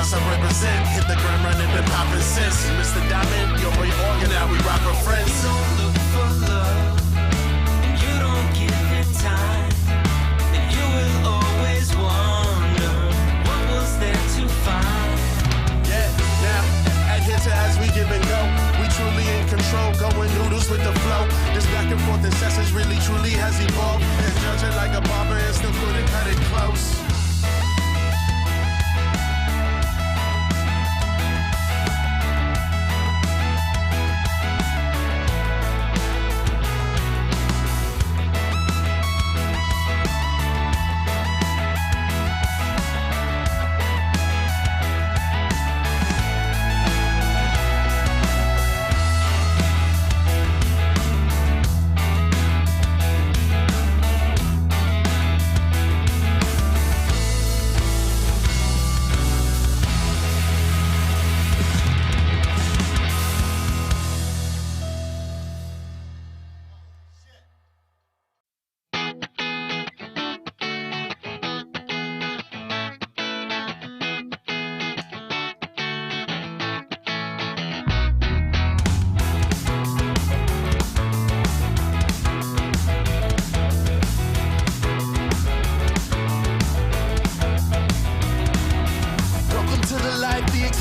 Nas I represent. Hit the ground running, been popping since. Mr. Diamond, your boy Organ, now we rock with friends. You don't look for love, and you don't give it time, and you will always wonder what was there to find. Yeah, now, adhere to as we give and go. We truly in control, going noodles with the flow. This back and forth incessance really truly has evolved. And judge it like a barber and still couldn't cut it close.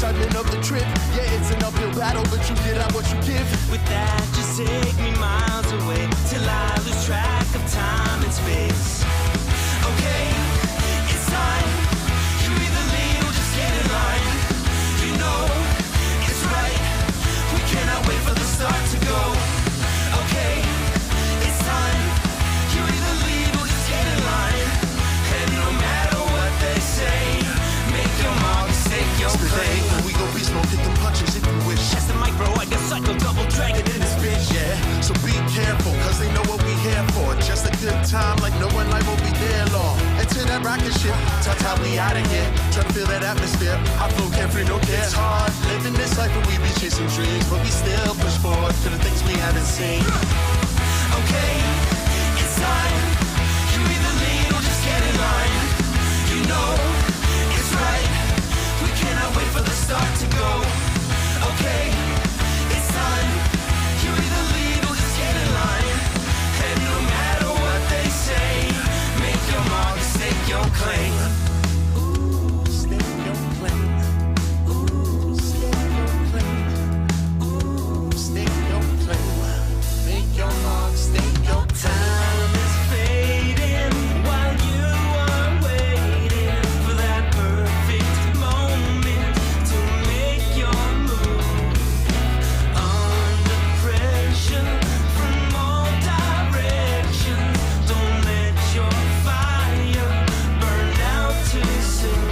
Excitement of the trip, yeah, it's an uphill battle, but you get out what you give. With that, just take me miles away till I lose track of time and space. Okay, it's time. You either lead or just get in line. You know it's right. We cannot wait for the start to go. Okay, it's time. You either lead or just get in line. And no matter what they say, make your mark, stake your claim. We go beast mode, hit them punches if you wish. That's the mic, bro. I got psycho double dragon in this bitch. Yeah, so be careful, cause they know what we here for. Just a good time, like no one life will be there long. Into that rocket ship, ta-ta, we out of here. Try to feel that atmosphere, I flow carefree, no care. It's hard, living this life and we be chasing dreams, but we still push forward to the things we haven't seen. Okay, it's time. You either lead or just get in line. You know it's right. We cannot wait for the start to go. Okay, it's time. You either lead or just get in line. And no matter what they say, make your mark, stake your claim. Ooh, stake your claim. Ooh, stake your claim. Ooh, stake your claim. Make your mark, stake your time. Time is fading while you are waiting for that perfect moment to make your move. Under pressure from all directions, don't let your fire burn out too soon.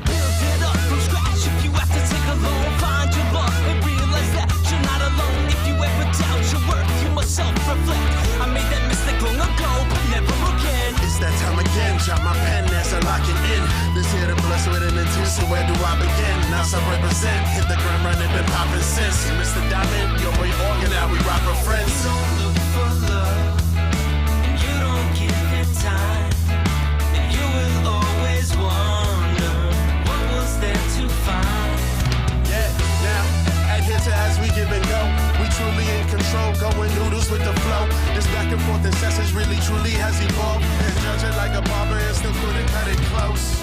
Build it up from scratch if you have to take a loan. Find your love and realize that you're not alone. If you ever doubt your worth, you must self-reflect. I made that mistake long ago, but never again. It's that time again, drop my pen as I lock it in. This here to bless with an intent, so where do I begin? Nas I represent, hit the ground running, been popping since. Mr. Diamond, your boy Organ, now we rock with friends. You don't look for love, and you don't give it time, and you will always wonder what was there to find. Yeah, now, adhere to as we give and go. We truly in control, going noodles with the flow. This back and forth incessance really truly has evolved. And judge it like a barber and still couldn't cut it close.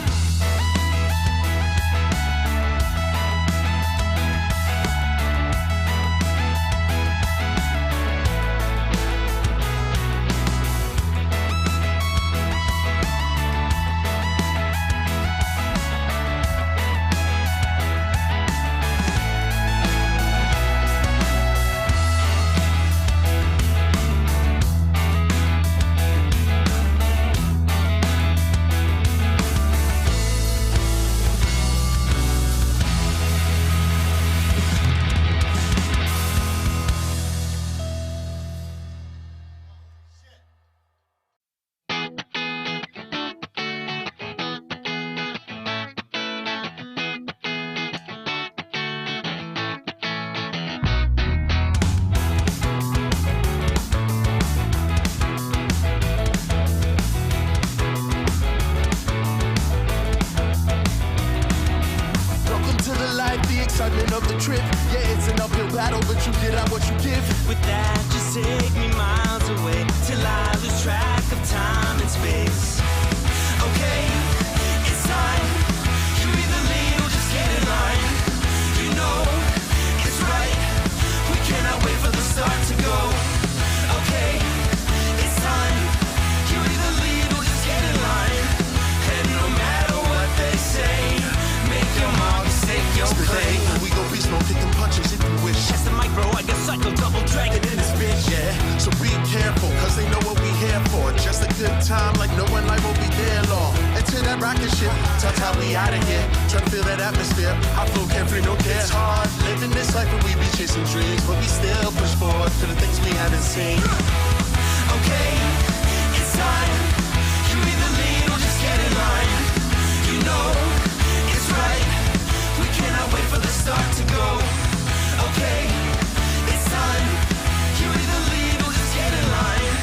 of the trip. Yeah, it's an uphill battle, but you get out what you give. With that, just take me miles away till I lose track of time and space. Okay, it's time. You either lead or just get in line. You know it's right. We cannot wait for the start to go. Okay, it's time. You either lead or just get in line. And no matter what they say, make your mark, stake your claim. We gon' be smoke, kicking punches if you wish. That's the mic, bro. I got psycho double dragon in this bitch. Yeah, so be careful, cause they know what we here for. Just a good time, like no one life will be there long. Into that rocket ship, ta-ta, we out of here. Try to feel that atmosphere, I flow carefree, no care. It's hard, living this life where we be chasing dreams, but we still push forward to the things we haven't seen. Okay, it's time. You either lead or just get in line. You know it's right. We cannot wait for the start to go. Okay, it's time. You either lead or just get in line.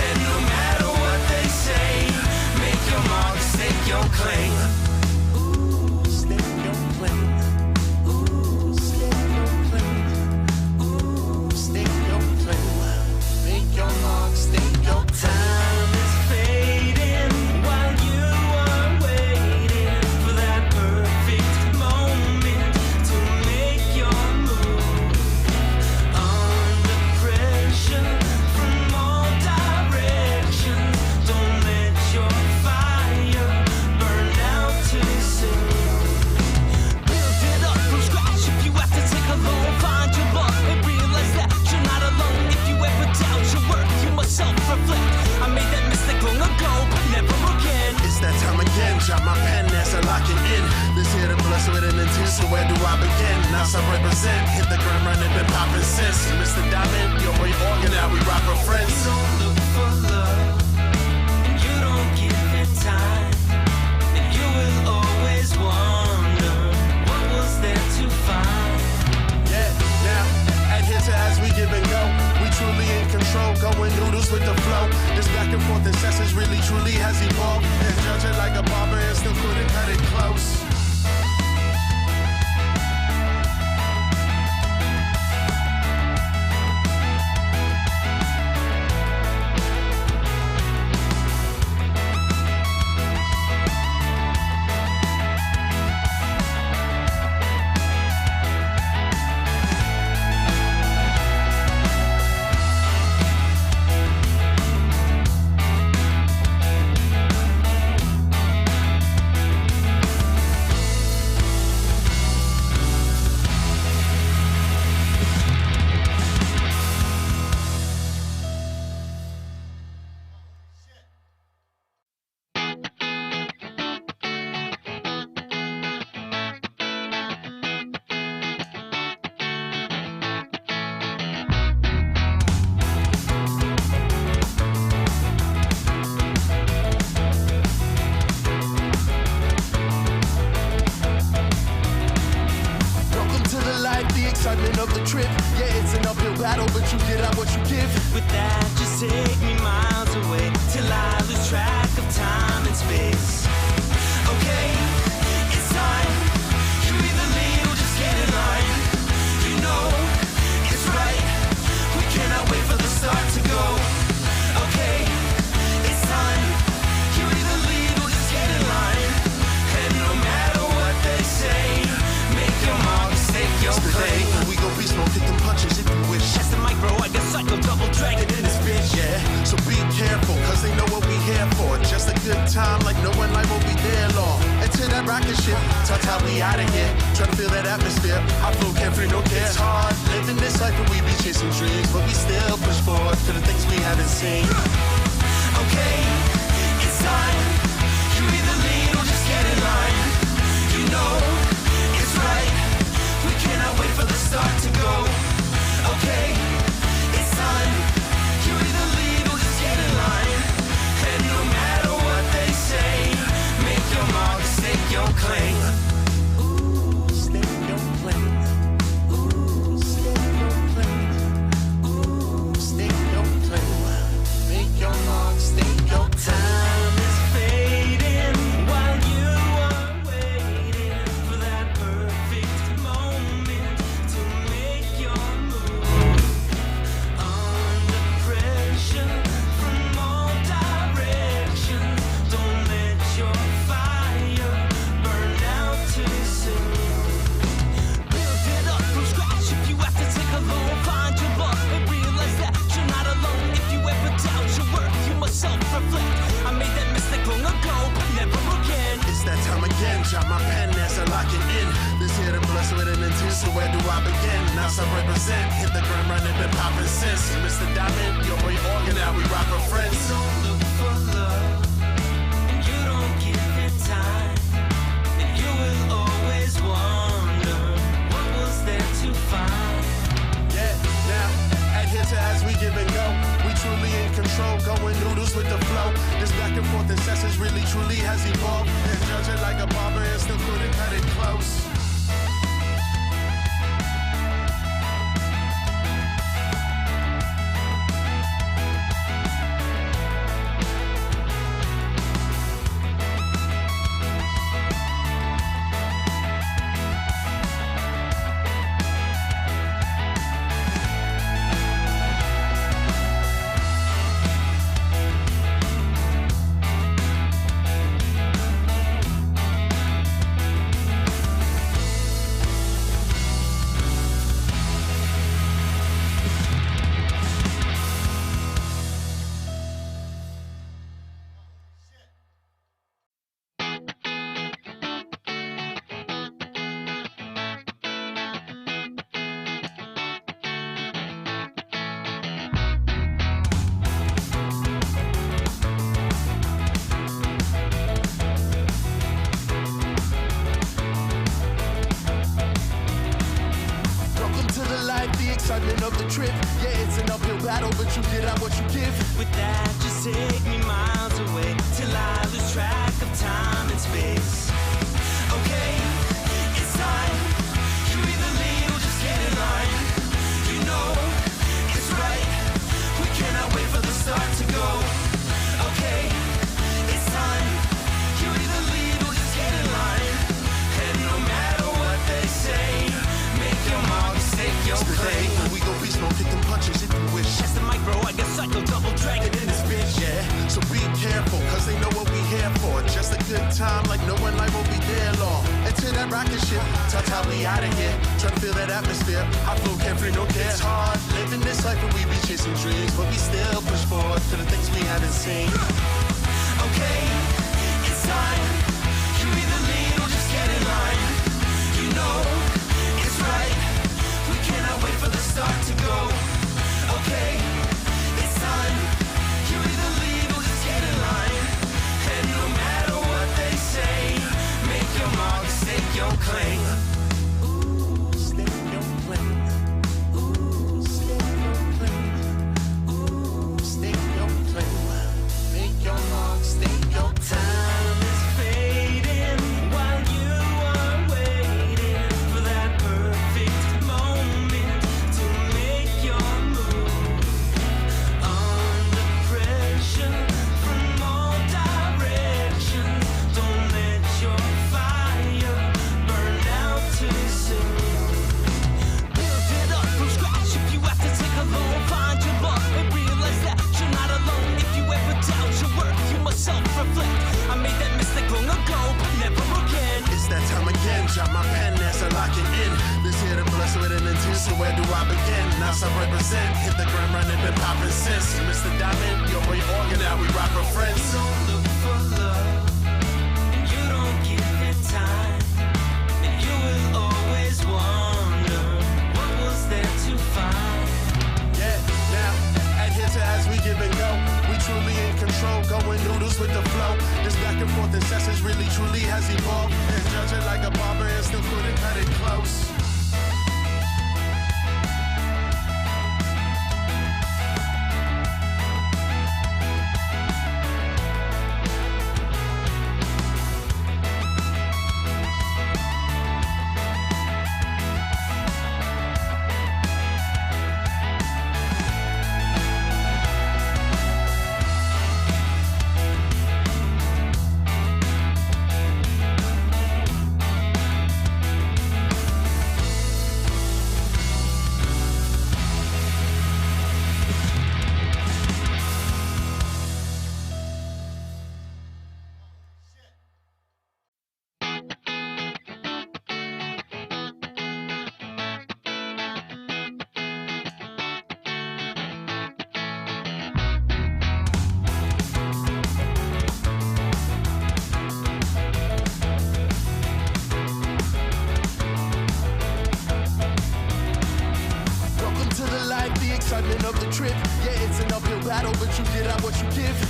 And no matter what they say, make your mark, stake your claim. Ooh, stake your claim. Ooh, stake your claim. Ooh, stake your claim. Make your mark, stake your claim. Time is fading while you are waiting for that perfect moment to make your move. Under pressure from all directions, don't let your fire burn out too soon. Build it up from scratch if you have to take a loan. Find your love and realize that you're not alone. If you ever doubt your worth, you must self-reflect. I made that mistake long ago, but never again. It's that time again, drop my pen as I lock it in. This here to bless with an intent, so where do I begin? Now I represent, hit the ground running, been popping since. Mr. Diamond, your boy Organ, now we rock for friends. You don't look for love, and you don't give it time, and you will always wonder what was there to find. Yeah, now, adhere to as we give and go. We truly in control, going noodles with the flow. This back and forth incessance really truly has evolved. And judge it like a barber and still couldn't cut it close. Excitement of the trip, yeah, it's an uphill battle, but you get out what you give. With that, just take me miles away till I lose track of time and space. Okay, it's time. You either lead or just get in line. You know it's right. We cannot wait for the start to go. Okay, it's time. You either lead or just get in line. And no matter what they say, make your mark, stake your claim. We gon' be smoke, kick them punches if you wish. That's the mic, bro. I got psycho double dragon in this bitch. Yeah, so be careful, cause they know what we here for. Just a good time, like no one life will be there long. Into that rocket ship, ta-ta, we out of here. Try to feel that atmosphere, I flow carefree, no care. It's hard, living this life where we be chasing dreams, but we still push forward to the things we haven't seen. Okay, it's time. You either lead or just get in line. You know it's right. We cannot wait for the start to go. Okay, it's time. You either lead or just get in line. And no matter what they say, make your mark, stake your claim. Ooh, stake your claim. Ooh, stake your claim. Ooh, stake your claim. Make your mark, stake your again, jot my pen as I lock it in. This here to bless with an intent, so where do I begin? Now I represent, hit the ground running, been popping since. Mr. Diamond, your boy Organ, now we rock for friends. You don't look for love, and you don't give it time, and you will always wonder what was there to find. Yeah, now, adhere to as we give and go. We truly in control, going noodles with the flow. This back and forth incessant really truly has evolved. And judge it like a barber and still couldn't cut it close. Excitement of the trip, yeah, it's an uphill battle, but you get out what you give. With that, just take me miles away till I lose track of time and space. Okay, it's time. You either lead or just get in line. You know it's right. We cannot wait for the start to go. Okay, it's time. You either lead or just get in line. And no matter what they say, make your mark, stake your claim. We go beast mode, kick them punches if you wish. That's the mic, bro. I got psycho double dragon in this bitch. Yeah, so be careful, cause they know what we here for. Just a good time, like no one life will be there long. And to that rocket ship, ta-ta, we out of here. Try to feel that atmosphere, I flow carefree, no care. It's hard, living this life and we be chasing dreams, but we still push forward to the things we haven't seen. Okay, it's time. You either lead or just get in line. You know it's right. We cannot wait for the start to go. Okay, it's time. You either lead or just get in line. And no matter what they say, make your mark, stake your claim. Ooh, stake your claim. Ooh, stake your claim. Ooh, stake your claim. Make your mark, stake your Time is fading while you are waiting for that perfect moment to make your move. Under pressure from all directions, don't let your fire burn out too soon. Build it up from scratch if you have to take a loan. Find your love and realize that you're not alone. If you ever doubt your worth, you must self-reflect. I made that mistake long ago, but never again. It's that time again, drop my pen as I lock it in. This here to bless with an intent, so where do I begin? Now I represent, hit the ground running, been popping since. Mr. Diamond, your boy Organ, now we rock for friends. You don't look for love, and you don't give it time, and you will always wonder what was there to find. Yeah, now, adhere to as we give and go. We truly in control, going noodles with the flow. This back and forth incessant really truly has evolved. And judge it like a barber and still couldn't cut it close.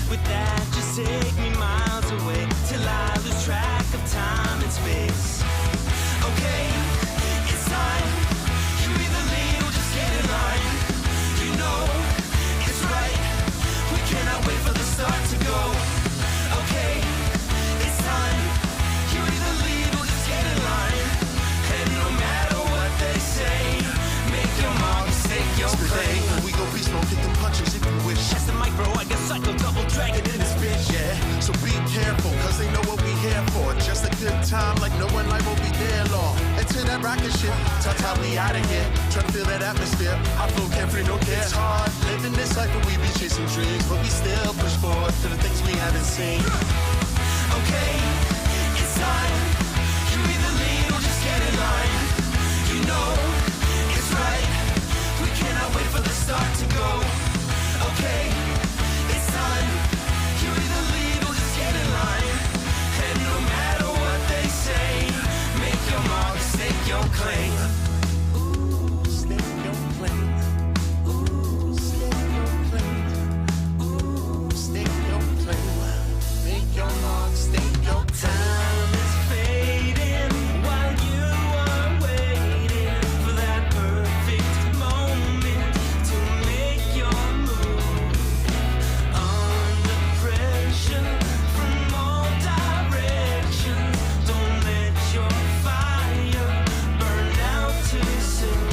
With that, just take me miles away till I lose track of time and space. Okay, it's time. You either lead or just get in line. You know it's right. We cannot wait for the start to go. Okay, it's time. You either lead or just get in line. And no matter what they say, make your mark, stake your claim. We go beast mode, kick them punches if you wish. That's the mic, bro. I got psycho double dragon in this bitch. Yeah, so be careful, cause they know what we here for. Just a good time, like no one life will be there long. Into that rocket ship, ta-ta, we out of here. Try to feel that atmosphere, I flow carefree, no care. It's hard, living this life where we be chasing dreams, but we still push forward to the things we haven't seen. Okay, it's time. You either lead or just get in line. You know it's right. We cannot wait for the start to go. Okay, it's time. You either lead or just get in line. And no matter what they say, make your mark, stake your claim. Ooh, stake your claim. Ooh, stake your claim. Ooh, stake your claim. Make your mark, stake your claim. Time is fading while you are waiting for that perfect moment to make your move. Under pressure from all directions, don't let your fire burn out too soon.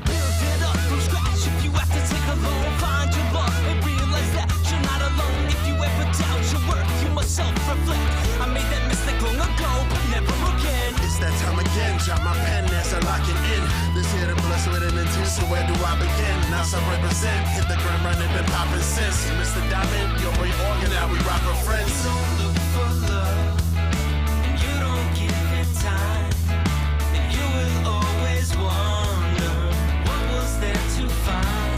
Build it up from scratch if you have to take a loan. Find your love and realize that you're not alone. If you ever doubt your worth, you must self-reflect. I made that mistake long ago, but never again. It's that time again, drop my pen as I lock it in. This here to bless with an intent, so where do I begin? Now I represent, hit the ground running, been popping since. Mr. Diamond, your boy Organ, now we rock with friends. You don't look for love, and you don't give it time, and you will always wonder what was there to find.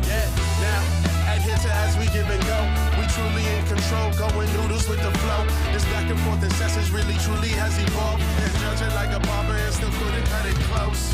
Yeah, now, adhere to as we give and go. We truly in control, going noodles with the flow. This back and forth incessance really truly has evolved. And judge it like a barber and still couldn't cut it close.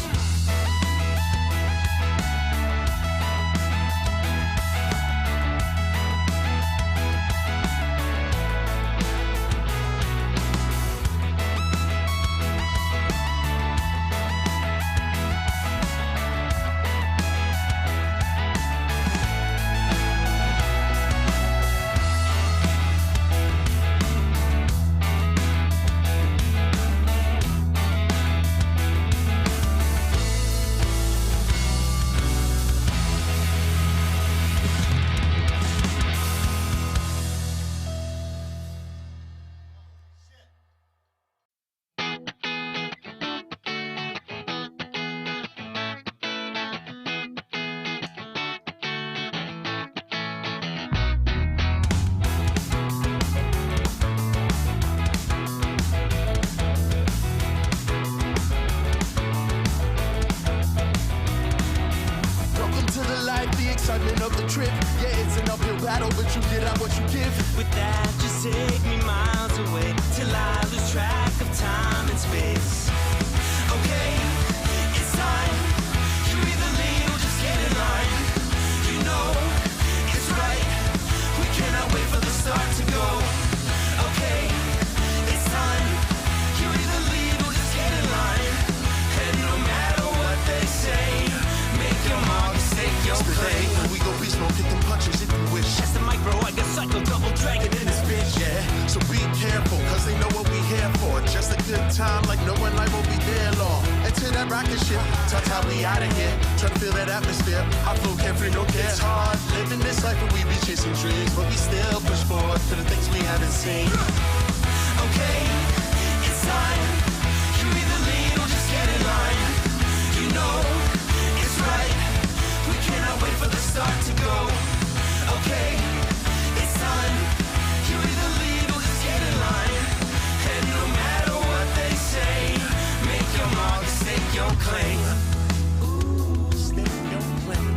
Excitement of the trip, yeah, it's an uphill battle, but you get out what you give. With that, just take me miles away till I lose track of time and space. Okay, it's time. You either lead or just get in line. You know it's right. We cannot wait for the start to go. Okay, it's time. You either lead or just get in line. And no matter what they say, make your mark, stake your claim. We go beast mode, kick them punches if you wish. That's the mic, bro. I got psycho double dragon in this bitch. Yeah, so be careful, cause they know what we here for. Just a good time, like no one life will be there long. Into that rocket ship, ta-ta, we out of here. Try to feel that atmosphere, I flow carefree, no care. It's hard, living this life where we be chasing dreams, but we still push forward to the things we haven't seen. Okay, it's time. You either lead or just get in line. You know it's right. We cannot wait for the start to go. Okay, it's time. You either lead or just get in line. And no matter what they say, make your mark, stake your claim. Ooh, stake your claim.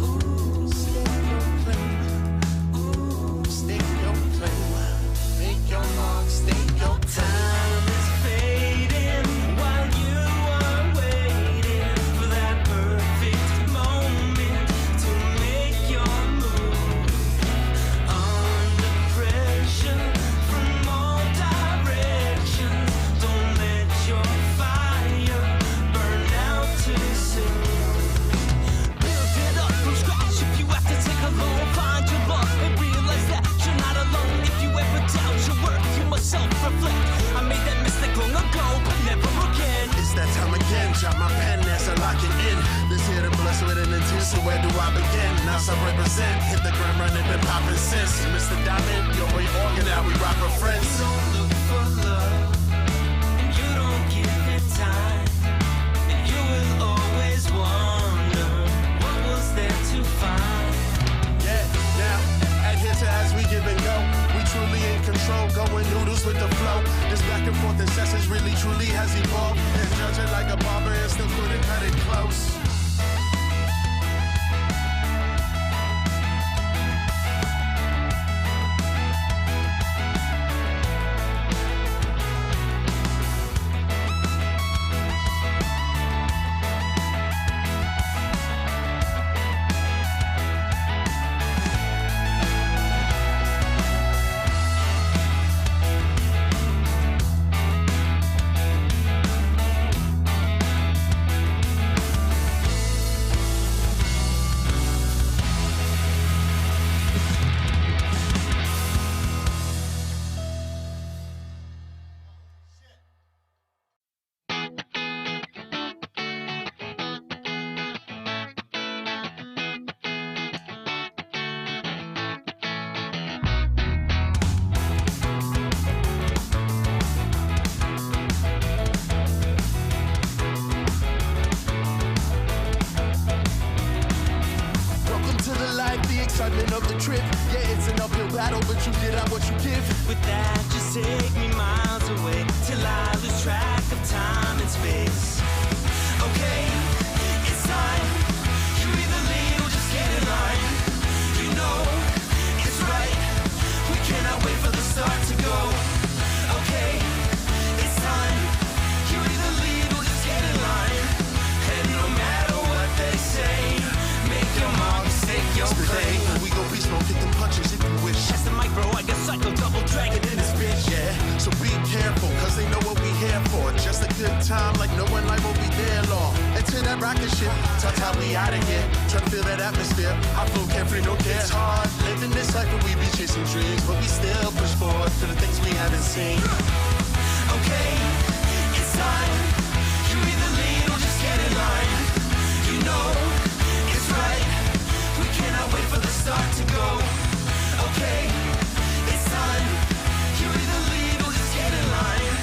Ooh, stake your claim. Ooh, stake your claim. Make your Nas I represent. Hit the ground running, been popping since. Mr. Diamond, your way organ, now we rock with friends. You don't look for love, and you don't give it time, and you will always wonder what was there to find. Yeah, now, adhere to as we give and go. We truly in control, going noodles with the flow. This back and forth incessance really truly has evolved. And judge it like a barber and still couldn't cut it close. Excitement of the trip, yeah, it's an uphill battle, but you get out what you give. With that, just take me miles away till I lose track of time and space. Okay, it's time. You either lead or just get in line. You know it's right. We cannot wait for the start to go. Okay, it's time. You either lead or just get in line. And no matter what they say, make your mark, stake your claim. We go beast mode, kick them punches if you wish. That's the mic, bro. I got psycho double dragon in this bitch. Yeah, so be careful, cause they know what we here for. Just a good time, like no one life will be there long. Into that rocket ship, ta-ta, we out of here. Try to feel that atmosphere, I flow carefree, no care. It's hard, living this life where we be chasing dreams, but we still push forward to the things we haven't seen. Okay, it's time. You either lead or just get in line. You know it's right. We cannot wait for the start to go. Okay, it's time. You either lead or just get in line.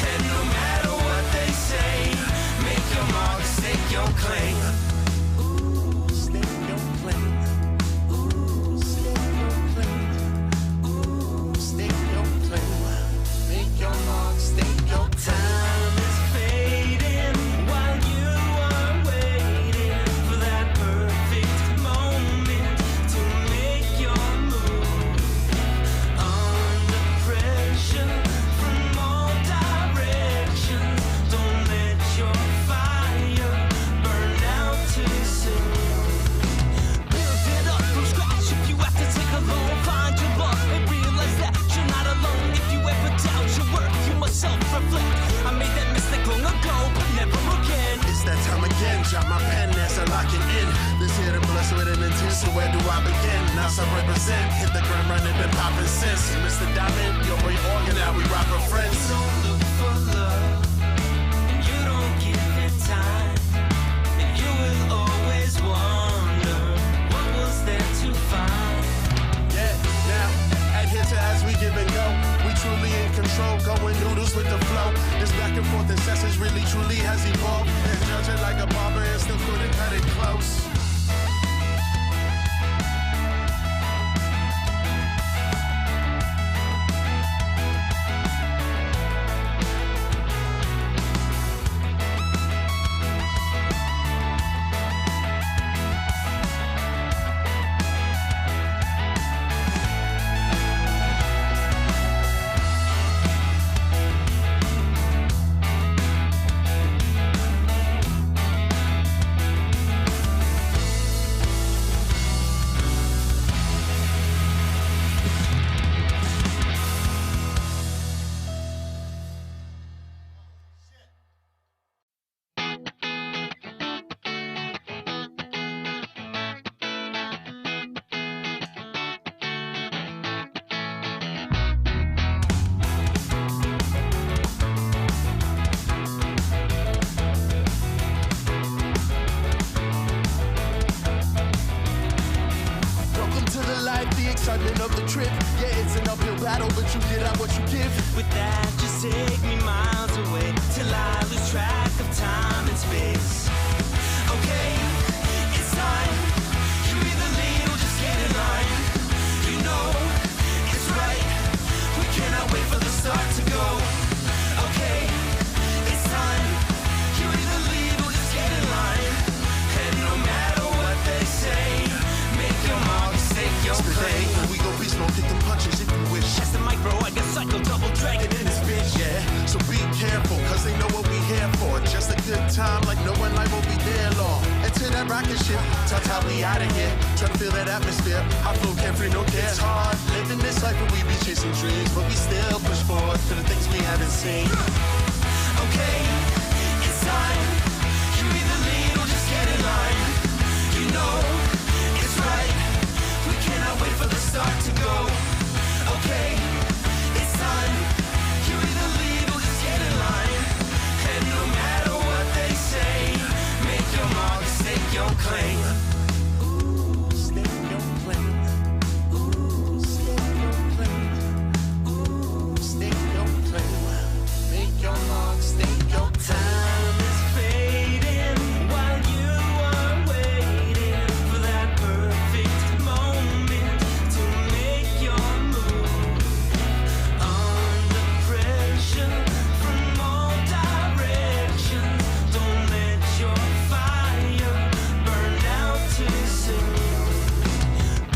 And no matter what they say, make your mark, stake your claim. Ooh, stake your claim. Ooh, stake your claim. Ooh, stake your claim. Make your mark, stake your Time is fading while you are waiting for that perfect moment to make your move. Under pressure from all directions, don't let your fire burn out too soon. Build it up from scratch if you have to take a loan. Find your love and realize that you're not alone. If you ever doubt your worth, you must self-reflect. I made that mistake long ago, but never again. It's that time again, drop my pen as I lock it in. This here to bless with an intent, so where do I begin? Now I represent, hit the ground running, been popping since. Mr. Diamond, your way organ, now we rock with friends. You don't look for love, and you don't give it time, and you will always wonder what was there to find. Yeah, now, adhere to as we give and go. We truly in control, going noodles with the flow. This back and forth incessance really truly has evolved. And judge it like a barber and still couldn't cut it close. rocket ship. Ta-ta, we out of here. Try to feel that atmosphere. I flow carefree, no care. It's hard living this life, but we be chasing dreams, but we still push forward to the things we haven't seen. Okay, it's time. You either lead or just get in line. You know it's right. We cannot wait for the start to go. Okay, it's time. You either lead or just get in line. And no matter what they say, make your mark, stake your claim. Ooh, stake your claim. Ooh, stake your claim. Ooh, stake your claim. Make your mark, stake your claim. Time is fading while you are waiting for that perfect moment to make your move. Under pressure from all directions, don't let your fire burn out too soon.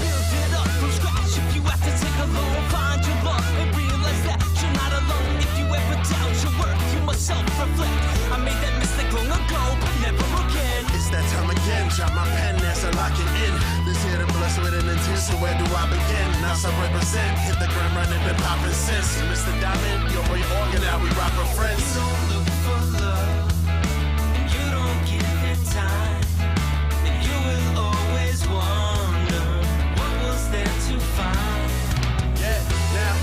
Build it up from scratch if you have to take a loan. Find your love and realize that you're not alone. If you ever doubt your worth, you must self-reflect. I made that mistake long ago, but never again. It's that time again, drop my pen as I lock it in. This here to bless with an intent, so where do I begin? Now I represent, hit the ground running, been popping since. Mr. Diamond, your boy Organ, now we rock with friends. You don't look for love, and you don't give it time, and you will always wonder what was there to find. Yeah, now,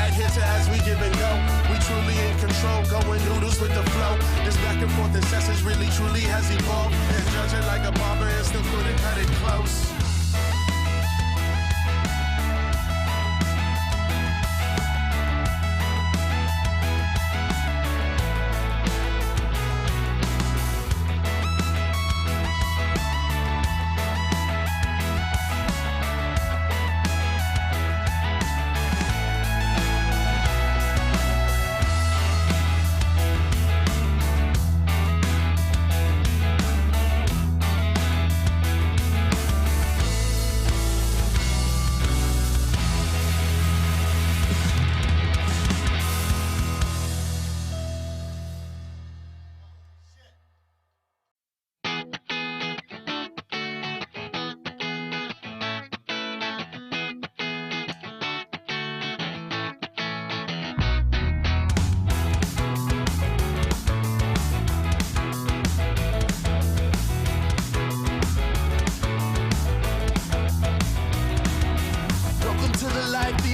adhere to as we give and go. We truly in control, going noodles with the flow. This back and forth incessance really truly has evolved. And judging like a barber and still couldn't cut it close.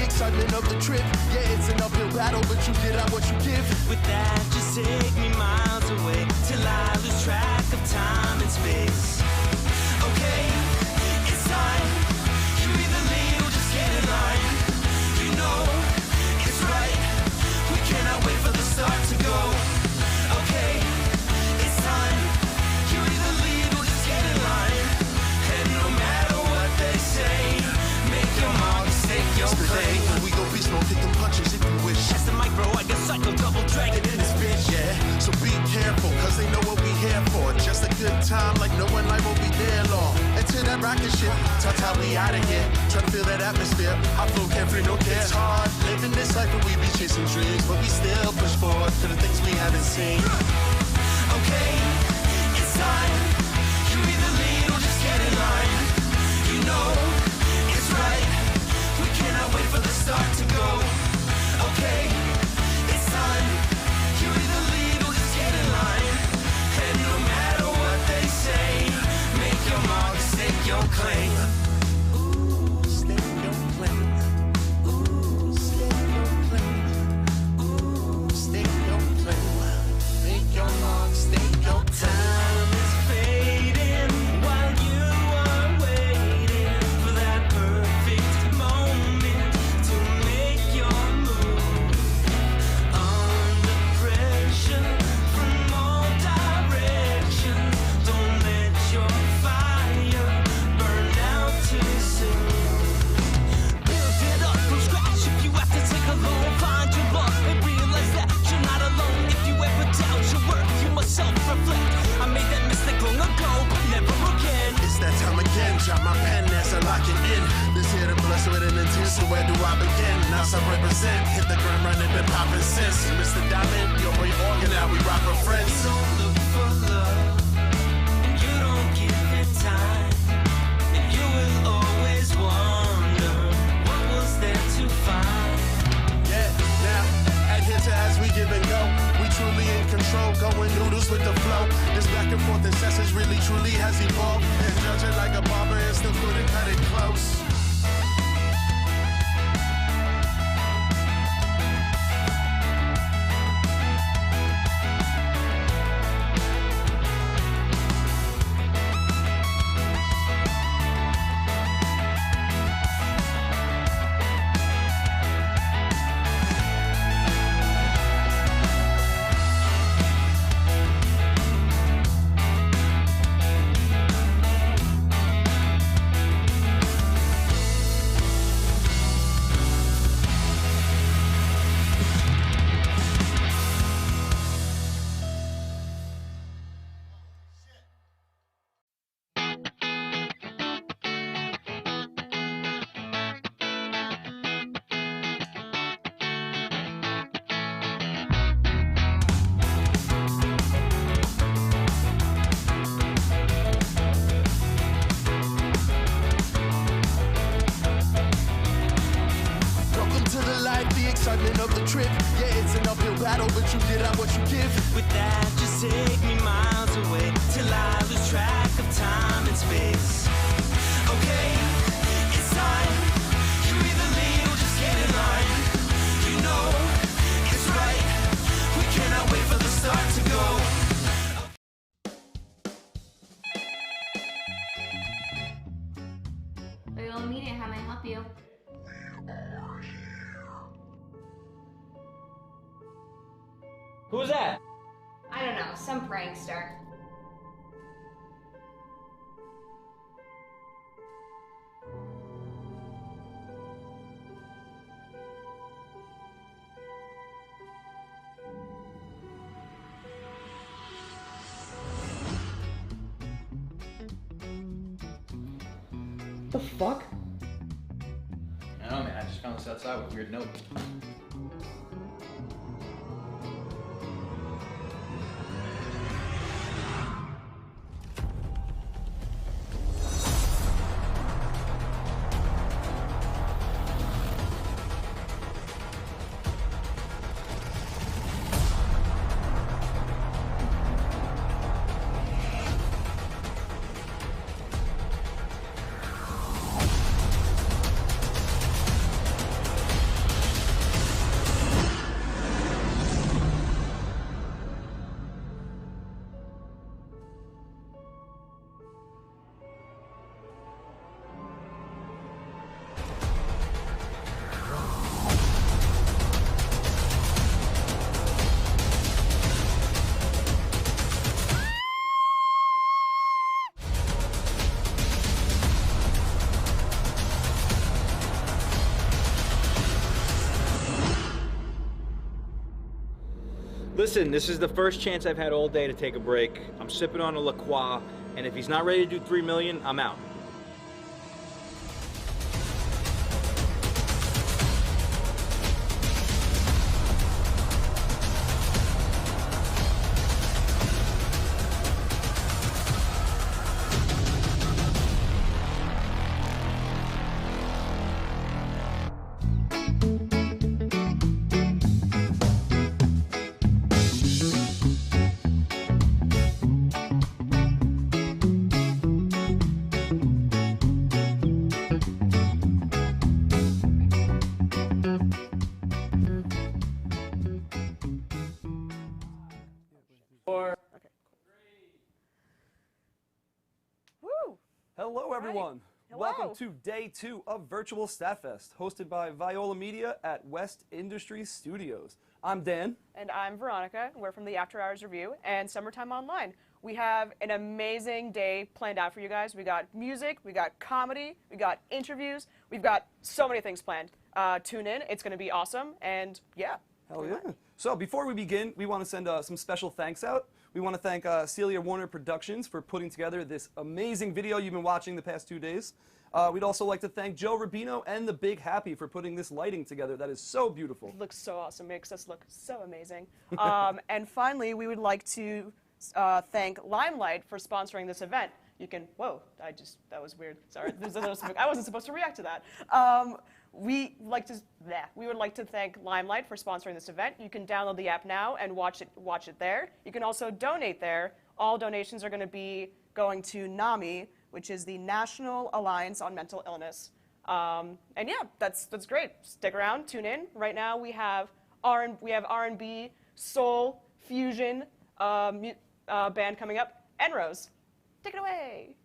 Excitement of the trip, yeah, it's an uphill battle, but you get out what you give. With that, just take me miles away till I lose track of time and space. Okay, it's time. You either lead or just get in line. You know it's right. We cannot wait for the start to go. Okay, it's time. You either lead or just get in line. And no matter what they say, make your mark, stake your claim. We go beast mode, hit them punches if you wish. That's the micro, I got cycle double dragon in this bitch. Yeah, so be careful, cause they know what we here for. Just a good time, like no one life will be there long. Into that rocket ship, ta-ta, we out of here. Try to feel that atmosphere, I flow carefree, no care. It's hard living this life, but we be chasing dreams, but we still push forward to the things we haven't seen. Okay, it's time. You either lead or just get in line. You know it's right. We cannot wait for the start to go. Okay, it's time. You either lead or just get in line. And no matter what they say, make your mark, stake your claim. Ooh, stake your claim. Ooh, stake your claim. Ooh, stake your claim. Make your mark, stake your claim. Time is fading while you are waiting for that perfect moment to make your move. Under pressure from all directions, don't let your fire burn out too soon. Build it up from scratch if you have to take a loan. Find your love and realize that you're not alone. If you ever doubt your worth, you must self-reflect. I made that mistake long ago, but never again. It's that time again, drop my pen as I lock it in. This here to bless with an intent, so where do I begin? Now I represent, hit the ground running, been popping since. Mr. Diamond, your boy Organ, now we rock with friends. You don't look for love, and you don't give it time. control, going noodles with the flow. This back and forth incessant really truly has evolved. And judge it like a barber and still couldn't cut it close. Excitement of the trip, yeah, it's an uphill battle, but you get out what you give. With that, just take me miles away till I lose track of time and space. Okay, it's time. You either leave or just get in line. You know it's right. We cannot wait for the start to go. Loyola Media, how may I help you? Who's that? I don't know, some prankster. The fuck? I don't know, man. I just found this outside with a weird note. Listen, this is the first chance I've had all day to take a break. I'm sipping on a La Croix, and if he's not ready to do 3 million, I'm out. Hello, everyone. Hello. Welcome to day 2 of Virtual STATTfest, hosted by Viola Media at West Industries Studios. I'm Dan. And I'm Veronica. We're from the After Hours Review and Summertime Online. We have an amazing day planned out for you guys. We got music, we got comedy, we got interviews, we've got so many things planned. Tune in, it's going to be awesome, and yeah. Hell yeah. So before we begin, we want to send some special thanks out. We want to thank Celia Warner Productions for putting together this amazing video you've been watching the past 2 days. We'd also like to thank Joe Rubino and the Big Happy for putting this lighting together. That is so beautiful. It looks so awesome, makes us look so amazing. And finally, we would like to thank Limelight for sponsoring this event. You can, whoa, that was weird. Sorry, I wasn't supposed to react to that. we would like to thank Limelight for sponsoring this event. You can download the app now and watch it there. You can also donate there. All donations are going to be going to NAMI, which is the National Alliance on Mental Illness. And yeah, that's great. Stick around, tune in. Right now we have R&B, soul, fusion band coming up. Enrose, take it away.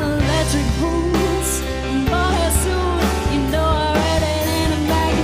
Electric boots, boy, soon, you know I read it in a magazine.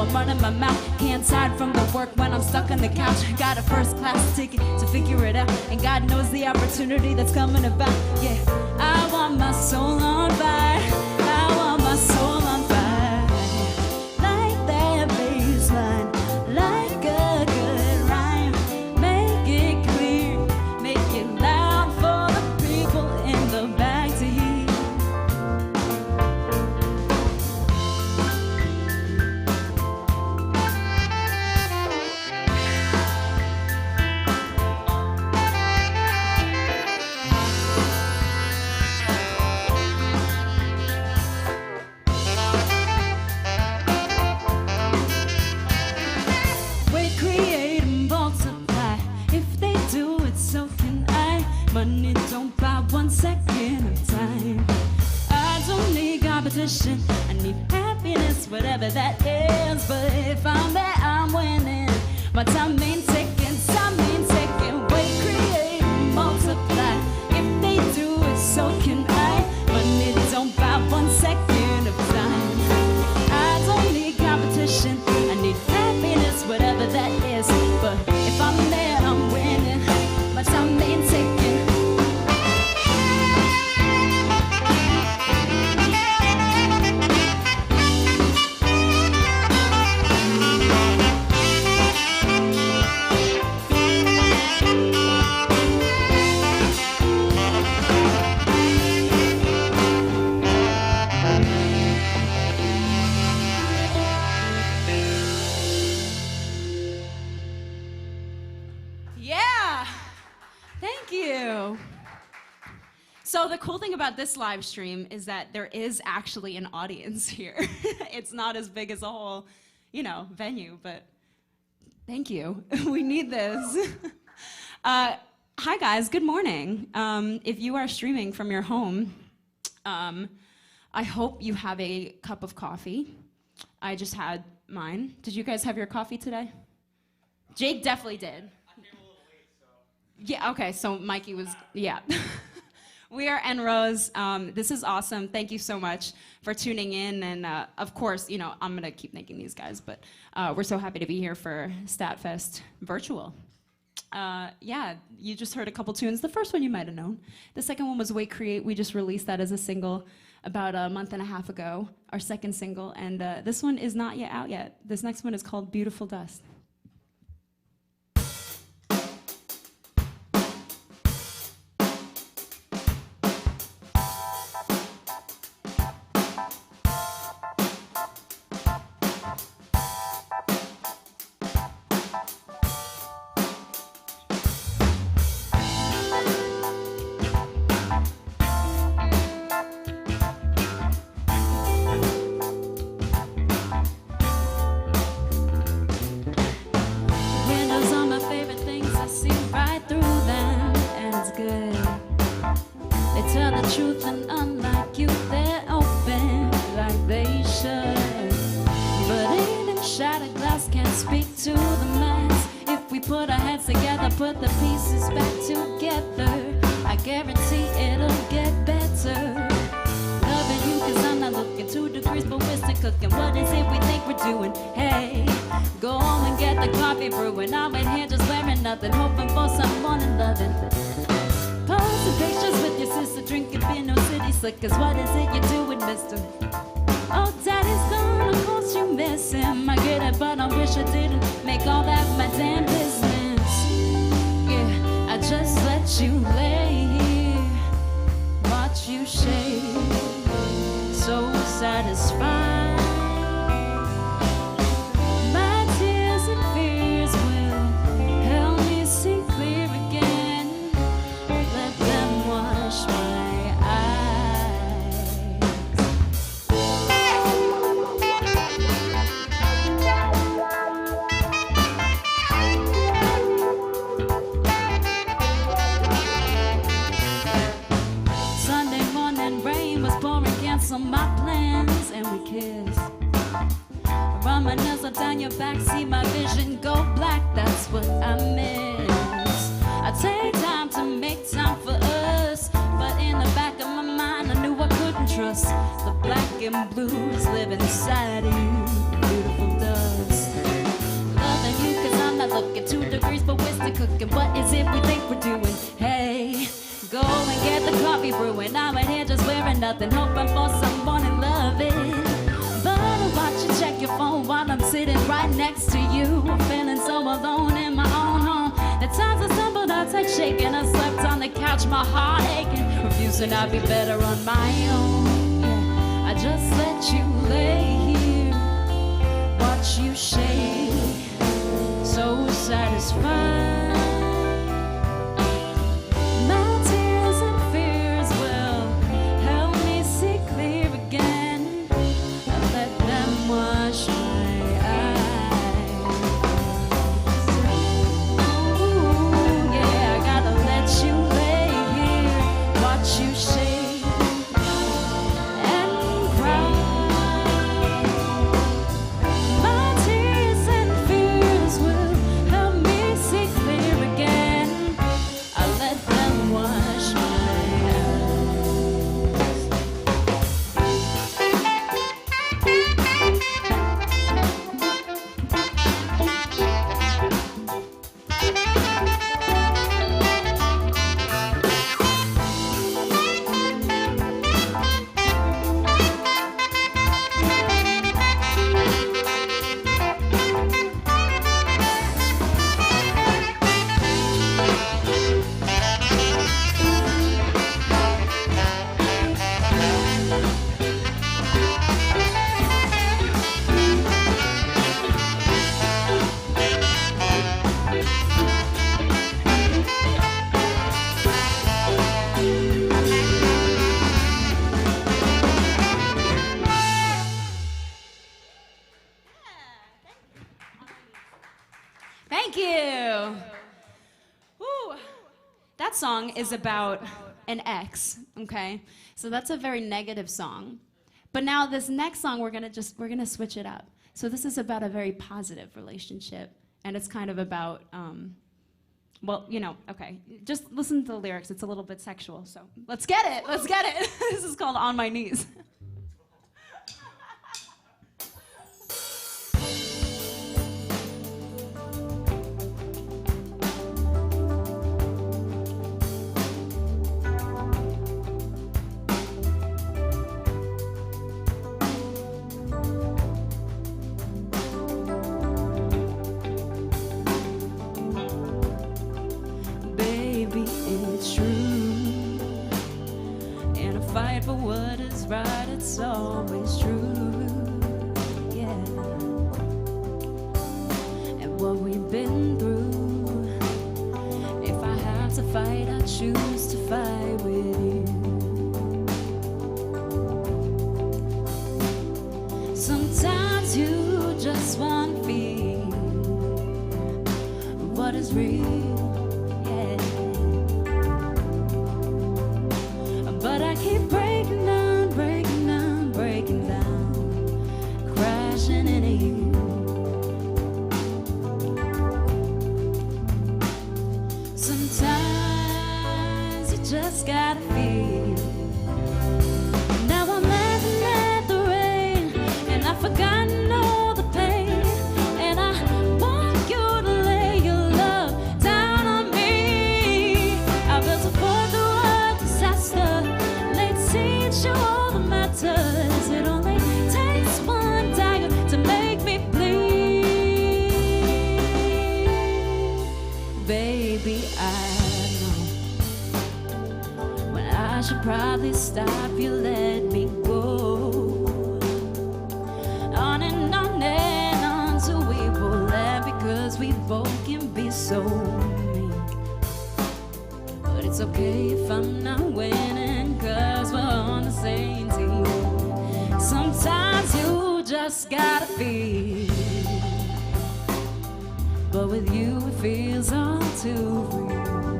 I'm running my mouth. Can't hide from the work when I'm stuck on the couch. Got a first class ticket to figure it out, and God knows the opportunity that's coming about. Yeah, I want my soul on fire. I want my soul on fire. Like that bass line, like a good rhyme. Make it clear, make it loud for the people in the back to hear. We create and multiply. If they do it, so can I. Money don't buy 1 second of time. I don't need competition. I need happiness, whatever that is. But if I'm there, I'm winning. My time ain't ticking, time ain't ticking. We create and multiply. If they do it, so can I. Money don't buy 1 second of time. I don't need competition. I need happiness, whatever that is. But if I'm there, I'm winning. My time ain't ticking. Yeah, thank you. So the cool thing about this live stream is that there is actually an audience here. It's not as big as a whole, venue, but thank you. We need this. Hi guys, good morning. If you are streaming from your home, I hope you have a cup of coffee. I just had mine. Did you guys have your coffee today? Jake definitely did. Yeah, okay, so Mikey was, yeah. We are Enrose. This is awesome. Thank you so much for tuning in. And of course, I'm going to keep thanking these guys, but we're so happy to be here for STATTfest Virtual. Yeah, you just heard a couple tunes. The first one you might have known. The second one was Wait Create. We just released that as a single about a month and a half ago, our second single. And this one is not yet out yet. This next one is called Beautiful Dust. Truth and unlike you, they're open like they should. But even shattered glass can't speak to the mass. If we put our heads together, put the pieces back together, I guarantee it'll get better. Loving you cause I'm not looking 2 degrees, but we're still cooking. What is it we think we're doing? Hey, go home and get the coffee brewing. I'm in here just wearing nothing, hoping for someone and loving. Post some pictures with your sister, drinking beer, no city slickers. What is it you're doing, mister? Oh, daddy's gone, of course you miss him. I get it, but I wish I didn't make all that my damn business. Yeah, I just let you lay here, watch you shake, so satisfied. My tears and fears will help me see clear again. Let them wash my eyes. Sunday morning rain was pouring, cancel my plans, and we kissed. Run my nails down your back, see my vision go black. That's what I miss. I take time to make time for us, but in the back of my mind I knew I couldn't trust the black and blues live inside of you. Beautiful dust. asking, what is it we think we're doing? Hey, go and get the coffee brewing. I'm right here just wearing nothing, hoping for someone to love it. But I watch you check your phone while I'm sitting right next to you. I'm feeling so alone in my own home. The times I stumbled, I tight shaking. I slept on the couch, my heart aching. Refusing I'd be better on my own. Yeah, I just let you lay here, watch you shake, so satisfied. My tears and fears will help me see clear again. I let them wash my eyes. Ooh, yeah, I gotta let you lay here, watch you shake and cry. My tears and fears will help me see clear again. I let them wash my Thank you. Woo. That song is about an ex, okay? So that's a very negative song. But now this next song we're gonna switch it up. So this is about a very positive relationship, and it's kind of about well, you know, okay. Just listen to the lyrics. It's a little bit sexual, so let's get it. Let's get it. This is called On My Knees. Baby, it's true. In a fight for what is right, it's always true. Yeah. And what we've been through. If I have to fight, I choose to fight with you. Sometimes you just want to feel what is real. But I keep breaking down, breaking down, breaking down, crashing into you. Sometimes you just gotta feel. Now I'm laughing at the rain, and I've forgotten all the pain, and I want you to lay your love down on me. I built a fort through a disaster. Teach you all that matters. It only takes one dagger to make me bleed. Baby, I know when I should probably stop, you let me go. On and on till we both laugh, because we both can be so mean. But it's okay if I'm not winning, 'cause we're on the same team. Sometimes you just gotta feel, but with you it feels all too real.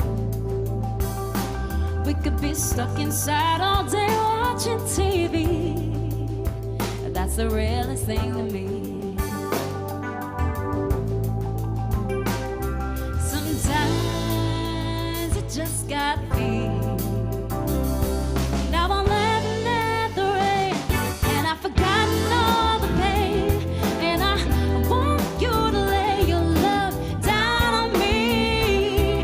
We could be stuck inside all day watching TV. That's the realest thing to me. Sometimes you just gotta feel. Now I'm laughing at the rain, and I've forgotten all the pain, and I want you to lay your love down on me.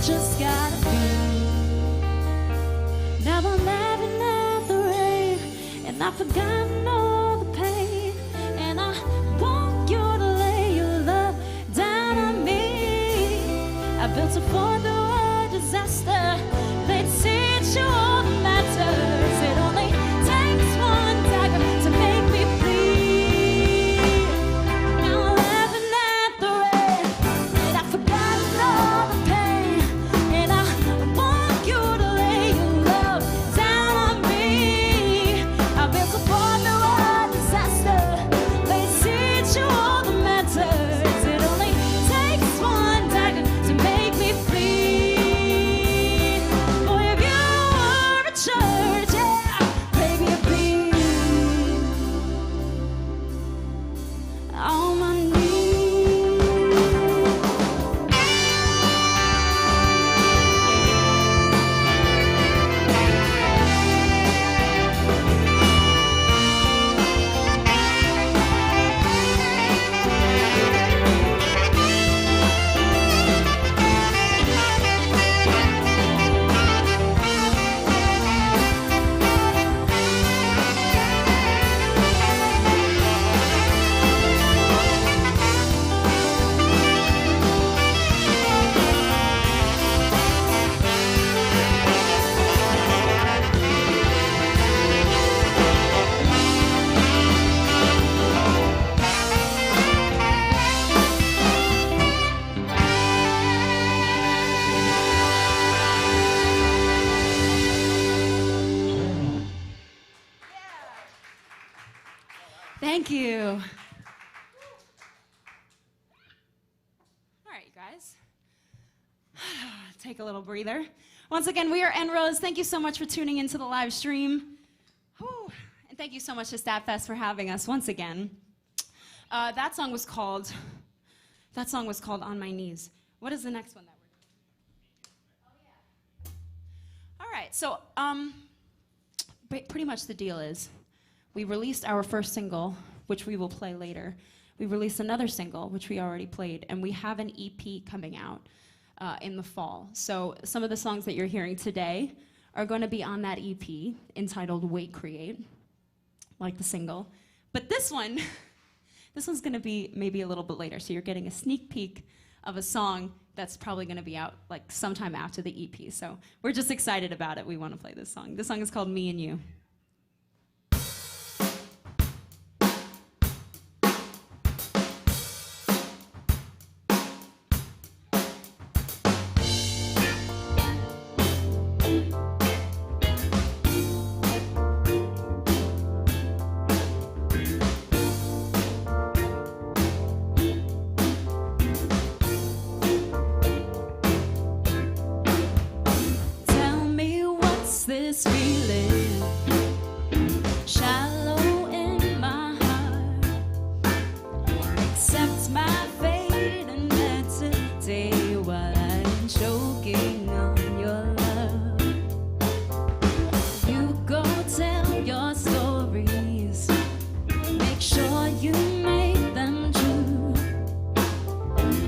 just gotta be. Now I'm laughing at the rain, and I've forgotten all the pain, and I want you to lay your love down on me. I built a fort through a disaster. They teach you all that matters. It only takes one dagger to make me bleed. Now I'm laughing at the rain, and I've forgotten all the pain, and I want you to lay your love down on me. I built a fort through a disaster. They teach you all that matters. It only takes one dagger to make me bleed. Boy, if you were a church, yeah, baby, you'd be on my knees. Thank you. All right, you guys. Take a little breather. Once again, we are En-Rose. Thank you so much for tuning into the live stream. Whew. And thank you so much to STATTfest for having us once again. That song was called On My Knees. What is the next one that we're doing? Oh, yeah. All right, so pretty much the deal is we released our first single, which we will play later. We released another single, which we already played, and we have an EP coming out in the fall. So some of the songs that you're hearing today are going to be on that EP entitled Wait Create, like the single. But this one's going to be maybe a little bit later, so you're getting a sneak peek of a song that's probably going to be out like sometime after the EP. So we're just excited about it. We want to play this song. This song is called Me and You. Tell me what's this feeling? Shallow in my heart. Accept my fate and that's today while I'm choking on your love. You go tell your stories. Make sure you make them true.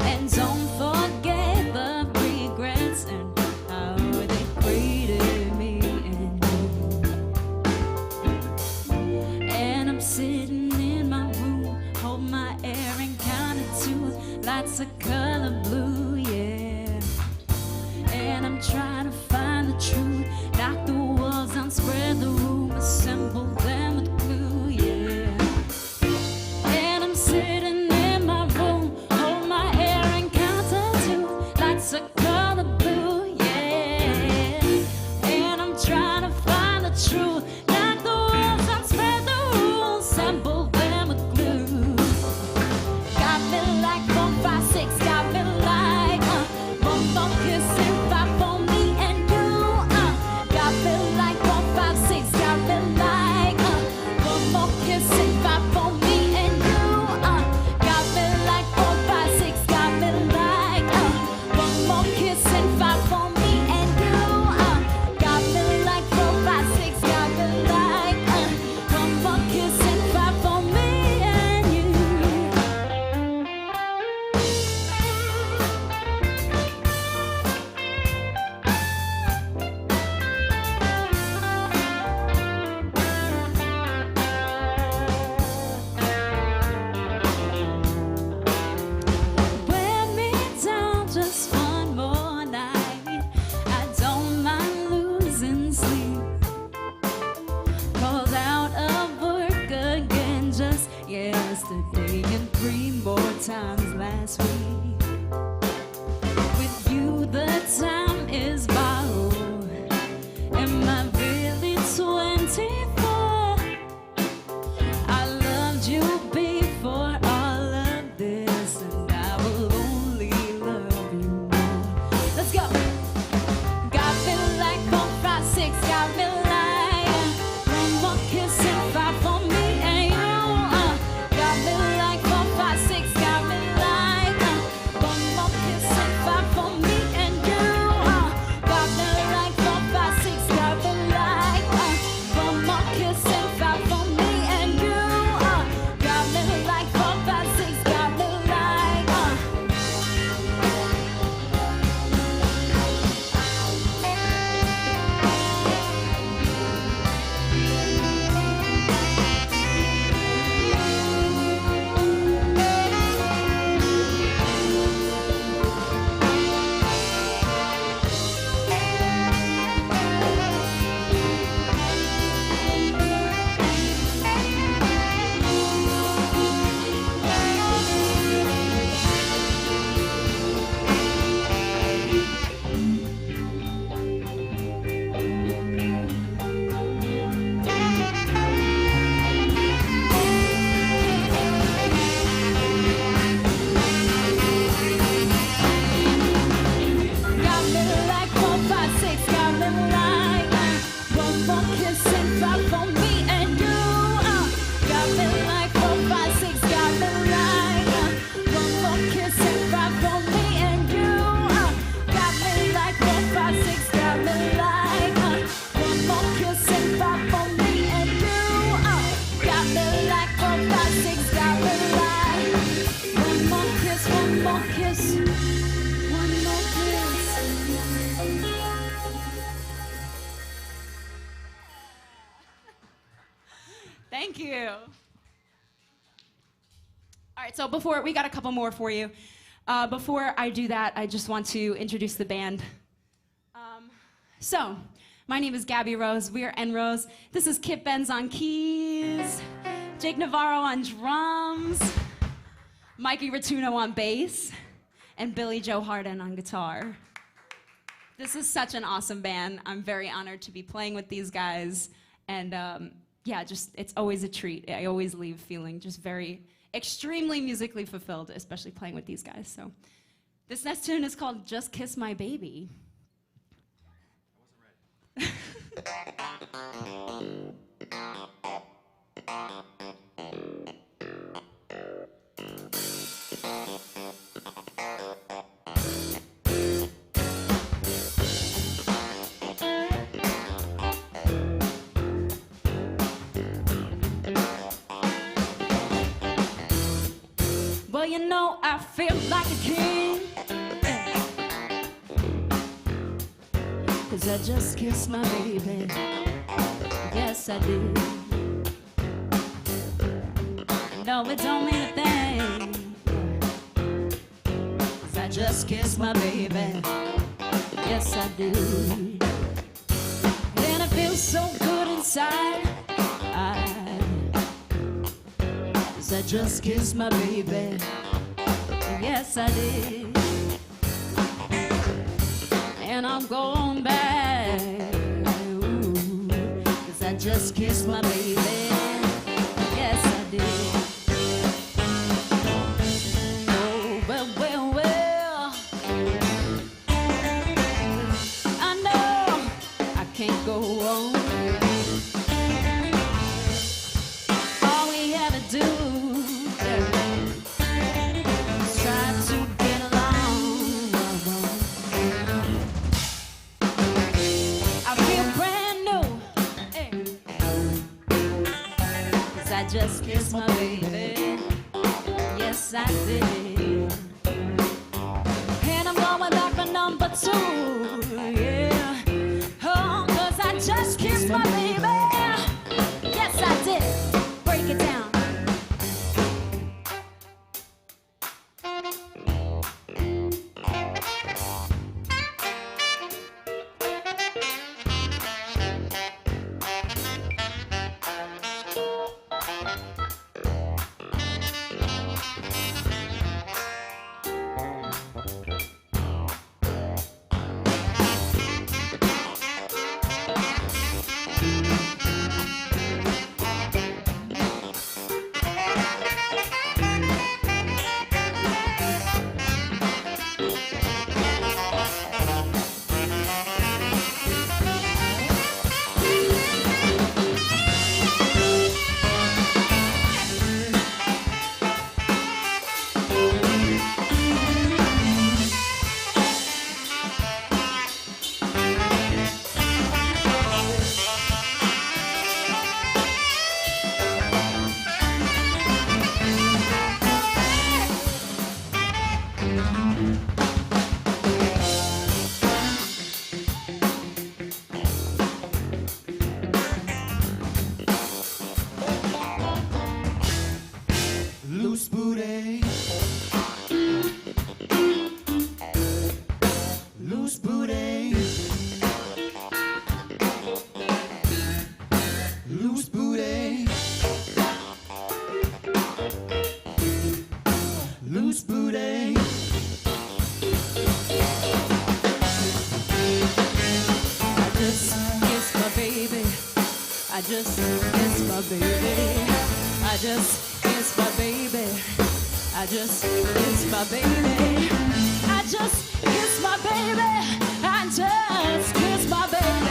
And don't forget the regrets and how they created me and you. And I'm sitting in my room, hold my air and count it to lots of color blue, yeah. And I'm trying to find the truth, knock the walls down, spread the room, assemble them with glue, yeah. And I'm sitting in my room, hold my air and count to two, lots of color blue, yeah. And I'm trying to find the truth, knock the walls down, spread the rules, assemble them with glue. Got me like 4, 5, 6, got me like 1, 4 kiss and 5 for me and you. like one more kiss and five for me and you. Got me like 4, 5, 6. Got me like one more kiss and five for me and you. Got me like 4, 5, 6. Got me like one more kiss and five for me and you. Got me like 4, 5, 6. Got me like one more kiss, one more kiss, one more kiss. Thank you. All right, so before we got a couple more for you. Before I do that, I just want to introduce the band. So, my name is Gabby Rose. We are N Rose. This is Kip Benz on keys, Jake Navarro on drums, Mikey Ratuno on bass, and Billy Joe Harden on guitar. This is such an awesome band. I'm very honored to be playing with these guys, and yeah, just it's always a treat. I always leave feeling just very extremely musically fulfilled, especially playing with these guys. So this next tune is called Just Kiss My Baby. I Well, you know, I feel like a king, 'cause I just kissed my baby. Yes, I did. No, it don't mean a thing, 'cause I just kissed my baby. Yes, I do. And it feels so good inside. I just kissed my baby. Yes, I did. And I'm going back. Ooh, 'cause I just kissed my baby. Yes, I did. Oh, well, well, well. I know I can't go on. All we have to do just kissed my baby. Yes, I did. And I'm going back for number 2. Yeah. Oh, 'cause I just kissed my baby. Yes, I did. Break it down. I just miss my baby. I just miss my baby. I just miss my baby. I just kiss my baby. I just kiss my baby.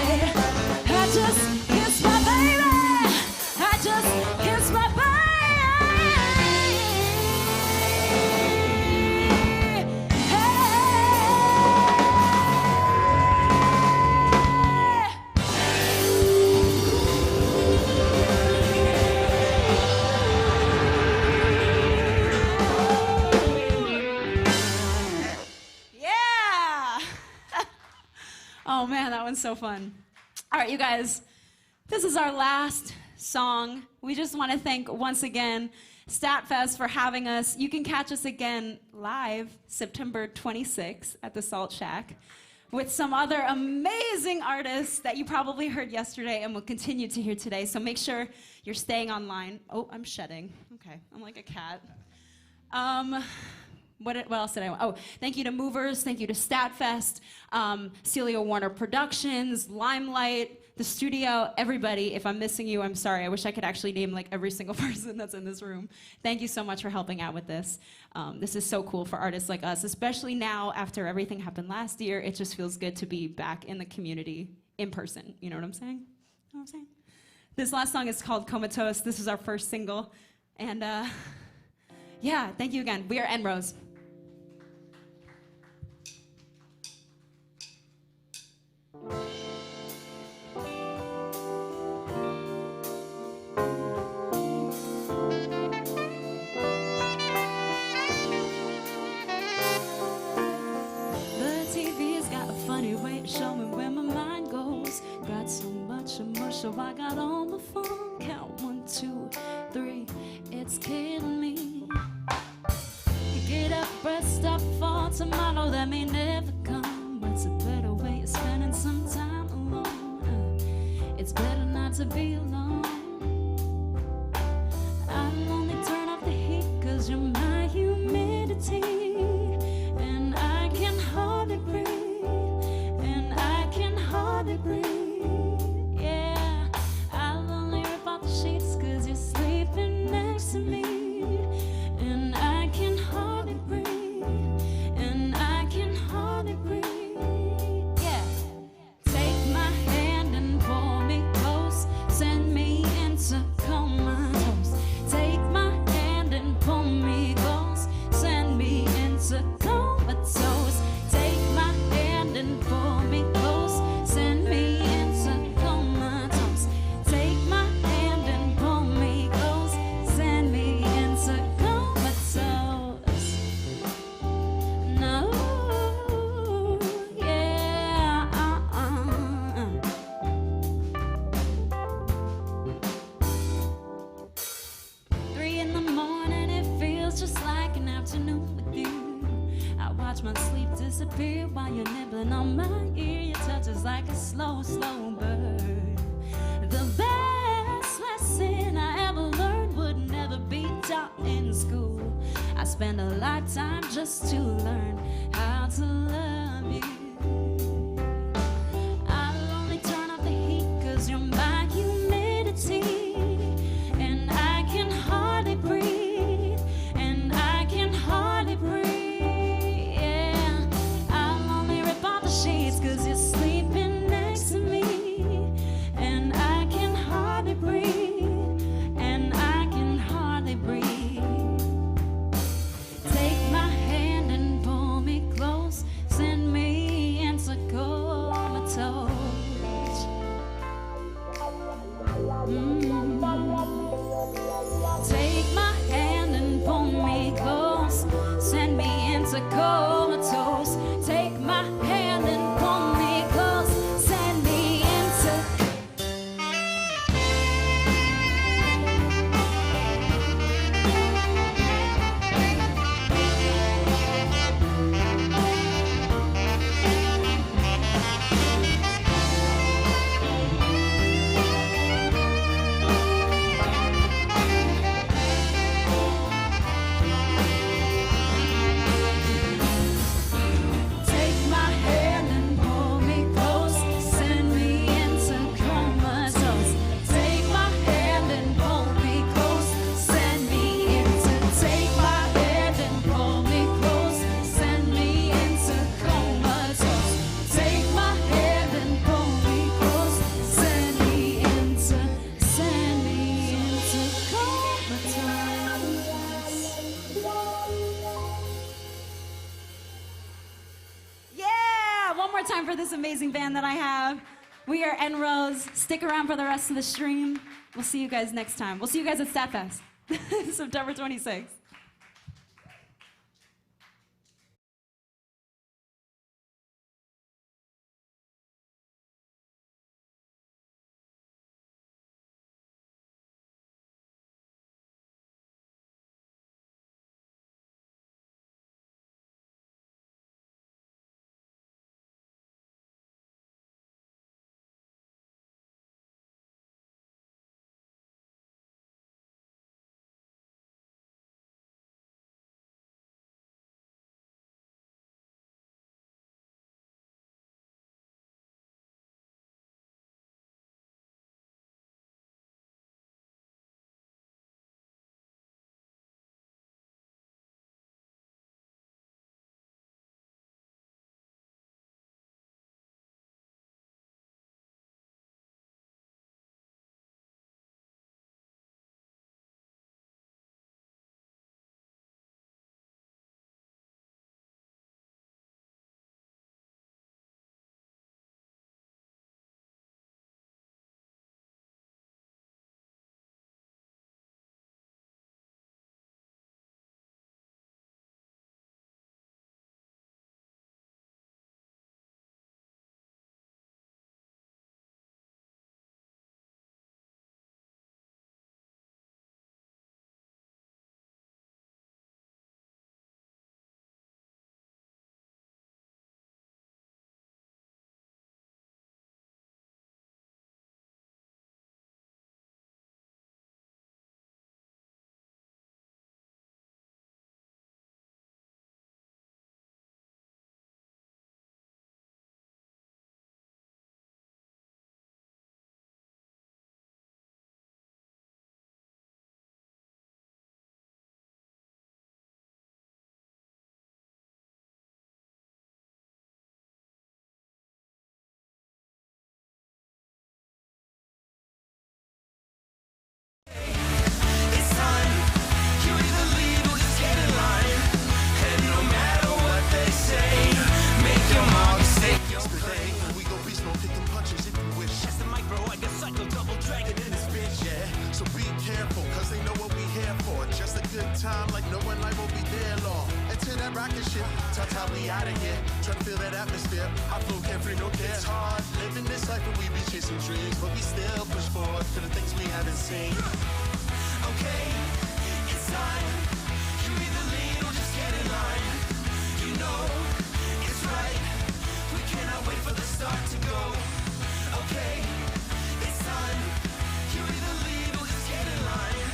man, that one's so fun. All right, you guys, this is our last song. We just want to thank once again STATTfest for having us. You can catch us again live September 26th at the Salt Shack with some other amazing artists that you probably heard yesterday and will continue to hear today. So make sure you're staying online. Oh, I'm shedding. Okay, I'm like a cat. What else did I want? Oh, thank you to Movers, thank you to STATTfest, Celia Warner Productions, Limelight, the studio, everybody. If I'm missing you, I'm sorry. I wish I could actually name like every single person that's in this room. Thank you so much for helping out with this. This is so cool for artists like us, especially now after everything happened last year. It just feels good to be back in the community in person. You know what I'm saying? You know what I'm saying? This last song is called Comatose. This is our first single. And yeah, thank you again. We are Enrose. Show me where my mind goes. Got so much emotion, so I got on my phone. Count 1, 2, 3, it's killing me. Get up, rest up for tomorrow that may never come. What's a better way of spending some time alone? It's better not to be alone. I'll only turn off the heat 'cause you're my humidity, and I can hardly breathe. Breathe. Yeah, I'll only rip off the sheets 'cause you're sleeping next to me, and I can hardly breathe, and I can hardly breathe. Yeah, take my hand and pull me close, send me into comatose. Take my hand and pull me close, send me into comatose. Take my hand and pull me close, send me into comatose. Take my hand and pull me close, send me into comatose. No, yeah. 3 in the morning, it feels just like an afternoon with you. I watch my sleep disappear while you're nibbling on my ear. Your touch is like a slow, slow bird. The best lesson I ever learned would never be taught in school. I spent a lifetime just to learn how to love you. I'll only turn off the heat 'cause you're my humidity, and I can hardly breathe, and I can hardly breathe. 'Cause you're sleeping next to me, and I can hardly breathe, and I can hardly breathe. Take my hand and pull me close, send me into comatose. Take my hand and pull me close, send me into comatose. Take my hand and pull me close, send me into. Take my hand and pull me close, send me into comatose. Take my hand and pull me close, send me into. Take my hand and pull me close, send me into comatose. Take my hand and pull me close, send me into comatose. Yeah, one more time for this amazing band that I have. We are Enrose. Stick around for the rest of the stream. We'll see you guys next time. We'll see you guys at STATTfest, September 26th. good time like no one life will be there long. Into that rocket ship, ta-ta, we out of here. Try to feel that atmosphere, I flow carefree, no care. It's hard living this life, but we be chasing dreams, but we still push forward to the things we haven't seen. Okay, it's time. You either lead or just get in line. You know it's right. We cannot wait for the start to go. Okay, it's time. You either lead or just get in line.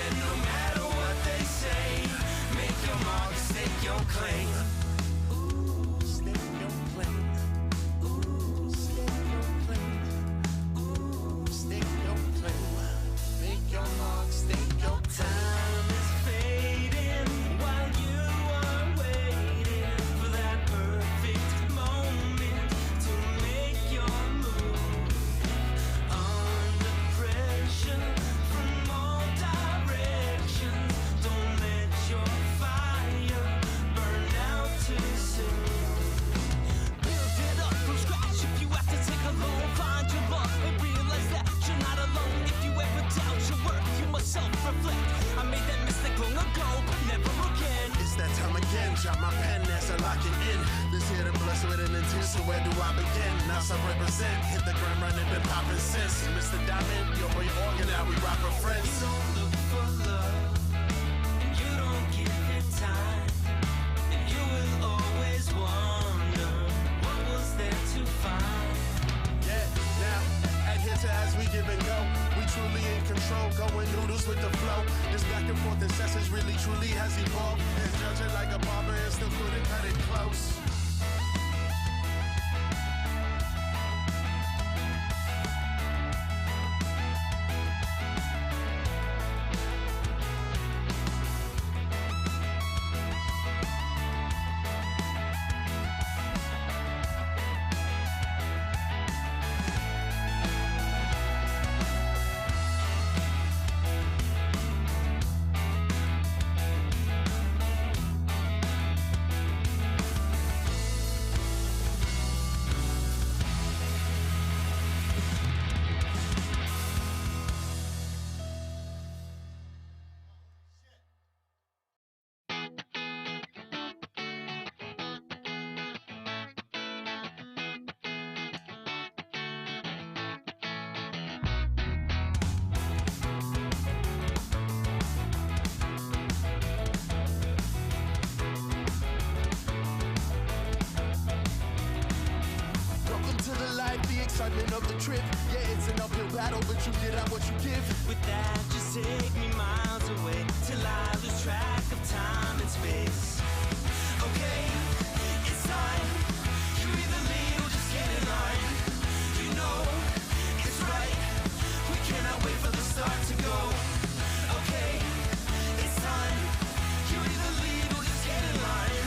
And no matter what they say, make your mark, stake your claim. Ooh, stake your claim. Ooh, stake your claim. Ooh, stake your claim. Make your mark, stake your Time is fading while you are waiting for that perfect moment to make your move. Under pressure from all directions, don't let your fire burn out too soon. Build it up from scratch if you have to take a loan. Find your love and realize that you're not alone. If you ever doubt your worth, you must self-reflect. I made that mistake long ago, but never again. It's that time again, drop my pen as I lock it in. This here to bless with an intent, so where do I begin? Now I represent, hit the ground running, been popping since. Mr. Diamond, your boy Organ, now we rock for friends. You don't look for love, and you don't give it time, and you will always wonder what was there to find. Yeah, now, adhere to as we give and go. We truly in control, going noodles with the flow. This back and forth incessance really truly has evolved. And judge it like a barber and still couldn't cut it close. Excitement of the trip, yeah, it's an uphill battle, but you get out what you give. With that, just take me miles away till I lose track of time and space. Okay, it's time. You either lead or just get in line. You know it's right. We cannot wait for the start to go. Okay, it's time. You either lead or just get in line.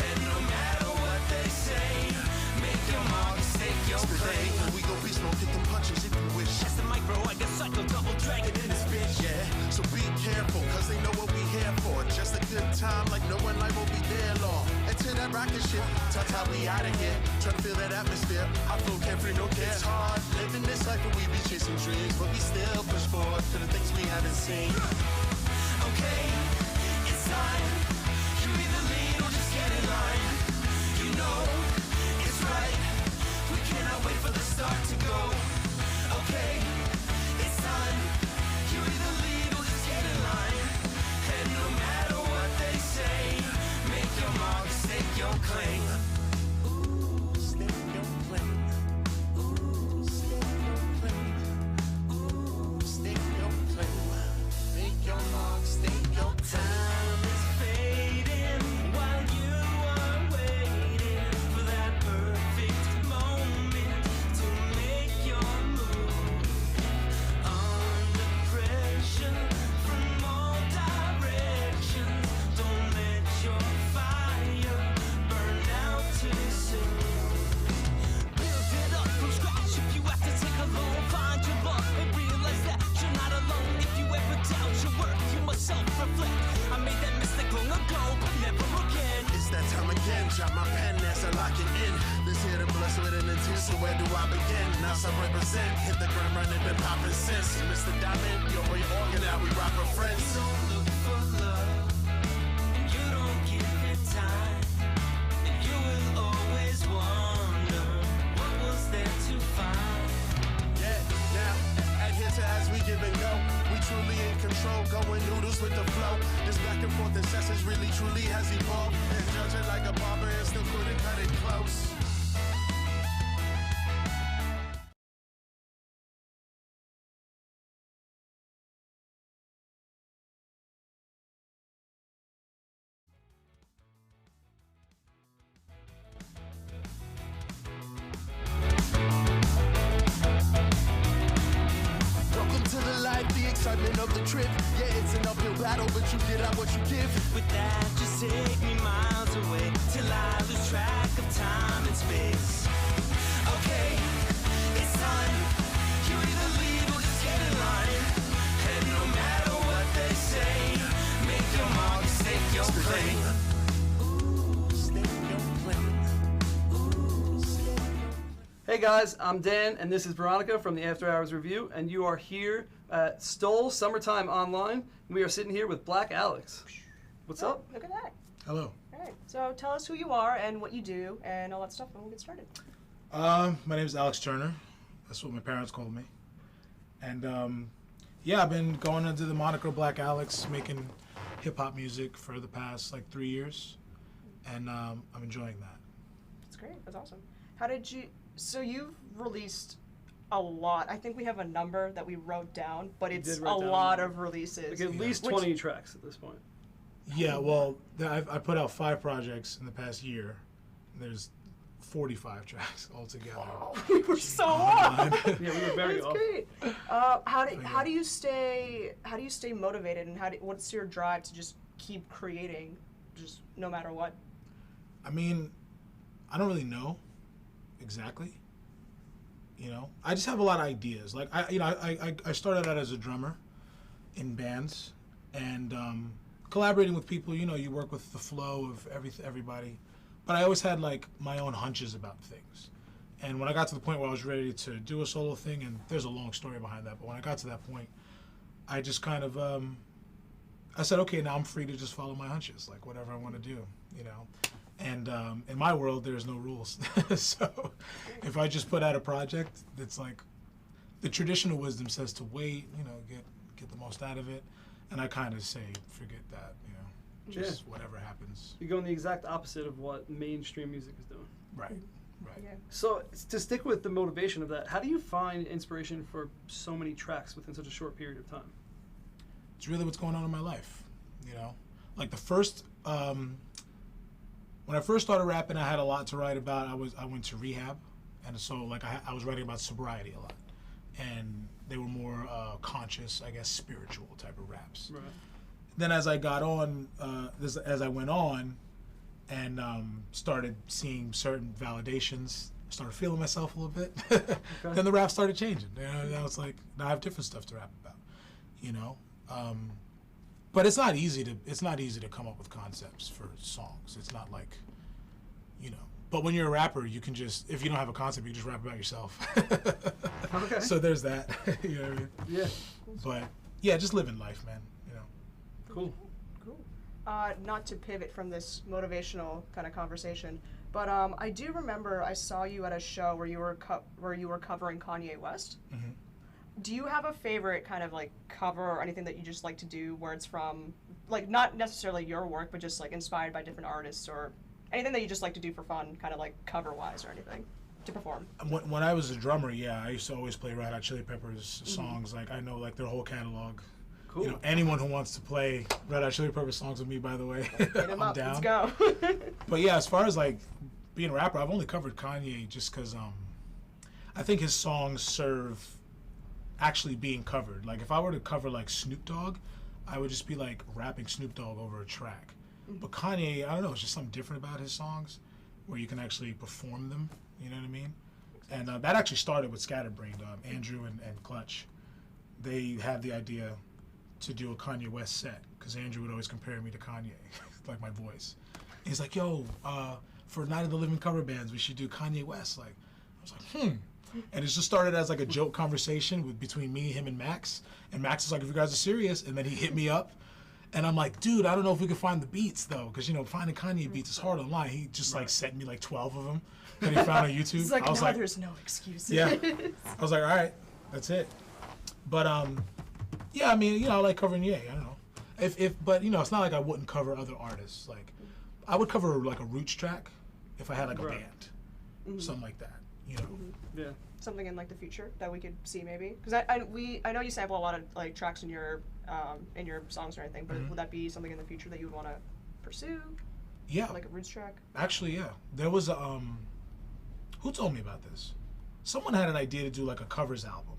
And no matter what they say, make your mark, stake your claim. We go beast mode, get them punches if you wish. That's the micro, I got psycho double dragon in this bitch. Yeah, so be careful, cause they know what we here for. Just a good time, like no one life will be there long. Into that rocket ship, ta-ta, we out of here. Try to feel that atmosphere, I flow carefree, no care. It's hard living this life, but we be chasing dreams, but we still push forward to the things we haven't seen. Okay, it's time. You either lead or just get in line. You know it's right. We cannot wait for the start to go. Okay, it's time. You either lead or just get in line. And no matter what they say, make your mark, stake your claim. Ooh, stake your claim. Ooh, stake your claim. Ooh, stake your claim. Make your mark, stake your Time is fading. else I represent. Hit the ground running, been popping since. Mr. Diamond, your boy Organ, now we rock with friends. You don't look for love, and you don't give it time, and you will always wonder what was there to find. Yeah, now, adhere to as we give and go. We truly in control, going noodles with the flow. This back and forth incessance really truly has evolved. And judging like a barber and still couldn't cut it close. Welcome to the life, the excitement of the trip. Yeah, it's an uphill battle, but you get out what you give. With that, just take me miles away till I lose track of time and space. Okay, it's time. You either leave or just get in line. And no matter what they say, make your mark, stake your claim. Hey guys, I'm Dan, and this is Veronica from the After Hours Review, and you are here at Stoll Summertime Online. We are sitting here with Black Alex. What's up? Look at that. Hello. All right. So tell us who you are and what you do and all that stuff, and we'll get started. My name is Alex Turner. That's what my parents called me. And yeah, I've been going under the moniker Black Alex, making hip hop music for the past like 3 years, and I'm enjoying that. That's great. That's awesome. How did you? So you've released a lot. I think we have a number that we wrote down, but it's did write a down a lot number. of releases. Like at least Which- 20 tracks at this point. Yeah, well, I put out 5 projects in the past year. There's 45 tracks altogether. We were so off. Yeah, we were very That's off. great. How do you stay motivated, and what's your drive to just keep creating, just no matter what? I mean, I don't really know exactly. You know, I just have a lot of ideas. Like I started out as a drummer in bands, and collaborating with people. You know, you work with the flow of everybody. But I always had like my own hunches about things. And when I got to the point where I was ready to do a solo thing, and there's a long story behind that, but when I got to that point, I just kind of I said, okay, now I'm free to just follow my hunches, like whatever I want to do, you know. And in my world, there's no rules. So if I just put out a project that's like, the traditional wisdom says to wait, you know, get the most out of it. And I kind of say, forget that, you know, just whatever happens. You're going the exact opposite of what mainstream music is doing. Right, right. Yeah. So to stick with the motivation of that, how do you find inspiration for so many tracks within such a short period of time? It's really what's going on in my life, you know. Like the first, when I first started rapping, I had a lot to write about. I went to rehab, and so like I was writing about sobriety a lot, and they were more conscious, I guess, spiritual type of raps. Right. Then as I got on, as I went on, and started seeing certain validations, started feeling myself a little bit. Then the rap started changing. You know, now it's like now I have different stuff to rap about, you know. But it's not easy to come up with concepts for songs. It's not like, you know. But when you're a rapper, you can just, if you don't have a concept, you can just rap about yourself. Okay. So there's that. You know what I mean? Yeah. But yeah, just living life, man. You know. Cool. Cool. Not to pivot from this motivational kind of conversation, but I do remember I saw you at a show where you were covering Kanye West. Mm-hmm. Do you have a favorite kind of like cover or anything that you just like to do where it's from, like not necessarily your work, but just like inspired by different artists or anything that you just like to do for fun, kind of like cover-wise or anything to perform? When I was a drummer, yeah, I used to always play Red Hot Chili Peppers songs. Like I know like their whole catalog. Cool. You know, anyone who wants to play Red Hot Chili Peppers songs with me, by the way, Hit 'em I'm up. down. Let's go. But yeah, as far as like being a rapper, I've only covered Kanye just because I think his songs serve actually being covered. Like if I were to cover like Snoop Dogg, I would just be like rapping Snoop Dogg over a track. But Kanye, I don't know, it's just something different about his songs where you can actually perform them, you know what I mean? And that actually started with Scatterbrained. Andrew and Clutch, they had the idea to do a Kanye West set because Andrew would always compare me to Kanye, like my voice. And he's like, yo, for Night of the Living cover bands, we should do Kanye West. Like, I was like, And it just started as like a joke conversation between me, him, and Max. And Max is like, if you guys are serious, and then he hit me up. And I'm like, dude, I don't know if we can find the beats though, because finding Kanye beats is hard online. He just like sent me like 12 of them that he found on YouTube. It's like, I was now like, there's no excuses. yeah. I was like, all right, that's it. But yeah, I mean, I like covering Ye. I don't know. But it's not like I wouldn't cover other artists. Like, I would cover like a roots track if I had like a band, something like that. Yeah. Something in like the future that we could see maybe, because I know you sample a lot of like tracks in your songs or anything, but would that be something in the future that you would want to pursue? Yeah. Like a roots track? Actually, yeah. There was a who told me about this? Someone had an idea to do like a covers album,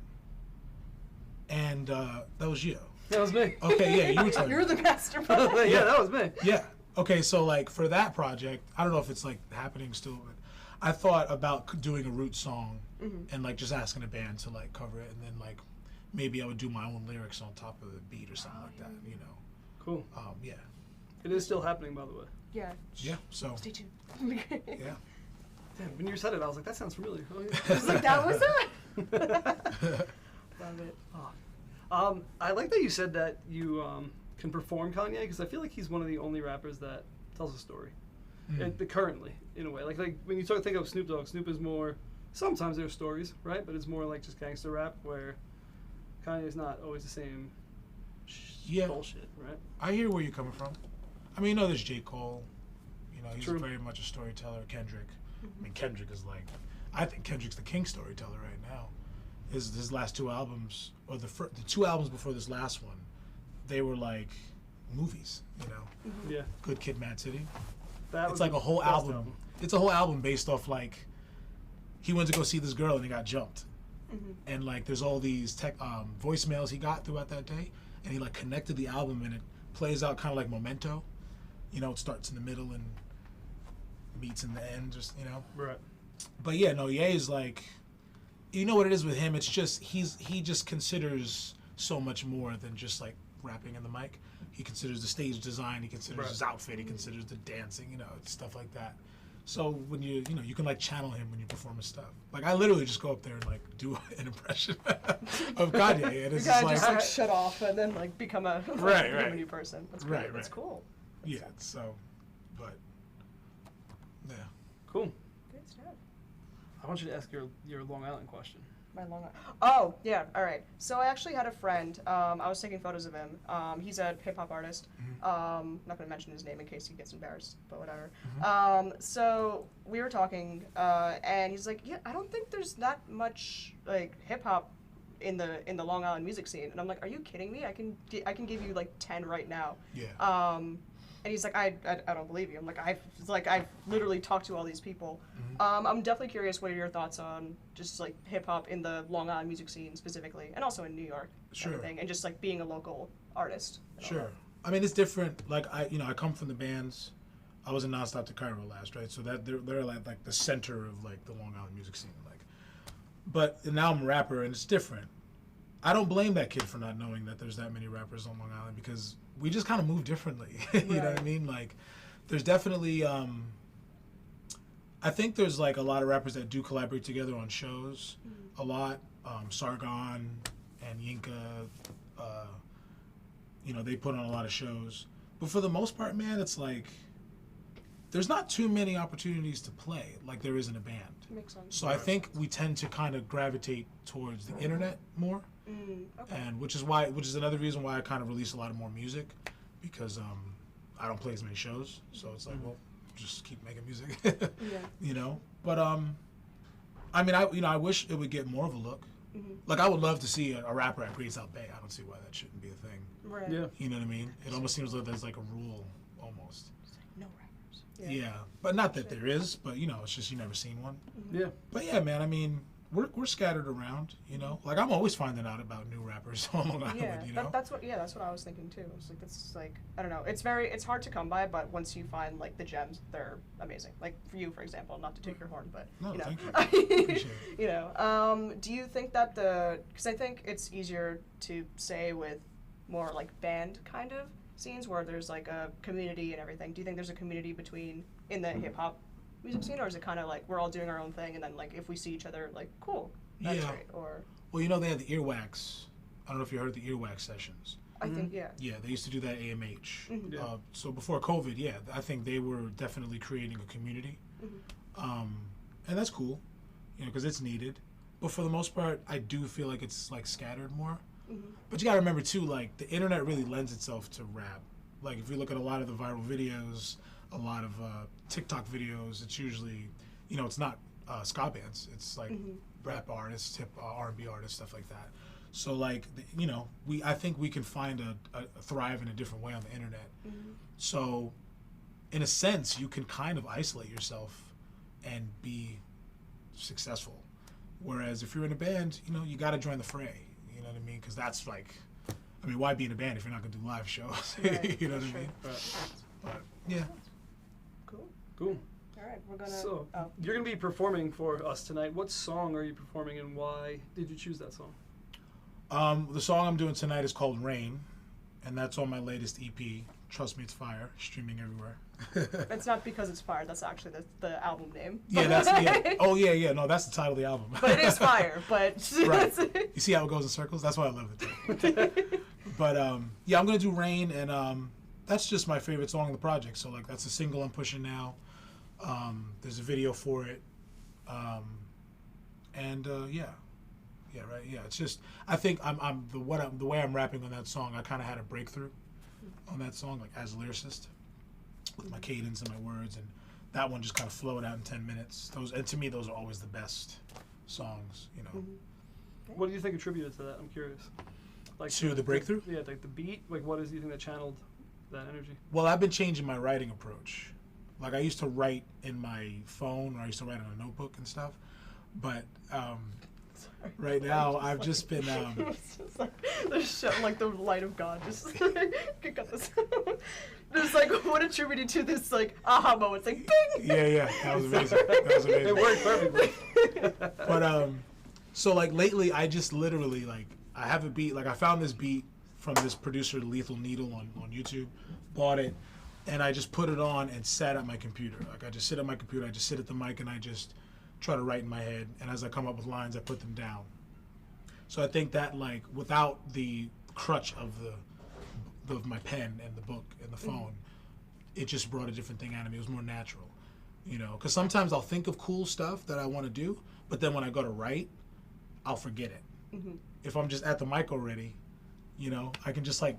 and that was you. That was me. Okay, yeah, you were telling me. You're the mastermind. Yeah, that was me. Yeah. Okay, so like for that project, I don't know if it's like happening still, but I thought about doing a roots song and like just asking a band to like cover it, and then like maybe I would do my own lyrics on top of the beat or something like that. Cool. Yeah. It is still happening, by the way. Yeah. Yeah. So. Stay tuned. Yeah. Damn, when you said it, I was like, that sounds familiar. Oh, yeah. I was like, that was it. Love it. I like that you said that you can perform Kanye, because I feel like he's one of the only rappers that tells a story. Currently, in a way. Like when you think of Snoop Dogg, Snoop is more, sometimes there's stories, right? But it's more like just gangster rap, where Kanye's not always the same bullshit, right? I hear where you're coming from. I mean, there's J. Cole. He's True. very much a storyteller. Kendrick. I mean, Kendrick is like, I think Kendrick's the king storyteller right now. His last two albums, or the two albums before this last one, they were like movies, Yeah. Good Kid, Mad City. That It's was like the a whole best album. It's a whole album based off like, he went to go see this girl and he got jumped. And like there's all these voicemails he got throughout that day, and he like connected the album, and it plays out kind of like Memento. It starts in the middle and meets in the end, just Right. But yeah, no, Ye is like, what it is with him. It's just he just considers so much more than just like rapping in the mic. He considers the stage design. He considers his outfit. He considers the dancing. Stuff like that. So when you can like channel him when you perform his stuff. Like I literally just go up there and like do an impression of Kanye, and it's You just just like shut off and then like become a a new person. That's great. Right. That's cool. Yeah. So, but yeah. Cool. Good stuff. I want you to ask your Long Island question. My long. Oh yeah. All right. So I actually had a friend. I was taking photos of him. He's a hip hop artist. I'm not gonna mention his name in case he gets embarrassed, but whatever. So we were talking, and he's like, "Yeah, I don't think there's that much like hip hop in the Long Island music scene." And I'm like, "Are you kidding me? I can give you like 10 right now." Yeah. And he's like, I don't believe you. I'm like, I've literally talked to all these people. I'm definitely curious, what are your thoughts on just like hip hop in the Long Island music scene specifically, and also in New York, Sure. everything, and just like being a local artist. Sure. I mean, it's different. Like I come from the bands. I was in Nonstop to Cairo last, right? So that they're like the center of like the Long Island music scene. Like, but now I'm a rapper, and it's different. I don't blame that kid for not knowing that there's that many rappers on Long Island, because we just kind of move differently. You know what I mean? Like, there's definitely, I think there's like a lot of rappers that do collaborate together on shows a lot. Sargon and Yinka, they put on a lot of shows. But for the most part, man, it's like, there's not too many opportunities to play like there is in a band. Makes sense. So I think we tend to kind of gravitate towards the internet more. Okay. And which is another reason why I kind of release a lot of more music, because I don't play as many shows, so it's like, well, just keep making music. But I mean, I wish it would get more of a look. Like I would love to see a rapper at Great South Bay. I don't see why that shouldn't be a thing. Right. Yeah. You know what I mean? It almost seems like there's like a rule almost. No rappers. Yeah, but not that there is, but it's just you never seen one. Yeah. But yeah, man, I mean, we're scattered around, Like I'm always finding out about new rappers on Long Island, Yeah, that's what I was thinking too. It's like, it's like, I don't know. It's hard to come by, but once you find like the gems, they're amazing. Like for you, for example, not to take your horn, but No, you know. thank you. Appreciate it. Do you think that because I think it's easier to say with more like band kind of scenes where there's like a community and everything. Do you think there's a community in the hip hop music scene, or is it kind of like we're all doing our own thing, and then like if we see each other, like cool, That's Yeah. right. Or Well, you know they had the earwax. I don't know if you heard the earwax sessions. I think yeah. Yeah, they used to do that at AMH. Yeah. So before COVID, yeah, I think they were definitely creating a community, and that's cool, you know, because it's needed. But for the most part, I do feel like it's like scattered more. But you gotta remember too, like the internet really lends itself to rap. Like if you look at a lot of the viral videos, a lot of TikTok videos, it's usually, you know, it's not ska bands. It's like rap artists, hip R&B artists, stuff like that. So like, you know, I think we can find a thrive in a different way on the internet. So in a sense, you can kind of isolate yourself and be successful. Whereas if you're in a band, you know, you got to join the fray. You know what I mean? Because that's like, I mean, why be in a band if you're not going to do live shows? Right, You know what I sure. mean? But yeah. Cool. Cool. All right, we're gonna. So oh. you're gonna be performing for us tonight. What song are you performing, and why did you choose that song? The song I'm doing tonight is called Rain, and that's on my latest EP. Trust me, it's fire. Streaming everywhere. It's not because it's fire. That's actually the album name. Yeah, that's yeah. Oh yeah. No, that's the title of the album. But it is fire. But Right. You see how it goes in circles? That's why I love it too. But yeah, I'm gonna do Rain, and that's just my favorite song on the project. So like, that's a single I'm pushing now. There's a video for it, and yeah, right. Yeah, it's just I think the way I'm rapping on that song. I kind of had a breakthrough on that song, like as a lyricist, with my cadence and my words, and that one just kind of flowed out in 10 minutes. And to me, those are always the best songs, you know. What do you think attributed to that? I'm curious. Like To the breakthrough? Yeah, like the beat. Like, what do you think that channeled that energy? Well, I've been changing my writing approach. Like I used to write in my phone, or I used to write on a notebook and stuff, but right now I've just been. It's just like like the light of God. Just got this. Just like what attributed to this like aha moment. It's like bing. Yeah, that was amazing. That was amazing. It worked perfectly. But so like lately, I just literally like I have a beat. Like I found this beat from this producer, Lethal Needle, on YouTube. Bought it, and I just put it on and sat at my computer. Like I just sit at my computer. I just sit at the mic and I just try to write in my head. And as I come up with lines, I put them down. So I think that like without the crutch of my pen and the book and the phone, it just brought a different thing out of me. It was more natural, you know. Because sometimes I'll think of cool stuff that I want to do, but then when I go to write, I'll forget it. If I'm just at the mic already, you know, I can just like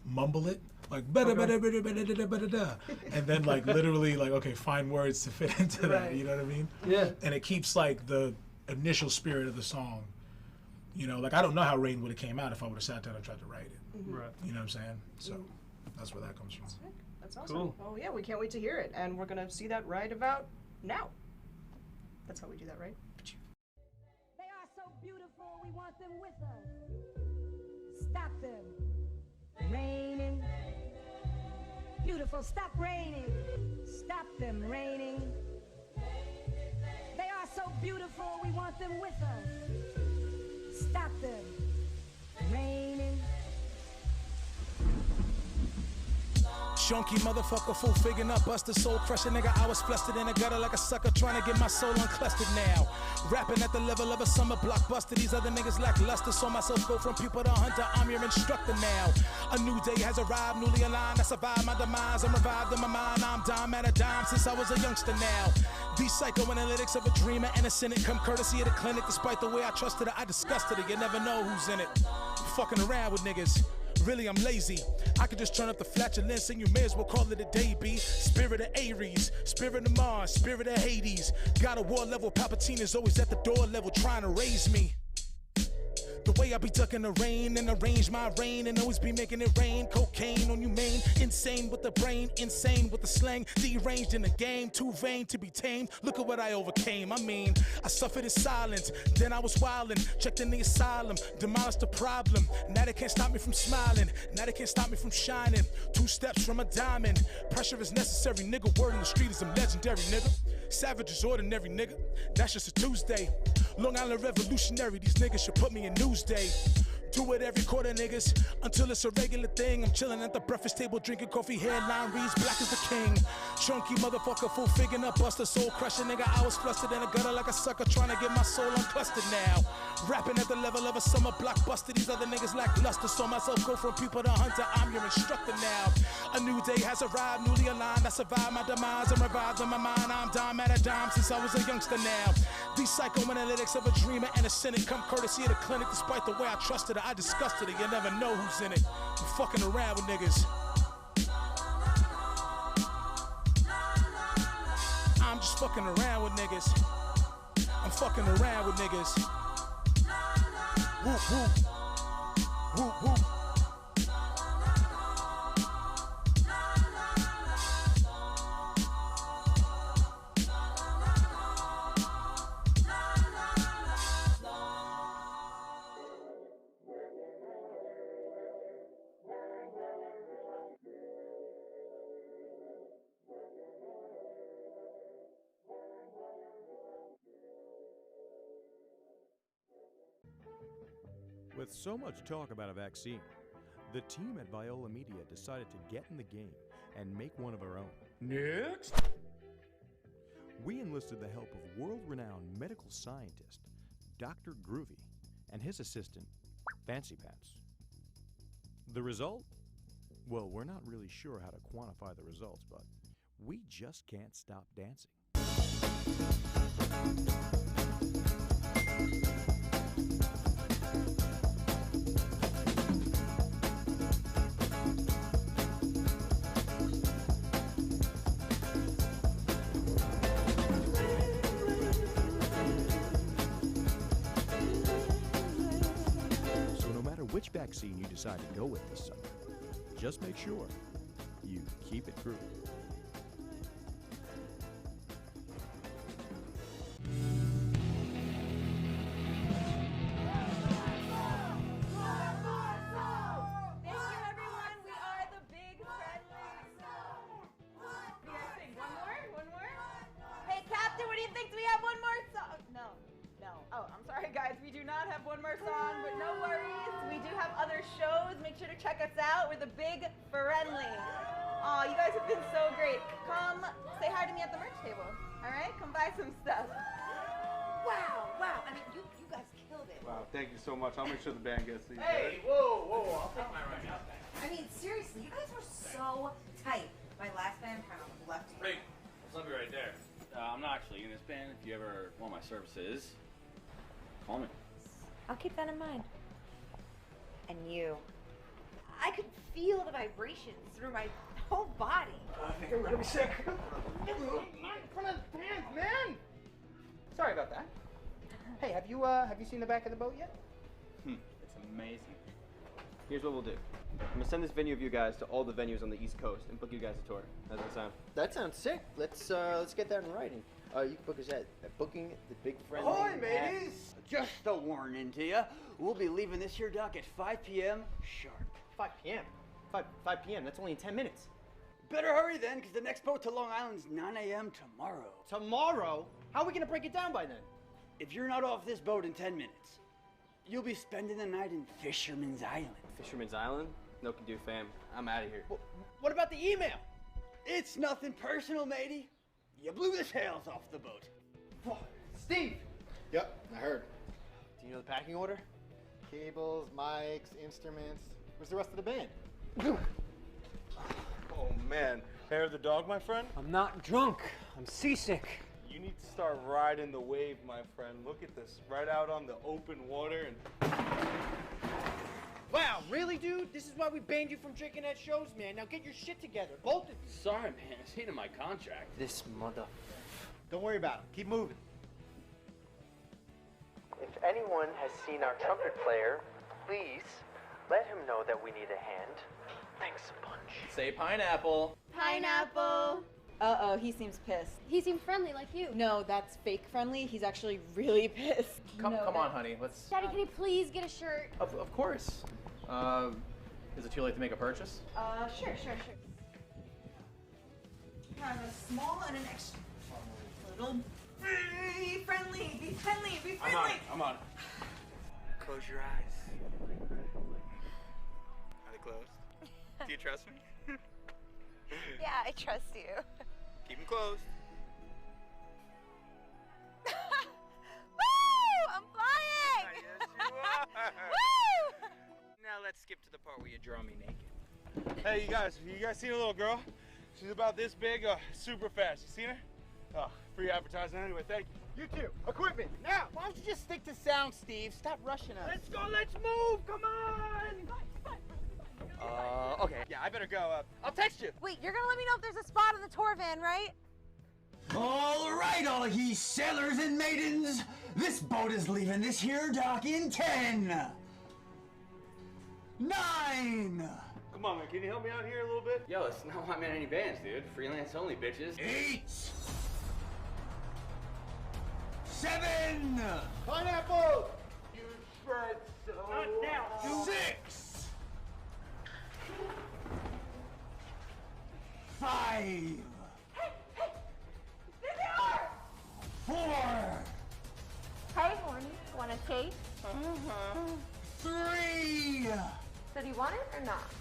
mumble it, like bada bada bada bada bada bada da, and then like literally like okay, find words to fit into that. Right. You know what I mean? Yeah. And it keeps like the initial spirit of the song. You know, like I don't know how Rain would have came out if I would have sat down and tried to write it. Right. You know what I'm saying? So that's where that comes from. That's awesome. Cool. Well, yeah, we can't wait to hear it, and we're gonna see that right about now. That's how we do that, right? They are so beautiful, we want them with us. Stop them. Raining. Beautiful, stop raining. Stop them raining. They are so beautiful, we want them with us. Stop them. Raining. Shonky motherfucker, full figuring up, busted soul crusher nigga. I was flustered in the gutter like a sucker, trying to get my soul unclustered now. Rapping at the level of a summer blockbuster. These other niggas lack luster, saw myself go from people to hunter. I'm your instructor now. A new day has arrived, newly aligned. I survived my demise, I'm revived in my mind. I'm dime at a dime since I was a youngster now. These psychoanalytics of a dreamer and a cynic come courtesy of the clinic. Despite the way I trusted it, I disgusted it. You never know who's in it. Fucking around with niggas. Really, I'm lazy. I could just turn up the flatulence and you may as well call it a day, B. Spirit of Aries, spirit of Mars, spirit of Hades. Got a war level, Palpatine is always at the door level trying to raise me. The way I be ducking the rain and arrange my reign and always be making it rain. Cocaine on you main, insane with the brain, insane with the slang. Deranged in the game, too vain to be tamed. Look at what I overcame. I mean, I suffered in silence, then I was wildin'. Checked in the asylum, demolished the problem. Now they can't stop me from smiling, now they can't stop me from shining. 2 steps from a diamond, pressure is necessary, nigga. Word in the street is I'm legendary, nigga. Savage is ordinary, nigga. That's just a Tuesday. Long Island revolutionary, these niggas should put me in Newsday. Do it every quarter, niggas, until it's a regular thing. I'm chilling at the breakfast table, drinking coffee, headline reads, black as the king. Chunky motherfucker, full figuring up, buster, soul crushing, nigga. I was flustered in a gutter like a sucker, trying to get my soul unclustered now. Rapping at the level of a summer blockbuster, these other niggas lack luster. Saw myself go from people to hunter, I'm your instructor now. A new day has arrived, newly aligned. I survived my demise and revived in my mind. I'm dime at a dime since I was a youngster now. These psychoanalytics of a dreamer and a cynic come courtesy of the clinic. Despite the way I trusted her, I disgusted her. You never know who's in it. I'm fucking around with niggas. I'm just fucking around with niggas. I'm fucking around with niggas. Whoop whoop. Whoop whoop. With so much talk about a vaccine, the team at Viola Media decided to get in the game and make one of our own. Next! We enlisted the help of world-renowned medical scientist, Dr. Groovy, and his assistant, Fancy Pants. The result? Well, we're not really sure how to quantify the results, but we just can't stop dancing. Which vaccine you decide to go with this summer, just make sure you keep it groovy. Oh, I'm sorry, guys. We do not have one more song, but no worries. We do have other shows. Make sure to check us out. We're the Big Friendly. Aw, you guys have been so great. Come say hi to me at the merch table. All right? Come buy some stuff. Wow. I mean, you guys killed it. Wow, thank you so much. I'll make sure the band gets these. Hey, whoa, I'll take mine right now. I mean, seriously, you guys were so tight. My last band kind of left you. Great. I'll be right there. I'm not actually in this band. If you ever want my services, call me. I'll keep that in mind. And you. I could feel the vibrations through my whole body. I think I'm gonna be sick. Not in front of the fans, man! Sorry about that. Hey, have you seen the back of the boat yet? It's amazing. Here's what we'll do. I'm gonna send this venue of you guys to all the venues on the East Coast and book you guys a tour. How's that sound? That sounds sick. Let's get that in writing. You can book us at booking the Big Friendly. Ahoy, mateys! Just a warning to you. We'll be leaving this here dock at 5 p.m. sharp. 5 p.m. 5 p.m. That's only in 10 minutes. Better hurry then, because the next boat to Long Island's 9 a.m. tomorrow. Tomorrow? How are we gonna break it down by then? If you're not off this boat in 10 minutes, you'll be spending the night in Fisherman's Island. Fisherman's Island? No can do, fam. I'm out of here. What about the email? It's nothing personal, matey. You blew the sails off the boat. Steve! Yep, I heard. Do you know the packing order? Cables, mics, instruments. Where's the rest of the band? Oh man, hair of the dog, my friend? I'm not drunk. I'm seasick. You need to start riding the wave, my friend. Look at this, right out on the open water and... Wow, really, dude? This is why we banned you from drinking at shows, man. Now get your shit together, both of you. Sorry, man. It's in my contract. This mother... Don't worry about him. Keep moving. If anyone has seen our trumpet player, please let him know that we need a hand. Thanks a bunch. Say pineapple. Pineapple. Uh-oh, he seems pissed. He seemed friendly like you. No, that's fake friendly. He's actually really pissed. Come on, honey. Let's... Daddy, can you please get a shirt? Of course. Is it too late to make a purchase? Sure. Have a small and an extra little. Be friendly. I'm on. Close your eyes. Are they closed? Do you trust me? Yeah, I trust you. Keep them closed. Woo! I'm flying! Yes, you are. Woo! Now let's skip to the part where you draw me naked. Hey, you guys seen a little girl? She's about this big, super fast. You seen her? Oh, free advertising anyway, thank you. You too. Equipment, now! Why don't you just stick to sound, Steve? Stop rushing us. Let's go, let's move, come on! Okay, yeah, I better go. I'll text you. Wait, you're gonna let me know if there's a spot on the tour van, right? All right, all ye sailors and maidens, this boat is leaving this here dock in 10, 9, Come on, man, can you help me out here a little bit? Yo, it's not why I'm in any bands, dude. Freelance only, bitches. 8, 7, Pineapple! You spread so Not now, dude. 6, 5, 4, Hey, horny, want a taste? 3, So do you want it or not?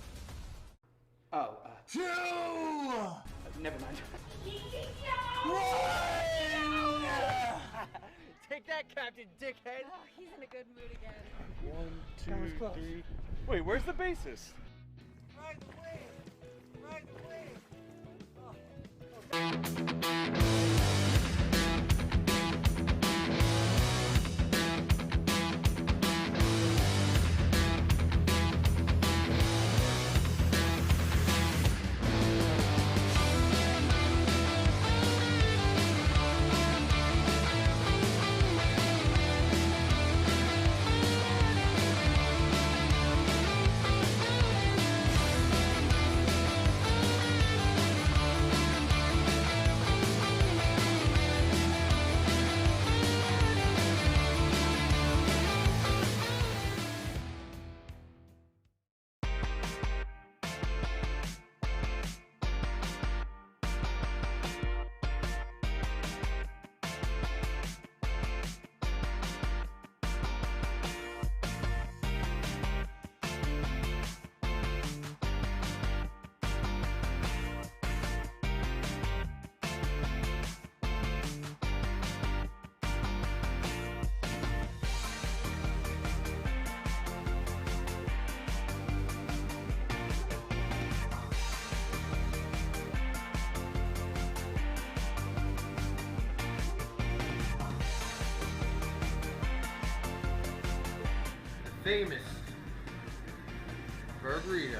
Oh, 2, never mind. 1. Take that, Captain Dickhead. Oh, he's in a good mood again. 1, 2, 3. Wait, where's the bassist? Ride the wave. Ride the wave. Famous Burgerito.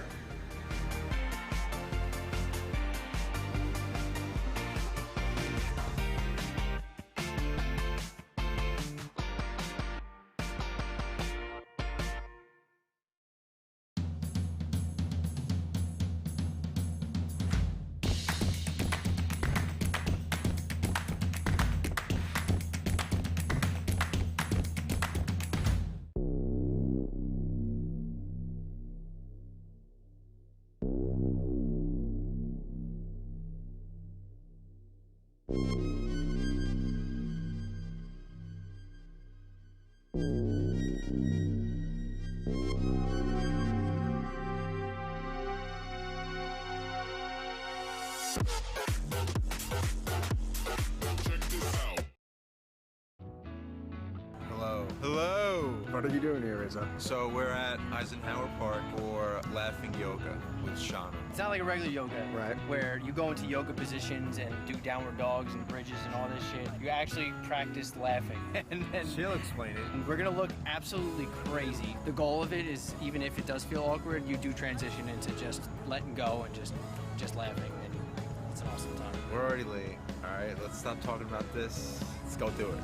Hello. Hello. What are you doing here, Rizzo? So we're at Eisenhower Park for Laughing Yoga with Shauna. It's not like a regular yoga, right? Where you go into yoga positions and do downward dogs and bridges and all this shit. You actually practice laughing, and she'll explain it. We're gonna look absolutely crazy. The goal of it is, even if it does feel awkward, you do transition into just letting go and just laughing, and it's an awesome time. We're already late. All right, let's stop talking about this. Let's go do it.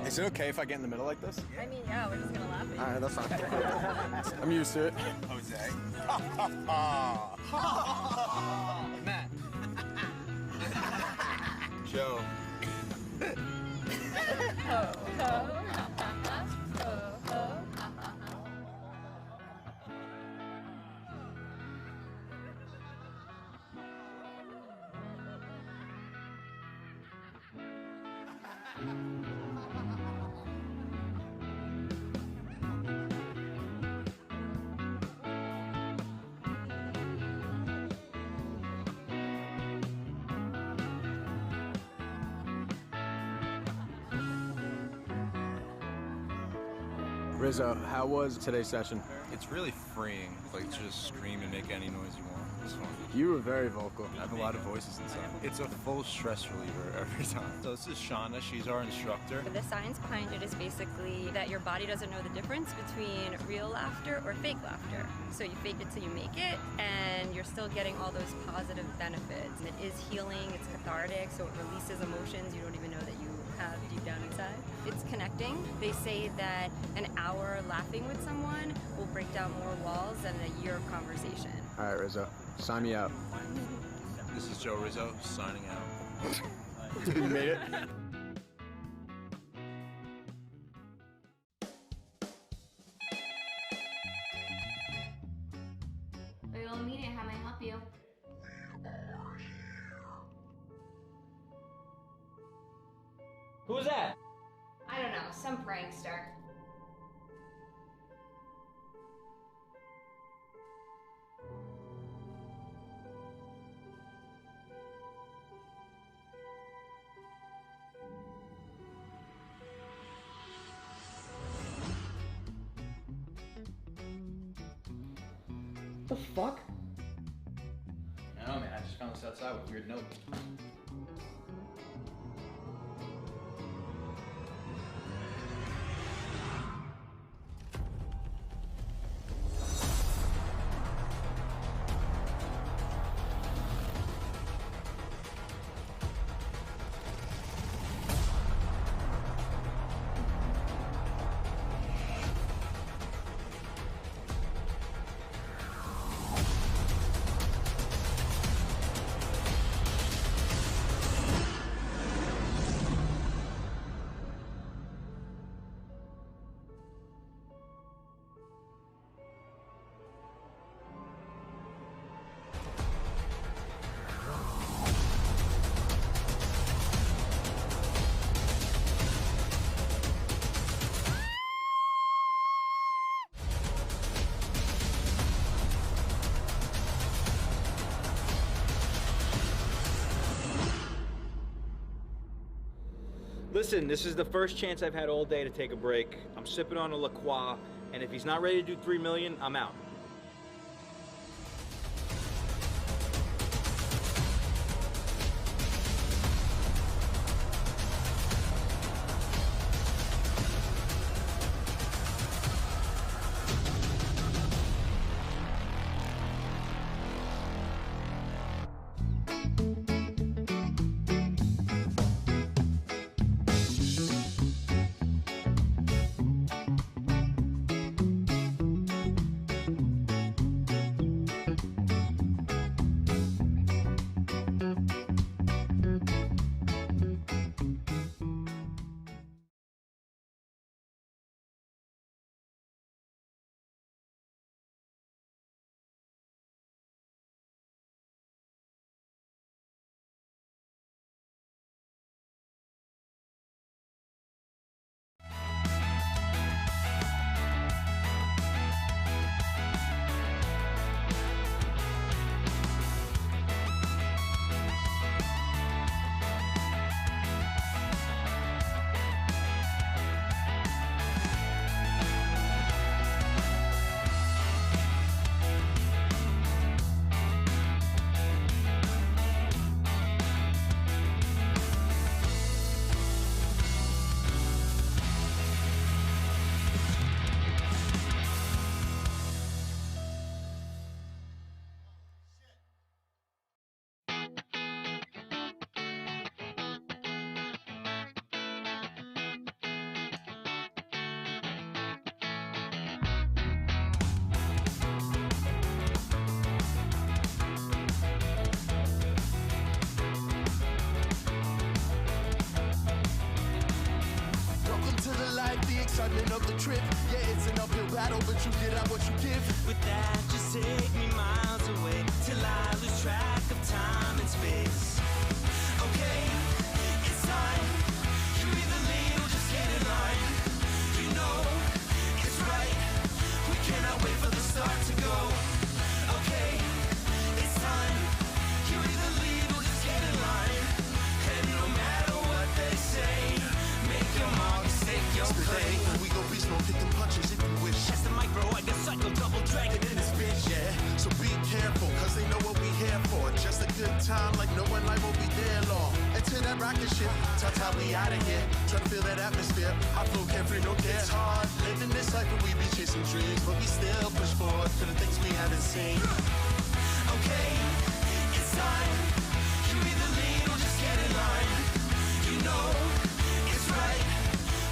Is it okay if I get in the middle like this? I mean, yeah, we're just gonna laugh at you. All right, that's fine. I'm used to it. Jose. Matt. Joe. Rizzo, how was today's session? It's really freeing, like to just scream and make any noise you want. It's fun. You were very vocal. I have a lot of voices inside. It's a full stress reliever every time. So this is Shauna, she's our instructor. The science behind it is basically that your body doesn't know the difference between real laughter or fake laughter. So you fake it till you make it, and you're still getting all those positive benefits. It is healing, it's cathartic, so it releases emotions you don't even know that you have deep down inside. It's connecting. They say that an hour laughing with someone will break down more walls than a year of conversation. All right, Rizzo, sign me out. This is Joe Rizzo, signing out. You made it? Oil Media, how may I help you? Who's that? I don't know, some prankster. The fuck? I don't know, man. I just found this outside with a weird note. Listen, this is the first chance I've had all day to take a break. I'm sipping on a La Croix, and if he's not ready to do $3 million, I'm out. excitement of the trip. Yeah, it's an uphill battle, but you get out what you give. With that, just take me miles away till I lose track of time and space. Okay, it's time. You either lead or just get in line. You know it's right. We cannot wait for the start to go. Okay, it's time. You either lead or just get in line. And no matter what they say, make your mark, stake your claim. We go beast mode, hit them punches. the ship. Ta-ta, we out of here. Try to feel that atmosphere. I flow carefree, no care. It's hard living this life, but we be chasing dreams. But we still push forward to the things we haven't seen. Okay, it's time. You either lead or just get in line. You know it's right.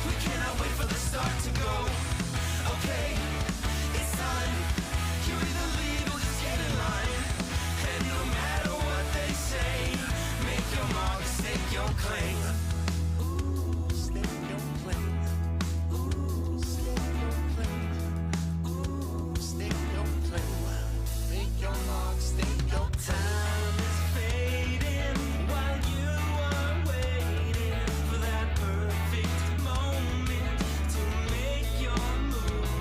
We cannot wait for the start to go. Okay, it's time. You either lead or just get in line. And no matter what they say, make your mark, stake your claim. Ooh, stake your claim. Ooh, stake your claim. Ooh, stake your claim. Make your mark, stake your time is fading while you are waiting for that perfect moment to make your move.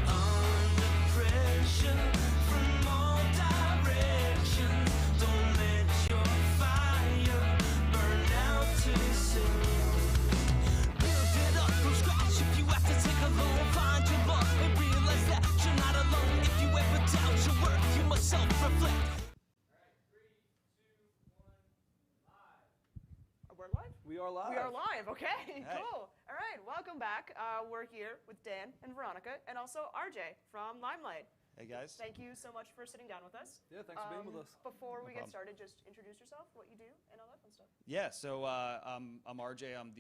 Under pressure from all directions, don't let your fire burn out too soon. Build it up from scratch if you have to take a loan. Find your love and realize that you're not alone. If you ever doubt your worth, you must self-reflect. We're live? We are live. We are live, okay, Hey. cool. All right, welcome back. We're here with Dan and Veronica and also RJ from Limelight. Hey guys. Thank you so much for sitting down with us. Yeah, thanks for being with us. Before we get problem. started, just introduce yourself, what you do, and all that fun stuff. Yeah, so I'm RJ. I'm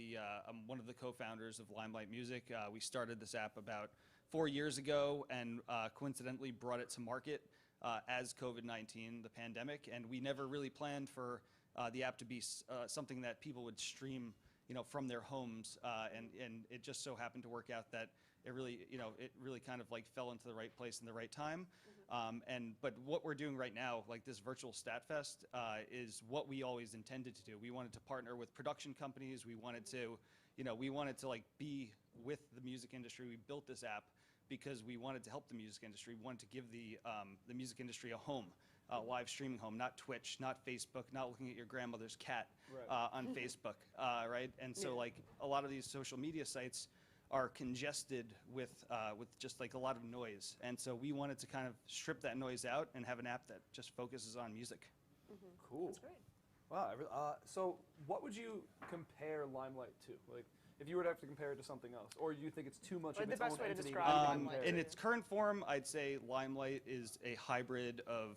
one of the co-founders of Limelight Music. We started this app about 4 years ago, and coincidentally brought it to market as COVID-19, the pandemic. And we never really planned for the app to be something that people would stream, from their homes. And it just so happened to work out that it really kind of like fell into the right place in the right time. But what we're doing right now, like this virtual STATTfest, is what we always intended to do. We wanted to partner with production companies. We wanted to like be with the music industry. We built this app because we wanted to help the music industry. We wanted to give the music industry a home, a live streaming home, not Twitch, not Facebook, not looking at your grandmother's cat on Facebook, right? And so like a lot of these social media sites are congested with just like a lot of noise. And so we wanted to kind of strip that noise out and have an app that just focuses on music. Cool. That's great. Wow. So what would you compare Limelight to? Like, if you were to have to compare it to something else, or do you think it's too much of The its best own way to entity? describe Limelight. In its current form, I'd say Limelight is a hybrid of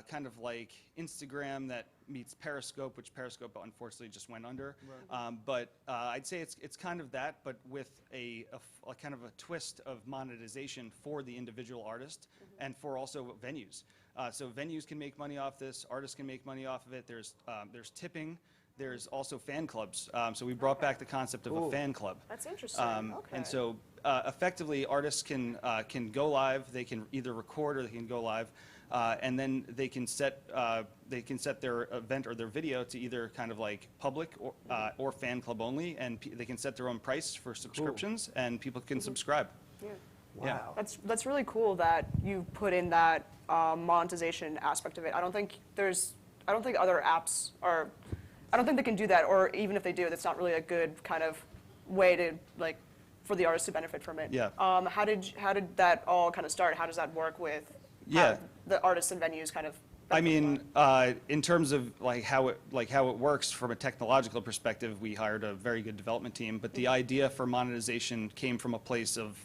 kind of like Instagram that meets Periscope, which Periscope unfortunately just went under. Right. But I'd say it's kind of that, but with a kind of a twist of monetization for the individual artist and for also venues. So venues can make money off this, artists can make money off of it. There's tipping. There's also fan clubs. So we brought back the concept of a fan club. That's interesting. Okay. And so effectively, artists can go live. They can either record or they can go live, and then they can set their event or their video to either kind of like public or fan club only, and they can set their own price for subscriptions, and people can subscribe. Yeah. Wow. That's really cool that you put in that monetization aspect of it. I don't think other apps are. I don't think they can do that, or even if they do, that's not really a good kind of way to like for the artist to benefit from it. Yeah. How did that all kind of start? How does that work with how the artists and venues kind of? I mean, in terms of like how it works from a technological perspective, we hired a very good development team. But the idea for monetization came from a place of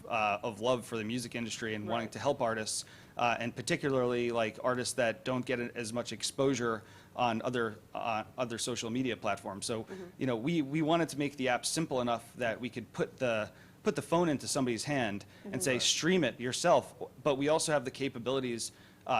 love for the music industry and wanting to help artists, and particularly like artists that don't get as much exposure on other social media platforms. So we wanted to make the app simple enough that we could put the phone into somebody's hand and say stream it yourself. But we also have the capabilities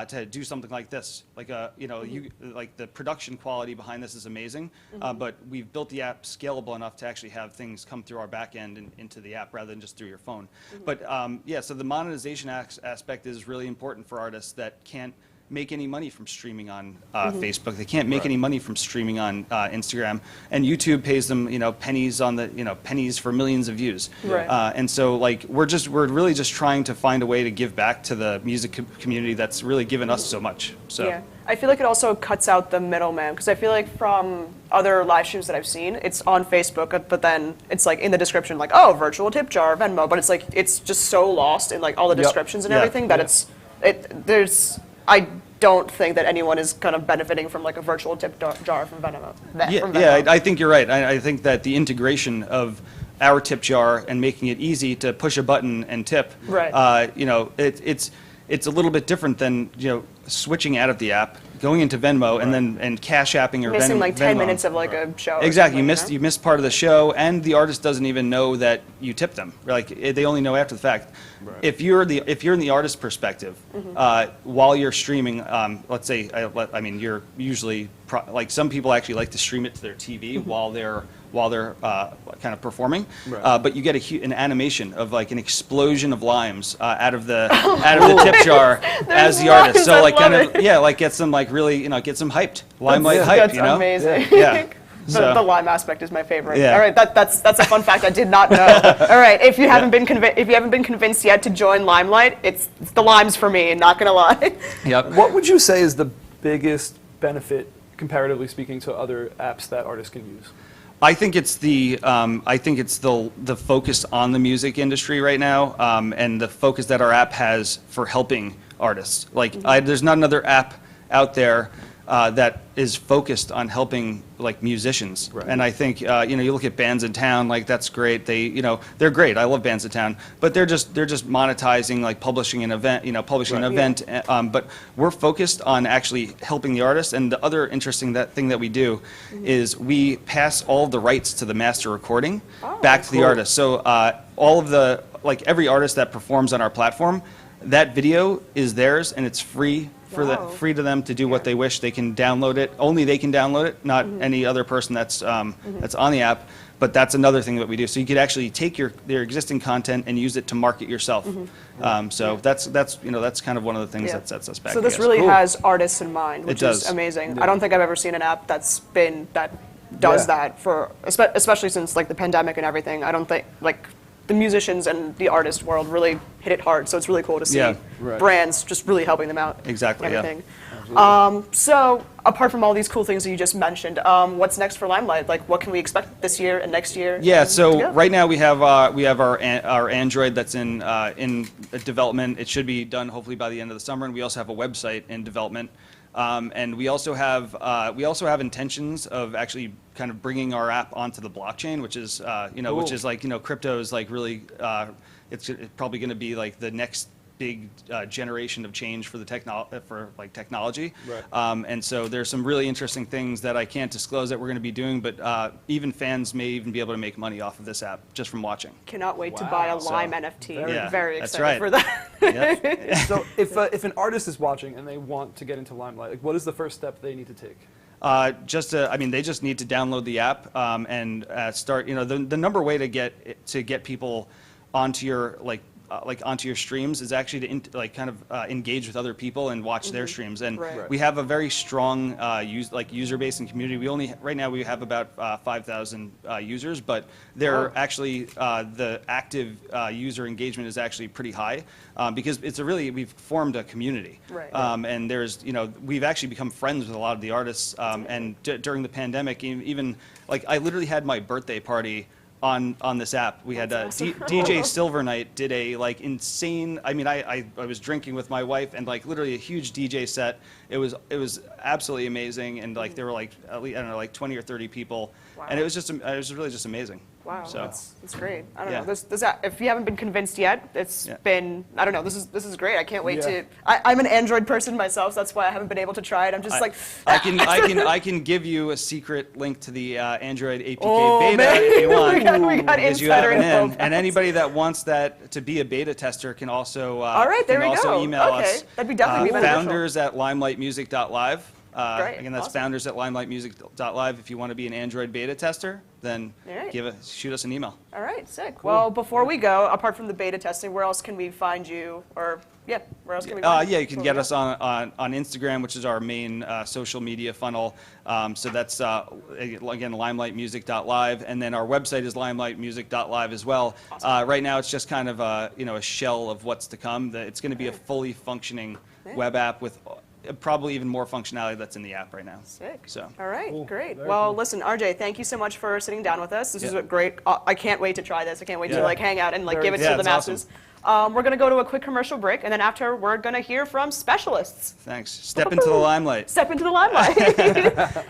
to do something like this, like like the production quality behind this is amazing, but we've built the app scalable enough to actually have things come through our back end and into the app rather than just through your phone. But so the monetization aspect is really important for artists that can't make any money from streaming on Facebook. They can't make any money from streaming on Instagram, and YouTube pays them, pennies on the, pennies for millions of views. Right. And so, like, we're really just trying to find a way to give back to the music community that's really given us so much. So. Yeah, I feel like it also cuts out the middleman, because I feel like from other live streams that I've seen, it's on Facebook, but then it's like in the description, like, oh, virtual tip jar, Venmo, but it's like it's just so lost in like all the descriptions and everything that I don't think that anyone is kind of benefiting from like a virtual tip jar from Venmo. Yeah, I think you're right. I think that the integration of our tip jar and making it easy to push a button and tip, Right. you know, it's a little bit different than, you know, switching out of the app, going into Venmo, and cash apping or missing like 10 Venmo. minutes of like a show. or Exactly, something, you missed part of the show, and the artist doesn't even know that you tipped them. Like they only know after the fact. Right. If you're in the artist perspective, while you're streaming, let's say, I mean, you're usually like some people actually like to stream it to their TV while they're kind of performing, Right. but you get an animation of like an explosion of limes out of the tip jar as the artist. So like kind of like gets them like really, you know, gets them hyped, limelight hype. That's You know, amazing. Yeah. The lime aspect is my favorite. Yeah. All right, that's a fun fact I did not know. All right, if you haven't been convinced yet to join Limelight, it's the limes for me. Not gonna lie. Yep. What would you say is the biggest benefit, comparatively speaking, to other apps that artists can use? I think it's the focus on the music industry right now, and the focus that our app has for helping artists. Like there's not another app out there that is focused on helping like musicians. Right. And I think you know, you look at Bands in Town, like that's great. They're great. I love Bands in Town, but they're just monetizing, like publishing an event, but we're focused on actually helping the artist. And the other interesting thing that we do is we pass all of the rights to the master recording back to the artist. So all of every artist that performs on our platform, that video is theirs and it's free free to them to do what they wish. They can download it. Only they can download it, not any other person that's on the app. But that's another thing that we do. So you could actually take their existing content and use it to market yourself. So that's kind of one of the things that sets us back. So this really has artists in mind, which is amazing. Yeah. I don't think I've ever seen an app that does that for, especially since like the pandemic and everything. I don't think like the musicians and the artist world really hit it hard. So it's really cool to see brands just really helping them out. Exactly. And everything. So apart from all these cool things that you just mentioned, what's next for Limelight? Like, what can we expect this year and next year? Yeah. So right now we have our Android that's in development. It should be done hopefully by the end of the summer, and we also have a website in development. And we also have intentions of actually kind of bringing our app onto the blockchain, which is which is like crypto is like really it's probably going to be like the next big generation of change for the technology. Right. And so there's some really interesting things that I can't disclose that we're going to be doing, but even fans may even be able to make money off of this app just from watching. Cannot wait to buy a Lime NFT. Very that's excited right. for that. So if an artist is watching and they want to get into Limelight, like, what is the first step they need to take? They just need to download the app and start. The number way to get people onto your onto your streams is actually to engage with other people and watch their streams. And we have a very strong user base and community. Right now we have about 5,000 users, but they're actually the active user engagement is actually pretty high because we've formed a community. And we've actually become friends with a lot of the artists. And during the pandemic, even I literally had my birthday party on this app. We had DJ Silver Night did a insane. I mean, I was drinking with my wife and literally a huge DJ set. It was absolutely amazing, and there were at least, I don't know, 20 or 30 people, and it was really just amazing. Wow, so, that's great. I don't know. This app, if you haven't been convinced yet, it's been, I don't know. This is great. I can't wait to. I'm an Android person myself, so that's why I haven't been able to try it. I'm just I can give you a secret link to the Android APK beta if you want. we got insider info. And anybody that wants that to be a beta tester can also all right, there we go. Email us. That'd be definitely beneficial. founders@limelightmusic.live. Great. Again, that's founders@limelightmusic.live. If you want to be an Android beta tester, then shoot us an email. All right, sick. Cool. Well, before we go, apart from the beta testing, where else can we find you? Or where else can we find you? You can get us on Instagram, which is our main social media funnel. So that's again limelightmusic.live, and then our website is limelightmusic.live as well. Awesome. Right now, it's just kind of a shell of what's to come. It's going to be a fully functioning web app with probably even more functionality that's in the app right now. Sick. So. All right, cool. Great. Very well, cool. Listen, RJ, thank you so much for sitting down with us. This is a great. I can't wait to try this. I can't wait to hang out and give it to the masses. We're going to go to a quick commercial break, and then after, we're going to hear from specialists. Thanks. Step into the limelight. Step into the limelight.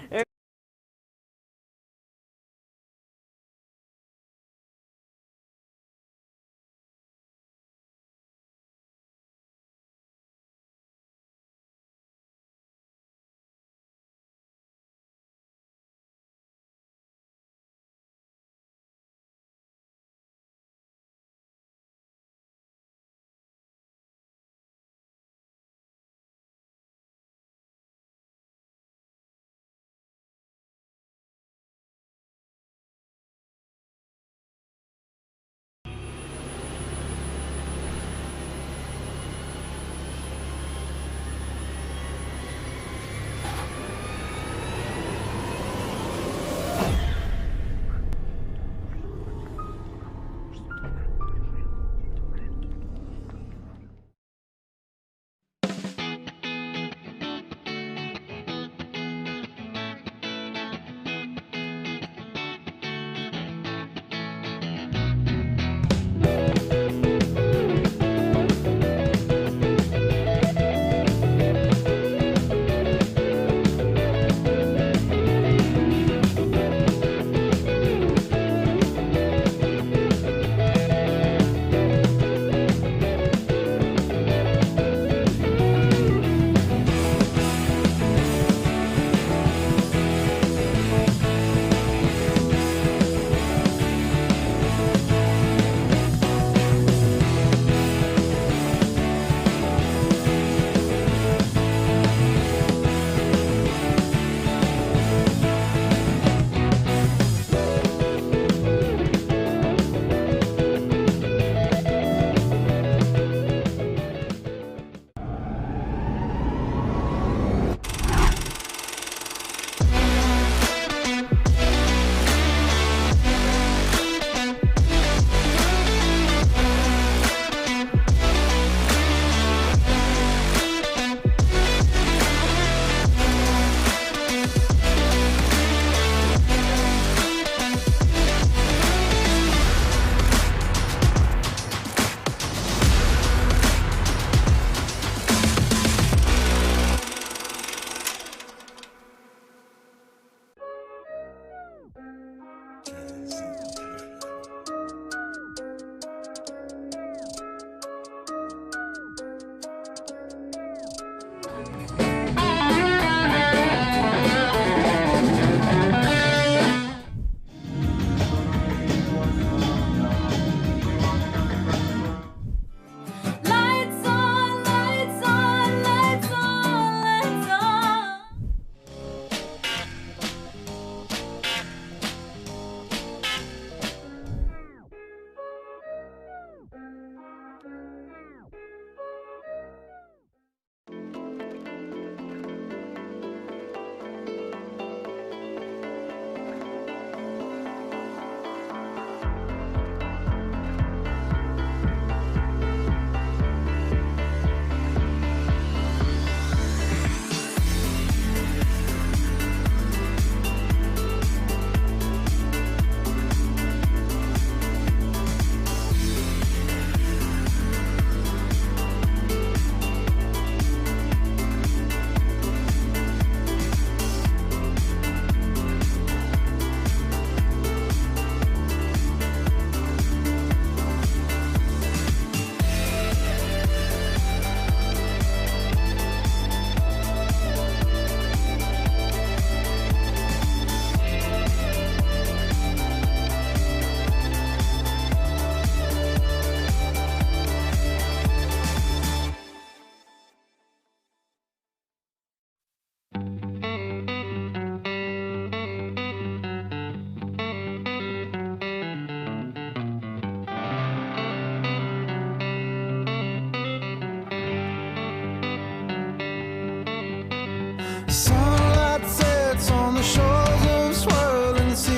Sunlight sets on the shores of swirling seas.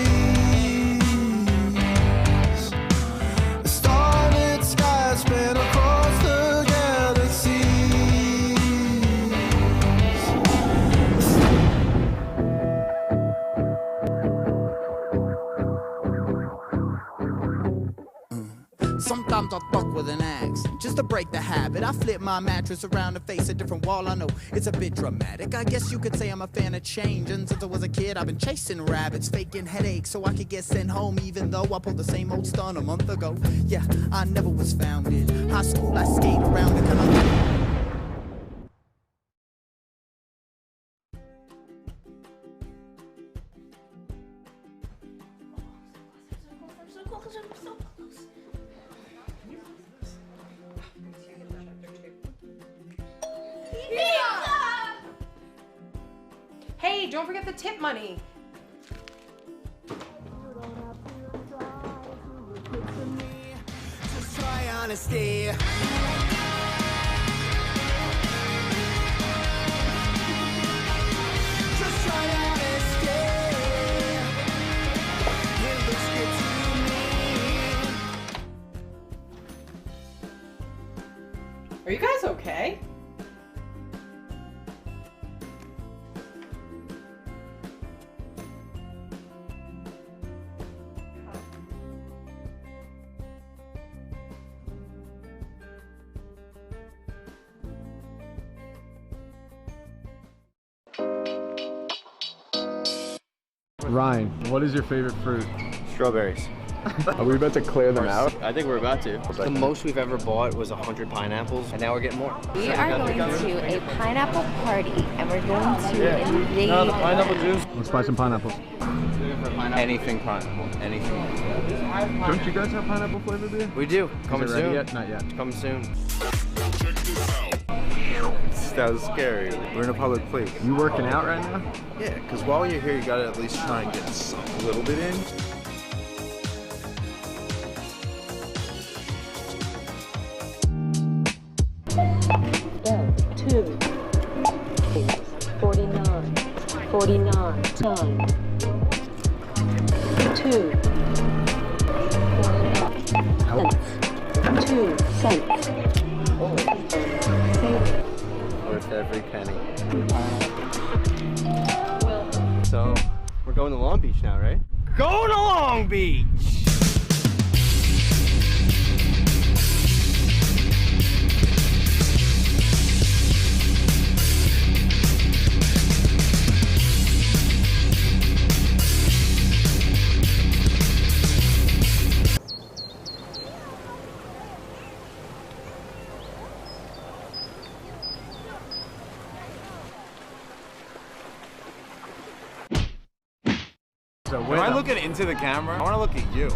The starlit skies span across the galaxies. Sometimes I thought struck with an axe. Just to break the habit, I flip my mattress around to face a different wall. I know it's a bit dramatic. I guess you could say I'm a fan of change. And since I was a kid, I've been chasing rabbits, faking headaches so I could get sent home, even though I pulled the same old stunt a month ago. Yeah, I never was founded. High school, I skate around the kind Hey, don't forget the tip money. Just try honesty. Just try honesty. It looks good to me. Are you guys okay? Ryan, what is your favorite fruit? Strawberries. Are we about to clear them out? I think we're about to. The most we've ever bought was 100 pineapples, and now we're getting more. We are going to a pineapple party, and we're going to invade. No, the pineapple juice. Let's buy some pineapples. Anything pineapple. Anything. Don't you guys have pineapple flavored beer? We do. Coming Is it ready soon. yet? Not yet. Coming soon. That was scary. We're in a public place. You working out right now? Yeah, because while you're here, you gotta at least try and get some little bit in. Two. 49. 49 time. 2. 2 cents. Worth every penny. So, we're going to Long Beach now, right? Going to Long Beach! So am I looking into the camera? I want to look at you.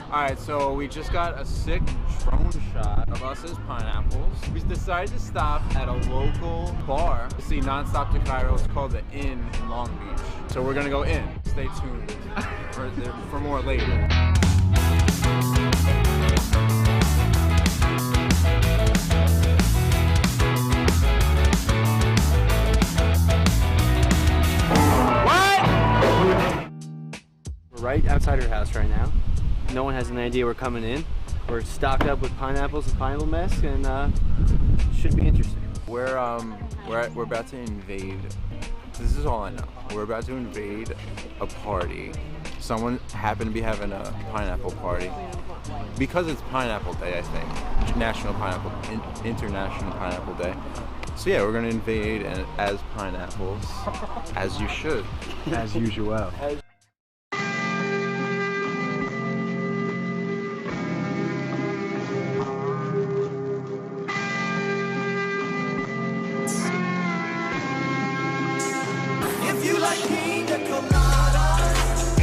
Alright, so we just got a sick drone shot of us as pineapples. We decided to stop at a local bar to see Non-Stop to Cairo. It's called the Inn in Long Beach. So we're gonna go in. Stay tuned for more later. Right outside her house right now. No one has an idea we're coming in. We're stocked up with pineapples and pineapple mess, and should be interesting. We're about to invade. This is all I know. We're about to invade a party. Someone happened to be having a pineapple party because it's Pineapple Day, I think. International Pineapple Day. So yeah, we're gonna invade and as pineapples, as you should, as usual. If you like pina coladas,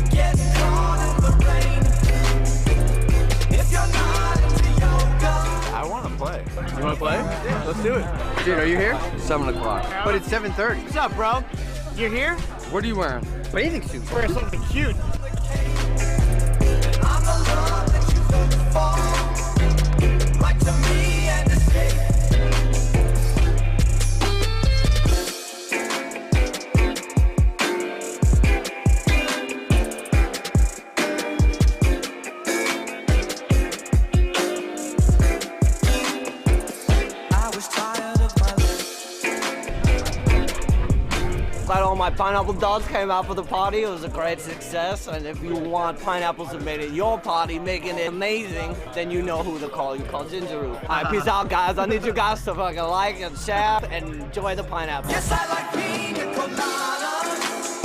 get caught in the rain. If you're not into yoga, I want to play. You want to play? Yeah. Let's do it. Dude, are you here? 7 o'clock. But it's 7:30. What's up, bro? You're here? What are you wearing? Bathing suit. Wear something cute. I'm the love that you look for. Right to me and escape. my pineapple dolls came out for the party. It was a great success. And if you want pineapples that made it your party, making it amazing, then you know who to call. You call Ginger Root. All right, peace out, guys. I need you guys to fucking like and share and enjoy the pineapple. Yes, I like pina coladas.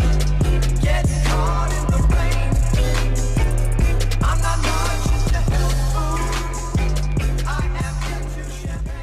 Get caught in the rain. I'm not much into health food. I am into champagne.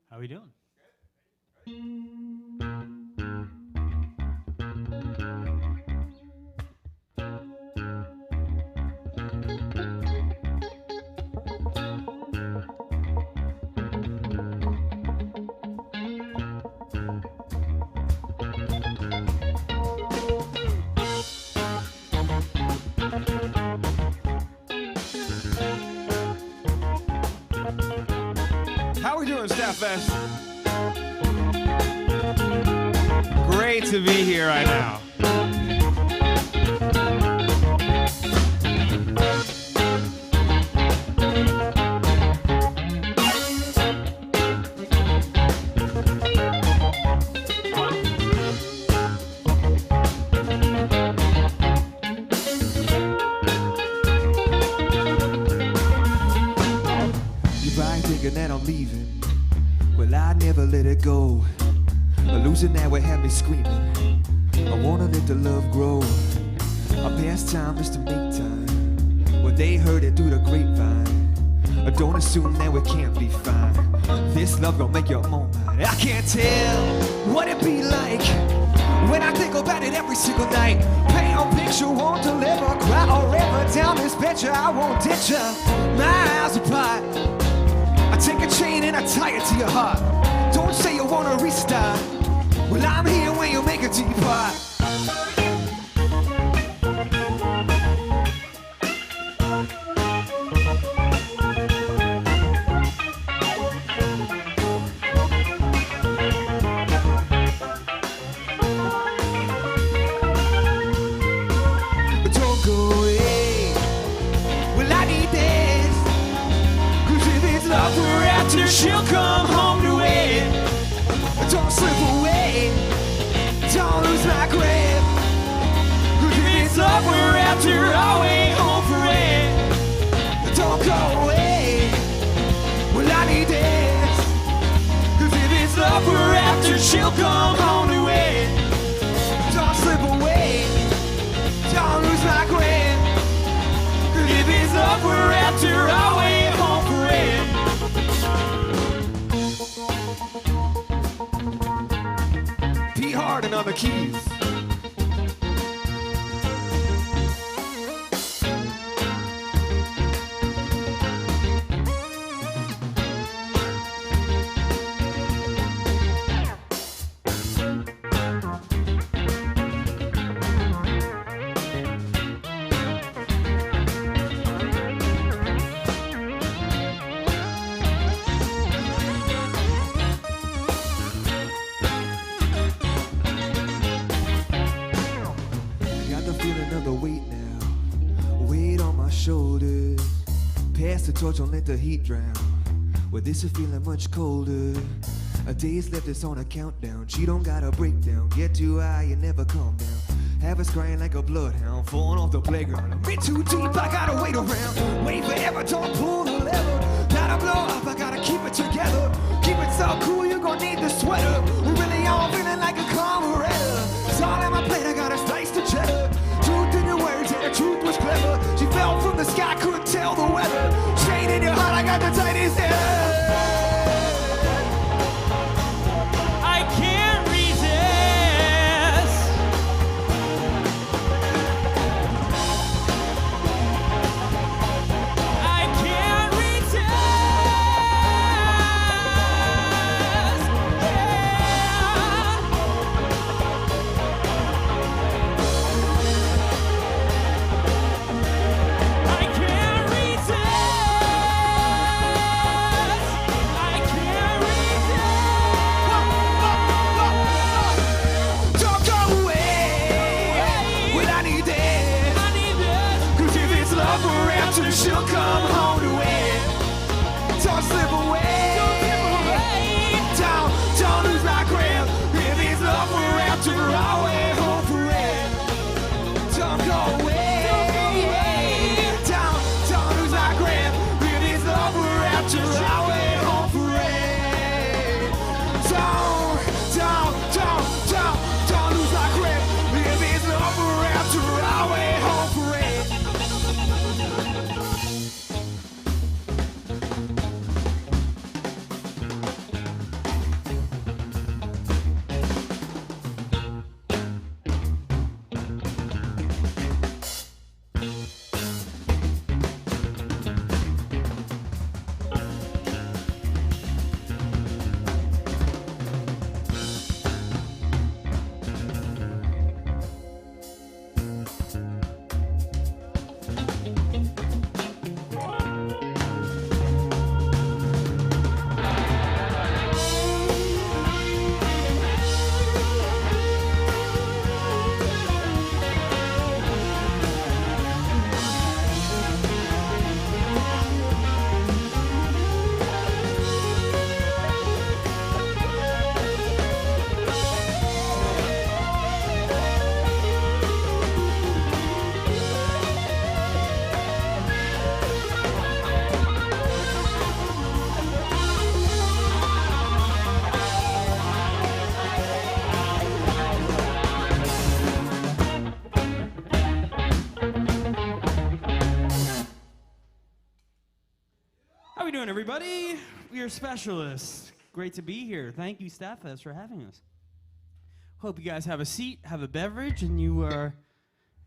How we doing? How we doing, STATTfest? Great to be here right now. You're probably thinking that I'm leaving. Well, I never let it go. Losing that would have me screaming. I wanna let the love grow. Our pastime is to make time. Well, they heard it through the grapevine. Don't assume that we can't be fine. This love gon' make your moment. I can't tell what it be like when I think about it every single night. Paint a picture, won't deliver. Cry or ever down this picture, I won't ditch ya. My eyes apart. I take a chain and I tie it to your heart. Don't say you wanna restart. Well, I'm here when you make it to your part. Don't go away. Well, I need this. 'Cause if it's love we're after, she'll come home to it. Don't slip away. Don't lose my grip. 'Cause if it's love we're after, I'll wait home for it. Don't go away. Well, I need this. 'Cause if it's love we're after, she'll come home to it. Don't slip away. Don't lose my grip. 'Cause if it's love we're after, I'll wait home for it. P. Hardin on the keys. pass the torch, don't let the heat drown. Well, this is feeling much colder. A day's left, it's on a countdown. She don't got a breakdown. Get too high and never calm down. Have us crying like a bloodhound, falling off the playground. I'm in too deep, I gotta wait around. Wait forever, don't pull the lever. Gotta blow up, I gotta keep it together. Keep it so cool, you're gonna need the sweater. We're really all feeling like a carburetor. It's all on my plate, I gotta slice the cheddar. Truth in your words, and the truth was clever. She fell from the sky, couldn't tell the weather. Straight in your heart, I got the tightest head. I can't resist. I can't resist. I can't resist. Don't go away when I need this. Cause if it's love forever, she'll come home to it. Don't slip away. Don't lose my grip. If it's love forever, I'll wait home for it. Don't go away. Don't lose my grip. If it's love forever, I'll wait home for it. Don't lose my grip. If it's love forever, I'll wait home for it. How we doing, everybody? We are specialists. Great to be here. Thank you, STATTfest, for having us. Hope you guys have a seat, have a beverage, and you are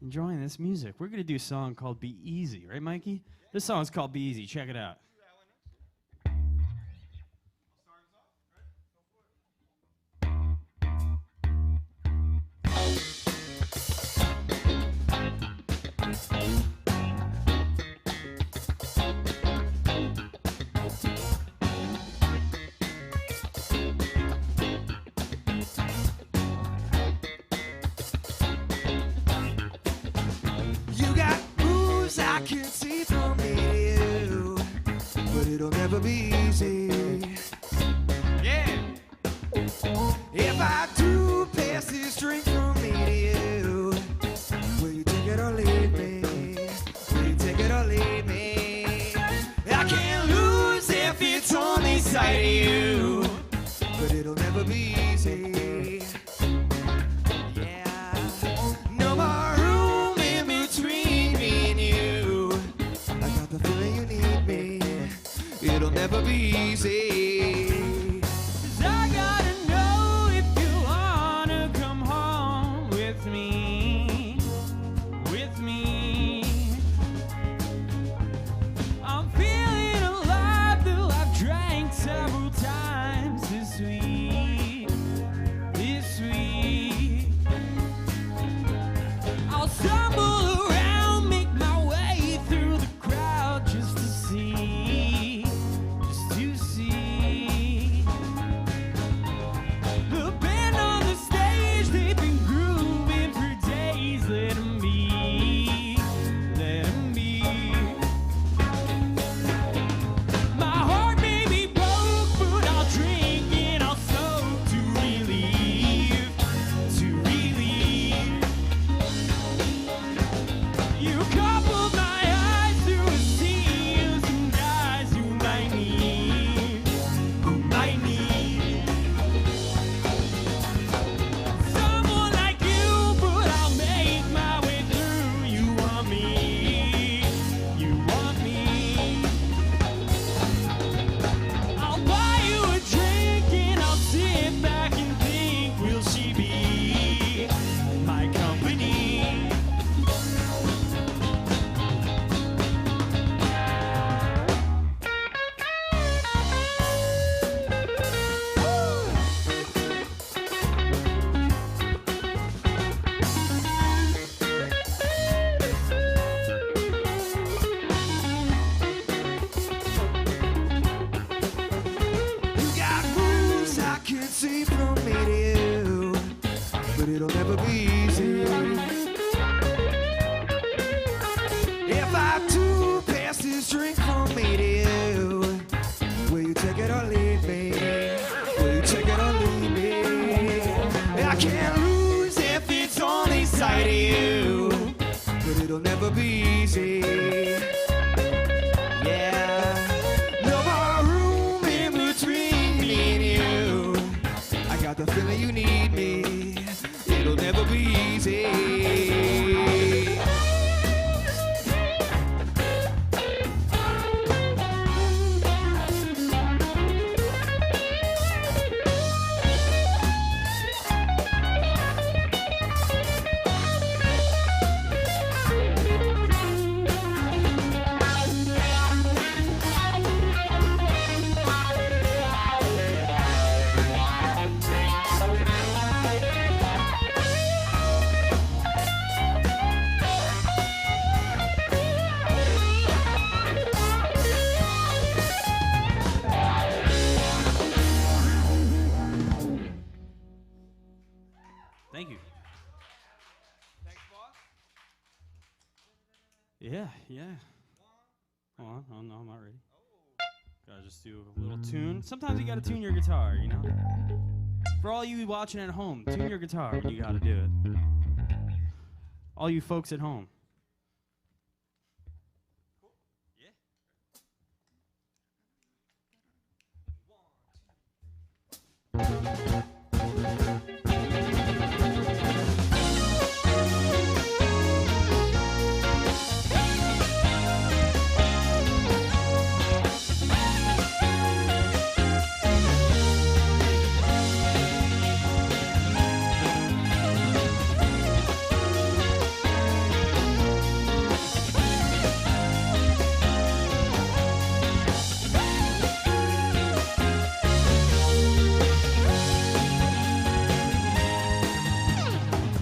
enjoying this music. We're going to do a song called Be Easy, right, Mikey? This song is called Be Easy. Check it out. You got moves I can see from you, but it'll never be easy. Yeah. If I do pass this drink from me to you, will you take it or leave me? Will you take it or leave me? I can't lose if it's only sight of you, but it'll never be easy. Yeah. No more room in between me and you. I got the feeling you need me. It'll never be easy. 'Cause I gotta know if you wanna come home with me. With me. I'm feeling alive, though I've drank several times this week. This week. I'll stumble around, make my way through the crowd just to see. Just to see. but it'll never be easy. If I do pass this drink from me to you, will you take it or leave me? Will you take it or leave me? I can't lose if it's only sight of you, but it'll never be easy. Yeah, no more room in between me and you. I got the feeling you need me. It'll never be easy. Thank you. Thanks, boss. Yeah, yeah. Hold on. Oh, no, I'm not ready. Gotta just do a little tune. Sometimes you gotta tune your guitar, you know? For all you watching at home, tune your guitar when you gotta do it. All you folks at home.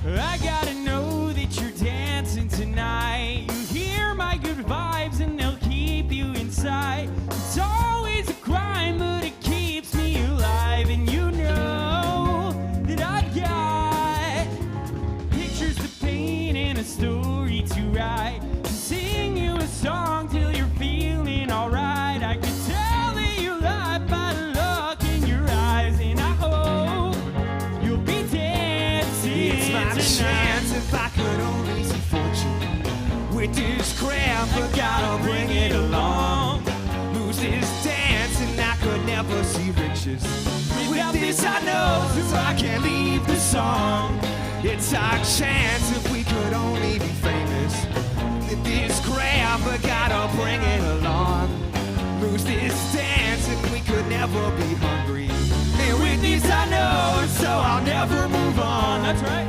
I gotta know that you're dancing tonight. You hear my good vibes and they'll keep you inside. It's always a crime, but it keeps me alive. And you know that I've got pictures to paint and a story to write. To sing you a song till you're feeling alright. I can tell that you like by the look in your eyes. And I hope you'll be dancing. It's my tonight. chance if I could only see fortune with this crap, but gotta bring it along. Lose this dance and I could never see riches. With this I know, so I can't leave the song. It's our chance if we could only be famous. With this crap, but gotta bring it along. Lose this dance and we could never be hungry. And with this I know, so I'll never move on. That's right.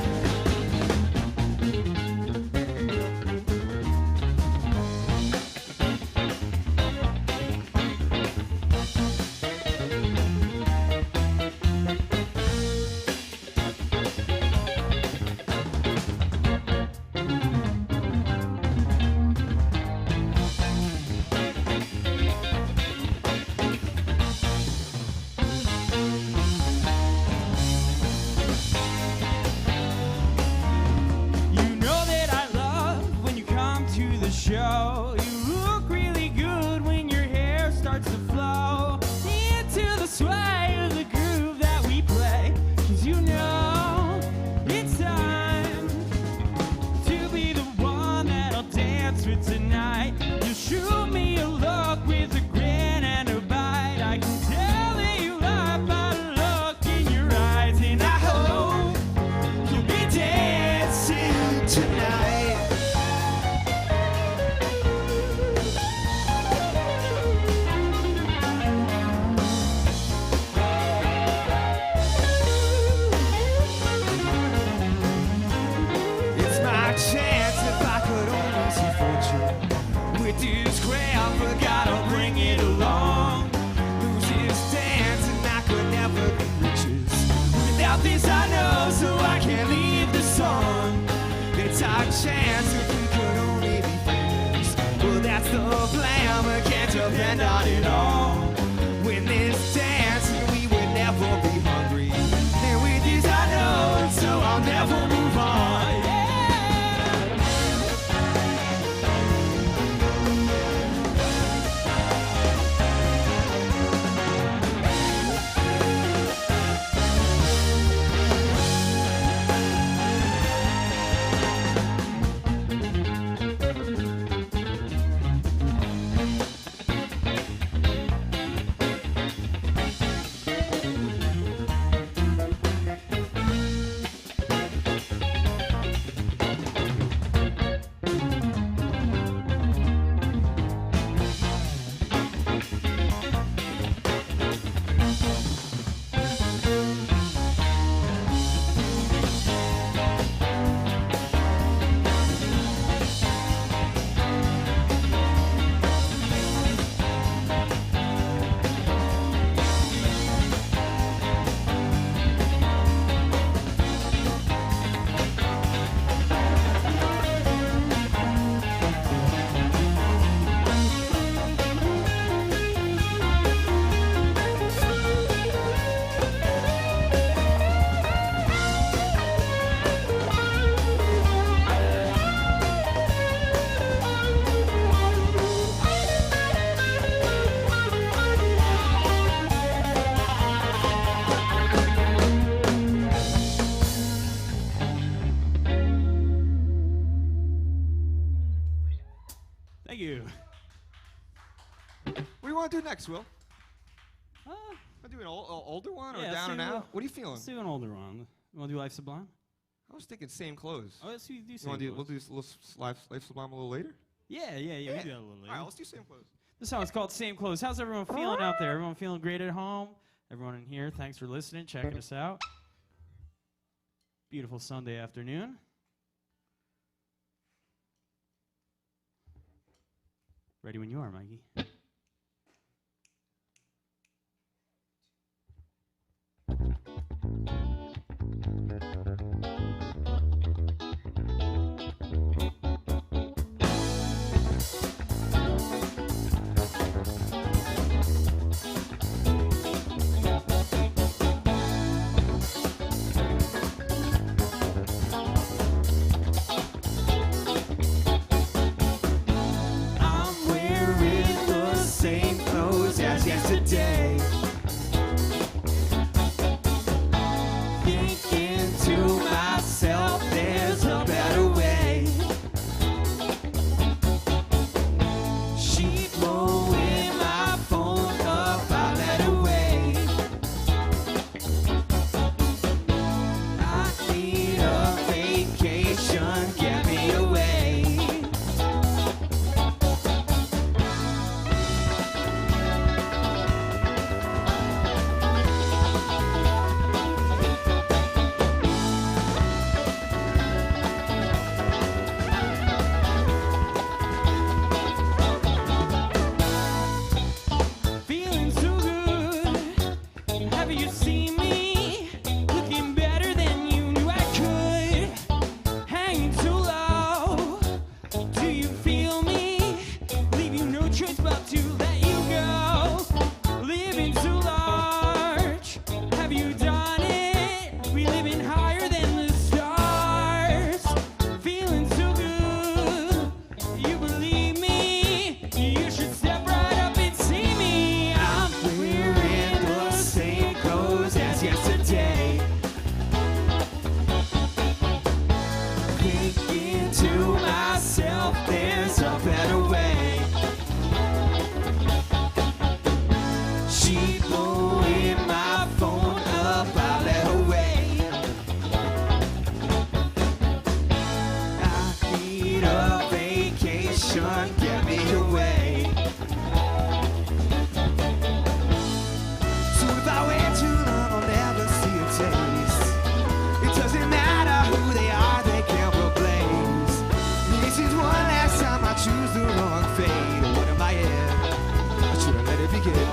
to do next, Will? Want to do an older one or Yeah, down and let's do- out? What are you feeling? Let's do an older one. You want to do Life Sublime? I was thinking same clothes. Oh, let's do You Same want to do? Clothes. We'll do Life Sublime a little later. Yeah, we do that a little later. All right, let's do same clothes. This song's called Same Clothes. How's everyone feeling out there? Everyone feeling great at home? Everyone in here, thanks for listening, checking us out. Beautiful Sunday afternoon. Ready when you are, Mikey. I'm wearing the same clothes as yesterday. Thinking to myself, there's a better way. She blowing my phone up, I let her wait. I need a vacation, get me away. Feeling so good. Have you seen me? Looking better than you knew I could. Hanging too low. Do you feel me? Leave you no choice but to let you go. Living too large. Have you done it? We living higher than the stars. Feeling so good. You believe me? You should step right up and see me. I'm wearing the same clothes as yesterday. Thinking to myself, there's a better way. She blowing my phone up, I let her wait. I need a vacation, get me away. So if I wait too long, I'll never see a taste. It doesn't matter who they are, they can't replace. This is one last time I choose the wrong fate. What am I in? I should have let it begin.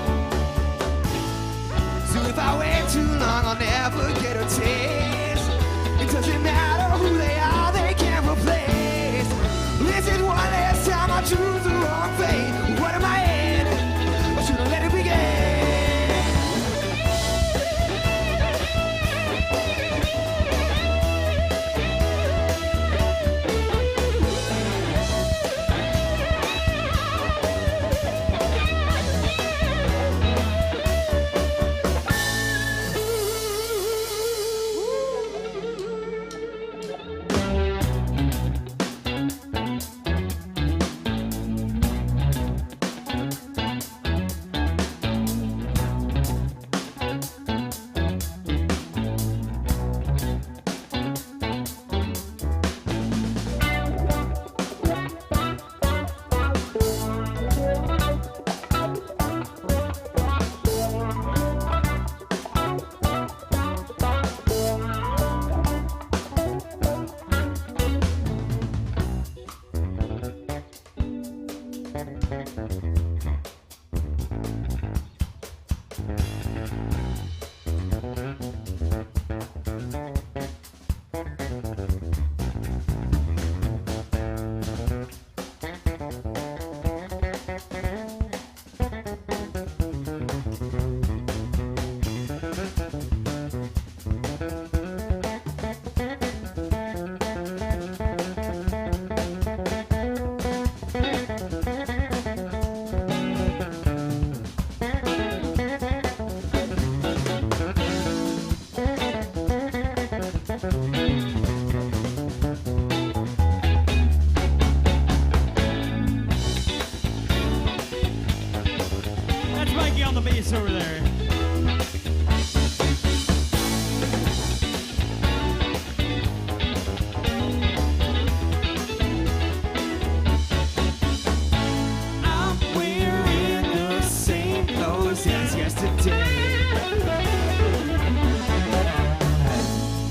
I'm wearing the same clothes as yesterday.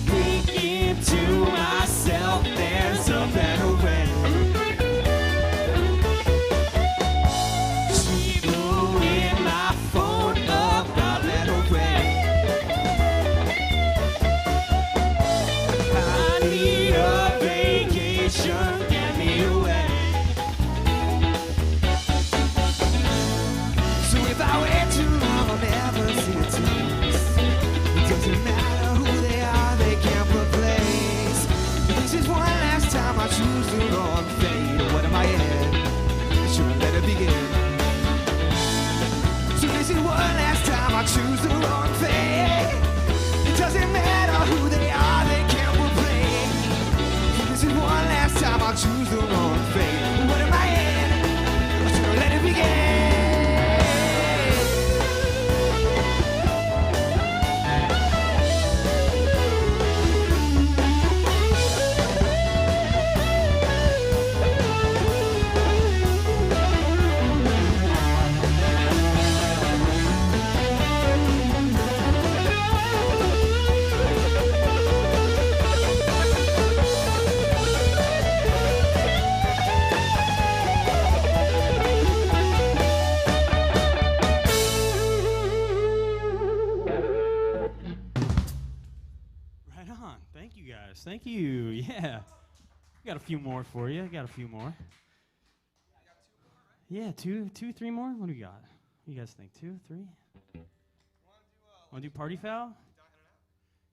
Thinking to myself, there's a better way. She blew in my phone up a little way. I need a vacation, get me away. So if I wait too long, I'll never see a taste. It doesn't matter who they are, they can't replace. This is one last time I choose the wrong fate. What am I in? Should I let it begin? So this is one last time I choose the wrong fate. It doesn't matter who they are, they can't replace. So this is one last time I choose the wrong fate. What am I in? Should I let it begin? Right on. Thank you guys. Thank you. Yeah. Got a few more for you. Got a few more. Yeah, two, three more. What do we got? What do you guys think? 2, 3? Want to do party foul?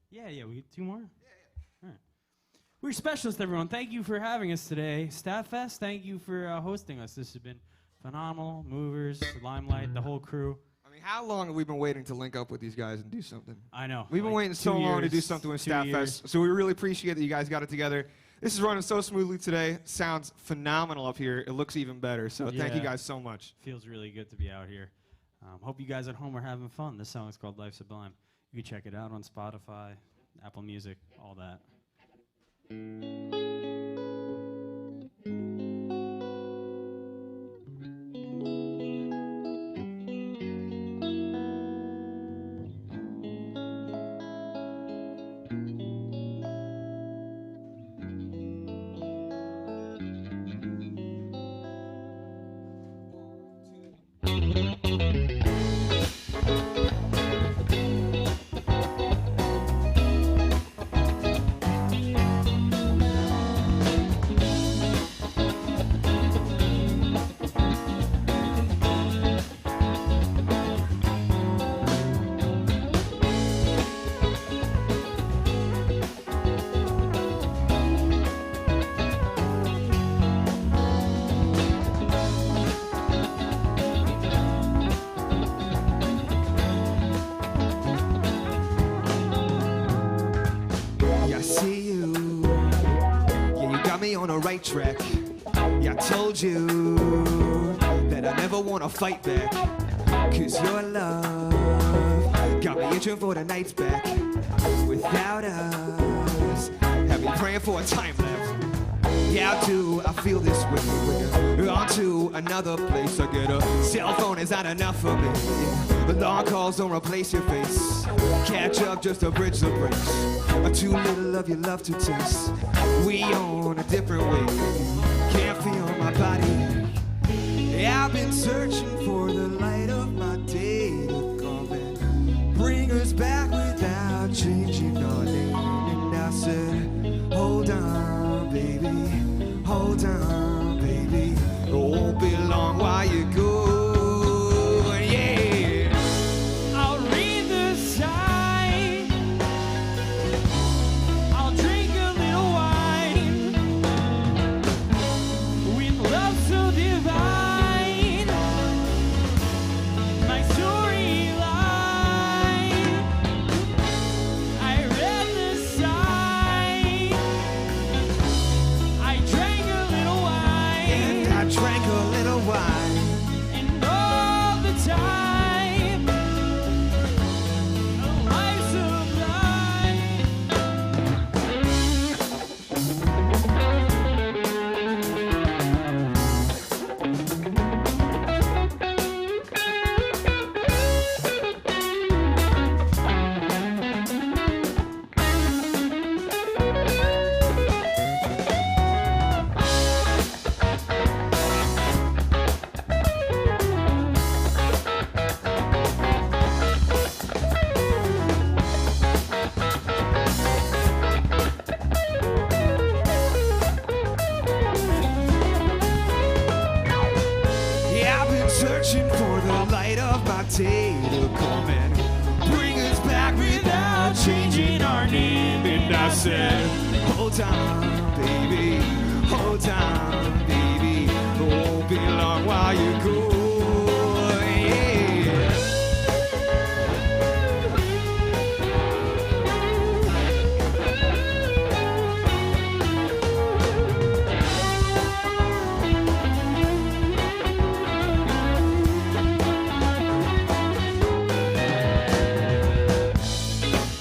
Yeah, we get 2 more. All right. We're Specialists, everyone. Thank you for having us today. STATTfest, thank you for hosting us. This has been phenomenal. Movers, Limelight, the whole crew. I mean, how long have we been waiting to link up with these guys and do something? I know. We've been waiting so 2 long to years, do something with 2 years. STATTfest, so we really appreciate that you guys got it together. This is running so smoothly today. Sounds phenomenal up here. It looks even better, so thank you Yeah. guys so much. Feels really good to be out here. Hope you guys at home are having fun. This song is called Life Sublime. You can check it out on Spotify, Apple Music, all that. Yeah, I see you. Yeah, you got me on the right track. Yeah, I told you that I never wanna fight back. Cause your love got me itching for the nights back. Without us, have me praying for a time lapse. Yeah, I do, I feel this way. We're on to another place. I get a cell phone is not enough for me. The long calls don't replace your face. Catch up just to bridge the breaks. Too little of your love to taste. We on a different way. Can't feel my body. Yeah, I've been searching for the light of my day to come and bring us back without changing our name. And I said, hold on, baby, hold on, baby. It won't be long while you go, yeah. I'll read the sign. I'll drink a little wine. With love so divine, said, hold on, baby, hold on, baby. It won't be long while you go. Yeah.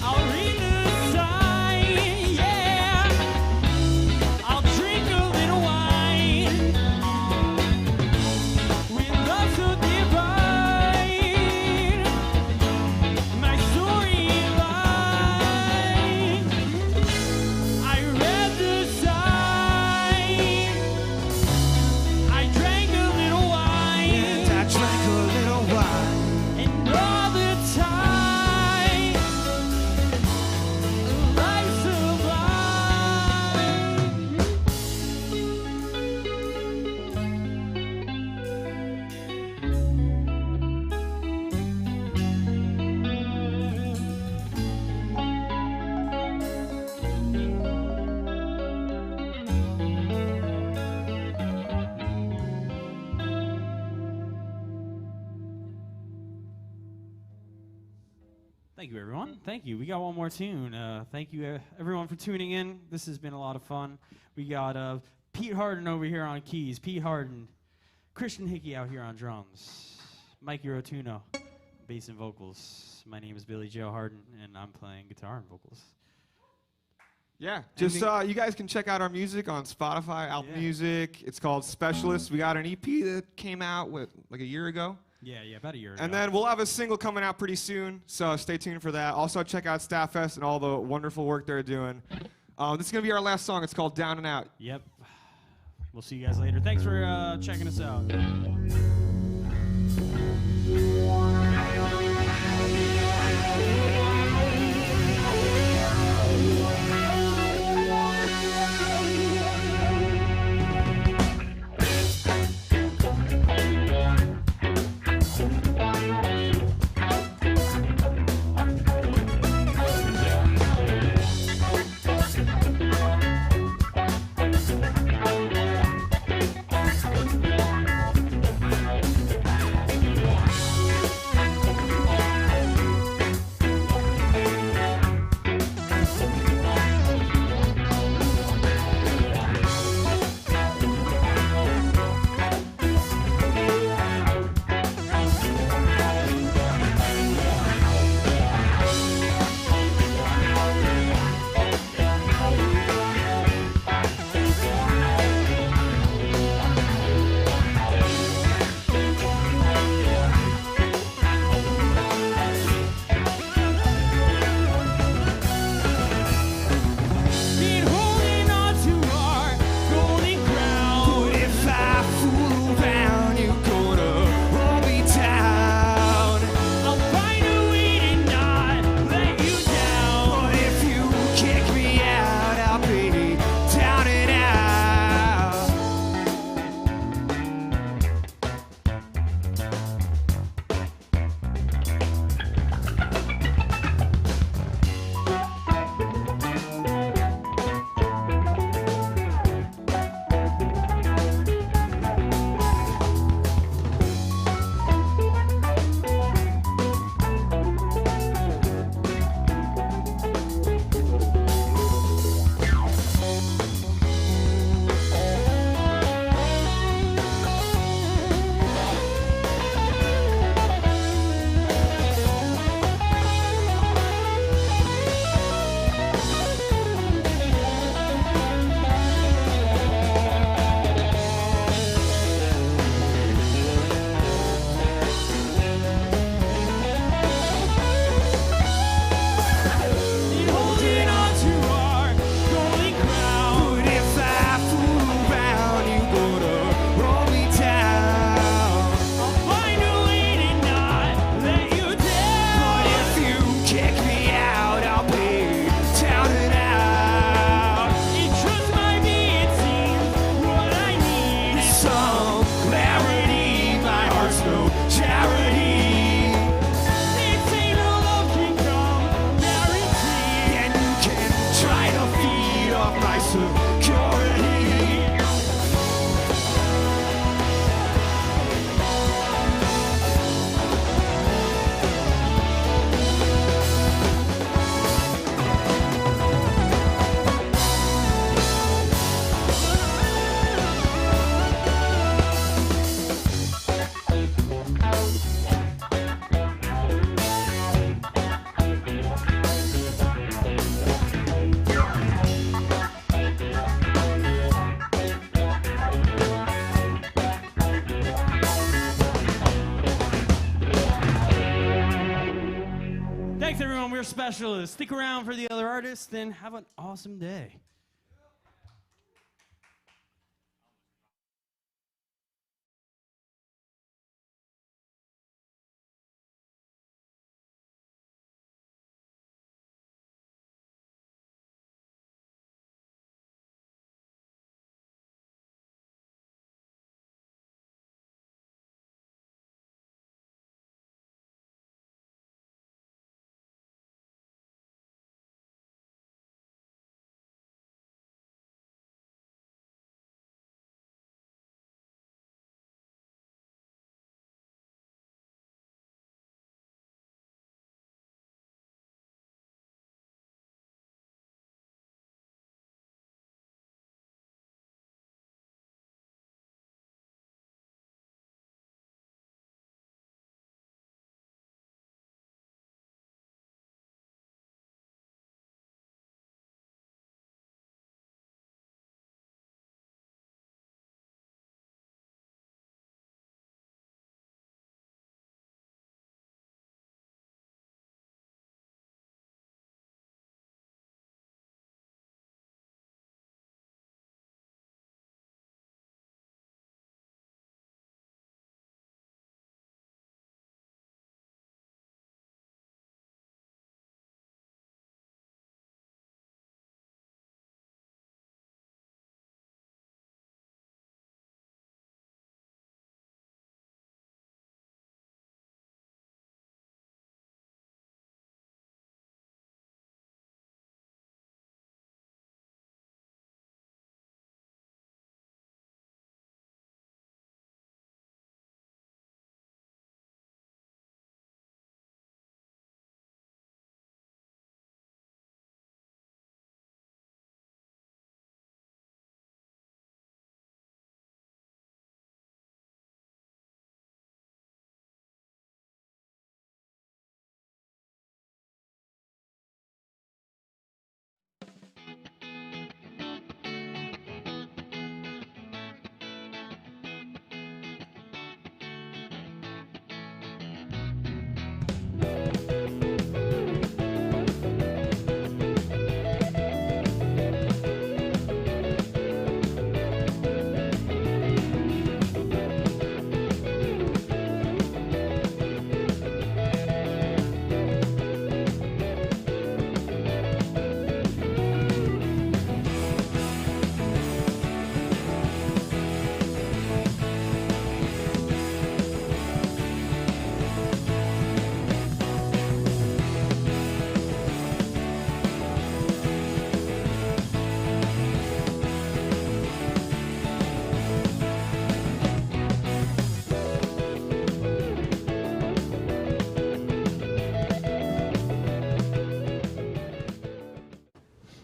I'll read the sign, yeah. I'll drink a little wine with love so divine. My story line. I read the sign. I drank a little wine. And I drank a little wine. And all the time, life's sublime. Thank you, everyone. Thank you. We got one more tune. Thank you, everyone, for tuning in. This has been a lot of fun. We got Pete Harden over here on keys. Pete Harden. Christian Hickey out here on drums. Mikey Rotuno, bass and vocals. My name is Billy Joe Harden, and I'm playing guitar and vocals. Yeah, just you guys can check out our music on Spotify, Apple Music. It's called Specialist. We got an EP that came out like a year ago. Yeah, about a year ago. And then we'll have a single coming out pretty soon, so stay tuned for that. Also, check out STATTfest and all the wonderful work they're doing. This is going to be our last song. It's called Down and Out. Yep. We'll see you guys later. Thanks for checking us out. Thanks, everyone. We're Specialists. Stick around for the other artists, and have an awesome day.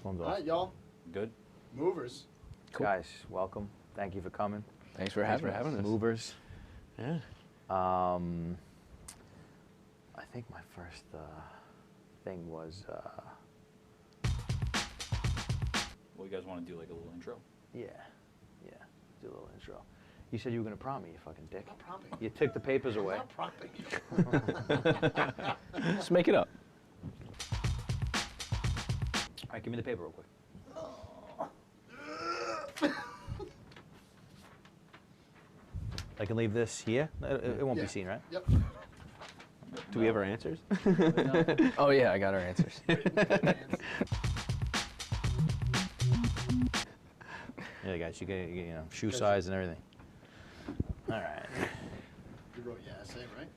All right, y'all. Good. Movers. Guys, welcome. Thank you for coming. Thanks for having us. Movers. Yeah. I think my first thing was. Well, you guys want to do like a little intro? Yeah. Do a little intro. You said you were going to prompt me, you fucking dick. I'm not prompting. You took the papers away. I'm not prompting you. Just make it up. All right, give me the paper real quick. I can leave this here? It won't be seen, right? Yep. Do we have our answers? Oh yeah, I got our answers. Yeah, guys, you get shoe size and everything. All right. You wrote your essay, right?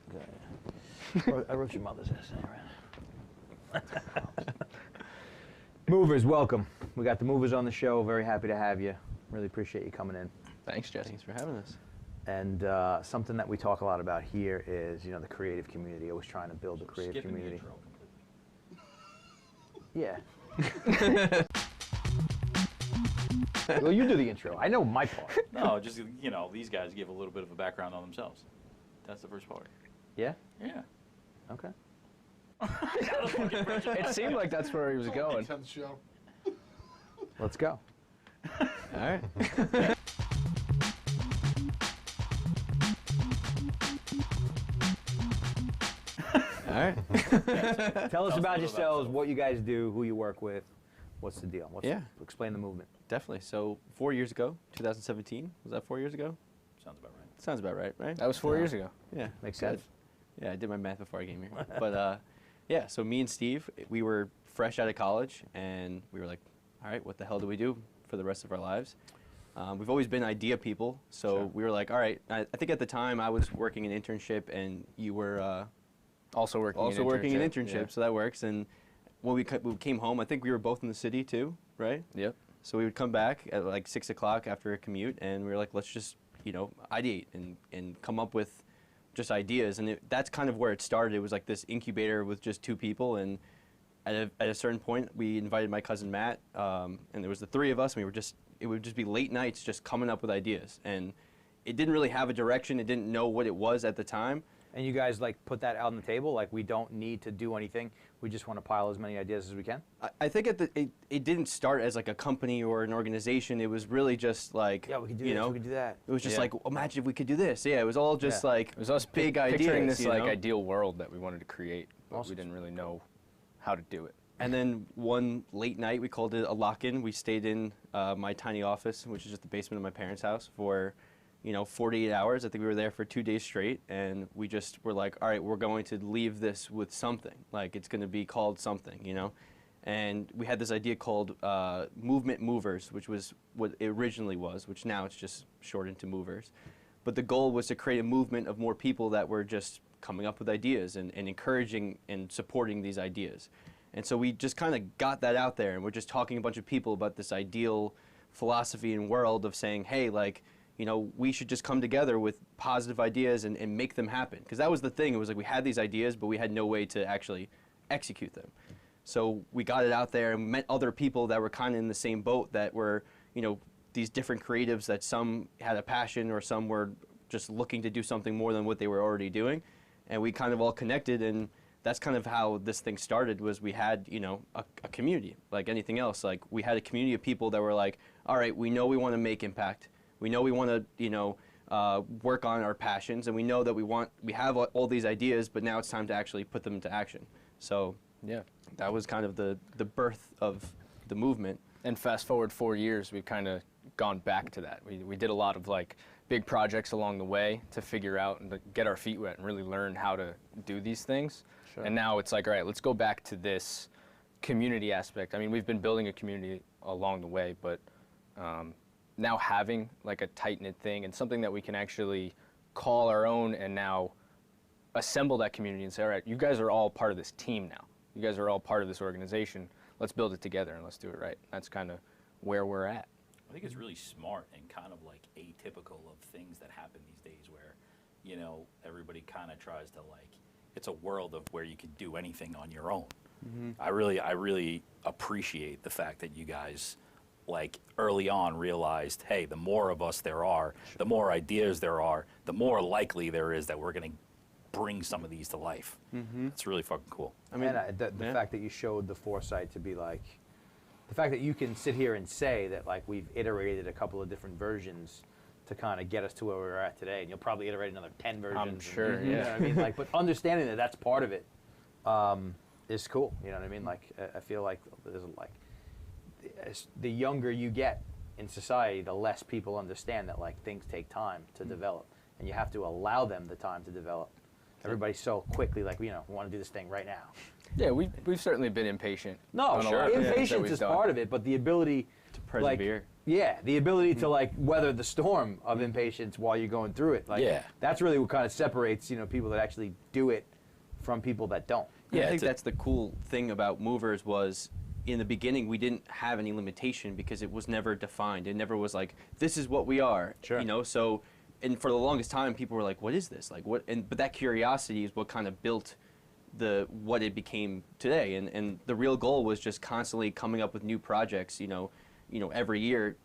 Good. I wrote your mother's essay, right? Movers, welcome. We got the Movers on the show. Very happy to have you. Really appreciate you coming in. Thanks, Jesse. Thanks for having us. And something that we talk a lot about here is, the creative community. Always trying to build a creative community. Yeah. Well, you do the intro. I know my part. No, just, these guys give a little bit of a background on themselves. That's the first part. Yeah? Yeah. Okay. It seemed like that's where he was going. Show. Let's go. All right. All right. Tell us about yourselves, what you guys do, who you work with, what's the deal? Explain the movement. Definitely. So 4 years ago, 2017, was that 4 years ago? Sounds about right. Sounds about right, right? That was 4 years ago. Yeah. Makes good. sense. Yeah, I did my math before I came here. But yeah, so me and Steve, we were fresh out of college, and we were like, all right, what the hell do we do for the rest of our lives? We've always been idea people, so we were like, all right. I think at the time I was working an internship, and you were also working an internship, so that works. And when we came home, I think we were both in the city too, right? Yep. So we would come back at like 6 o'clock after a commute, and we were like, let's just, ideate and come up with just ideas. And that's kind of where it started. It was like this incubator with just 2 people, and at a certain point, we invited my cousin Matt, and there was the 3 of us, and it would just be late nights just coming up with ideas. And it didn't really have a direction. It didn't know what it was at the time. And you guys like put that out on the table, like we don't need to do anything. We just want to pile as many ideas as we can. I think it didn't start as like a company or an organization. It was really just like, yeah, we could do this, we could do that. It was just like, imagine if we could do this. Yeah, it was all just like it was us big ideas. Picturing this like ideal world that we wanted to create, but we didn't really know how to do it. And then one late night, we called it a lock-in. We stayed in my tiny office, which is just the basement of my parents' house, for 48 hours. I think we were there for 2 days straight, and we just were like, all right, we're going to leave this with something. Like, it's going to be called something, And we had this idea called Movement Movers, which was what it originally was, which now it's just shortened to Movers. But the goal was to create a movement of more people that were just coming up with ideas and encouraging and supporting these ideas. And so we just kind of got that out there, and we're just talking to a bunch of people about this ideal philosophy and world of saying, hey, like, we should just come together with positive ideas and make them happen. Because that was the thing. It was like we had these ideas, but we had no way to actually execute them. So we got it out there and met other people that were kind of in the same boat, that were, these different creatives, that some had a passion or some were just looking to do something more than what they were already doing. And we kind of all connected, and that's kind of how this thing started. Was we had, a community like anything else. Like, we had a community of people that were like, all right, we know we want to make impact. We know we want to, work on our passions, and we know that we have all these ideas, but now it's time to actually put them into action. So yeah, that was kind of the birth of the movement. And fast forward 4 years, we've kind of gone back to that. We did a lot of like big projects along the way to figure out and to get our feet wet and really learn how to do these things. Sure. And now it's like, all right, let's go back to this community aspect. I mean, we've been building a community along the way, but now having like a tight-knit thing and something that we can actually call our own, and now assemble that community and say, all right, you guys are all part of this team now. You guys are all part of this organization. Let's build it together and let's do it right. That's kind of where we're at. I think it's really smart and kind of like atypical of things that happen these days, where, everybody kind of tries to like, it's a world of where you can do anything on your own. Mm-hmm. I really appreciate the fact that you guys, like, early on realized, hey, the more of us there are, the more ideas there are, the more likely there is that we're going to bring some of these to life. Mm-hmm. It's really fucking cool. I mean, the fact that you showed the foresight to be like, the fact that you can sit here and say that, like, we've iterated a couple of different versions to kind of get us to where we're at today, and you'll probably iterate another 10 versions. I'm sure, and, you know what I mean? Like, but understanding that that's part of it is cool. You know what I mean? Like, I feel like there's like, the younger you get in society, the less people understand that, like, things take time to develop, and you have to allow them the time to develop. Everybody's so quickly like, we want to do this thing right now. Yeah, we've certainly been impatient. No, sure. Impatience is part of it, but the ability to persevere. The ability to like weather the storm of impatience while you're going through it. Like, that's really what kind of separates people that actually do it from people that don't. Yeah, I think that's the cool thing about Movers was, in the beginning, we didn't have any limitation because it was never defined. It never was like, this is what we are. Sure. So, and for the longest time, people were like, what is this? Like, what? But that curiosity is what kind of built what it became today. And the real goal was just constantly coming up with new projects, every year,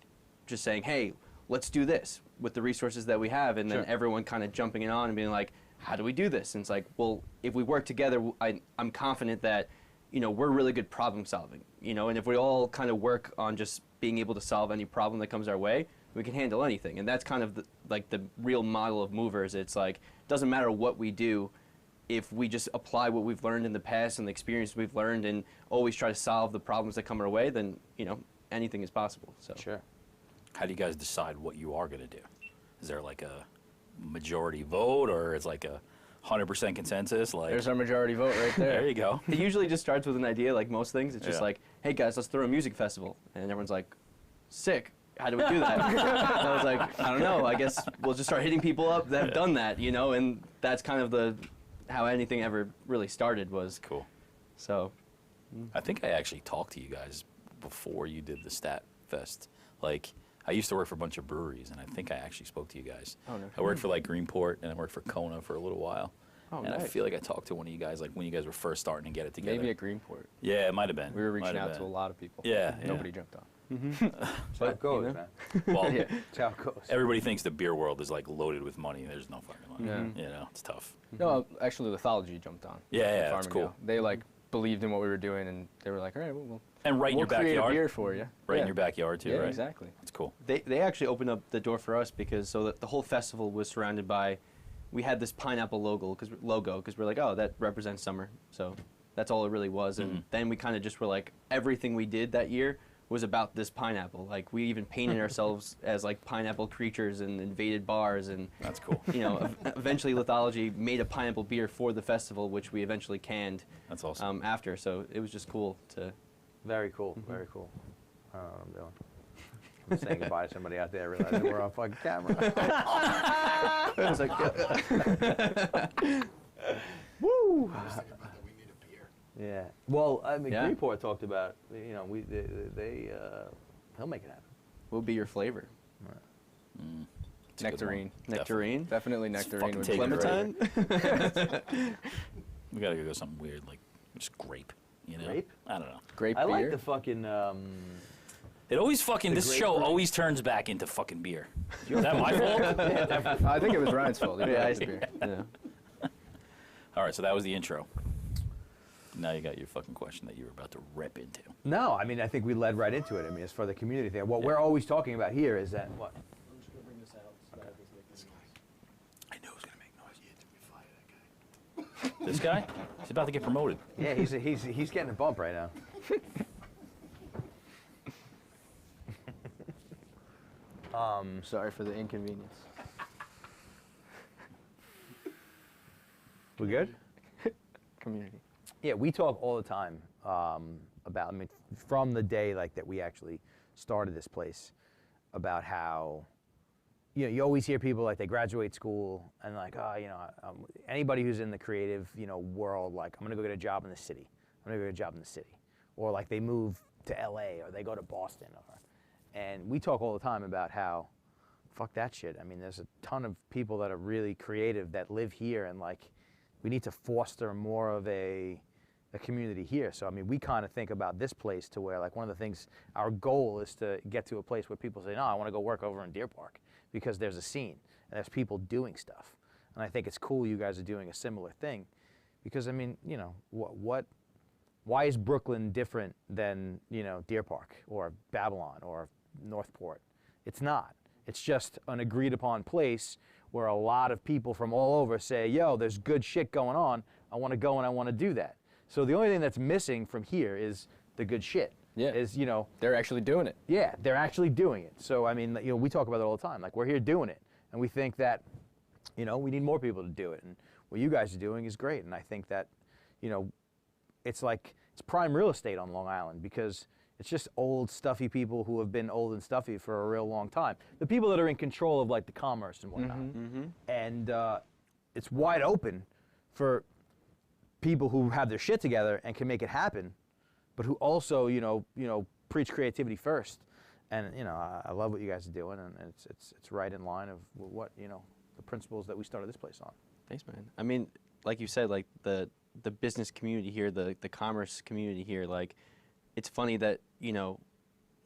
just saying, hey, let's do this with the resources that we have. And then everyone kind of jumping in on and being like, how do we do this? And it's like, well, if we work together, I'm confident that, we're really good problem solving, and if we all kind of work on just being able to solve any problem that comes our way, we can handle anything. And that's kind of the real model of Movers. It's like, it doesn't matter what we do, if we just apply what we've learned in the past and the experience we've learned and always try to solve the problems that come our way, then, you know, anything is possible. So. Sure. How do you guys decide what you are going to do? Is there like a majority vote, or it's like a 100% consensus? Like, There's our majority vote right there. There you go. It usually just starts with an idea, like most things. It's just Yeah. like, hey guys, let's throw a music festival. And everyone's like, sick. How do we do that? And I was like, I don't know. I guess we'll just start hitting people up that have done that, you know? And that's kind of how anything ever really started was. Cool. So. I think I actually talked to you guys before you did the STATTfest. Like, I used to work for a bunch of breweries, and I think I actually spoke to you guys. Oh, no. I worked for like Greenport, and I worked for Kona for a little while. Oh, and I nice. feel like I taled to one of you guys, like when you guys were first starting to get it together. Maybe at Greenport. Yeah, it might have been. We were reaching Might have out to a been. lot of people. Yeah, Nobody yeah. jumped on. That's how it goes, you know? man. Well, Yeah. That's how it goes. everybody thinks the beer world is like loaded with money. There's no fucking money. Yeah. You know, it's tough. No, actually, Lithology jumped on. Yeah, yeah, Farm that's and cool. Go. They like believed in what we were doing, and they were like, all right, we'll And right in we'll your create backyard. a beer for you. Right Yeah. in your backyard too, Yeah, right? exactly. That's cool. They actually opened up the door for us because the whole festival was surrounded by, we had this pineapple logo because we're like, oh, that represents summer. So that's all it really was. And then we kind of just were like, everything we did that year was about this pineapple. Like we even painted ourselves as like pineapple creatures and invaded bars. And that's cool. You know, eventually Lithology made a pineapple beer for the festival, which we eventually canned. That's awesome. After, so it was just cool to. Very cool. Very cool. I don't know what I'm doing. I'm saying goodbye to somebody out there, realizing we're on fucking camera. I was like, woo! Yeah. Well, I mean, Yeah. Greenport talked about, you know, he'll make it happen. What would be your flavor? It's a good one. Nectarine. Nectarine? Definitely nectarine. Would be Clementine? We gotta go something weird, like just grape. You know? Grape? I don't know. Grape I beer. like the fucking. It always fucking. The This grape show grape. always turns back into fucking beer. Is that my fault? I think it was Ryan's fault. He Yeah, likes the beer. Yeah. All right, so that was the intro. Now you got your fucking question that you were about to rip into. No, I mean, I think we led right into it. I mean, as for the community thing, what we're always talking about here is that what? I'm just gonna bring this out so that it doesn't make any noise. I knew it was gonna make noise. You had to be This guy? He's about to get promoted. Yeah, he's getting a bump right now. Sorry for the inconvenience. We good? Community. Yeah, we talk all the time about, I mean, from the day like that we actually started this place, about how, you know, you always hear people like they graduate school and like, oh, you know, anybody who's in the creative, you know, world, like, I'm gonna go get a job in the city. I'm gonna go get a job in the city. Or like they move to LA or they go to Boston. And we talk all the time about how, fuck that shit. I mean, there's a ton of people that are really creative that live here, and like, we need to foster more of a community here. So I mean, we kind of think about this place to where, like, one of the things, our goal is to get to a place where people say, no, I want to go work over in Deer Park because there's a scene and there's people doing stuff. And I think it's cool you guys are doing a similar thing, because I mean, you know, why is Brooklyn different than, you know, Deer Park or Babylon or Northport? It's not. It's just an agreed upon place where a lot of people from all over say, yo, there's good shit going on. I want to go and I want to do that. So the only thing that's missing from here is the good shit. Yeah. Is, you know. They're actually doing it. Yeah, they're actually doing it. So, I mean, you know, we talk about it all the time. Like, we're here doing it. And we think that, you know, we need more people to do it. And what you guys are doing is great. And I think that, you know, it's like, it's prime real estate on Long Island, because it's just old, stuffy people who have been old and stuffy for a real long time. The people that are in control of, like, the commerce and whatnot. And it's wide open for people who have their shit together and can make it happen, but who also, you know, preach creativity first. And, you know, I love what you guys are doing, and it's right in line of what, you know, the principles that we started this place on. Thanks, man. I mean, like you said, like the business community here, the commerce community here, like, it's funny that, you know,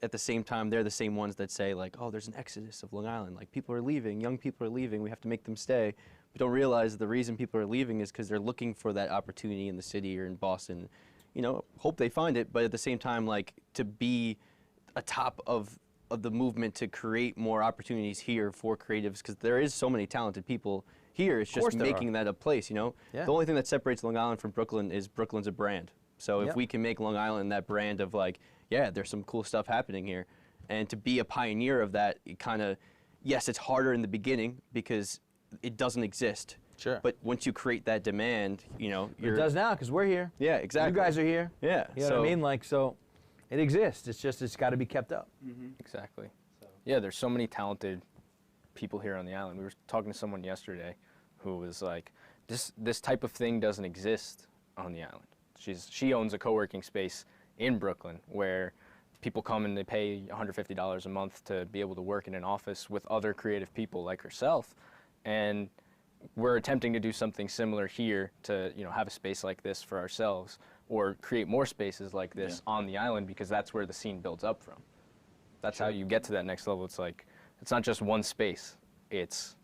at the same time, they're the same ones that say, like, oh, there's an exodus of Long Island. Like, people are leaving, young people are leaving, we have to make them stay. But don't realize the reason people are leaving is because they're looking for that opportunity in the city or in Boston. You know, hope they find it, but at the same time, like, to be atop of the movement to create more opportunities here for creatives, because there is so many talented people here. It's just there making that a place, you know? Yeah. The only thing that separates Long Island from Brooklyn is Brooklyn's a brand. So if Yep. we can make Long Island that brand of like, yeah, there's some cool stuff happening here. And to be a pioneer of that, it kind of, yes, it's harder in the beginning because it doesn't exist. Sure. But once you create that demand, you know, It does now because we're here. Yeah, exactly. You guys are here. Yeah. You know what I mean? Like, so it exists. It's just, it's got to be kept up. Exactly. Yeah, there's so many talented people here on the island. We were talking to someone yesterday who was like, this type of thing doesn't exist on the island. She owns a co-working space in Brooklyn where people come and they pay $150 a month to be able to work in an office with other creative people like herself. And we're attempting to do something similar here to, you know, have a space like this for ourselves or create more spaces like this on the island because that's where the scene builds up from. That's how you get to that next level. It's like, it's not just one space, it's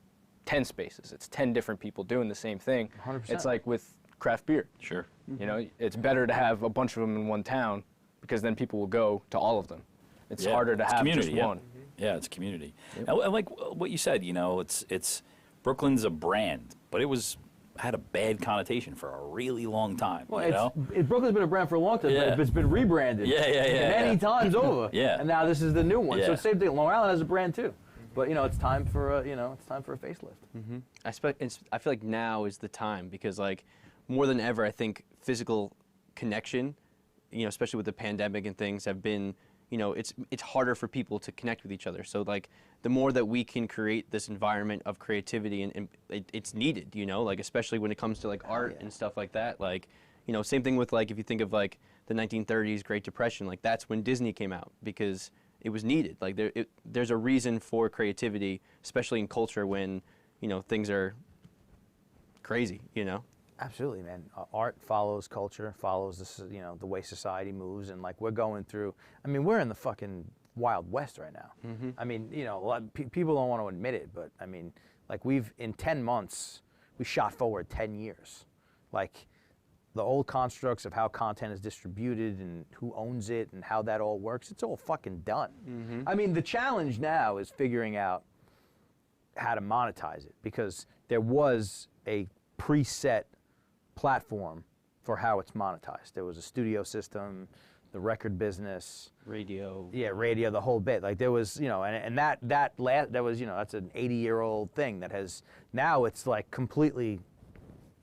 10 spaces. It's 10 different people doing the same thing. 100%. It's like with craft beer. Sure. You know, it's better to have a bunch of them in one town because then people will go to all of them. It's harder to it's have community, just yeah. one. Yeah, it's community. And like what you said, you know, it's Brooklyn's a brand, but it had a bad connotation for a really long time. Well, you know? Brooklyn's been a brand for a long time, but it's been rebranded many times over. Yeah. And now this is the new one. So Yeah. same thing. Long Island has a brand too, but you know it's time for a facelift. I feel like now is the time because like more than ever, I think physical connection, you know, especially with the pandemic and things, have been, you know, it's harder for people to connect with each other. So like the more that we can create this environment of creativity and it's needed, you know, like especially when it comes to like art and stuff like that. Like, you know, same thing with like if you think of like the 1930s Great Depression, like that's when Disney came out because it was needed. Like there's a reason for creativity, especially in culture when, you know, things are crazy, you know. Absolutely, man. Art follows culture, follows this, you know, the way society moves, and like we're going through. I mean, we're in the fucking Wild West right now. I mean, you know, a lot of people don't want to admit it, but I mean, like in 10 months, we shot forward 10 years. Like the old constructs of how content is distributed and who owns it and how that all works, it's all fucking done. I mean, the challenge now is figuring out how to monetize it because there was a preset platform for how it's monetized. There was a studio system, the record business, radio. Yeah, radio, the whole bit. Like there was, you know, and that was, you know, that's an 80-year-old thing that has now it's like completely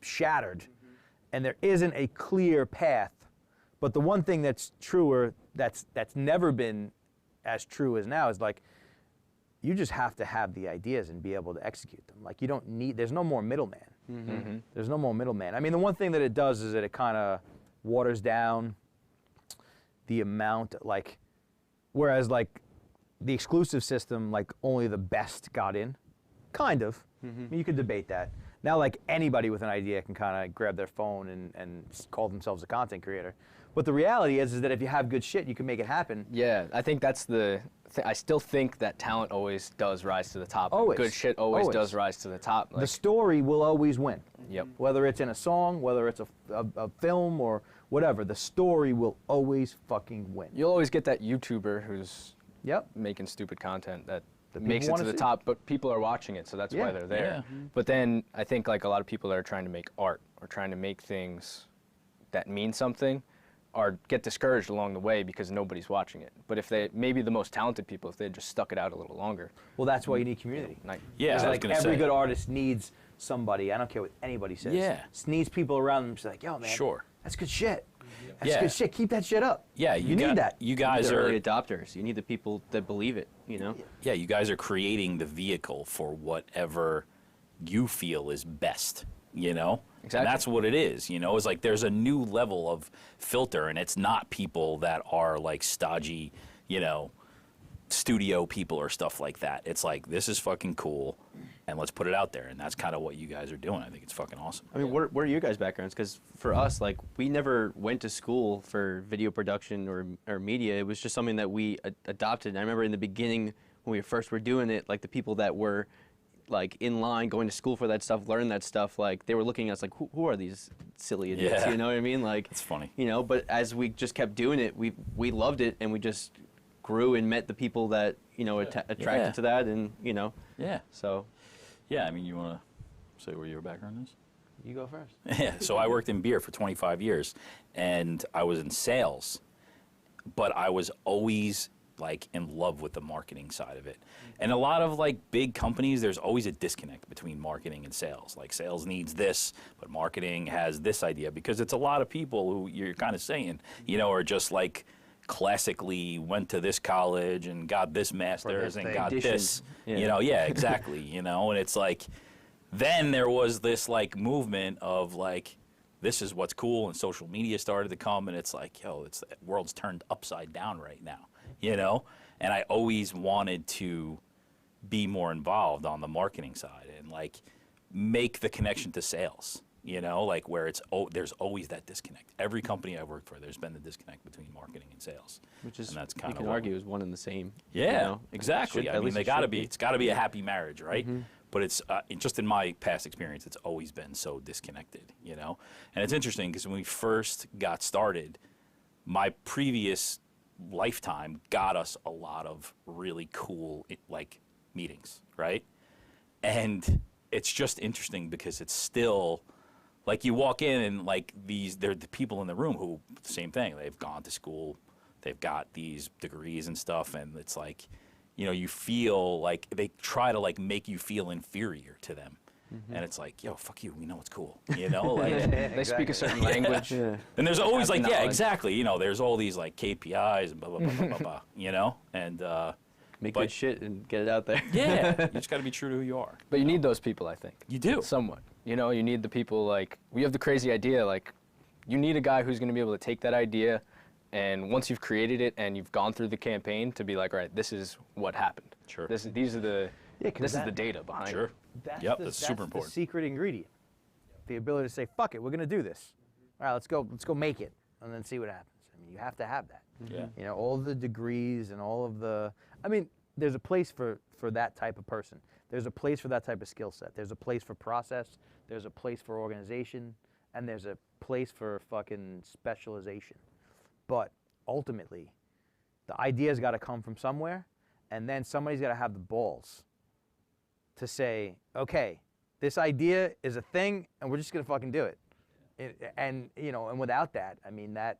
shattered, and there isn't a clear path. But the one thing that's truer, that's never been as true as now is like you just have to have the ideas and be able to execute them. Like you don't need. There's no more middleman. There's no more middleman. I mean, the one thing that it does is that it kind of waters down the amount, like, whereas like the exclusive system, like only the best got in, kind of. I mean, you could debate that. Now, like anybody with an idea can kind of grab their phone and call themselves a content creator. But the reality is that if you have good shit, you can make it happen. Yeah, I think that's I still think that talent always does rise to the top. Always. Good shit always does rise to the top. The story will always win. Yep. Whether it's in a song, whether it's a film or whatever, the story will always fucking win. You'll always get that YouTuber who's making stupid content that makes it to the top, but people are watching it, so that's why they're there. But then I think like a lot of people that are trying to make art or trying to make things that mean something get discouraged along the way because nobody's watching it. But if maybe the most talented people, if they just stuck it out a little longer. Well, that's why you need community. Yeah, like every good artist needs somebody. I don't care what anybody says. Yeah. Needs people around them. Just like, yo, man. Sure. That's good shit. That's good shit. Keep that shit up. Yeah, you need that. You guys are early adopters. You need the people that believe it. You know. Yeah, you guys are creating the vehicle for whatever you feel is best. You know. Exactly. And that's what it is, you know. It's like there's a new level of filter, and it's not people that are like stodgy, you know, studio people or stuff like that. It's like, this is fucking cool, and let's put it out there. And that's kind of what you guys are doing. I think it's fucking awesome. I mean, what are your guys' backgrounds? Because for us, like, we never went to school for video production or media. It was just something that we adopted. And I remember in the beginning when we first were doing it, like the people that were like in line going to school for that stuff, learn that stuff, like they were looking at us like, who are these silly idiots? Yeah. You know what I mean? Like, it's funny. You know, but as we just kept doing it, we loved it, and we just grew and met the people that, you know, attracted to that, and, you know. Yeah. So. Yeah, I mean, you want to say where your background is? You go first. Yeah, so I worked in beer for 25 years, and I was in sales, but I was always like in love with the marketing side of it. And a lot of like big companies, there's always a disconnect between marketing and sales. Like sales needs this, but marketing has this idea, because it's a lot of people who you're kind of saying, you know, are just like classically went to this college and got this master's and got this, you know, yeah, exactly, you know, and it's like, then there was this like movement of like, this is what's cool, and social media started to come, and it's like, yo, it's the world's turned upside down right now, you know? And I always wanted to be more involved on the marketing side and like make the connection to sales, you know, like where it's, there's always that disconnect. Every company I've worked for, there's been the disconnect between marketing and sales. Which is, and that's you kind can of argue is one and the same. Yeah, you know? exactly. Should, I mean, they gotta be, it's gotta be a happy marriage, right? Mhm. But it's, just in my past experience, it's always been so disconnected, you know? And it's interesting because when we first got started, my previous lifetime got us a lot of really cool, like, meetings, right? And it's just interesting because it's still, like, you walk in and, like, they're the people in the room who, same thing, they've gone to school, they've got these degrees and stuff, and it's like, you know, you feel like they try to like make you feel inferior to them. And it's like, yo, fuck you, we know it's cool, you know? Like, They speak a certain language. And there's always like, yeah, knowledge. exactly, you know, there's all these like KPIs and blah, blah, blah, blah, blah, blah, you know? And, Make good shit and get it out there. yeah, you just gotta be true to who you are. But you need those people, I think. You do. Somewhat. You know, you need the people like, we have the crazy idea, like, you need a guy who's gonna be able to take that idea, and once you've created it and you've gone through the campaign, to be like, all right, this is what happened. Sure. These are the, this is the data behind it. That's super important. The secret ingredient. The ability to say, fuck it, we're gonna do this. All right, let's go make it, and then see what happens. I mean, you have to have that. Yeah. You know, all the degrees and all of the, I mean, there's a place for that type of person. There's a place for that type of skill set. There's a place for process. There's a place for organization. And there's a place for fucking specialization. But ultimately, the idea's got to come from somewhere, and then somebody's got to have the balls to say, okay, this idea is a thing, and we're just gonna fucking do it. And you know, and without that, I mean, that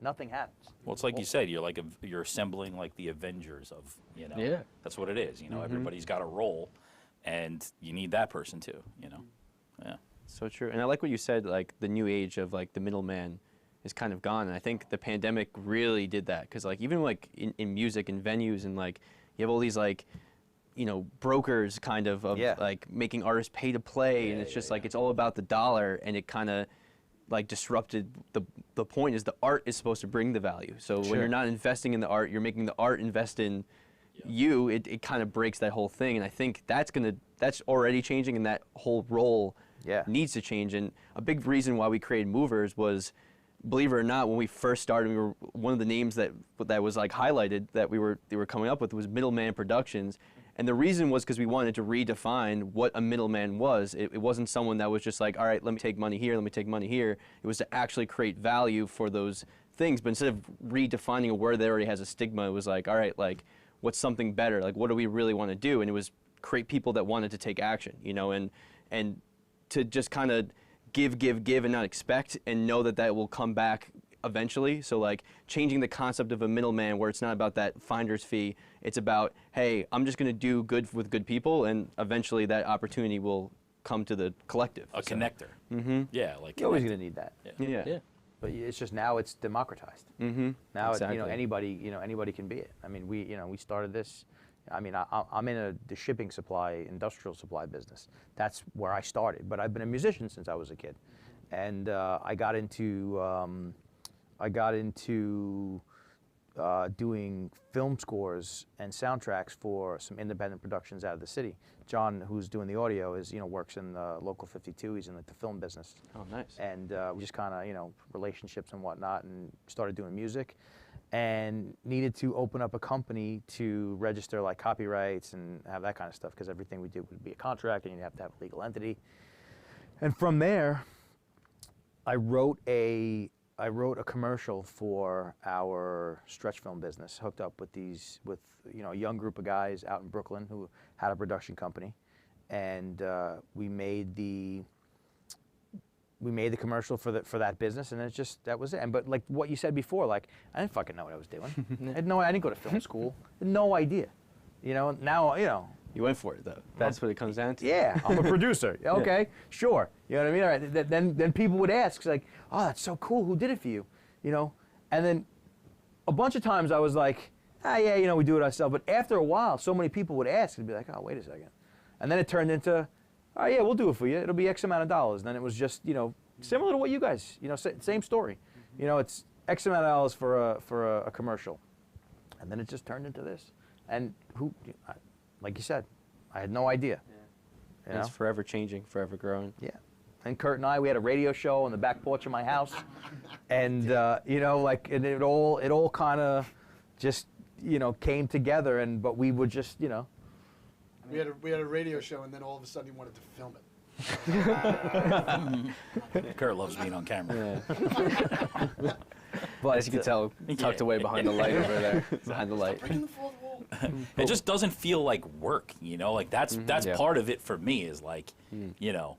nothing happens. Well, it's like you said, you're like you're assembling like the Avengers of, you know. Yeah. That's what it is. You know, everybody's got a role, and you need that person too. You know. Yeah. So true. And I like what you said, like the new age of like the middleman is kind of gone. And I think the pandemic really did that, because like even like in music and venues, and like you have all these like, you know, brokers kind of like making artists pay to play, and it's just like it's all about the dollar, and it kind of like disrupted the point is the art is supposed to bring the value. So when you're not investing in the art, you're making the art invest in you. It kind of breaks that whole thing, and I think that's already changing, and that whole role needs to change. And a big reason why we created Movers was, believe it or not, when we first started, we were one of the names that was like highlighted that they were coming up with was Middleman Productions. And the reason was because we wanted to redefine what a middleman was. It wasn't someone that was just like, all right, let me take money here, let me take money here. It was to actually create value for those things. But instead of redefining a word that already has a stigma, it was like, all right, like, what's something better? Like, what do we really want to do? And it was create people that wanted to take action, you know, and to just kind of give and not expect, and know that will come back eventually. So like changing the concept of a middleman, where it's not about that finder's fee, it's about, hey, I'm just gonna do good with good people, and eventually that opportunity will come to the collective. A connector. Mm-hmm. Yeah, like you're always gonna need that. Yeah. But it's just now it's democratized. Mm-hmm. Now exactly. anybody can be it. I mean, we started this. I mean, I'm in the shipping supply, industrial supply business. That's where I started. But I've been a musician since I was a kid, and I got into doing film scores and soundtracks for some independent productions out of the city. John, who's doing the audio, works in the local 52. He's in the film business. Oh, nice. And we just kind of, relationships and whatnot, and started doing music, and needed to open up a company to register like copyrights and have that kind of stuff, because everything we did would be a contract, and you'd have to have a legal entity. And from there, I wrote a commercial for our stretch film business, hooked up with a young group of guys out in Brooklyn who had a production company, and we made the commercial for that business, and that was it. And but like what you said before, like I didn't fucking know what I was doing. I didn't go to film school. No idea. You know, now you know. You went for it though. That's what it comes down to. Yeah, I'm a producer. Okay, sure. You know what I mean? All right. Then people would ask, like, oh, that's so cool. Who did it for you? You know, and then a bunch of times I was like, yeah, you know, we do it ourselves. But after a while, so many people would ask and be like, oh, wait a second. And then it turned into, oh yeah, we'll do it for you. It'll be X amount of dollars. And then it was just, you know, similar to what you guys, you know, same story. You know, it's X amount of dollars for a commercial. And then it just turned into this. And like you said, I had no idea. Yeah. It's forever changing, forever growing. Yeah. And Kurt and I, we had a radio show on the back porch of my house. And, you know, like, and it all kind of just, you know, came together. But we would just, you know. We had a radio show, and then all of a sudden he wanted to film it. Kurt loves being on camera. Yeah. But as you can tell, tucked away behind the light over there. Behind the light. It just doesn't feel like work, you know? Like that's part of it for me is like, you know,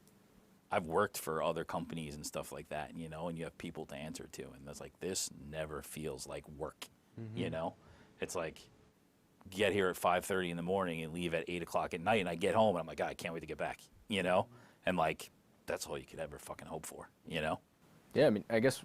I've worked for other companies and stuff like that, you know, and you have people to answer to, and that's like, this never feels like work, you know? It's like, get here at 5:30 in the morning and leave at 8 o'clock at night, and I get home and I'm like, God, I can't wait to get back, you know? And like, that's all you could ever fucking hope for, you know? Yeah, I mean, I guess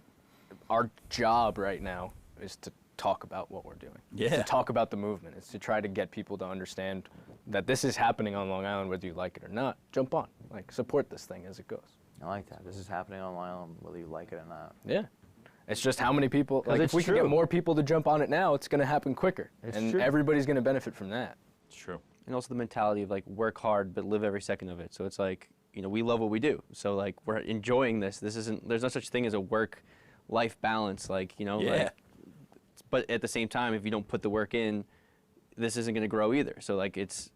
our job right now is to talk about what we're doing. Yeah. To talk about the movement. It's to try to get people to understand that this is happening on Long Island, whether you like it or not. Jump on. Like, support this thing as it goes. I like that. This is happening on Long Island, whether you like it or not. Yeah. It's just how many people, like if we can get more people to jump on it now, it's going to happen quicker. And everybody's going to benefit from that. It's true. And also the mentality of like work hard, but live every second of it. So it's like, you know, we love what we do. So like we're enjoying this. There's no such thing as a work-life balance. Like, you know, like, but at the same time, if you don't put the work in, this isn't going to grow either. So like it's,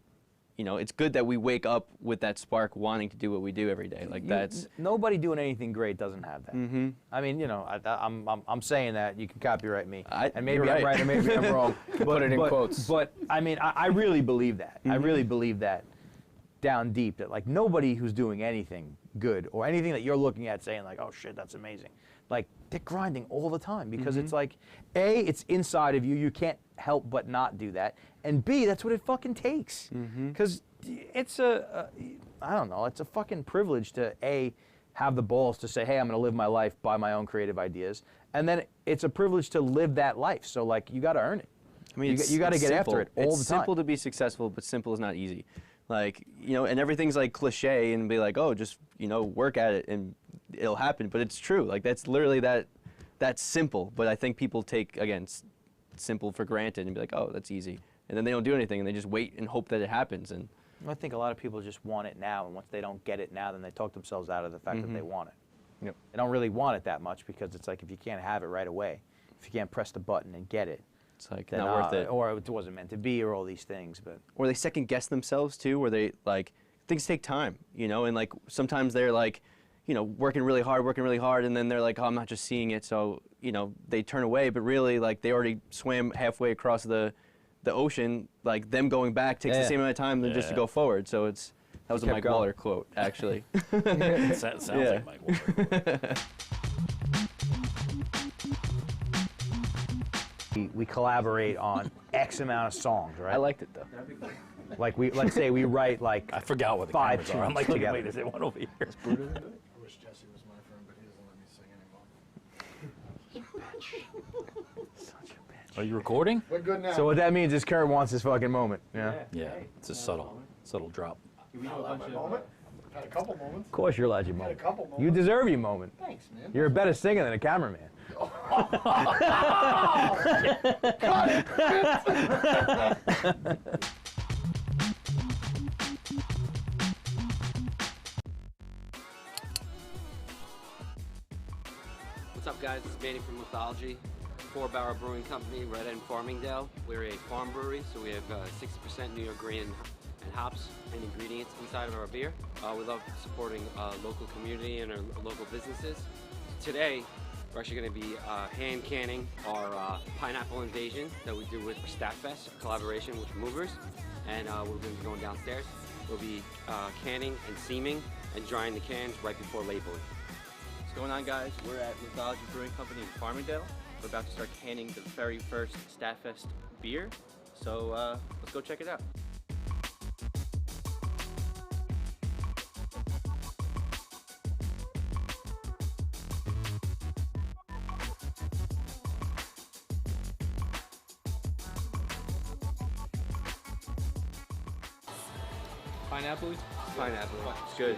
you know, it's good that we wake up with that spark wanting to do what we do every day. Like that's nobody doing anything great doesn't have that. I mean, you know, I'm saying that. You can copyright me, and maybe I'm right and maybe I'm wrong. Put it in quotes. But I mean, I really believe that. I really believe that down deep, that like nobody who's doing anything good or anything that you're looking at saying like, oh shit, that's amazing. Like they're grinding all the time because it's like, A, it's inside of you. You can't help but not do that. And B, that's what it fucking takes. Because it's I don't know, it's a fucking privilege to A, have the balls to say, hey, I'm going to live my life by my own creative ideas. And then it's a privilege to live that life. So like, you got to earn it. I mean, you got to get after it all the time. It's simple to be successful, but simple is not easy. Like, you know, and everything's like cliche and be like, oh, just, you know, work at it and it'll happen. But it's true. Like, that's literally that's simple. But I think people take, again, simple for granted and be like, oh, that's easy. And then they don't do anything and they just wait and hope that it happens. And I think a lot of people just want it now. And once they don't get it now, then they talk themselves out of the fact that they want it. Yep. They don't really want it that much because it's like if you can't have it right away, if you can't press the button and get it, it's like then, not worth it. Or it wasn't meant to be, or all these things. But or they second guess themselves too, where they like things take time, you know, and like sometimes they're like, you know, working really hard, and then they're like, oh, I'm not just seeing it, so you know, they turn away, but really like they already swam halfway across the ocean. Like them going back takes the same amount of time than just to go forward. So that was a Mike Waller quote, actually. That sounds like Mike Waller. We collaborate on X amount of songs, right? I liked it though. Like let's say we write like I forgot what the 5 cameras are. I'm like, together. wait, is there one over here? I wish Jesse was my friend, but he doesn't let me sing anymore. Such a bitch. Are you recording? We're good now. So what that means is Kurt wants his fucking moment. Yeah. Yeah, it's a subtle drop. I've had a couple moments. Of course you're allowed your moment. Had a couple moments. You deserve your moment. Thanks, man. You're a better singer than a cameraman. Got it. What's up, guys? This is Manny from Mythology, 4 Barrel Brewing Company, Red End Farmingdale. We're a farm brewery, so we have 60% New York green and hops and ingredients inside of our beer. We love supporting local community and our local businesses. Today, we're actually going to be hand canning our Pineapple Invasion that we do with STATTfest, a collaboration with Movers, and we're going to be going downstairs. We'll be canning and seaming and drying the cans right before labeling. What's going on, guys? We're at Mythology Brewing Company in Farmingdale. We're about to start canning the very first STATTfest beer. So let's go check it out. Pineapple? Pineapple. It's good.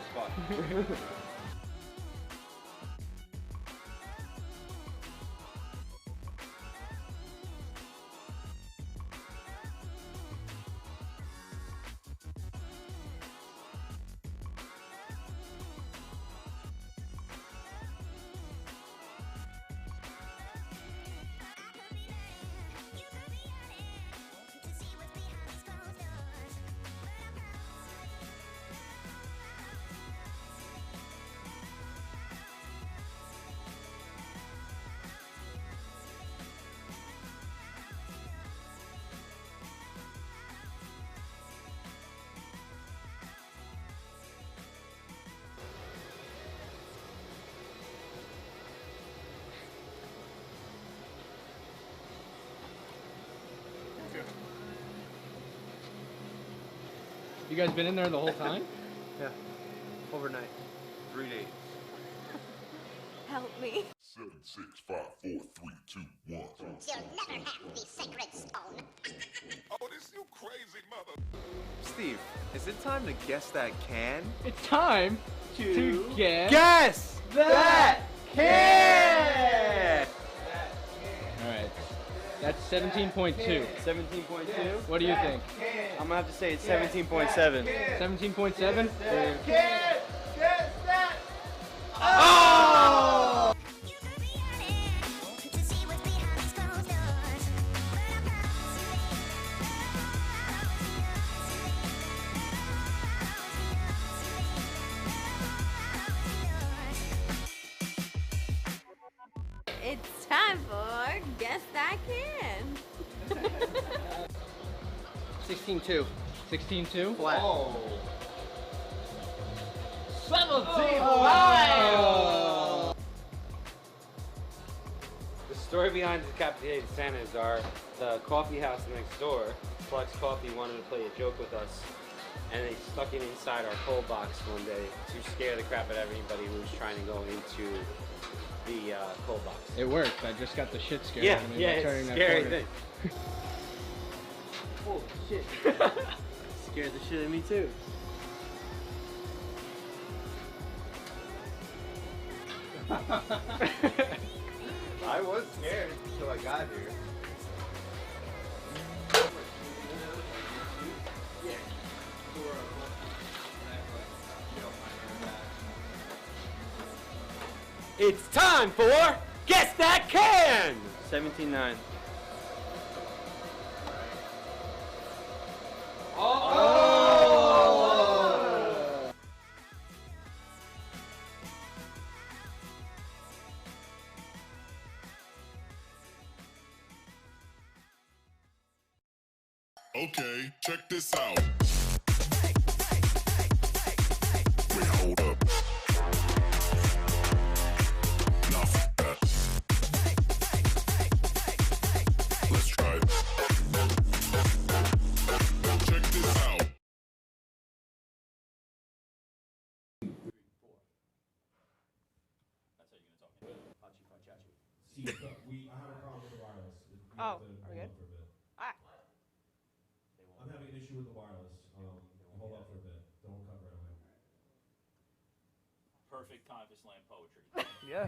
You guys been in there the whole time? Yeah. Overnight. 3 days. Help me. 7, 6, 5, 4, 3, 2, 1. You'll never have the sacred stone. Oh, this you crazy mother. Steve, is it time to guess that can? It's time to guess that can! Alright. That's 17.2. 17.2? What do you think? I'm gonna have to say it's 17.7. 17.7? Oh! It's time for Guess That Can. 16.2. 16.2? Flat. Oh. 17.5! The story behind the Decapitated Santas are the coffee house next door, Flex Coffee, wanted to play a joke with us, and they stuck it inside our cold box one day to scare the crap out of anybody who was trying to go into the cold box. It worked. I just got the shit scared. Yeah, out of me yeah, by it's turning a that scary corner. thing. Holy shit. Scared the shit out of me too. I was scared until I got here. It's time for Guess That Can! 17.9. Oh! Okay, check this out. Wait, hold up. Now that. Let's try it. Check this out. I have a problem with the wireless. Oh, are we good? Alright. I'm having an issue with the wireless. Hold off for a bit. Don't cut right away. Perfect time for slam poetry. Yeah.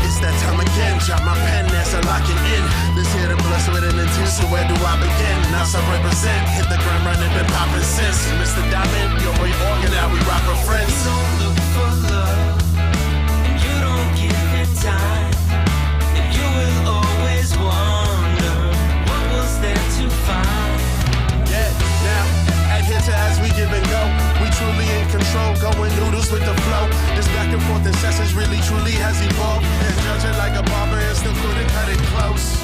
It's that time again, drop my pen as I lock it in. This here to bless with an intent, so where do I begin? Now I represent, hit the ground running, been popping since. Mr. Diamond, your boy Organ, now we rock with friends. You don't look for love, and you don't give it time, and you will always wonder what was there to find. Yeah, now, adhere to as we give and go. We truly in control, going noodles with the flow. This back and forth incessance really truly has evolved. And judging like a barber and still couldn't cut it close.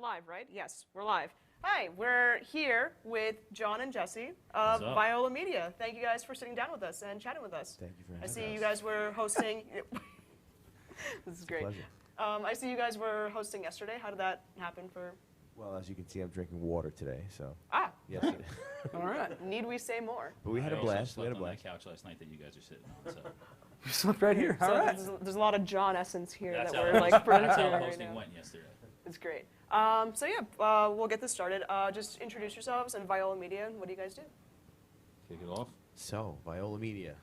live, right? Yes, we're live. Hi, we're here with John and Jesse of What's up? Viola Media. Thank you guys for sitting down with us and chatting with us. Thank you for I having see us. you guys were hosting. This is great. Pleasure. I see you guys were hosting yesterday. How did that happen for? Well, as you can see, I'm drinking water today, so. Ah. Yes. All right. Need we say more? But we had a blast. We had a blast. On that couch last night that you guys are sitting on. So. You slept right here. So All right. there's a lot of John essence here That's that how we're the like hosting- bringing that's how to the right hosting now. went yesterday. It's great. So we'll get this started. Just introduce yourselves and Viola Media. What do you guys do? Kick it off. So, Viola Media.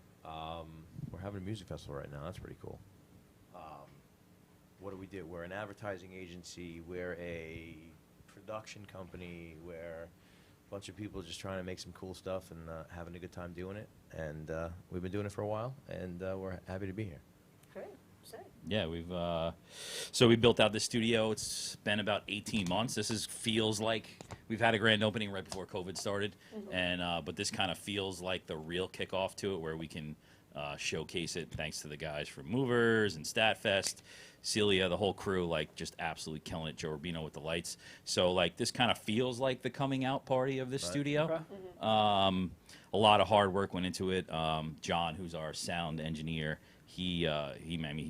We're having a music festival right now. That's pretty cool. What do? We're an advertising agency. We're a production company. We're a bunch of people just trying to make some cool stuff and having a good time doing it. And we've been doing it for a while, and we're happy to be here. Great. Say. Yeah, we built out this studio. It's been about 18 months. Feels like we've had a grand opening right before COVID started, and but this kind of feels like the real kickoff to it, where we can showcase it thanks to the guys from Movers and STATTfest, Celia, the whole crew, like just absolutely killing it. Joe Rubino with the lights. So like this kind of feels like the coming out party of this studio. Okay. A lot of hard work went into it. John, who's our sound engineer, he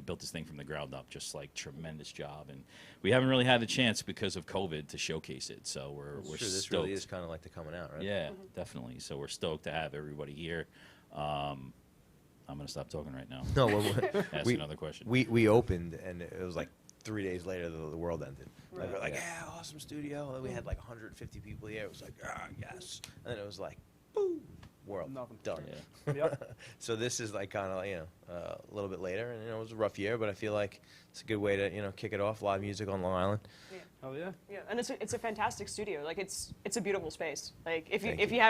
built this thing from the ground up, just like tremendous job. And we haven't really had the chance because of COVID to showcase it. So we're Sure, stoked. this really is kind of like the coming out, right? Yeah, definitely. So we're stoked to have everybody here. I'm gonna stop talking right now. No, well, ask another question. We opened, and it was like 3 days later the world ended. Like, Right. we're like, yeah, awesome studio. And then we had like 150 people here. It was like, yes. And then it was like, boom, world done. Yeah. Yep. So this is like kind of a little bit later, and it was a rough year, but I feel like it's a good way to kick it off. Live music on Long Island. Oh yeah. Yeah, and it's a fantastic studio. Like it's a beautiful space. Like if Thank you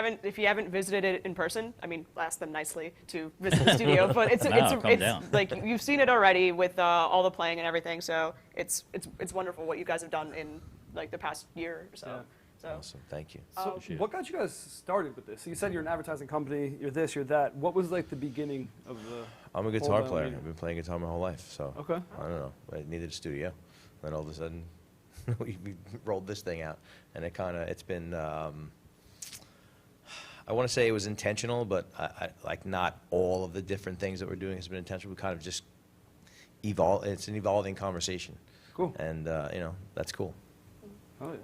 haven't visited it in person, I mean, ask them nicely to visit the studio. But it's calm down. like you've seen it already with all the playing and everything. So it's wonderful what you guys have done in like the past year or so. Yeah. So Awesome, thank you. So what got you guys started with this? So you said you're an advertising company. You're this. You're that. What was like the beginning of the? I'm a whole guitar Viola player. Media? I've been playing guitar my whole life, so Okay. I don't know. I needed a studio. Then all of a sudden, we rolled this thing out, and it's been. I want to say it was intentional, but I like not all of the different things that we're doing has been intentional. We kind of just evolve. It's an evolving conversation. Cool. And that's cool. Oh yeah.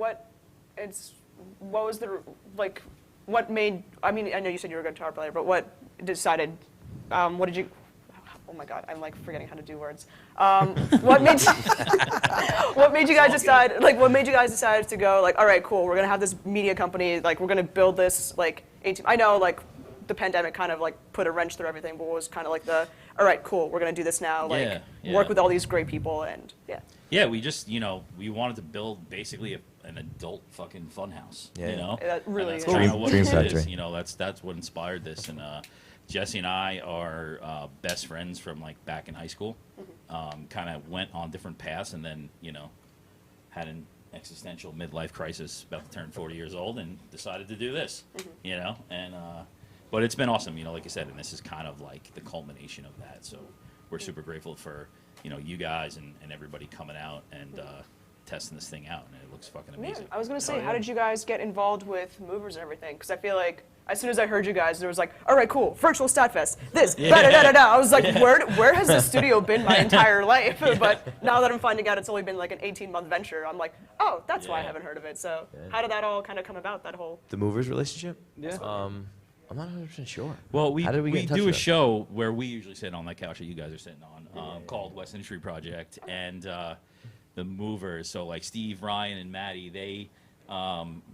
what was the like? What made? I mean, I know you said you were a guitar player, but what decided? What did you? Oh my God, I'm like forgetting how to do words. What made what made you guys decide? Like, what made you guys decide to go? Like, all right, cool. We're gonna have this media company. Like, we're gonna build this. Like, 18. I know, like, the pandemic kind of like put a wrench through everything, but what was kind of like the all right, cool. We're gonna do this now. Like, work with all these great people and yeah. Yeah, we just, we wanted to build basically an adult fucking funhouse. Yeah. You know, That really and is. that's kinda what Dream it factory. is. That's what inspired this. And Jesse and I are best friends from like back in high school. Kind of went on different paths, and then had an existential midlife crisis, about to turn 40 years old, and decided to do this. And but it's been awesome. Like I said, and this is kind of like the culmination of that. So we're super grateful for you guys and everybody coming out and testing this thing out, and it looks fucking amazing. Yeah, I was gonna say, how did you guys get involved with Movers and everything? Because I feel like as soon as I heard you guys, there was like, all right, cool, virtual STATTfest, this, da da da da da. I was like, where has this studio been my entire life? But now that I'm finding out it's only been like an 18-month venture, I'm like, oh, that's why I haven't heard of it. So how did that all kind of come about? That whole The Movers relationship? Yeah. I'm not 100% sure. Well, we How did we get in touch do a with them? show where we usually sit on that couch that you guys are sitting on, called West Industry Project, and the Movers. So like Steve, Ryan, and Maddie, they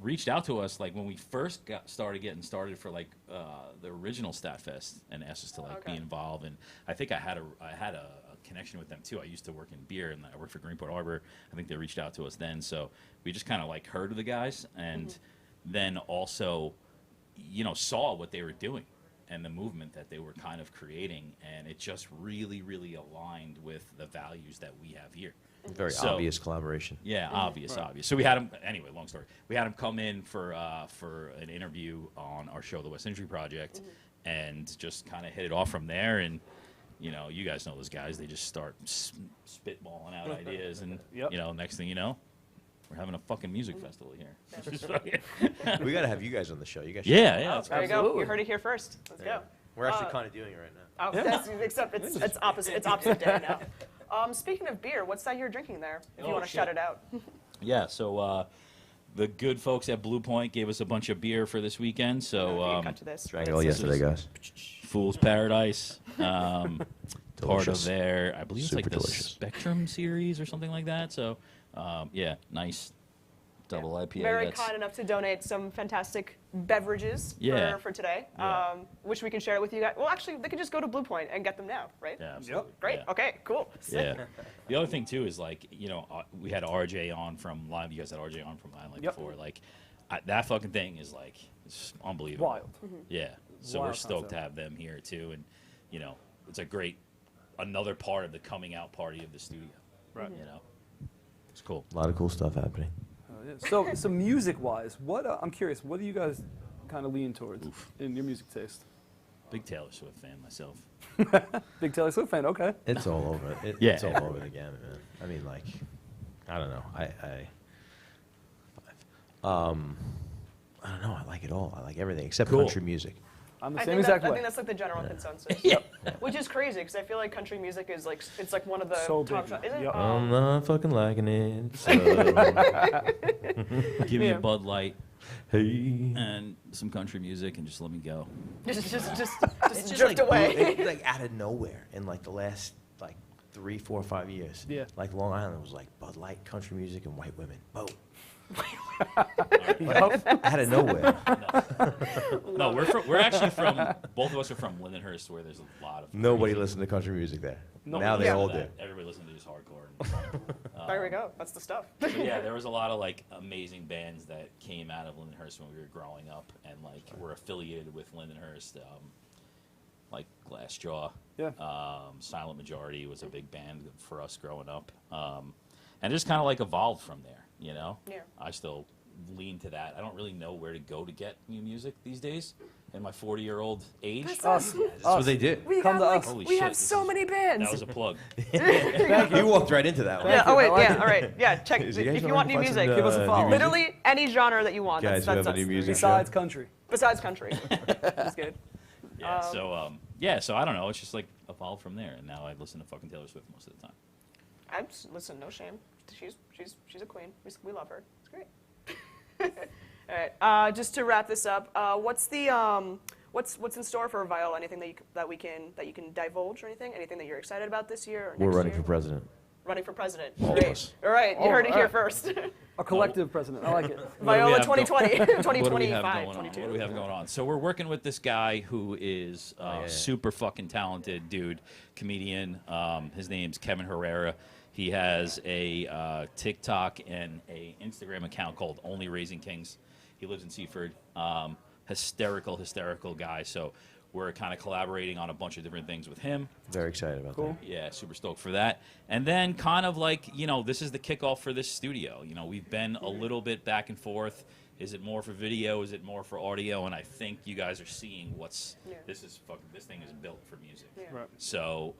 reached out to us like when we first getting started for like the original STATTfest, and asked us to like be involved. And I think I had a connection with them too. I used to work in beer, and I worked for Greenport Harbor. I think they reached out to us then. So we just kind of like heard of the guys, and then also saw what they were doing and the movement that they were kind of creating, and it just really, really aligned with the values that we have here. Very obvious collaboration. Yeah, obvious. So we had him, anyway, long story. We had him come in for an interview on our show, The West Industry Project, and just kind of hit it off from there. And, you guys know those guys, they just start spitballing out ideas, and, next thing you know, we're having a fucking music festival here. We got to have you guys on the show. You guys. Yeah, should. yeah. There you go. You heard it here first. Let's go. We're actually kind of doing it right now. Oh, yes, except it's opposite. It's opposite day now. Speaking of beer, what's that you're drinking there? If you want to shout it out. Yeah. So the good folks at Blue Point gave us a bunch of beer for this weekend. So cut to this. Drank it all yesterday, guys. Fool's Paradise. Part of their, I believe Super it's like the delicious. Spectrum series or something like that. So, yeah, nice double IPA. Very kind enough to donate some fantastic beverages for today, which we can share with you guys. Well, actually, they could just go to Blue Point and get them now, right? Yeah, absolutely. Great. Yeah. Okay. Cool. Yeah. The other thing too is like, you know, we had RJ on from Limelight. You guys had RJ on from Limelight before. Like, that fucking thing is like, it's unbelievable. Wild. Yeah. So Wild we're stoked concept. to have them here too, and you know, it's a great another part of the coming out party of the studio. Right. You know, it's cool. A lot of cool stuff happening. So music-wise, what I'm curious, what do you guys kind of lean towards in your music taste? Big Taylor Swift fan myself. Big Taylor Swift fan, okay. It's all over. It's all over the gamut, man. I mean, like, I don't know. I don't know. I like it all. I like everything except country music. I'm the I same think exact I way. think that's like the general consensus. Which is crazy because I feel like country music is like it's like one of the So top. big. Isn't it? I'm not fucking liking it. So. Give me a Bud Light Hey. and some country music and just let me go. Just It's drift like, away. It's like out of nowhere in like the last like 3, 4, 5 years. Yeah. Like Long Island was like Bud Light, country music, and white women. Boom. Out of nowhere. No, we're actually from, both of us are from Lindenhurst, where there's a lot of. Nobody listened to country music there. No, Now they all do. Everybody listens to just hardcore. There we go. That's the stuff. But yeah, there was a lot of like amazing bands that came out of Lindenhurst when we were growing up, and like were affiliated with Lindenhurst, like Glassjaw. Yeah. Silent Majority was a big band for us growing up, and just kind of like evolved from there. You know. Yeah. I still lean to that. I don't really know where to go to get new music these days in my 40-year-old age. That's us. That's what they did. We Come have to like us. Holy we shit, have this so is- many bands. That was a plug. You walked right into that one. Yeah. Oh wait. I like Yeah. it. All right. Yeah. Check Is if you guys you want new wanna find music. some, Give us a new follow. music? Literally any genre that you want. Guys, that's we have a us. new music Besides country. Besides country. That's good. Yeah. So I don't know. It's just like evolved from there, and now I listen to fucking Taylor Swift most of the time. Listen. No shame. She's a queen. We love her. It's great. All right. Just to wrap this up, what's the what's in store for Viola? Anything that you can divulge or anything? Anything that you're excited about this year? Or We're next running year? for president. Running for president. All of Great. us. All right. You All heard it here right. first. A collective president. I like it. Viola What do we have 2020, What do we have 2025, going on? 22. What do we have going on? So we're working with this guy who is super fucking talented dude, comedian. His name's Kevin Herrera. He has a TikTok and a Instagram account called Only Raising Kings. He lives in Seaford. Hysterical guy. So we're kind of collaborating on a bunch of different things with him. Very excited about that. Yeah, super stoked for that. And then kind of like, you know, this is the kickoff for this studio. You know, we've been a little bit back and forth. Is it more for video? Is it more for audio? And I think you guys are seeing this thing is built for music. Yeah. Right. So,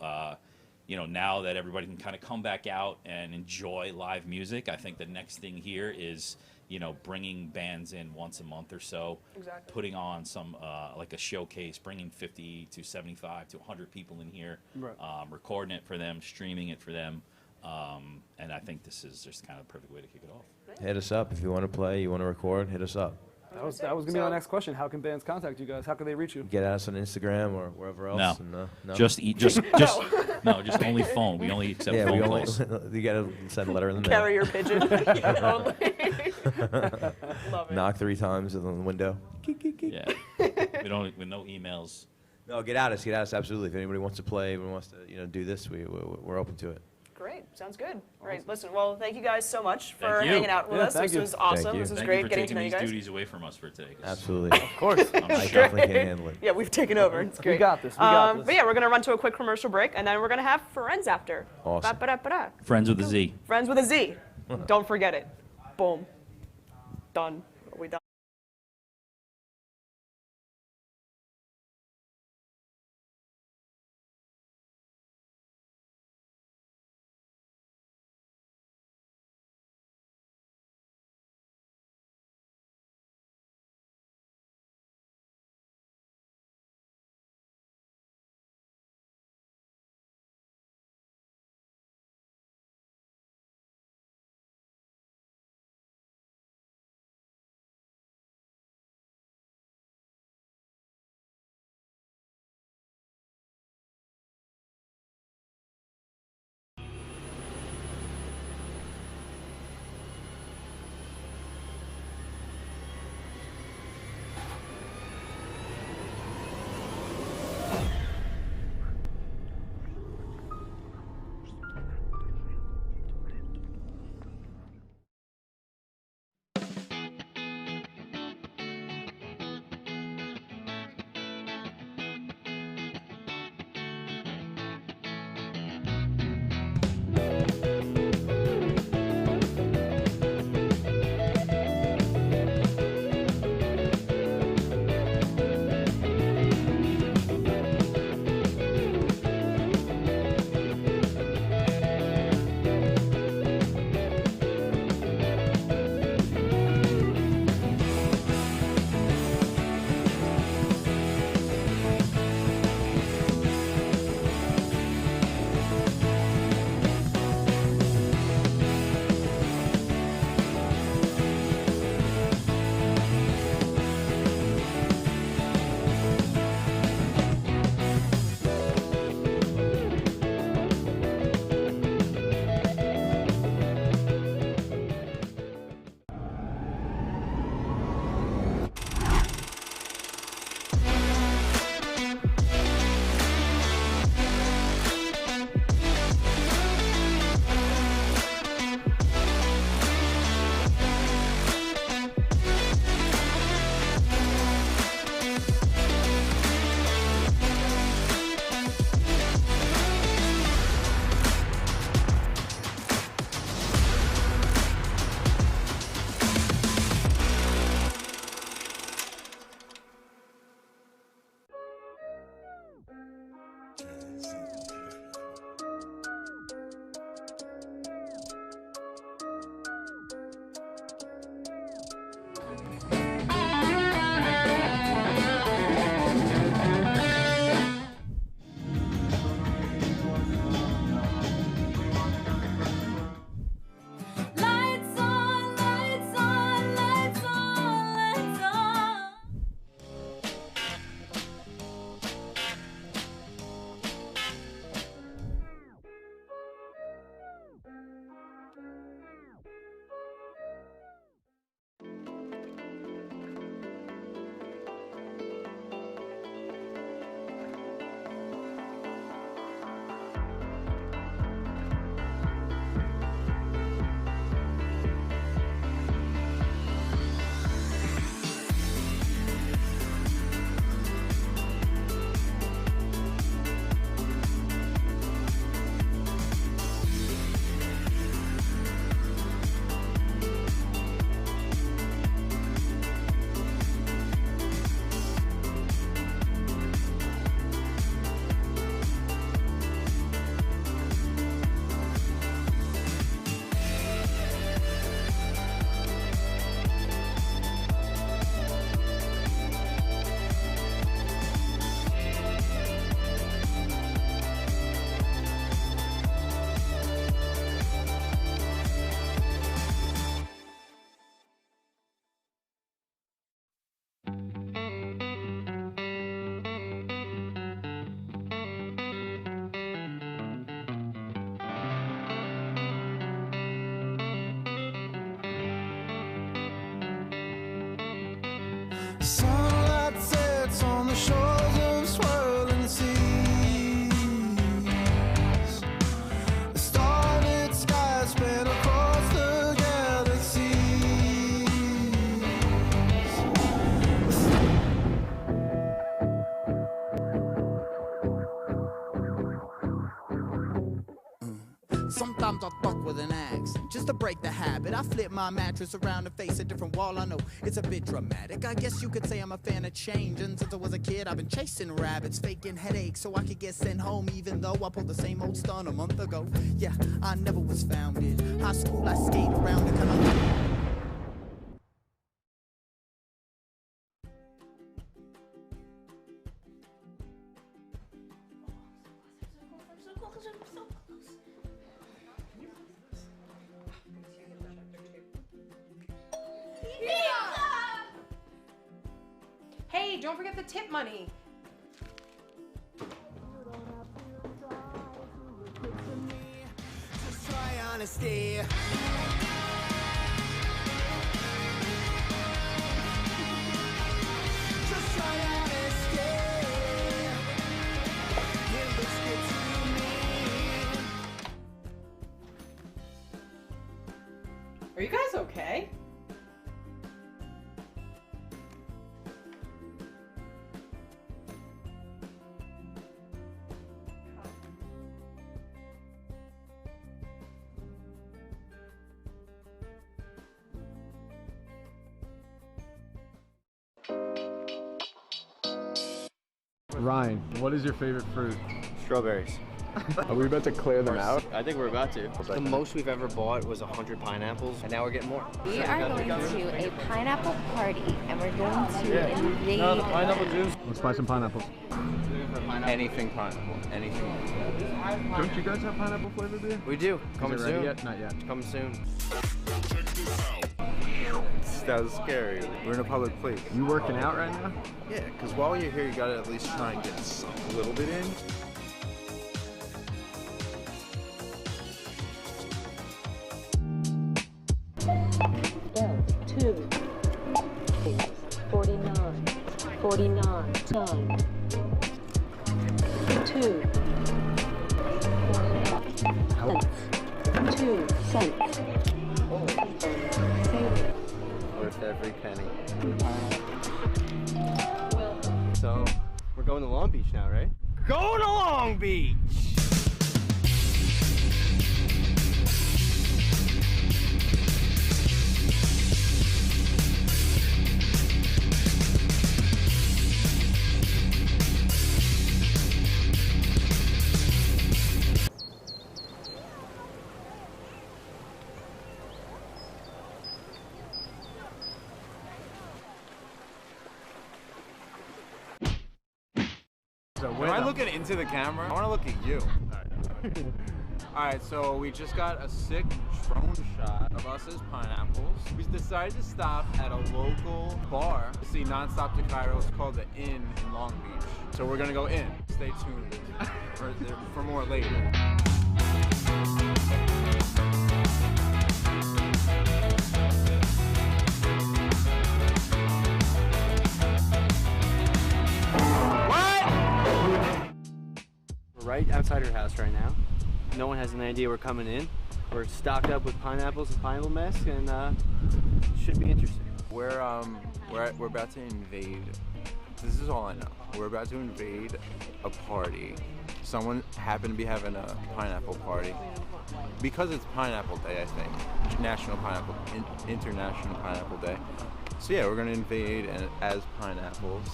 you know, now that everybody can kind of come back out and enjoy live music, I think the next thing here is, you know, bringing bands in once a month or so, Exactly. putting on some like a showcase, bringing 50 to 75 to 100 people in here, Right. Recording it for them, streaming it for them, and I think this is just kind of the perfect way to kick it off. Hit us up if you want to play, you want to record. Hit us up. That was going to be my next question. How can bands contact you guys? How can they reach you? Get at us on Instagram or wherever else. No, And, no? just only phone. We only accept phone calls. You got to send a letter in the mail. Carrier pigeon. Love it. Knock 3 times on the window. Yeah, we don't with no emails. No, get at us. Get at us. Absolutely. If anybody wants to play, everyone wants to, do this, we're open to it. Great. Sounds good. Great. Listen, well, thank you guys so much for Thank you. hanging out with Yeah, us. thank This you. was awesome. Thank you. This was Thank great you for getting to taking know you these guys. duties away from us for today. 'Cause Absolutely. Of course. I definitely can't handle it. Yeah, we've taken over. It's great. We got this. We got this. But yeah, we're going to run to a quick commercial break, and then we're going to have friends after. Awesome. Ba-ba-da-ba-da. Friends with a Z. Friends with a Z. Don't forget it. Boom. Done. Are we done? Lights on, lights on, lights on, lights on. Sunlight sets on the shores of swirling seas. A starlit sky span across the galaxies. Sometimes I fuck with an axe just to break the habit. I flip my mattress around and face a different wall. I know it's a bit dramatic. I guess you could say I'm a fan of change. And since I was a kid, I've been chasing rabbits, faking headaches so I could get sent home. Even though I pulled the same old stunt a month ago. Yeah, I never was founded. High school, I skate around the kind Hey, don't forget the tip money. Just try honesty. Just try honesty. It looks good to me. Are you guys okay? Ryan, what is your favorite fruit? Strawberries. Are we about to clear them out? I think we're about to. The most we've ever bought was 100 pineapples, and now we're getting more. We are going to a pineapple party, and we're going to invade. pineapple juice. Let's buy some pineapples. Anything pineapple. Anything. Don't you guys have pineapple flavored beer? We do. Coming Is it ready soon. yet? Not yet. Coming soon. That was scary. We're in a public place. You working out right now? Yeah, because while you're here, you gotta at least try and get a little bit in. Two. 49. 49. Time. 2. 2 cents. Worth every penny. So, we're going to Long Beach now, right? Going to Long Beach! Am I looking into the camera? I want to look at you. All right, so we just got a sick drone shot of us as pineapples. We decided to stop at a local bar to see Nonstop to Cairo. It's called the Inn in Long Beach. So we're gonna go in. Stay tuned for more later. We're right outside her house right now. No one has an idea we're coming in. We're stocked up with pineapples and pineapple mess, and should be interesting. We're about to invade. This is all I know. We're about to invade a party. Someone happened to be having a pineapple party because it's Pineapple Day, I think. International Pineapple Day. So yeah, we're gonna invade and as pineapples,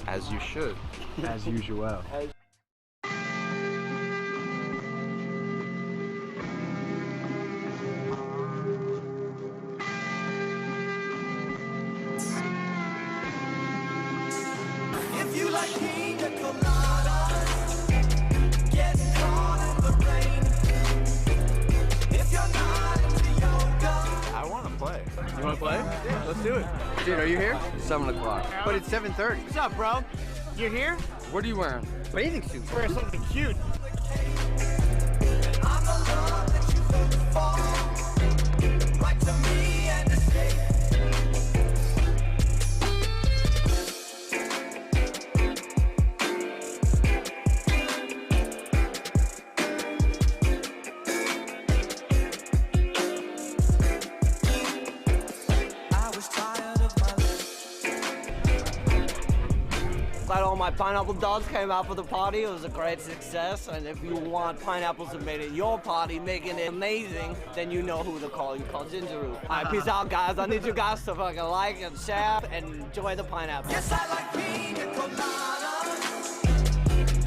as you should, As usual. If you like pina coladas, get caught in the rain. If you're not into yoga, I want to play. You want to play? Yeah, let's do it. Dude, are you here? 7 o'clock. But it's 7:30. What's up, bro? You're here? What are you wearing? Bathing suit. Wear something cute. I'm the love that you look for. Right to me and escape. Glad all my pineapple dogs came out for the party. It was a great success. And if you want pineapples that made it your party, making it amazing, then you know who to call. You call Ginger Root. All right, peace out, guys. I need you guys to fucking like and share and enjoy the pineapple. Yes, I like pina coladas.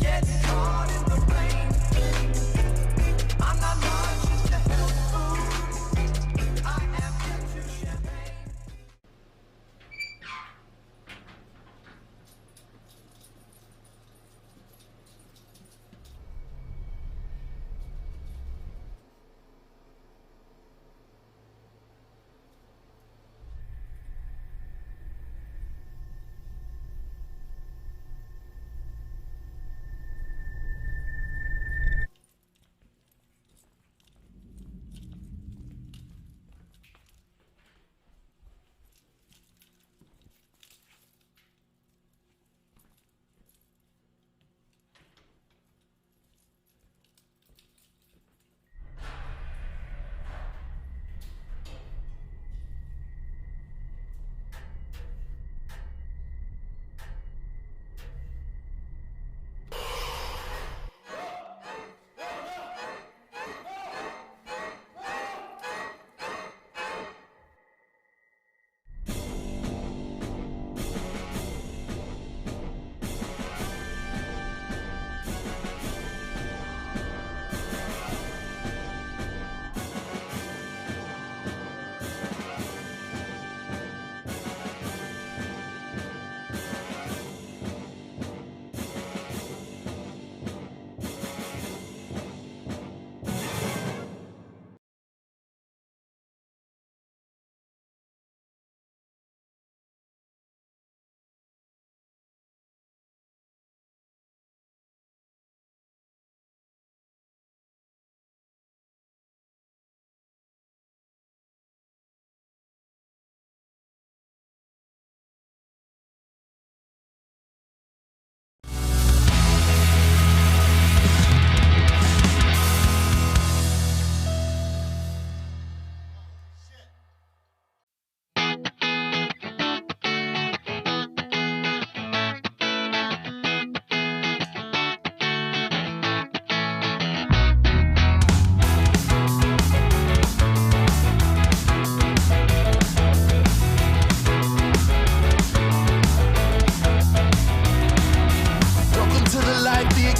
Get caught in the rain. I'm not much into health food. I am into champagne.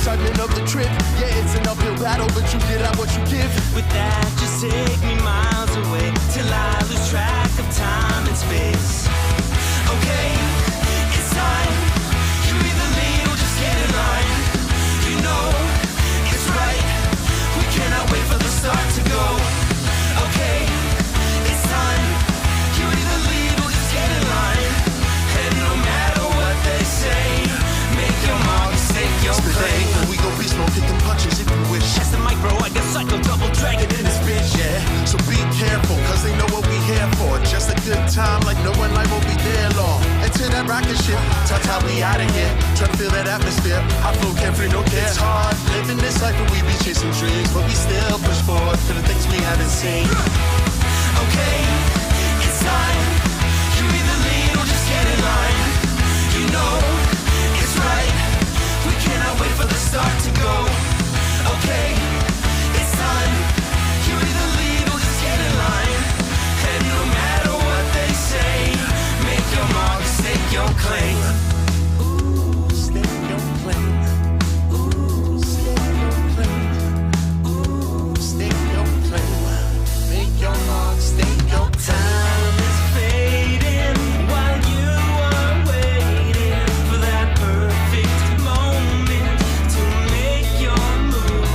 excitement of the trip. Yeah, it's an uphill battle, but you get out what you give. With that, just take me miles away till I lose track of time and space. Okay, it's time. You either lead or just get in line. good time like no one life will be there long. Into that rocket ship, ta-ta, we out of here. Try to feel that atmosphere, I flow carefree, no care. It's hard, living this life but we be chasing dreams. But we still push forward for the things we haven't seen. Okay, it's time. You either lead or just get in line. You know, it's right. We cannot wait for the start to go. Okay, it's time. You either lead or just get in line. And no matter what they say, make your mark, stake your claim. Ooh, stake your claim. Ooh, stake your claim. Ooh, stake your claim. Make your mark, stake your time is fading while you are waiting for that perfect moment to make your move.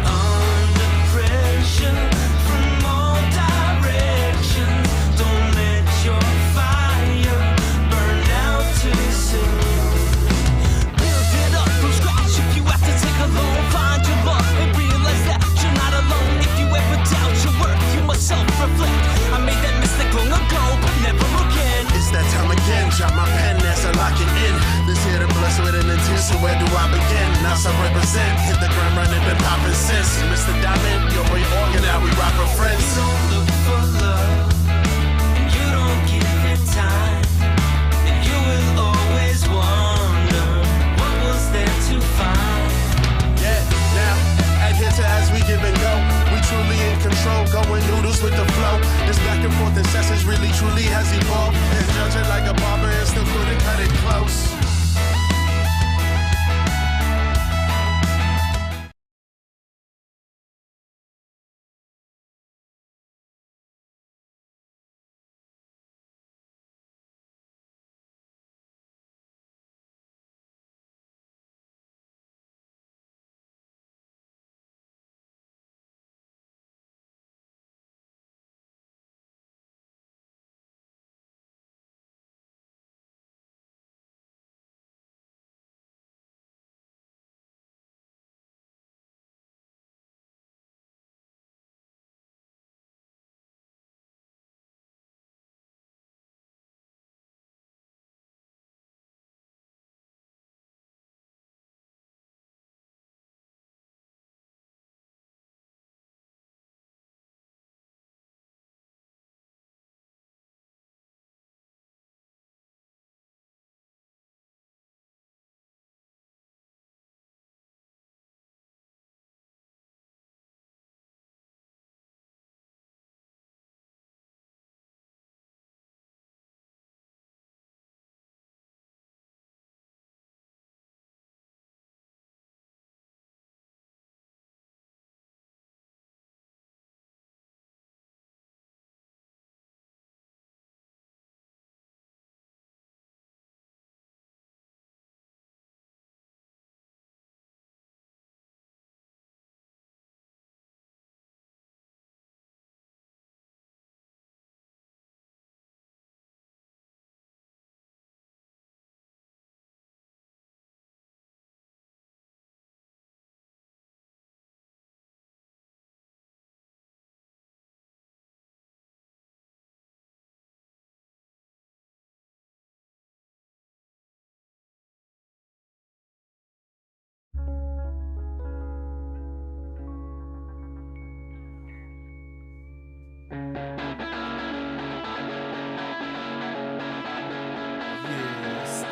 Under pressure from all directions, don't let your fire burn out too soon. Build it up from scratch if you have to take a loan. Find your love and realize that you're not alone. If you ever doubt your worth, you must self-reflect. I made that mistake long ago, but never again. It's that time again, drop my pen as I lock it in. This here to bless with an intent, so where do I begin? Now I represent, hit the ground running, been popping since. Mr. Diamond, your boy Organ, now we rock for friends. You don't look for love, and you don't give it time. And you will always wonder, what was there to find? Yeah, now, adhere to as we give and go. We truly in control, going noodles with the flow. This back and forth incessance really truly has evolved. And judge it like a barber and still couldn't cut it close.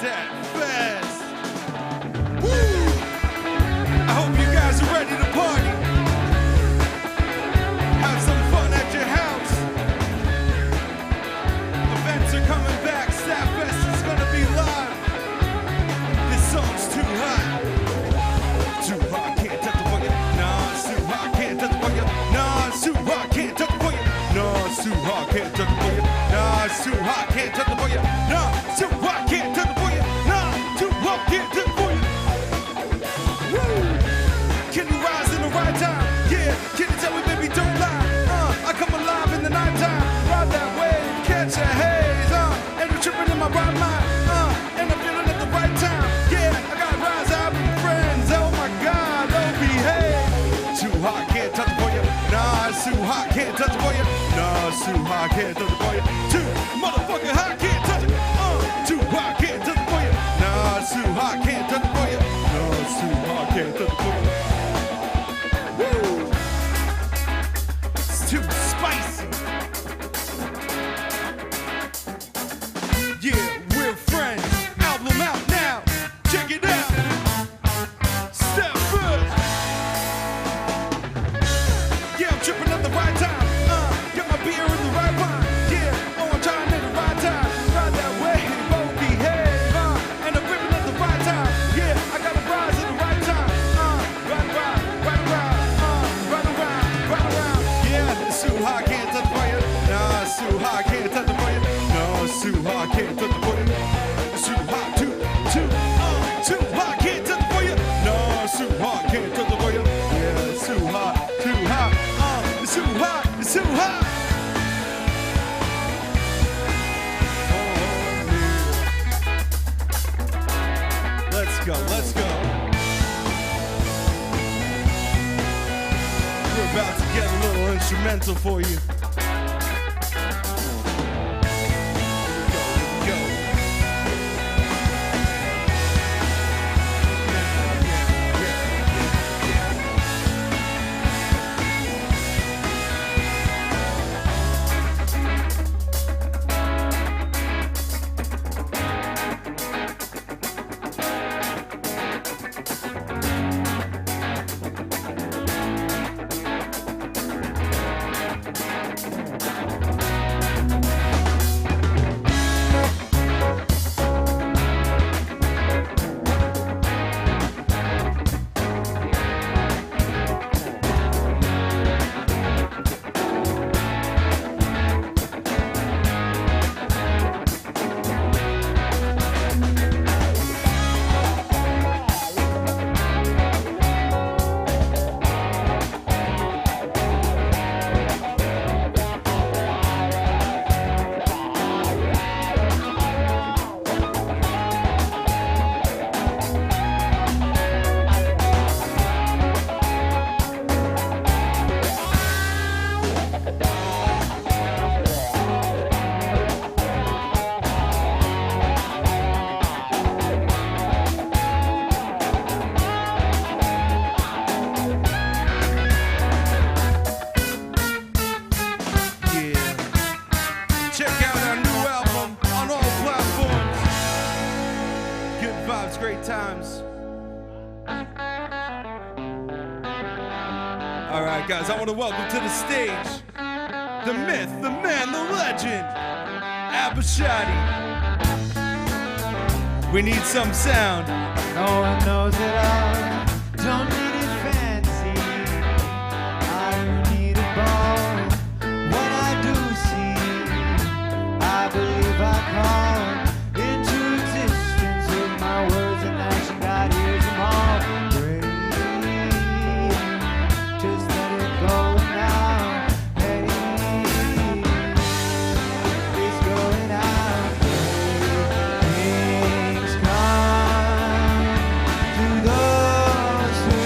STATTfest! Woo! I hope you guys are ready to party. Have some fun at your house. Events are coming back. STATTfest is gonna be live. This song's too hot. Too hot, can't touch the bucket. Nah, it's too hot, can't touch the bucket. Nah, it's too hot, can't touch the bucket. Nah, it's too hot, can't touch the bucket. Nah, it's too hot, can't touch the bucket. Nah, it's too hot, can't touch the bucket. Nah, too hot, can't touch the bucket. Woo! Can you rise in the right time? Yeah, can you tell me, baby, don't lie? I come alive in the nighttime. Ride that wave, catch a haze. And I'm tripping in my right mind. And I'm feeling at the right time. Yeah, I got rise out with friends. Oh my God, don't behave. Too hot, can't touch the boy. Nah, it's too hot, can't touch the boy. Nah, it's too too high, can't touch it for you. Too motherfucking high, can't touch it. Too high, can't touch it for you. Nah, it's too high, can't touch it for you. No, it's too high, can't touch it for you. Woo! It's too spicy. Yeah, we're friends. Album out now. Check it out. STATTfest. Yeah, I'm tripping at the right time. Got my beer in the right wine. Yeah, oh, I'm trying at the right time. Ride that way, both behave. And I'm ripping at the right time. Yeah, I gotta rise at the right time. Right around, right around, right around, right around. Yeah, it's too high, can't touch the fire. Nah, it's too high, can't touch the fire. No, it's too high, can't touch the fire. It's too high, too high, can't touch the fire. No, it's too high, can't touch the fire. Yeah, it's too high, too high. It's too high, it's too high. Let's go, let's go. We're about to get a little instrumental for you. Here we go, here we go. Great times. All right, guys, I want to welcome to the stage the myth, the man, the legend, Abashadi. We need some sound. No one knows it all. Don't need it fancy. I don't need a ball. What I do see, I believe I call into existence with my words and action. God hears them all. Breathe. Just let it go now. Hey, it's going out. Things come to those who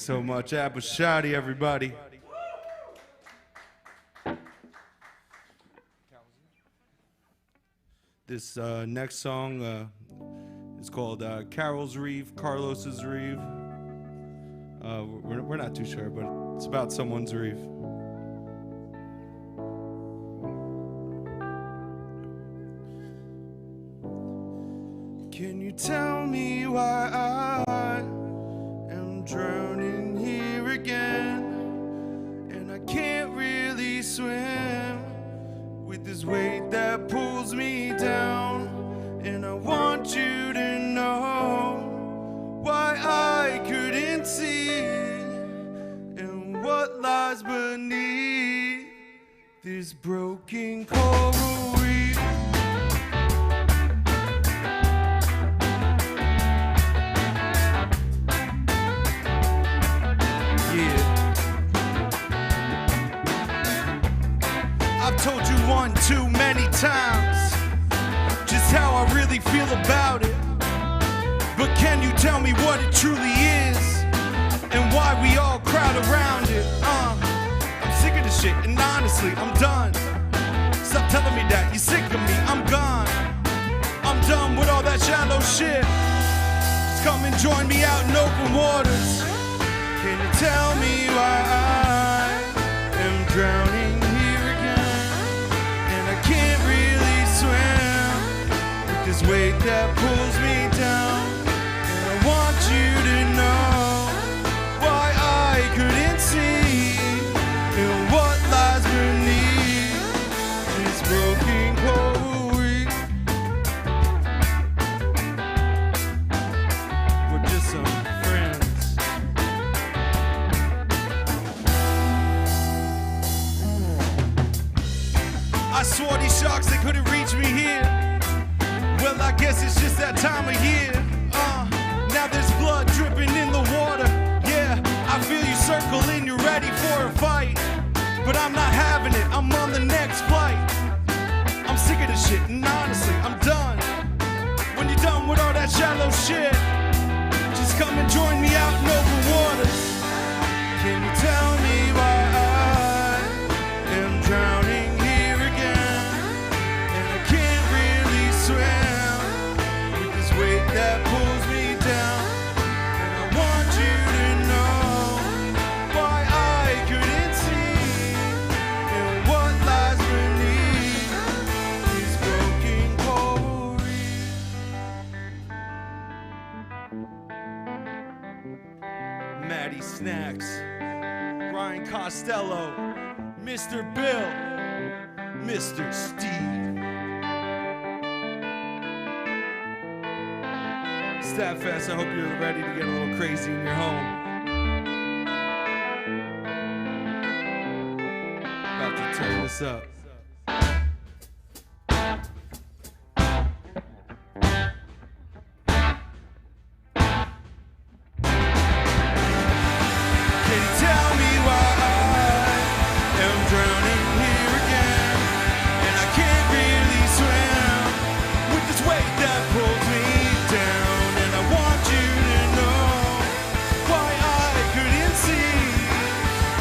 so much. Abba Shadi, everybody. This next song is called Carol's Reeve, Carlos's Reeve. We're not too sure, but it's about someone's reeve. Can you tell me why I am drowning here again? And I can't really swim with this weight that pulls me down. And I want you to know why I couldn't see and what lies beneath this broken coral reef. I've told you one too many times just how I really feel about it. But can you tell me what it truly is and why we all crowd around it? I'm sick of this shit and honestly, I'm done. Stop telling me that you're sick of me, I'm gone. I'm done with all that shallow shit. Just come and join me out in open waters. Can you tell me why I am drowning here again? And I can't really swim with this weight that pulls me down. And I want you to know why I couldn't see and what lies beneath this broken coral reef. We're just some friends. I swore these sharks, they couldn't reach me here. Well, I guess it's just that time of year. Now there's blood dripping in the water. Yeah, I feel you circling, you're ready for a fight. But I'm not having it, I'm on the next flight. I'm sick of this shit, and honestly, I'm done. When you're done with all that shallow shit, just come and join me out in open waters. Can you tell me why I am drowning here again? And I can't really swim with this weight that pulls me down. And I want you to know why I couldn't see and what lies beneath this broken coral reef. Maddie Snacks, Ryan Costello, Mr. Bill, Mr. Steve. STATTfest, I hope you're ready to get a little crazy in your home. About to turn this up. Can you tell me why I am drowning here again? And I can't really swim with this weight that pulls me down. And I want you to know why I couldn't see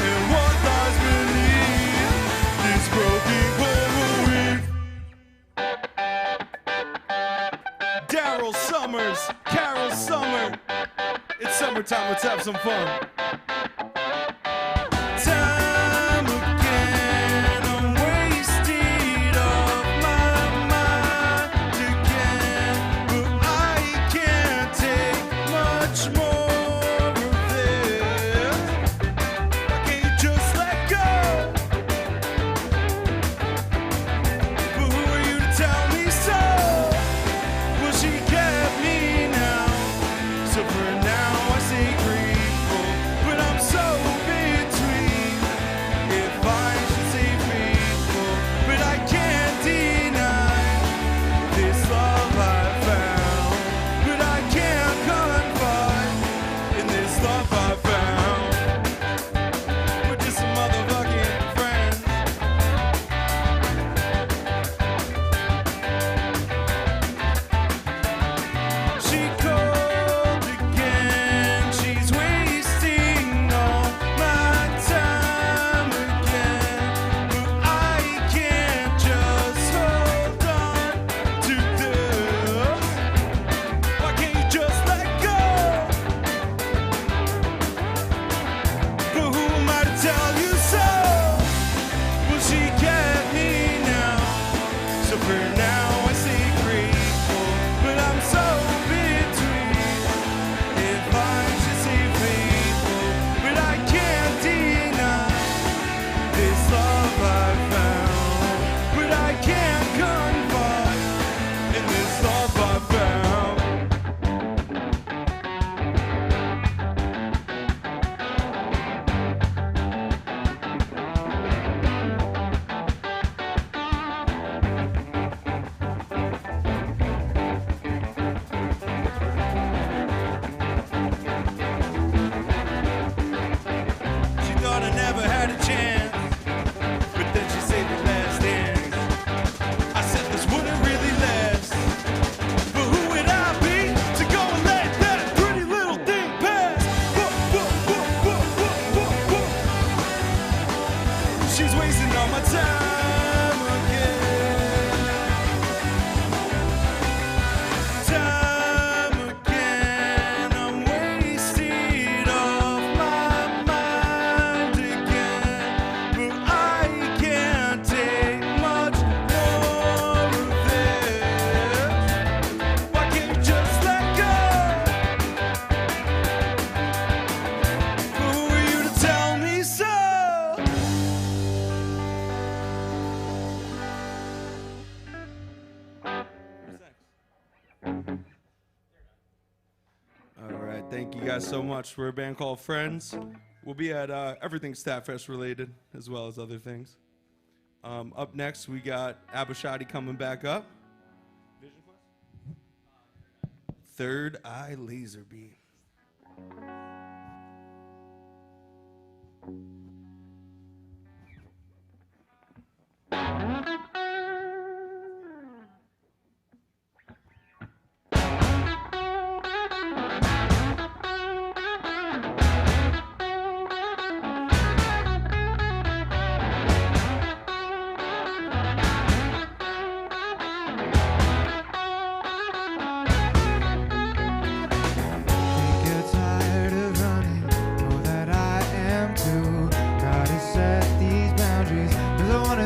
and what lies beneath this broken coral reef. Daryl Summers, Carol Summer. It's summertime, let's have some fun. Time again, I'm wasted off my mind again, but I can't take much more of this. Why can't you just let go? But who are you to tell me so? Well, she kept me now, so for now I say grateful. But Thank you guys so much. We're a band called Friends. We'll be at everything STATTfest related, as well as other things. Up next, we got Abashadi coming back up. Third Eye Laser Beam.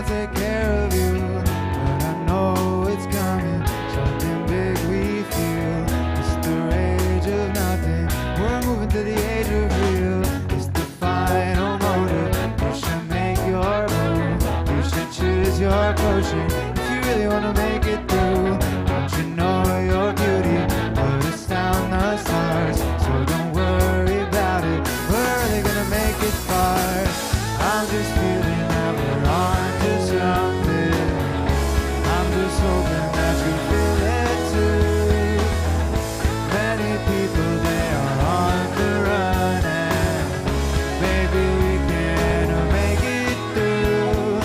Take care of you, but I know it's coming. Something big we feel. It's the rage of nothing. We're moving to the age of real. It's the final motive. You should make your move. You should choose your potion if you really wanna make it through. Don't you know your beauty would astound the stars? So don't worry about it. We're really gonna make it far. I'm just feeling that we're on to something. I'm just hoping that you feel it too. Many people, they are on the run, and maybe we can make it through.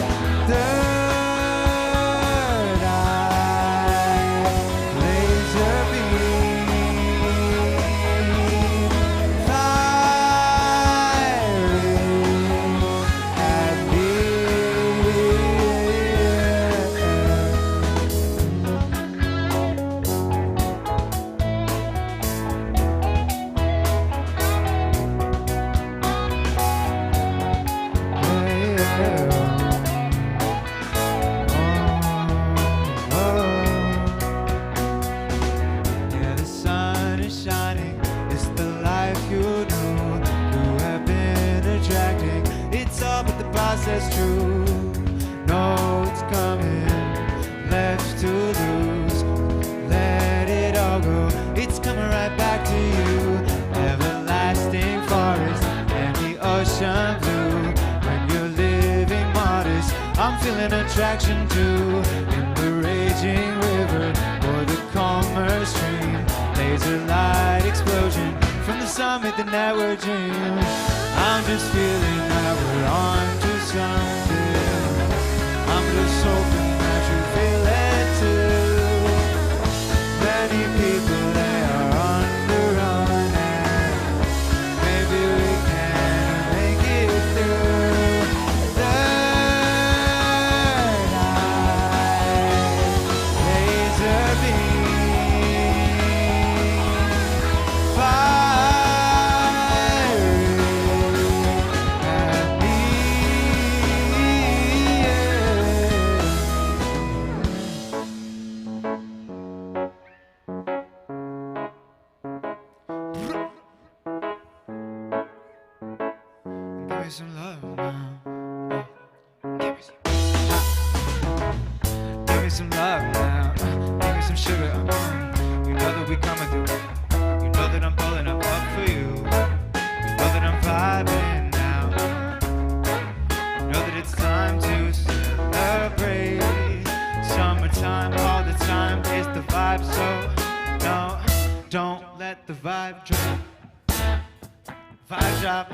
Third eye, laser beam, yeah, the sun is shining. It's the life you know. You have been attracting. It's all but the process true. No, it's coming. Left to lose. Let it all go. It's coming right back to you. Everlasting forest and the ocean blue. When you're living modest, I'm feeling attraction too. In the raging river or the calmer stream, laser light explosion from the summit, the network dream. I'm just feeling that we're on to something. I'm just hoping that you feel it too. Many people, they are on the run, and maybe we can make it through. Third eye, laser beam, firing at me. Give me some love now. Give me some love now. Give me some sugar. You know that we coming through. You know that I'm pulling up for you. You know that I'm vibing now. You know that it's time to celebrate. Summertime all the time is the vibe. So no, don't let the vibe drop. Vibe drop,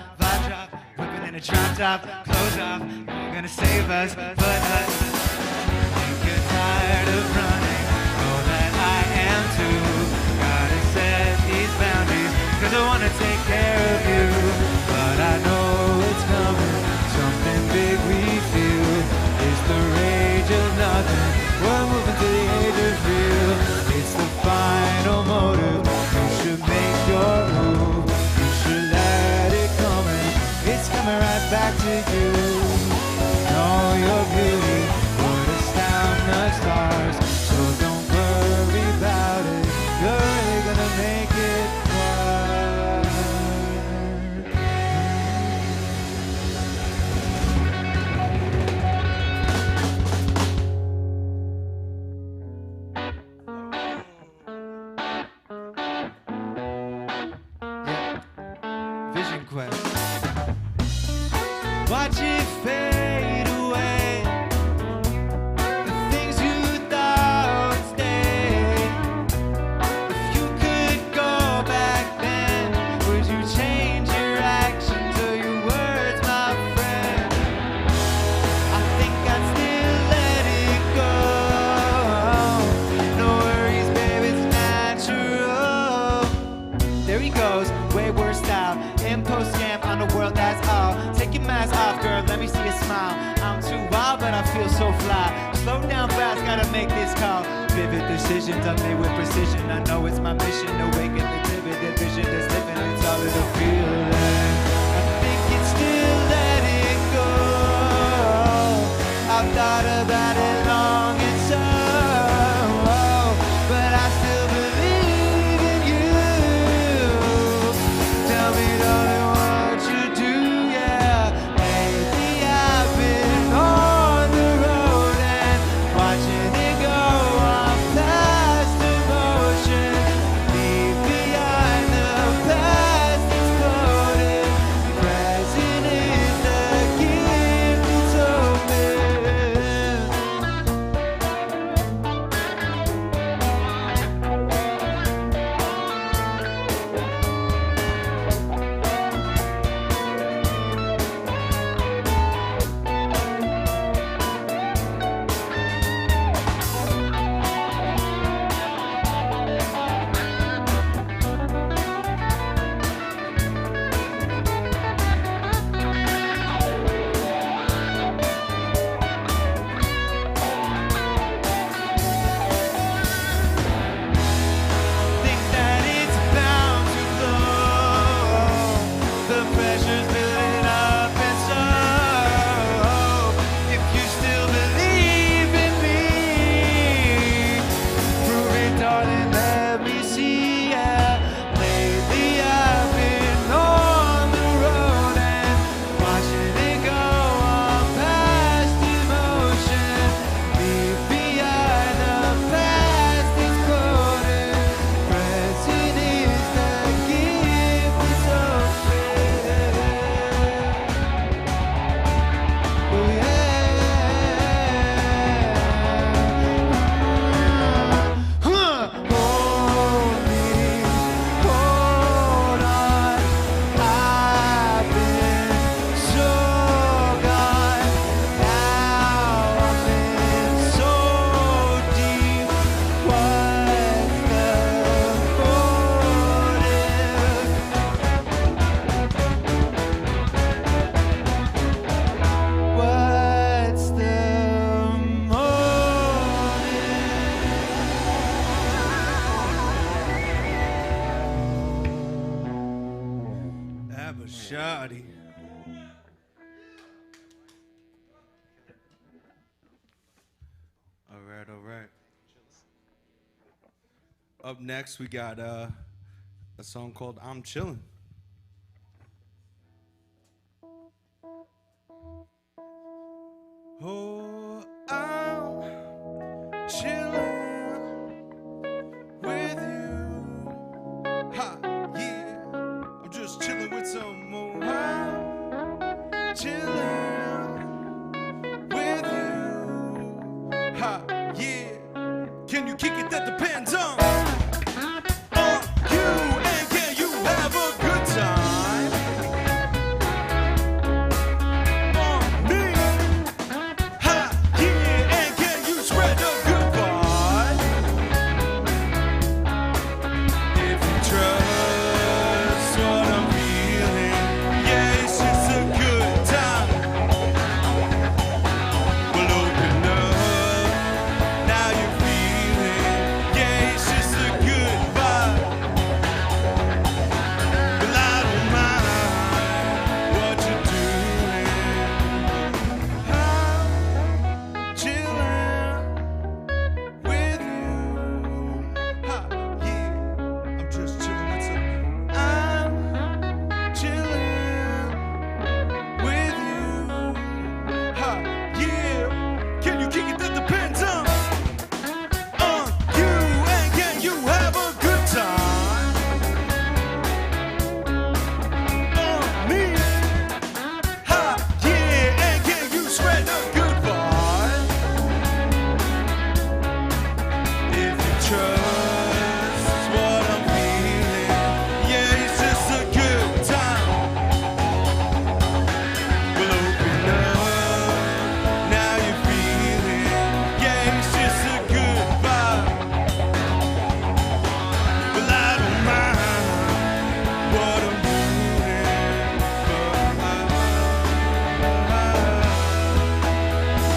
whipping in a drop top, close off. You're gonna save us, but think you're tired of running. Know that I am too. Gotta set these boundaries, 'cause I wanna take care of you. But I know it's coming, something big we feel. It's the rage of nothing. We're moving to the age of real. It's the final motive. You should make your move. You should let it come in. It's coming right back to you. Know your beauty conquest. Watch it fade away. The things you thought would stay. If you could go back then, would you change your actions or your words, my friend? I think I'd still let it go. No worries, babe, it's natural. There he goes, wayward style. Impost scam on the world, that's all. Take your mask off, girl, let me see a smile. I'm too wild, but I feel so fly. Slow down fast, gotta make this call. Vivid decisions are made with precision. I know it's my mission, awaken the vivid vision that's living. It's all of the feeling. I think it's still let it go. I've thought about it long and so, but I still believe in you. Tell me, darling, what you do, yeah. Lately I've been on the road and watching it go on past emotion. Leave behind the past exploded. Present is the gift that's open. Think that it's bound to blow. The pressure's building up, and so if you still believe in me, prove it, darling. Let me see ya. Lately I've been on the road and watching it go on past emotion. Leave behind the past exploded. Present is the gift that's open. Oh yeah. Hold me, hold on. I've been so gone. Now I'm in so deep. What's the motive? What's the motive? Abashadi. All right, all right. Up next, we got a song called I'm Chillin'. Oh, I'm chillin' with you. Ha, yeah. I'm just chillin' with some more. I'm chillin' with you. Ha, yeah. Can you kick it? That depends on you. And can you have a good time? On me. Ha, yeah. And can you spread a good vibe? If you trust what I'm feeling, yeah, it's just a good time. Well, open up, now you're feeling trust what I'm feeling. Yeah, it's just a good time. Well, open up, now you're feeling. Yeah, it's just a good vibe. Well, I don't mind what I'm doing.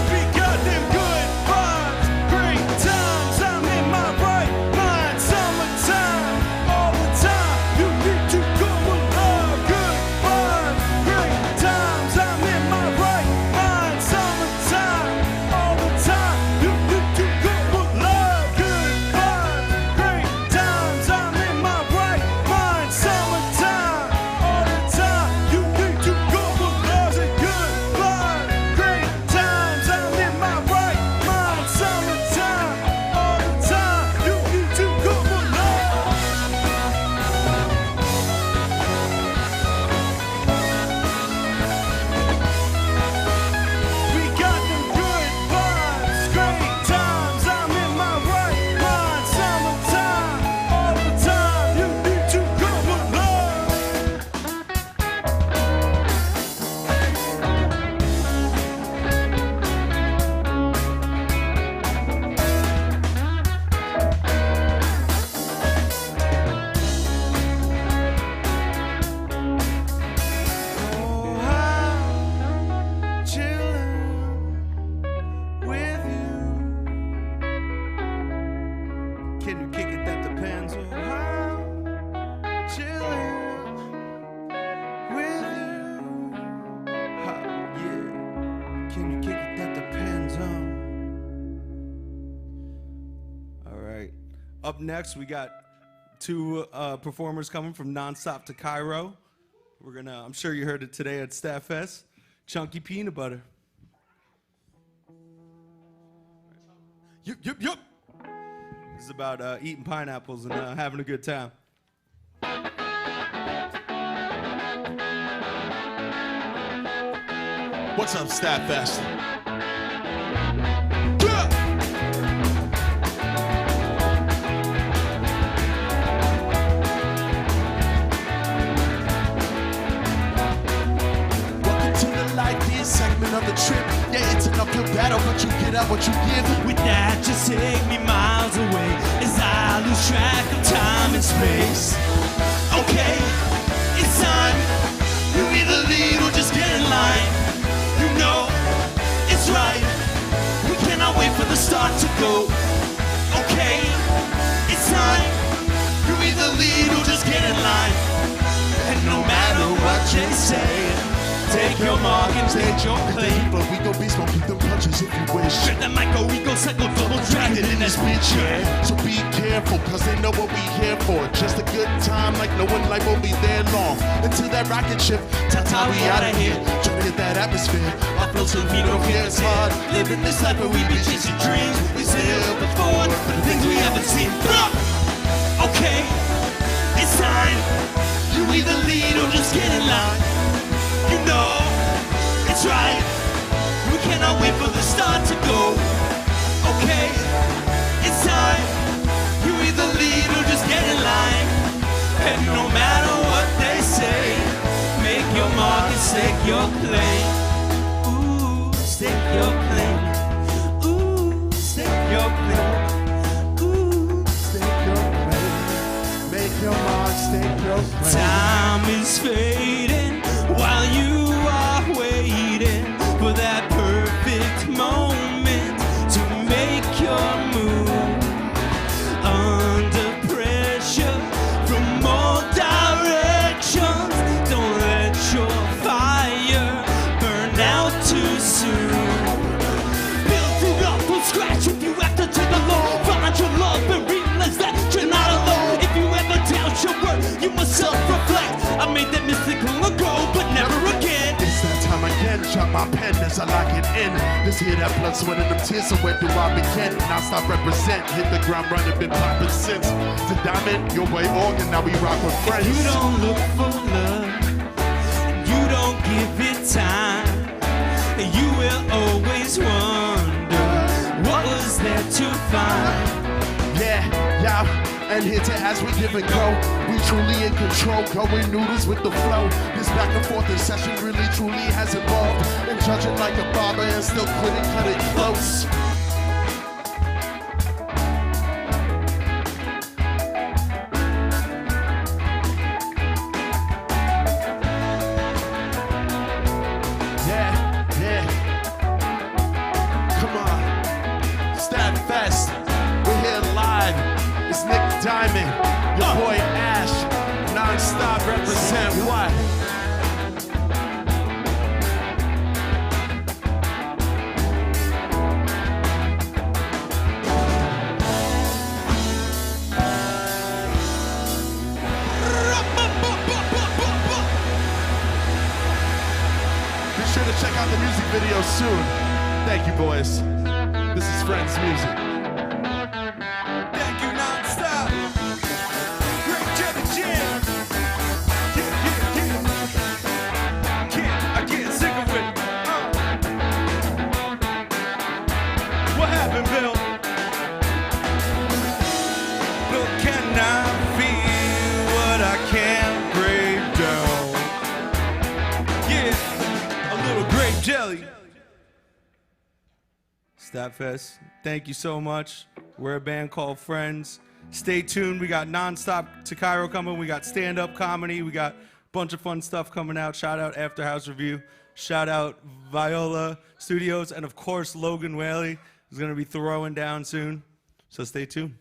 We got them good vibes, great times. I'm in my right mind. Summertime, all the time. You need to go with love. Good vibes, great times. I'm in my right mind. Summertime, all the time. You need to go with love. Good vibes, great times. I'm in my right mind. Summertime, all the time. You need to go with love. Say good vibes, great times. I'm in my right mind. Summertime, all the time. You need to go with love. We got them good vibes, great times. I'm in my right mind. Summertime, all the time. You need to go with love. Oh, I'm chilling with you. Can you kick it? That depends. Oh, I'm chilling with you. Ha, yeah. Can you kick it? That depends. All right. Up next, we got two performers coming from Nonstop to Cairo. I'm sure you heard it today at STATTfest. Chunky Peanut Butter. Yup. This is about eating pineapples and having a good time. What's up, STATTfest? Welcome to the light, this segment of the trip. Yeah, it's an uphill battle, but you get out what you give. With that, just take me miles away as I lose track of time and space. Okay, it's time. You either lead or just get in line. You know, it's right. We cannot wait for the start to go. Okay, it's time. You either lead or just get in line. And no matter what they say, take your mark and take your claim. But we gon' be smoking them punches if you wish. Straight that mic go, we go cycle, double dragged in this bitch, yeah. So be careful, cause they know what we here for. Just a good time, like no one like won't be there long. Until that rocket ship, ta-ta, we outta here. Trying to hit that atmosphere. Our flow so we don't fear it's hard. Living this life where we be chasing dreams. We sail forward for the things we haven't seen. Okay, it's time. You either lead or just get in line. You know, it's right. We cannot wait for the start to go. Okay, it's time. You either lead or just get in line. And no matter what they say, make your mark and stake your claim. Ooh, stake your claim. Ooh, stake your claim. Ooh, stake your claim. Make your mark, stake your claim. Time is fading while you are waiting for that perfect moment to make your move. Under pressure from all directions, don't let your fire burn out too soon. Build it up from scratch if you have to take a loan. Find your love and realize that you're not alone. If you ever doubt your worth, you must self-reflect. I made that mistake long ago, but never again. It's that time again, drop my pen as I lock it in. Just hear that blood, sweat, and them tears, so where do I begin? Non-stop represent, hit the ground running, been popping since. The diamond, your way organ, now we rock with friends. You don't look for love, you don't give it time. You will always wonder what was there to find. Yeah. stop and hit it as we give and go. We truly in control, going noodles with the flow. This back and forth in session really truly has evolved. And judging like a barber and still couldn't cut it close. STATTfest, we're here live. It's Nick Diamond, your boy Ash, non-stop represent what? Be sure to check out the music video soon. Thank you, boys. This is Friends Music. Thank you, non-stop. Great Jimmy Jam. I can't sick of it. What happened, Bill? Look, can I feel what I can't break down? Yeah, a little grape jelly. STATTfest, thank you so much. We're a band called Friends. Stay tuned. We got non-stop to Cairo coming. We got stand-up comedy. We got a bunch of fun stuff coming out. Shout out After House Review. Shout out Viola Studios. And of course, Logan Whaley is going to be throwing down soon. So stay tuned.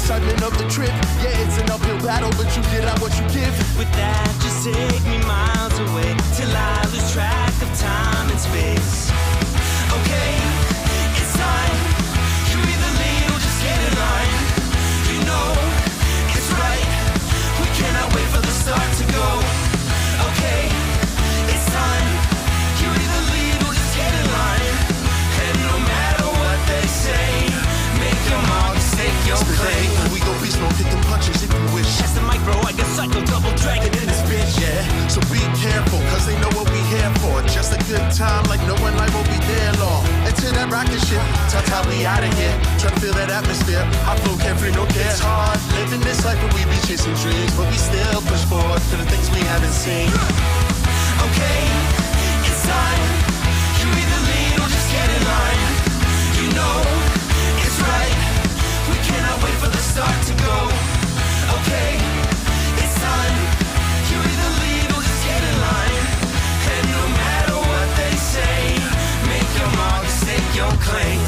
excitement of the trip. Yeah, it's an uphill battle, but you get out what you give. With that, just take me miles away till I lose track of time and space. Okay, it's time. You either lead or just get in line. You know, it's right. We cannot wait for the start to go. Okay, it's time. You either lead or just get in line. And no matter what they say, make your mark, stake your claim. We go beast mode, hit the punches if you wish. That's the mic, bro. I got psycho double dragon in this bitch. Yeah, shit. Ta-ta, we outta here. Try to feel that atmosphere. I flow carefree, no care. It's hard living this life, but we be chasing dreams, but we still push forward to the things we haven't seen. Okay, it's time. You either lead or just get in line. You know it's right. We cannot wait for the start to go. Okay, it's time. You either lead or just get in line. And no matter what they say, make your mark, stake your claim.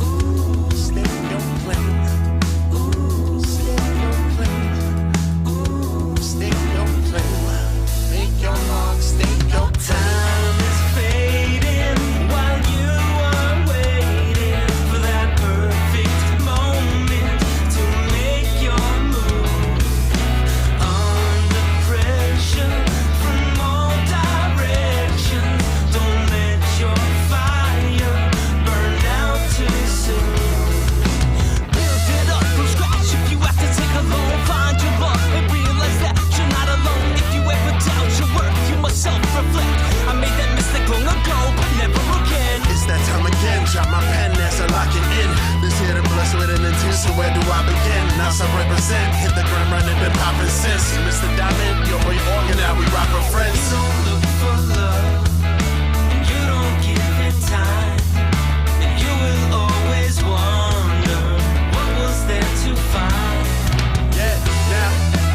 Ooh, stake your claim. Ooh, stake your claim. Ooh, stake your claim. Make your mark, stake your time is fading while you are waiting for that perfect moment to make your move. Under pressure from all directions, don't let your fire burn out too soon. Build it up from scratch if you have to take a loan. Find your love and realize that you're not alone. If you ever doubt your worth, you must self-reflect. I made that mistake long ago, but never again. It's that time again. Drop my pen as I lock it in. This here to bless with an intent, so where do I begin? Now I represent. Hit the ground running, been popping since. Mr. Diamond, your boy Organ, now we rock with friends. You don't look for love, and you don't give it time. And you will always wonder what was there to find. Yeah, now,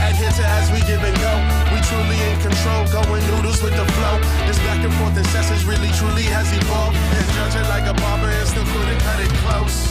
adhere to as we give and go. We truly in control, going noodles with the flow. This back and forth incessant really truly has evolved. And judge it like a barber and still couldn't cut it close.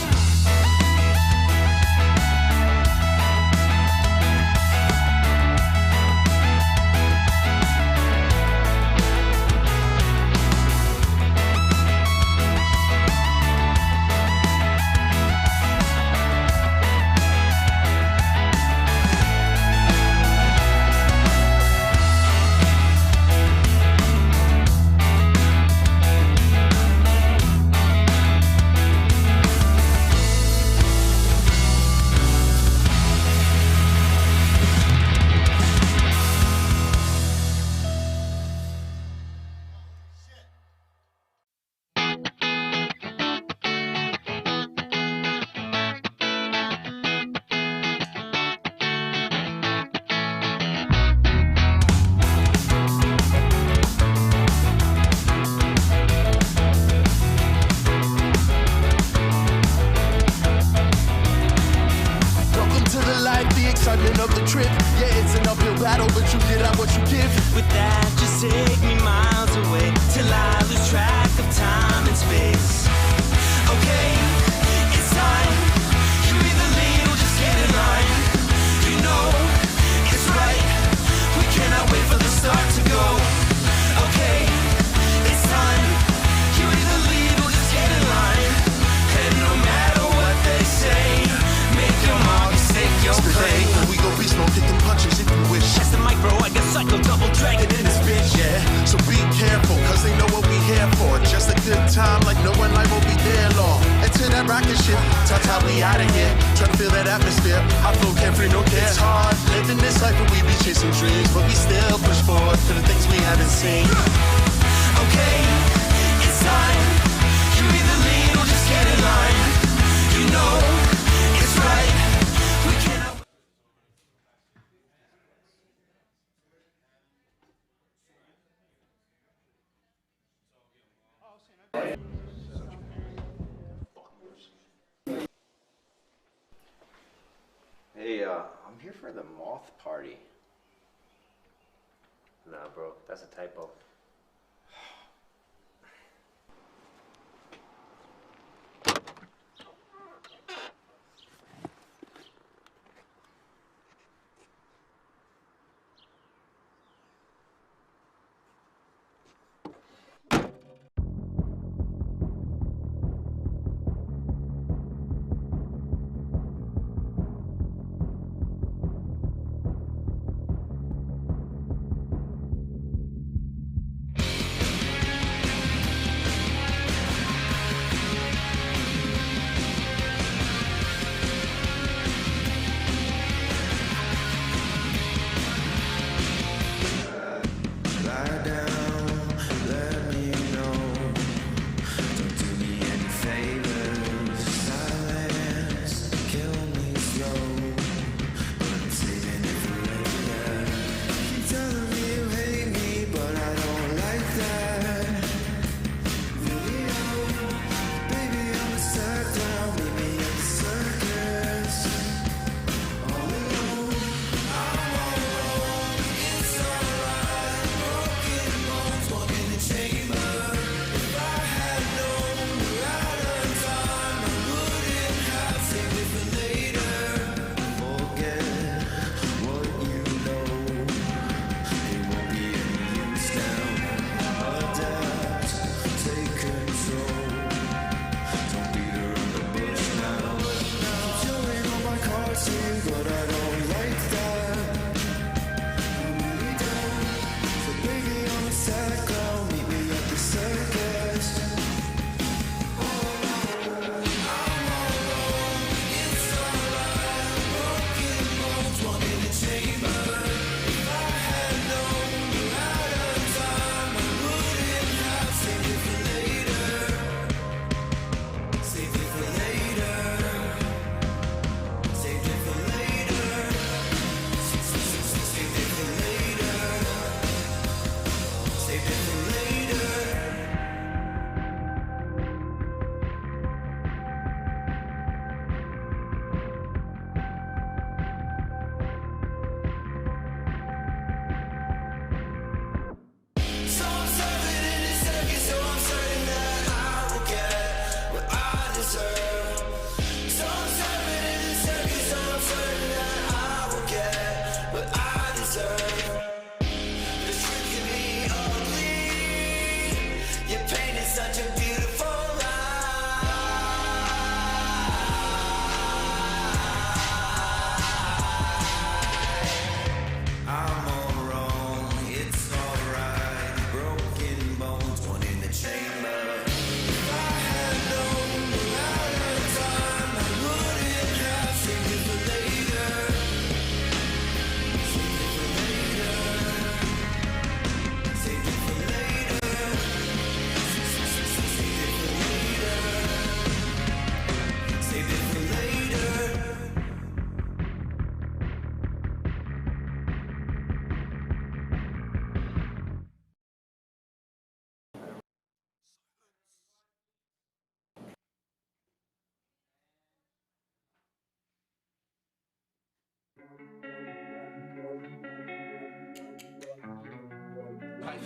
Excitement of the trip. Yeah, it's an uphill battle, but you get out what you give. With that, just take me miles away till I lose track of time and space. Okay, it's time. You either lead or just get in line. You know it's right. We cannot wait for the start to go. Okay, it's time. You either lead or just get in line. And no matter what they say, make your mark, stake your claim. We go beast mode, get them punches if you wish. That's the mic, bro. I got psycho double dragon in this bitch, yeah. So be careful, cause they know what we here for. Just a good time, like no one life will be there long. Into that rocket ship, ta-ta, we outta here. Try to feel that atmosphere. I flow carefree, no care. It's hard living this life, but we be chasing dreams, but we still push forward to the things we haven't seen. Okay, it's time. You either lead or just get in line. You know it's right. We cannot. Hey, I'm here for the moth party. Nah, bro, that's a typo.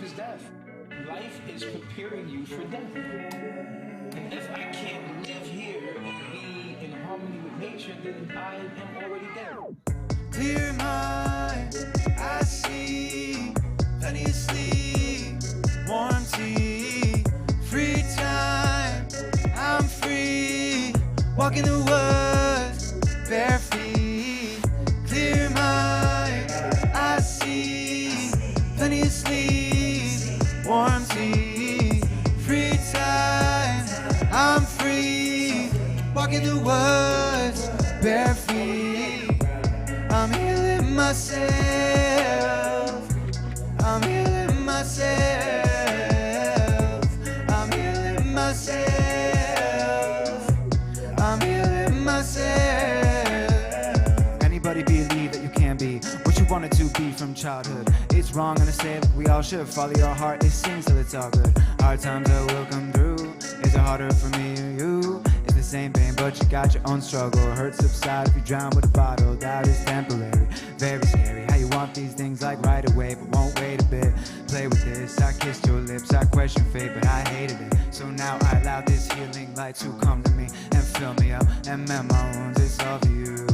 is death. Life is preparing you for death. And if I can't live here and be in harmony with nature, then I am already dead. Clear mind, I see plenty of sleep, warm tea, free time, I'm free, walking the woods, bare feet. Clear mind, I see plenty of sleep, warm tea, free time, I'm free, walking the woods, bare feet. I'm healing myself. I'm healing myself. I'm healing myself. I'm healing myself. Anybody believe that you can be what you wanted to be from childhood? It's wrong to say, but we all should follow your heart. It sings till it's all good. Hard times that will come through. Is it harder for me or you? It's the same pain, but you got your own struggle. Hurt subside if you drown with a bottle. Doubt is temporary, very scary. How you want these things like right away, but won't wait a bit. Play with this, I kissed your lips, I questioned fate, but I hated it. So now I allow this healing light to come to me and fill me up and mend my wounds. It's all for you.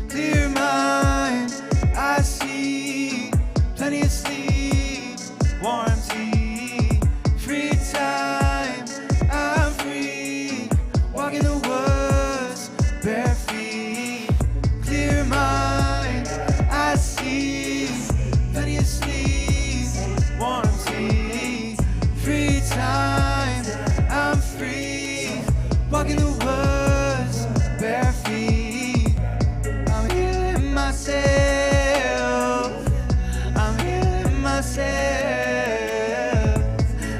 Clear mind, I see plenty of sleep, warm tea, free time, I'm free, walking the woods, bare feet. Clear mind, I see plenty of sleep, warm tea, free time, I'm free, walking the woods, bare feet. I'm healing myself. I'm healing myself.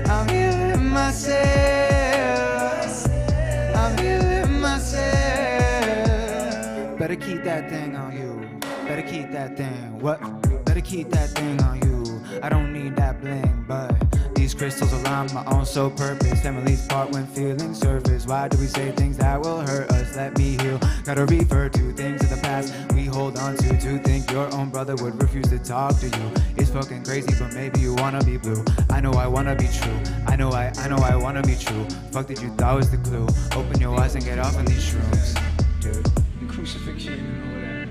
I'm healing myself. I'm healing myself. Better keep that thing on you. Better keep that thing. What? Better keep that thing on you. I don't need that bling, but these crystals align my own sole purpose. Families part when feelings surface. Why do we say things that will hurt us? Let me heal. Gotta refer to things of the past we hold on to. To think your own brother would refuse to talk to you. It's fucking crazy, but maybe you wanna be blue. I know I wanna be true. I know I wanna be true. Fuck that you thought was the clue. Open your eyes and get off on these shrooms, dude. The crucifixion and all that.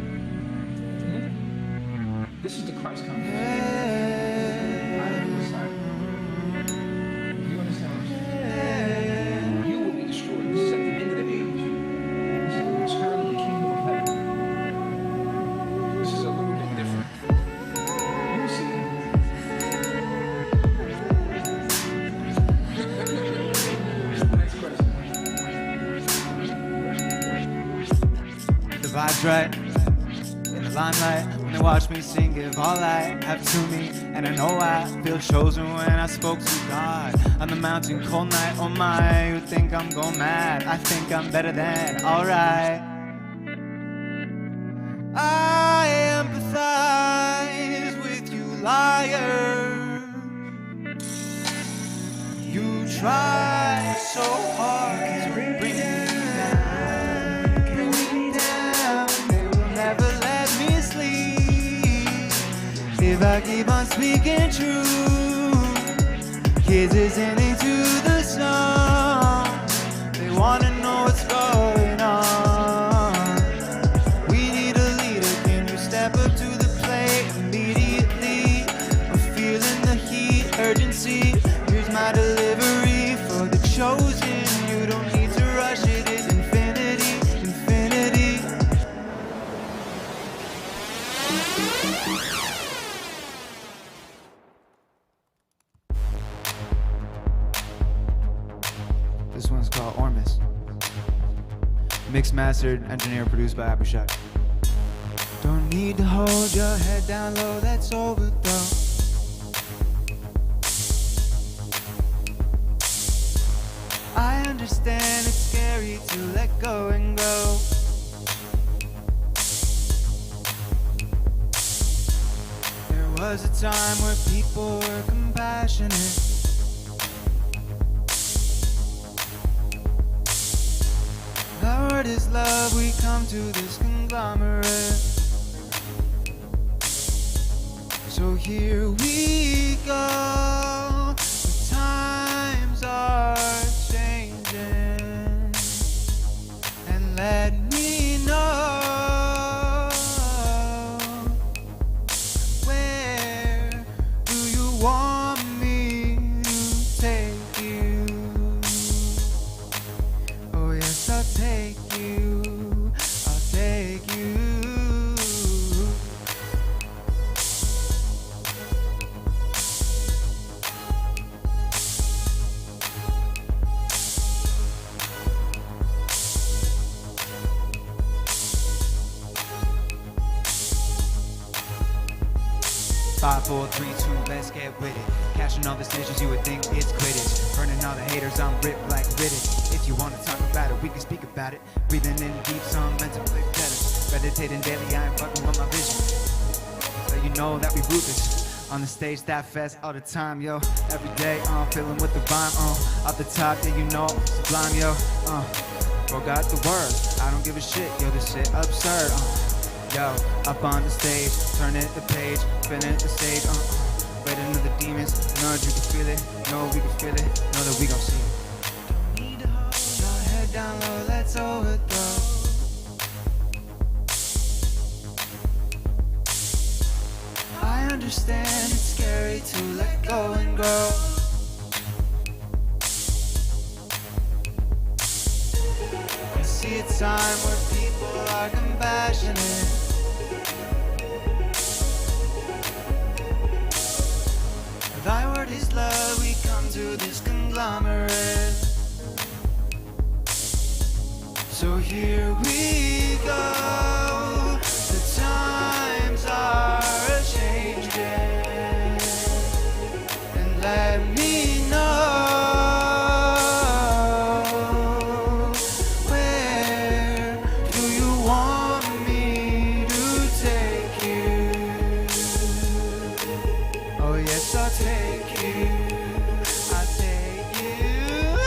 This is the Christ consciousness. I am the disciple. You understand what I'm saying? You will be destroyed. This is at the end of the age. This is the return of the kingdom of heaven. This is a little bit different. You see. Next question. The vibe's right. In the limelight, when they watch me sing, give all I have to me. And I know I feel chosen when I spoke to God on the mountain, cold night. Oh my, you think I'm going mad? I think I'm better than alright. I empathize with you, liar. You try so hard to bring me down, bring me down. They will never let me sleep if I keep on speaking truth. Kids listening to the song, they wanna know what's going on. We need a leader, can you step up to the plate immediately? I'm feeling the heat, urgency. Here's my delivery for the chosen. You don't need to rush it, it's infinity, infinity. This one's called Ormus. Mixed, mastered, engineered, produced by Abishai. Don't need to hold your head down low, that's overthrow. I understand it's scary to let go and go. There was a time where people were compassionate. Our word is love, we come to this conglomerate. So here we go. let me know. Where do you want me to take you? Oh yes, I'll take you. I'll take you. Five, four, three, two, let's get with it. Cashing all the snitches, you would think it's Quidditch. Burning all the haters, I'm ripped like Riddick. If you wanna talk about it, we can speak about it. Breathing in deep, some mental big tennis. Meditating daily, I ain't fucking with my vision. So you know that we ruthless. On the stage, STATTfest all the time, yo. Every day, I'm feeling with the rhyme, Off the top, yeah, you know, sublime, yo. Forgot the words, I don't give a shit, yo, this shit absurd, Yo, up on the stage, turning the page, spinning the stage, Waiting to the demons, know that you can feel it, know we can feel it, know that we gon' see it. Need to hold your head down low, let's overthrow. I understand it's scary to let go and grow. I see a time where people are compassionate. Thy word is love, we come to this conglomerate. So here we go. The times are a-changing. And let me know. Where do you want me to take you? Oh yes, I'll take you. I'll take you.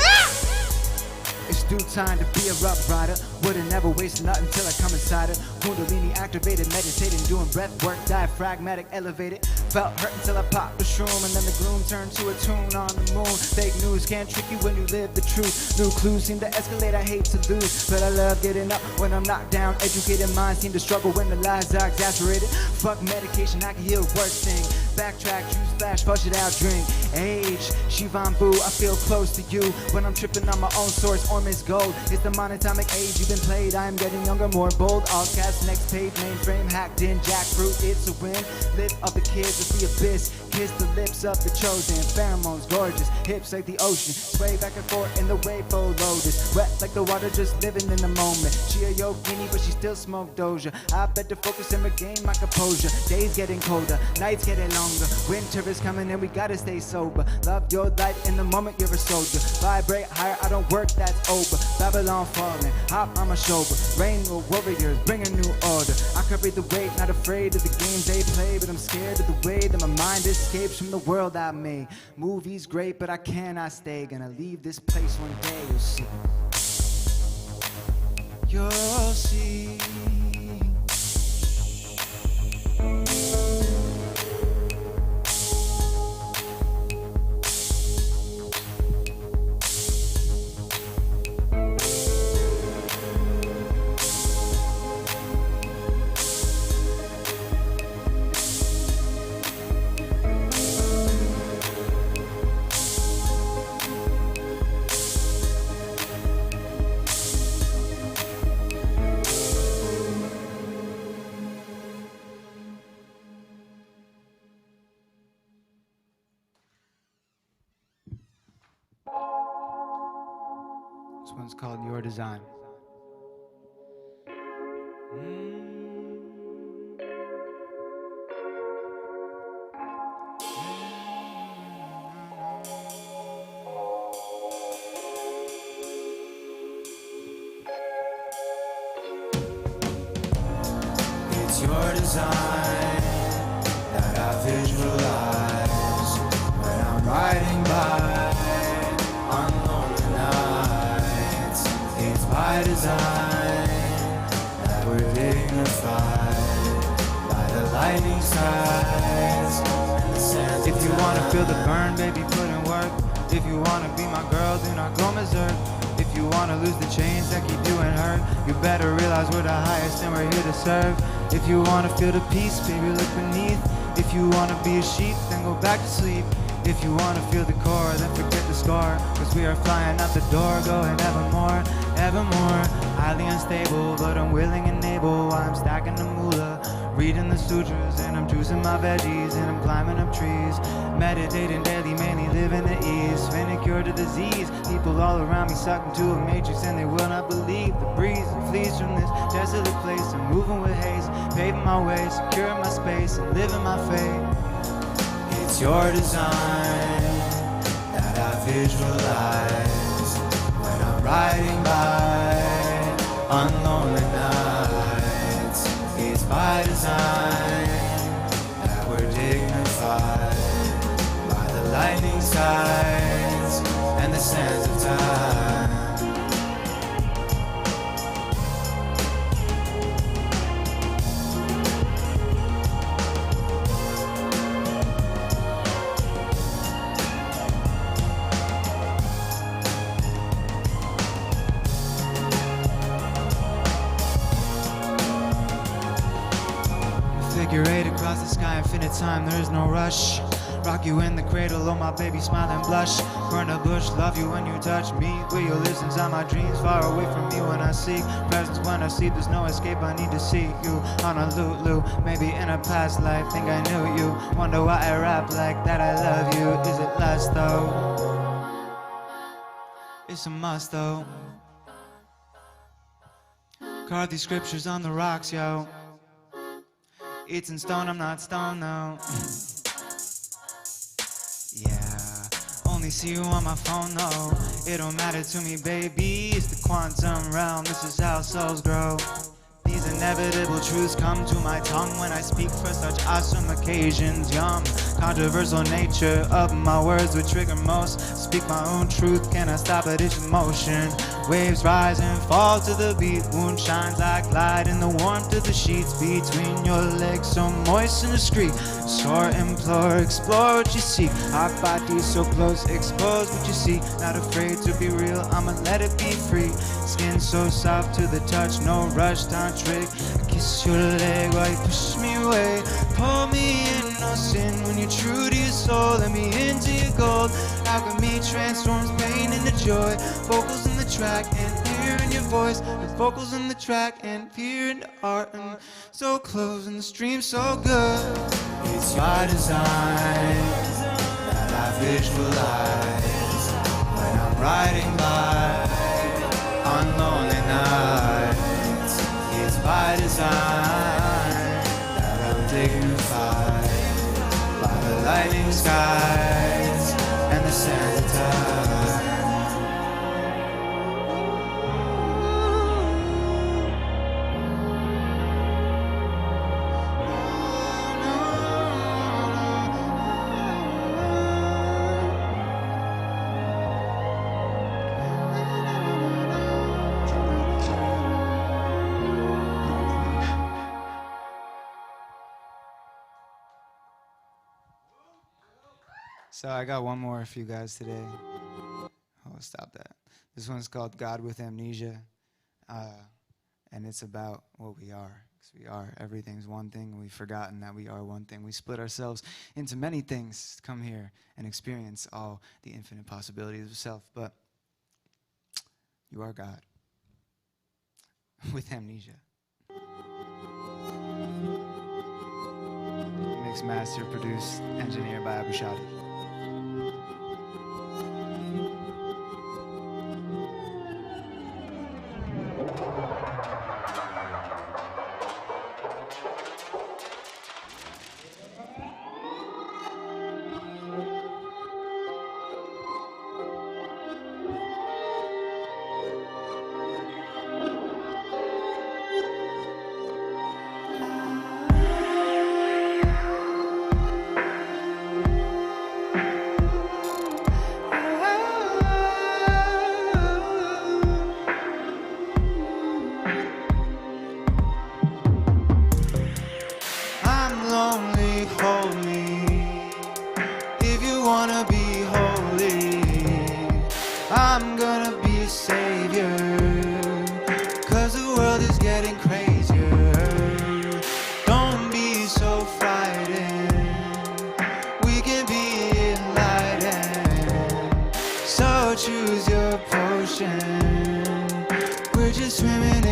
It's due time to be a rough rider. Wouldn't never waste nothing till I come inside it. Kundalini activated, meditating, doing breath work, diaphragmatic, elevated. Felt hurt until I popped the shroom, and then the gloom turned to a tune on the moon. Fake news can't trick you when you live the truth. New clues seem to escalate, I hate to lose, but I love getting up when I'm knocked down. Educated minds seem to struggle when the lies are exaggerated. Fuck medication, I can heal worse thing. Backtrack, juice flash, flush it out, drink. Age, Shivan Boo, I feel close to you when I'm tripping on my own source or Miss Gold. It's the monatomic age you've been played. I am getting younger, more bold. All caps, next page, mainframe hacked in. Jackfruit, it's a win. Lift up the kids of the abyss. Kiss the lips of the chosen. Pheromones, gorgeous. Hips like the ocean. Sway back and forth in the wave for lotus. Wet like the water, just living in the moment. She a yogini, but she still smoke doja. I better focus and regain my composure. Days getting colder, nights getting longer. Winter is coming and we gotta stay sober. Love your life in the moment you're a soldier. Vibrate higher, I don't work, that's over. Babylon falling, hop on my shoulder. Rain with warriors, bring a new order. I carry the weight, not afraid of the games they play, but I'm scared of the way that my mind escapes from the world I made. Movies great, but I cannot stay. Gonna leave this place one day, you'll see. You'll see. This one's called Your Design. It's your design that I visualize when I'm riding by on lonely nights. It's by design that we're dignified by the lightning strikes and the sands. If you wanna feel the burn, baby, put in work. If you wanna be my girl, do not go berserk. If you wanna lose the chains that keep you in hurt, You better realize we're the highest and we're here to serve. If you wanna feel the peace, baby, look beneath. If you wanna be a sheep, then go back to sleep. If you wanna feel the core, then forget the score. Cause we are flying out the door, going evermore, evermore. Highly unstable, but I'm willing and able. While I'm stacking the moolah, reading the sutras, and I'm juicing my veggies, and I'm climbing up trees. Meditating daily, mainly living at ease. Finna cure the disease. People all around me suck into a matrix, and they will not believe the breeze that flees from this desolate place. I'm moving with haste, paving my way, securing my space, and living my fate. It's your design that I visualize when I'm riding by on lonely nights. It's by design that we're dignified by the lightning skies and the sands of time. Figure eight across the sky, infinite time, there is no rush. Rock you in the cradle, oh my baby, smile and blush. Burn a bush, love you when you touch me. Will you live inside my dreams, far away from me when I seek presence when I sleep, there's no escape, I need to see you on a Lulu. Maybe in a past life, think I knew you. Wonder why I rap like that, I love you. Is it lust though? It's a must though. Carve these scriptures on the rocks, yo. It's in stone, I'm not stone, no. Yeah, only see you on my phone, no. It don't matter to me, baby. It's the quantum realm, this is how souls grow. These inevitable truths come to my tongue when I speak for such awesome occasions. Yum, controversial nature of my words would trigger most. Speak my own truth, can I stop it? It's emotion. Waves rise and fall to the beat. Moon shines like light in the warmth of the sheets between your legs, so moist and discreet. Soar, implore, explore what you seek. Our bodies so close, expose what you see. Not afraid to be real, I'ma let it be free. Skin so soft to the touch, no rush, tantric. I kiss your leg while you push me away. Pull me in, no sin when you're true to your soul. Let me into your gold. Alchemy transforms pain into joy. Vocals in the track and fear in your voice. The vocals in the track and fear into art. And so close and the stream so good. It's by design that I visualize when I'm riding by on lonely nights. It's by design that I'm dignified by the lightning skies and the sands of time. So I got one more for you guys today. Oh, stop that. This one's called God with Amnesia. And it's about what we are. Because we are. Everything's one thing. We've forgotten that we are one thing. We split ourselves into many things to come here and experience all the infinite possibilities of self. But you are God with amnesia. Mix, master, produced, engineered by Abu Shadi.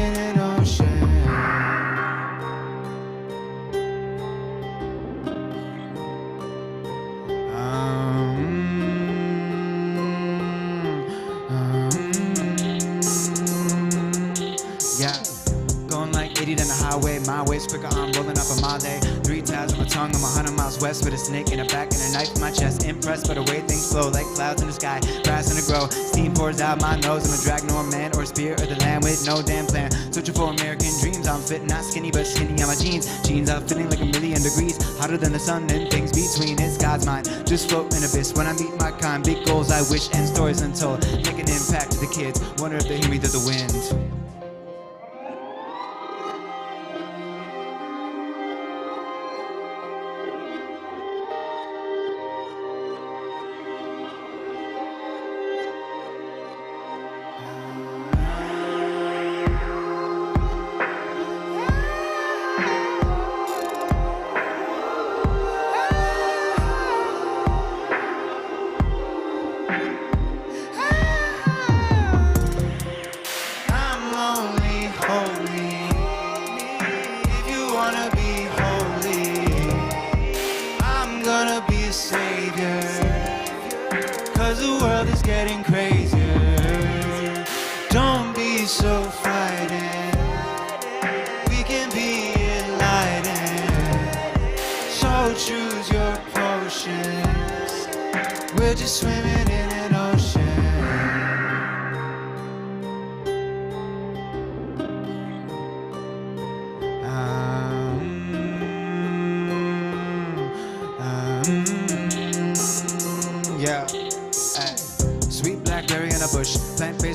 in an ocean. Yeah, going like 80 down the highway, my waist quicker, I'm rolling up a mile. 3 tabs on my tongue, I'm 100 miles west with a snake in the back and a knife in my chest. Impressed by the way things flow like clouds in the sky, grass in the grow. Steam pours out my nose, I'm a drag nor man or spear of the land with no damn plan. Searching for American dreams, I'm fit, not skinny but skinny on my jeans. Jeans are fitting like 1,000,000 degrees, hotter than the sun and things between. It's God's mind, just float in abyss. When I meet my kind, big goals I wish and stories untold. Make an impact to the kids, wonder if they hear me through the wind.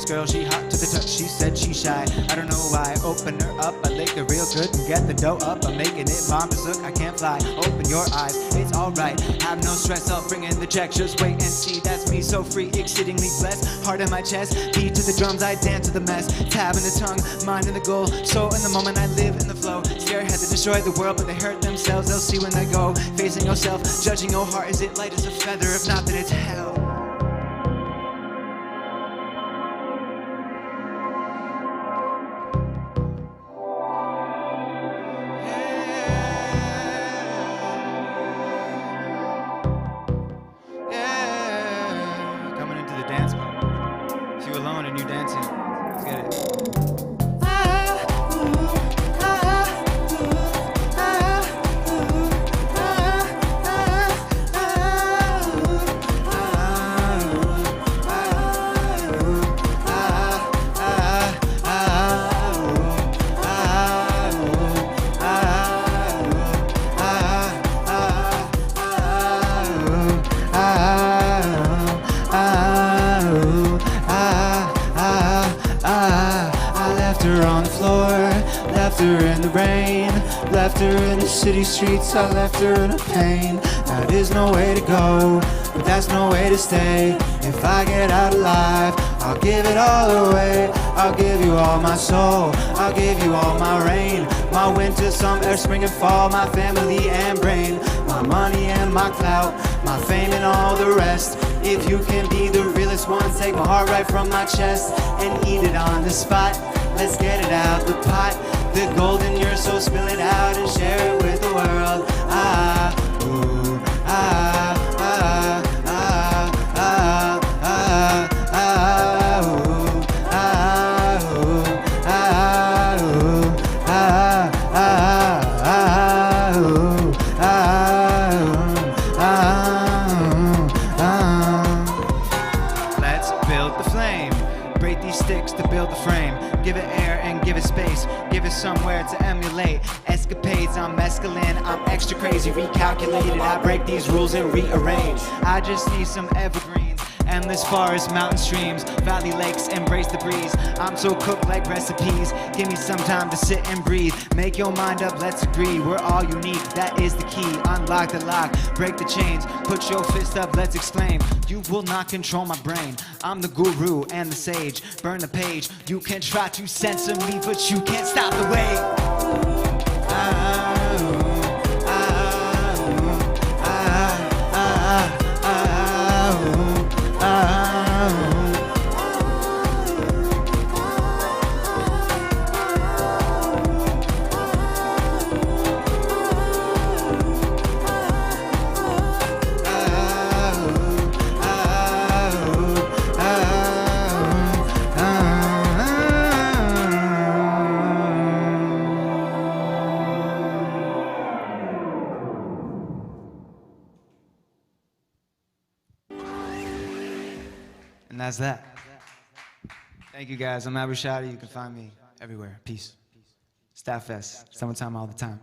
Girl, she hot to the touch, she said she shy. I don't know why, open her up, I lick her real good and get the dough up. I'm making it mom to look, I can't fly. Open your eyes, it's alright. Have no stress, I'll bring in the check. Just wait and see, that's me, so free, exceedingly blessed. Heart in my chest, beat to the drums, I dance to the mess. Tab in the tongue, mind in the goal. So in the moment I live in the flow. Scared had to destroy the world, but they hurt themselves. They'll see when they go. Facing yourself, judging your heart, is it light as a feather? If not, then it's hell. City streets, I left her in a pain. That is no way to go, but that's no way to stay. If I get out alive, I'll give it all away. I'll give you all my soul, I'll give you all my rain. My winter, summer, spring and fall, my family and brain. My money and my clout, my fame and all the rest. If you can be the realest one, take my heart right from my chest and eat it on the spot. Let's get it out the pot. The golden year, so spill it out and share it with the world. Ah, ooh, ah, ah, ah, ah, ah, ah, ooh, ah, ooh, ah, ooh, ah, ah, ah, ooh, ah, Let's build the flame. Break these sticks to build the frame. Give it air and give it space. Give it somewhere to emulate. Escapades, I'm mescaline, I'm extra crazy, recalculated. I break these rules and rearrange. I just need some evergreens. Endless forests, mountain streams, valley lakes, embrace the breeze. I'm so cooked like recipes. Give me some time to sit and breathe. Make your mind up, let's agree. We're all unique, that is the key. Unlock the lock, break the chains. Put your fist up, let's exclaim. You will not control my brain. I'm the guru and the sage. Burn the page. You can try to censor me, but you can't stop the way. And that's that. Thank you guys. I'm Abu Shadi. You can find me everywhere. Peace. STATTfest. Summertime all the time.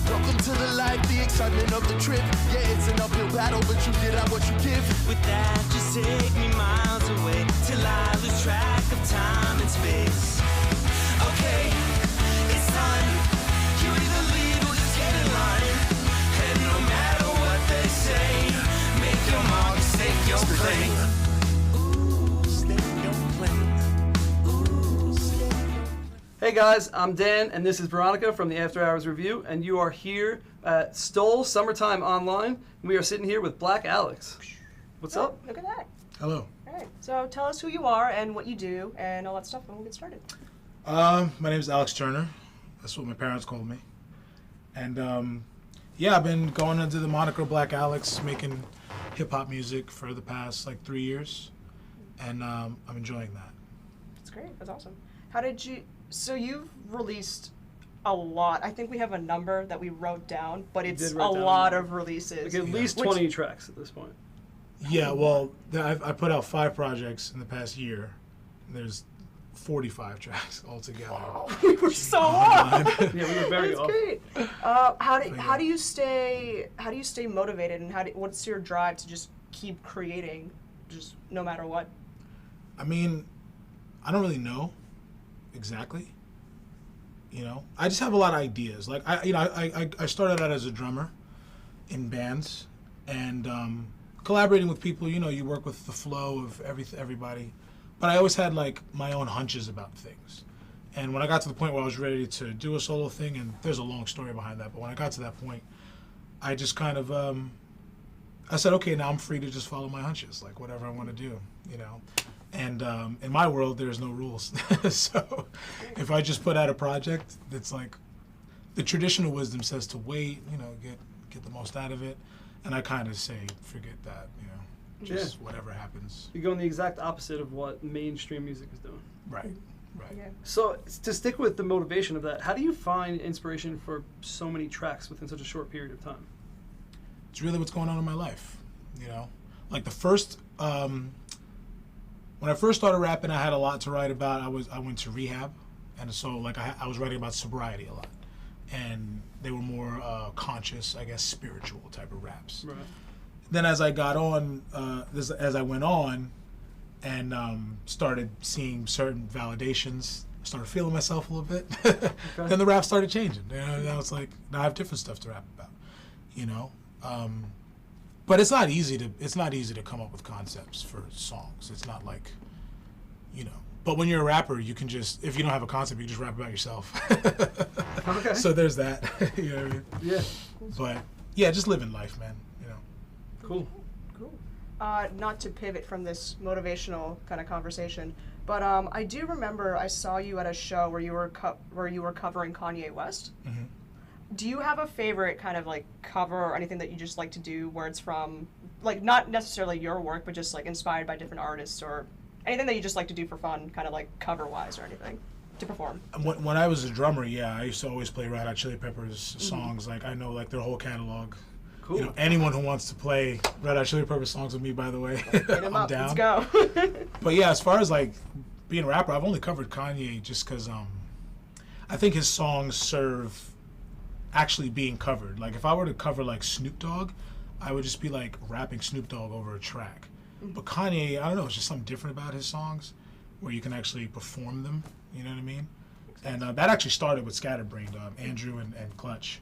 Welcome to the life, the excitement of the trip. Yeah, it's an uphill battle, but you get out what you give. With that, just take me miles away till I lose track of time and space. Okay, it's time. You either leave or just get in line. And no matter what they say, make your mark, stake your claim. Hey guys, I'm Dan, and this is Veronica from the After Hours Review, and you are here at Stoll Summertime Online. We are sitting here with Black Alex. What's up? Look at that. Hello. All right. So tell us who you are and what you do and all that stuff, and we'll get started. My name is Alex Turner. That's what my parents called me. And yeah, I've been going under the moniker Black Alex, making hip-hop music for the past like 3 years, and I'm enjoying that. That's great. That's awesome. How did you? So you've released a lot. I think we have a number that we wrote down, but it's a lot of releases. Like at least 20 tracks at this point. Yeah, well, I put out 5 projects in the past year. And there's 45 tracks altogether. We were so off. Yeah, we were very That's off. great. How do you stay motivated, and what's your drive to just keep creating, just no matter what? I mean, I don't really know exactly. You know, I just have a lot of ideas. Like I started out as a drummer in bands, and collaborating with people. You know, you work with the flow of everybody. But I always had like my own hunches about things. And when I got to the point where I was ready to do a solo thing, and there's a long story behind that, but when I got to that point, I just kind of, I said, okay, now I'm free to just follow my hunches, like whatever I want to do, you know. And in my world, there's no rules. So if I just put out a project that's like, the traditional wisdom says to wait, you know, get the most out of it. And I kind of say, forget that, you know, just whatever happens. You're going the exact opposite of what mainstream music is doing. Right, right. Yeah. So to stick with the motivation of that, how do you find inspiration for so many tracks within such a short period of time? It's really what's going on in my life, you know. Like the first, when I first started rapping, I had a lot to write about. I went to rehab, and so like I was writing about sobriety a lot, and they were more conscious, I guess, spiritual type of raps. Right. Then as I got on, as I went on, and started seeing certain validations, I started feeling myself a little bit. Then the rap started changing. You know, now it's like now I have different stuff to rap about, you know. But it's not easy to come up with concepts for songs. It's not like, you know. But when you're a rapper, you can just, if you don't have a concept, you can just rap about yourself. Okay. So there's that. You know what I mean? Yeah. But yeah, just living life, man. You know. Cool. Cool. Not to pivot from this motivational kind of conversation, but I do remember I saw you at a show where you were covering Kanye West. Mm-hmm. Do you have a favorite kind of like cover or anything that you just like to do where it's from, like not necessarily your work, but just like inspired by different artists or anything that you just like to do for fun, kind of like cover-wise or anything to perform? When I was a drummer, yeah, I used to always play Red Hot Chili Peppers songs. Like I know like their whole catalog. Cool. You know, anyone who wants to play Red Hot Chili Peppers songs with me, by the way, I'm up. down. Let's go. But yeah, as far as like being a rapper, I've only covered Kanye just because I think his songs serve actually being covered. Like if I were to cover like Snoop Dogg, I would just be like rapping Snoop Dogg over a track. But Kanye, I don't know, it's just something different about his songs where you can actually perform them, you know what I mean? And that actually started with Scatterbrained. Andrew and Clutch,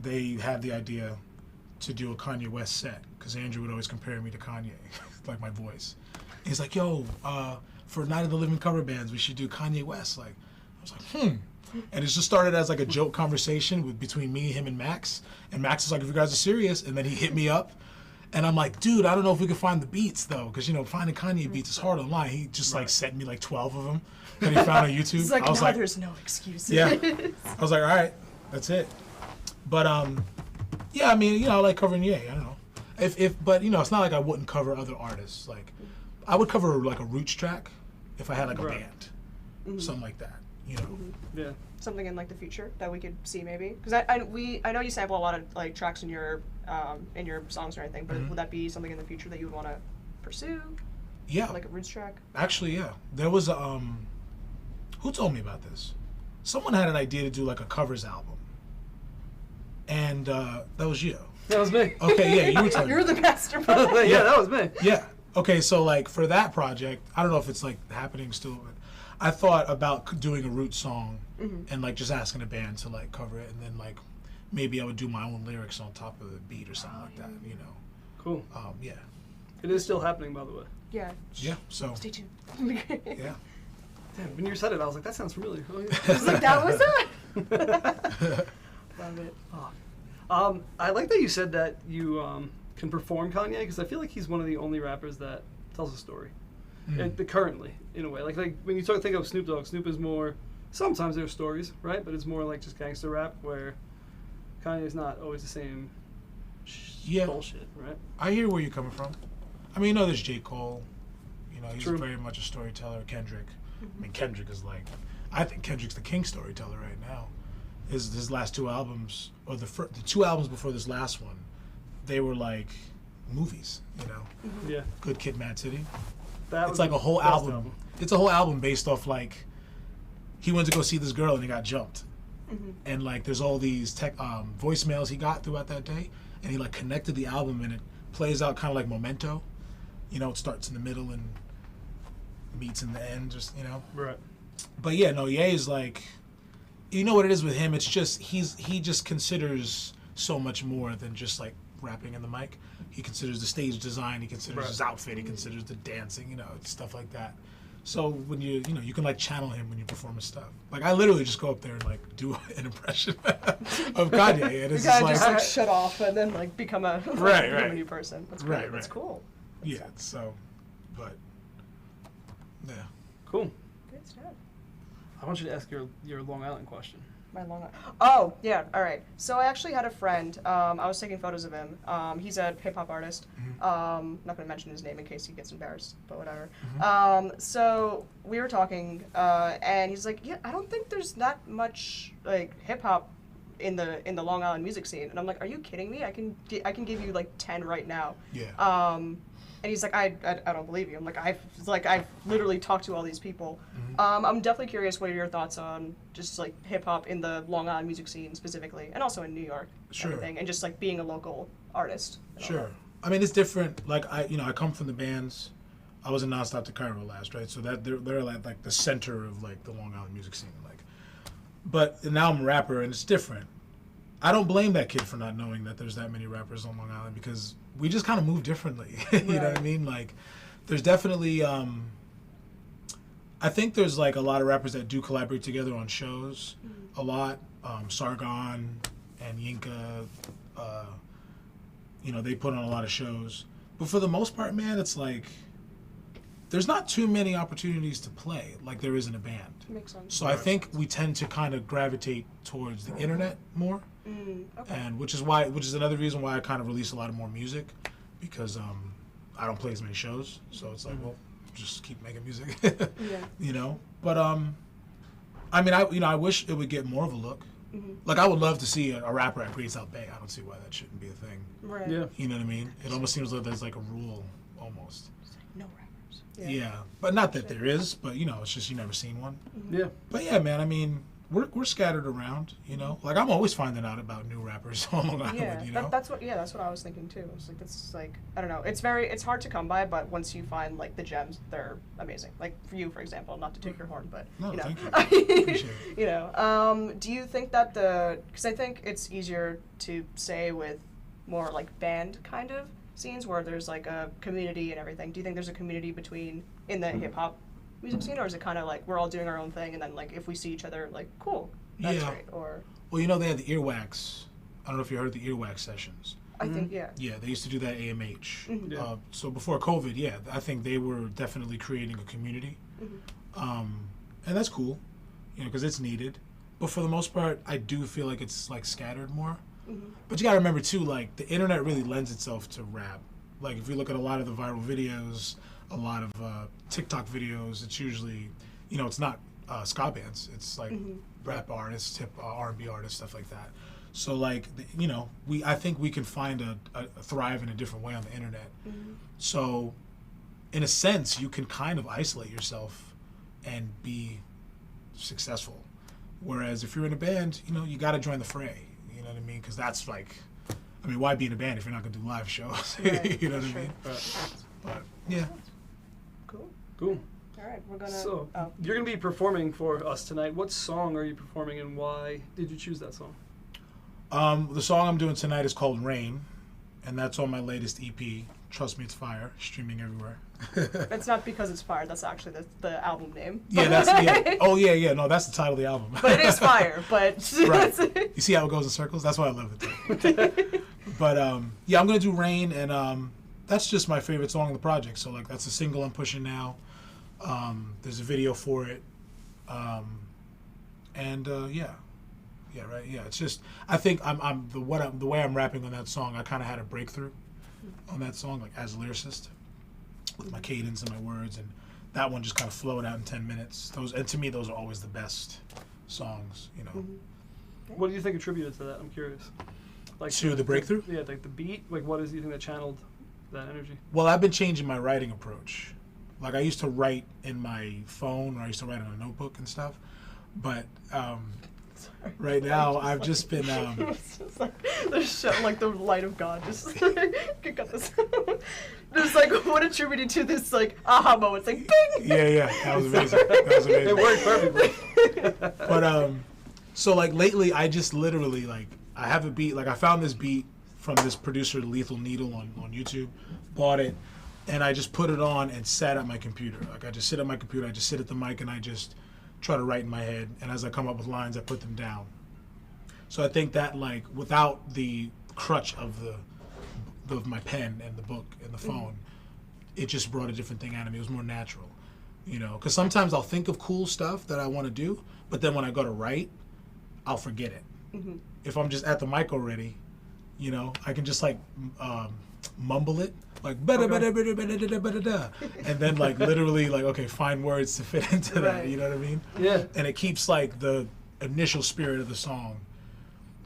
they had the idea to do a Kanye West set because Andrew would always compare me to Kanye, like my voice. And he's like, yo, for Night of the Living cover bands, we should do Kanye West. Like, I was like, And it just started as like a joke conversation between me, him, and Max. And Max is like, if you guys are serious, and then he hit me up. And I'm like, dude, I don't know if we can find the beats though, because you know, finding Kanye beats is hard online. He just like sent me like 12 of them that he found on YouTube. It's like, I was no, like, there's no excuses. yeah. I was like, all right, that's it. But yeah, I mean, you know, I like covering Ye. I don't know. But you know, it's not like I wouldn't cover other artists. Like, I would cover like a Roots track if I had like a band, something like that. You know. Yeah. Something in like the future that we could see maybe, because I know you sample a lot of like tracks in your songs or anything, but would that be something in the future that you would want to pursue? Yeah. Like a Roots track. Actually, yeah. There was a who told me about this? Someone had an idea to do like a covers album, and that was you. That was me. Okay, yeah, you were telling You're me. the mastermind. Yeah, that was me. Yeah. Okay, so like for that project, I don't know if it's like happening still, but I thought about doing a Roots song and like just asking a band to like cover it, and then like maybe I would do my own lyrics on top of the beat or something like that, you know. Cool. Yeah. It is still happening, by the way. Yeah. Yeah. So. Stay tuned. Yeah. Damn, when you said it, I was like, that sounds familiar. Oh, yeah. I was like, that was it. Love it. Oh. I like that you said that you can perform Kanye, because I feel like he's one of the only rappers that tells a story. Currently, in a way. Like when you think of Snoop Dogg, Snoop is more, sometimes there's stories, right? But it's more like just gangster rap, where Kanye's not always the same bullshit, right? I hear where you're coming from. I mean, you know, there's J. Cole. You know, he's very much a storyteller. Kendrick. I mean, Kendrick is like, I think Kendrick's the king storyteller right now. His last two albums, or the two albums before this last one, they were like movies, you know? Yeah. Good Kid, Mad City. It's like a whole album. It's a whole album based off like, he went to go see this girl and he got jumped. And like there's all these voicemails he got throughout that day, and he like connected the album, and it plays out kind of like Memento. You know, it starts in the middle and meets in the end, just, you know. Right. But yeah, no, Ye is like, you know what it is with him, it's just he just considers so much more than just like rapping in the mic. He considers the stage design, he considers his outfit, he considers the dancing, you know, stuff like that. So when you you can like channel him when you perform his stuff. Like I literally just go up there and like do an impression of Kanye, and it's you gotta just like shut off and then like become a right. a new person. That's great. Right. That's cool. Yeah. So, but yeah. Cool. Good stuff. I want you to ask your Long Island question. My Long Island. Oh, yeah, all right. So I actually had a friend, I was taking photos of him. He's a hip-hop artist. Not going to mention his name in case he gets embarrassed, but whatever. So we were talking, and he's like, yeah, I don't think there's that much, like, hip-hop in the Long Island music scene. And I'm like, are you kidding me? I can give you, like, 10 right now. Yeah. And he's like, I don't believe you. I'm like, I've literally talked to all these people. I'm definitely curious what are your thoughts on just like hip hop in the Long Island music scene specifically, and also in New York, Sure. everything, and just like being a local artist. Sure. I mean, it's different. Like I come from the bands. I was in Nonstop to Cairo last, right? So that they're like the center of like the Long Island music scene, like. But now I'm a rapper, and it's different. I don't blame that kid for not knowing that there's that many rappers on Long Island because we just kind of move differently. You know what I mean? Like, there's definitely, I think there's like a lot of rappers that do collaborate together on shows a lot. Sargon and Yinka, they put on a lot of shows. But for the most part, man, it's like, there's not too many opportunities to play like there is in a band. Makes sense. So I think we tend to kind of gravitate towards the internet more. Okay. And which is another reason why I kind of release a lot of more music, because I don't play as many shows, so it's like, well, just keep making music. Yeah. But I mean, I wish it would get more of a look. Like I would love to see a rapper at Great South Bay. I don't see why that shouldn't be a thing. Right. Yeah. You know what I mean? It almost seems like there's like a rule almost. No rappers. Yeah, but not that there is, but it's just you never seen one. Yeah. But yeah, man, I mean, we're scattered around, Like I'm always finding out about new rappers on Long Island, Yeah, that's what I was thinking too. It's like it's like I don't know. It's hard to come by, but once you find like the gems, they're amazing. Like for you, for example, not to take your horn, but No, you know, thank you. Appreciate it. do you think that because I think it's easier to say with more like band kind of scenes where there's like a community and everything. Do you think there's a community in the hip hop music scene, or is it kind of like we're all doing our own thing and then like if we see each other like cool, that's great? Or Well, they had the Earwax. I don't know if you heard the Earwax sessions. I think yeah. Yeah, they used to do that at AMH. Yeah. So before COVID, yeah, I think they were definitely creating a community, and that's cool, because it's needed. But for the most part, I do feel like it's like scattered more. But you gotta remember too, like the internet really lends itself to rap. Like if you look at a lot of the viral videos, a lot of TikTok videos, it's usually, it's not ska bands. It's like rap artists, hip R&B artists, stuff like that. So like, I think we can find a thrive in a different way on the internet. So, in a sense, you can kind of isolate yourself and be successful. Whereas if you're in a band, you got to join the fray. You know what I mean? Because that's like, why be in a band if you're not gonna do live shows? Right, You know what I mean? But yeah. Cool. All right, we're gonna. So you're gonna be performing for us tonight. What song are you performing, and why did you choose that song? The song I'm doing tonight is called Rain, and that's on my latest EP. Trust Me, It's Fire, streaming everywhere. It's not because it's fire. That's actually the album name. Yeah. Oh yeah. No, that's the title of the album. But it is fire. But right. You see how it goes in circles? That's why I love it. Too. But yeah, I'm gonna do Rain, and that's just my favorite song on the project. So like, that's a single I'm pushing now. There's a video for it, and yeah, right. Yeah, it's just I think the way I'm rapping on that song. I kind of had a breakthrough on that song, like as a lyricist, with my cadence and my words, and that one just kind of flowed out in 10 minutes. And to me, those are always the best songs, What do you think attributed to that? I'm curious. Like to the breakthrough? Yeah, like the beat. Like what is you think that channeled that energy? Well, I've been changing my writing approach. Like I used to write in my phone, or I used to write on a notebook and stuff, but right now I've just been it's just like like the light of God just you got this. Just like what attributed to this like aha moment. It's like bing. Yeah, that was amazing. It worked perfectly. But so like lately I just literally like I have a beat, like I found this beat from this producer Lethal Needle on YouTube, bought it, and I just put it on and sat at my computer. Like I just sit at my computer, I just sit at the mic and I just try to write in my head. And as I come up with lines, I put them down. So I think that like without the crutch of my pen and the book and the phone, it just brought a different thing out of me. It was more natural, you know. Because sometimes I'll think of cool stuff that I want to do, but then when I go to write, I'll forget it. If I'm just at the mic already, you know, I can just like mumble it, like better, and then like literally like, okay, find words to fit into that, you know what I mean? Yeah. And it keeps like the initial spirit of the song.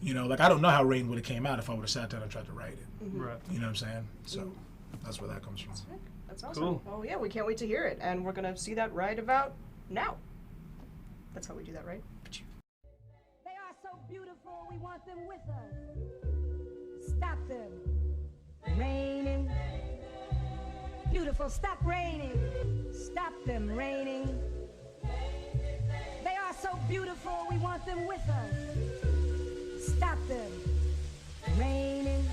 You know, like I don't know how Rain would have came out if I would have sat down and tried to write it. Right. You know what I'm saying? So that's where that comes from. That's awesome. Cool. Oh yeah, we can't wait to hear it, and we're gonna see that right about now. That's how we do that, right? They are so beautiful, we want them with us. Stop them. Raining. Beautiful, stop raining. Stop them raining. They are so beautiful, we want them with us. Stop them raining.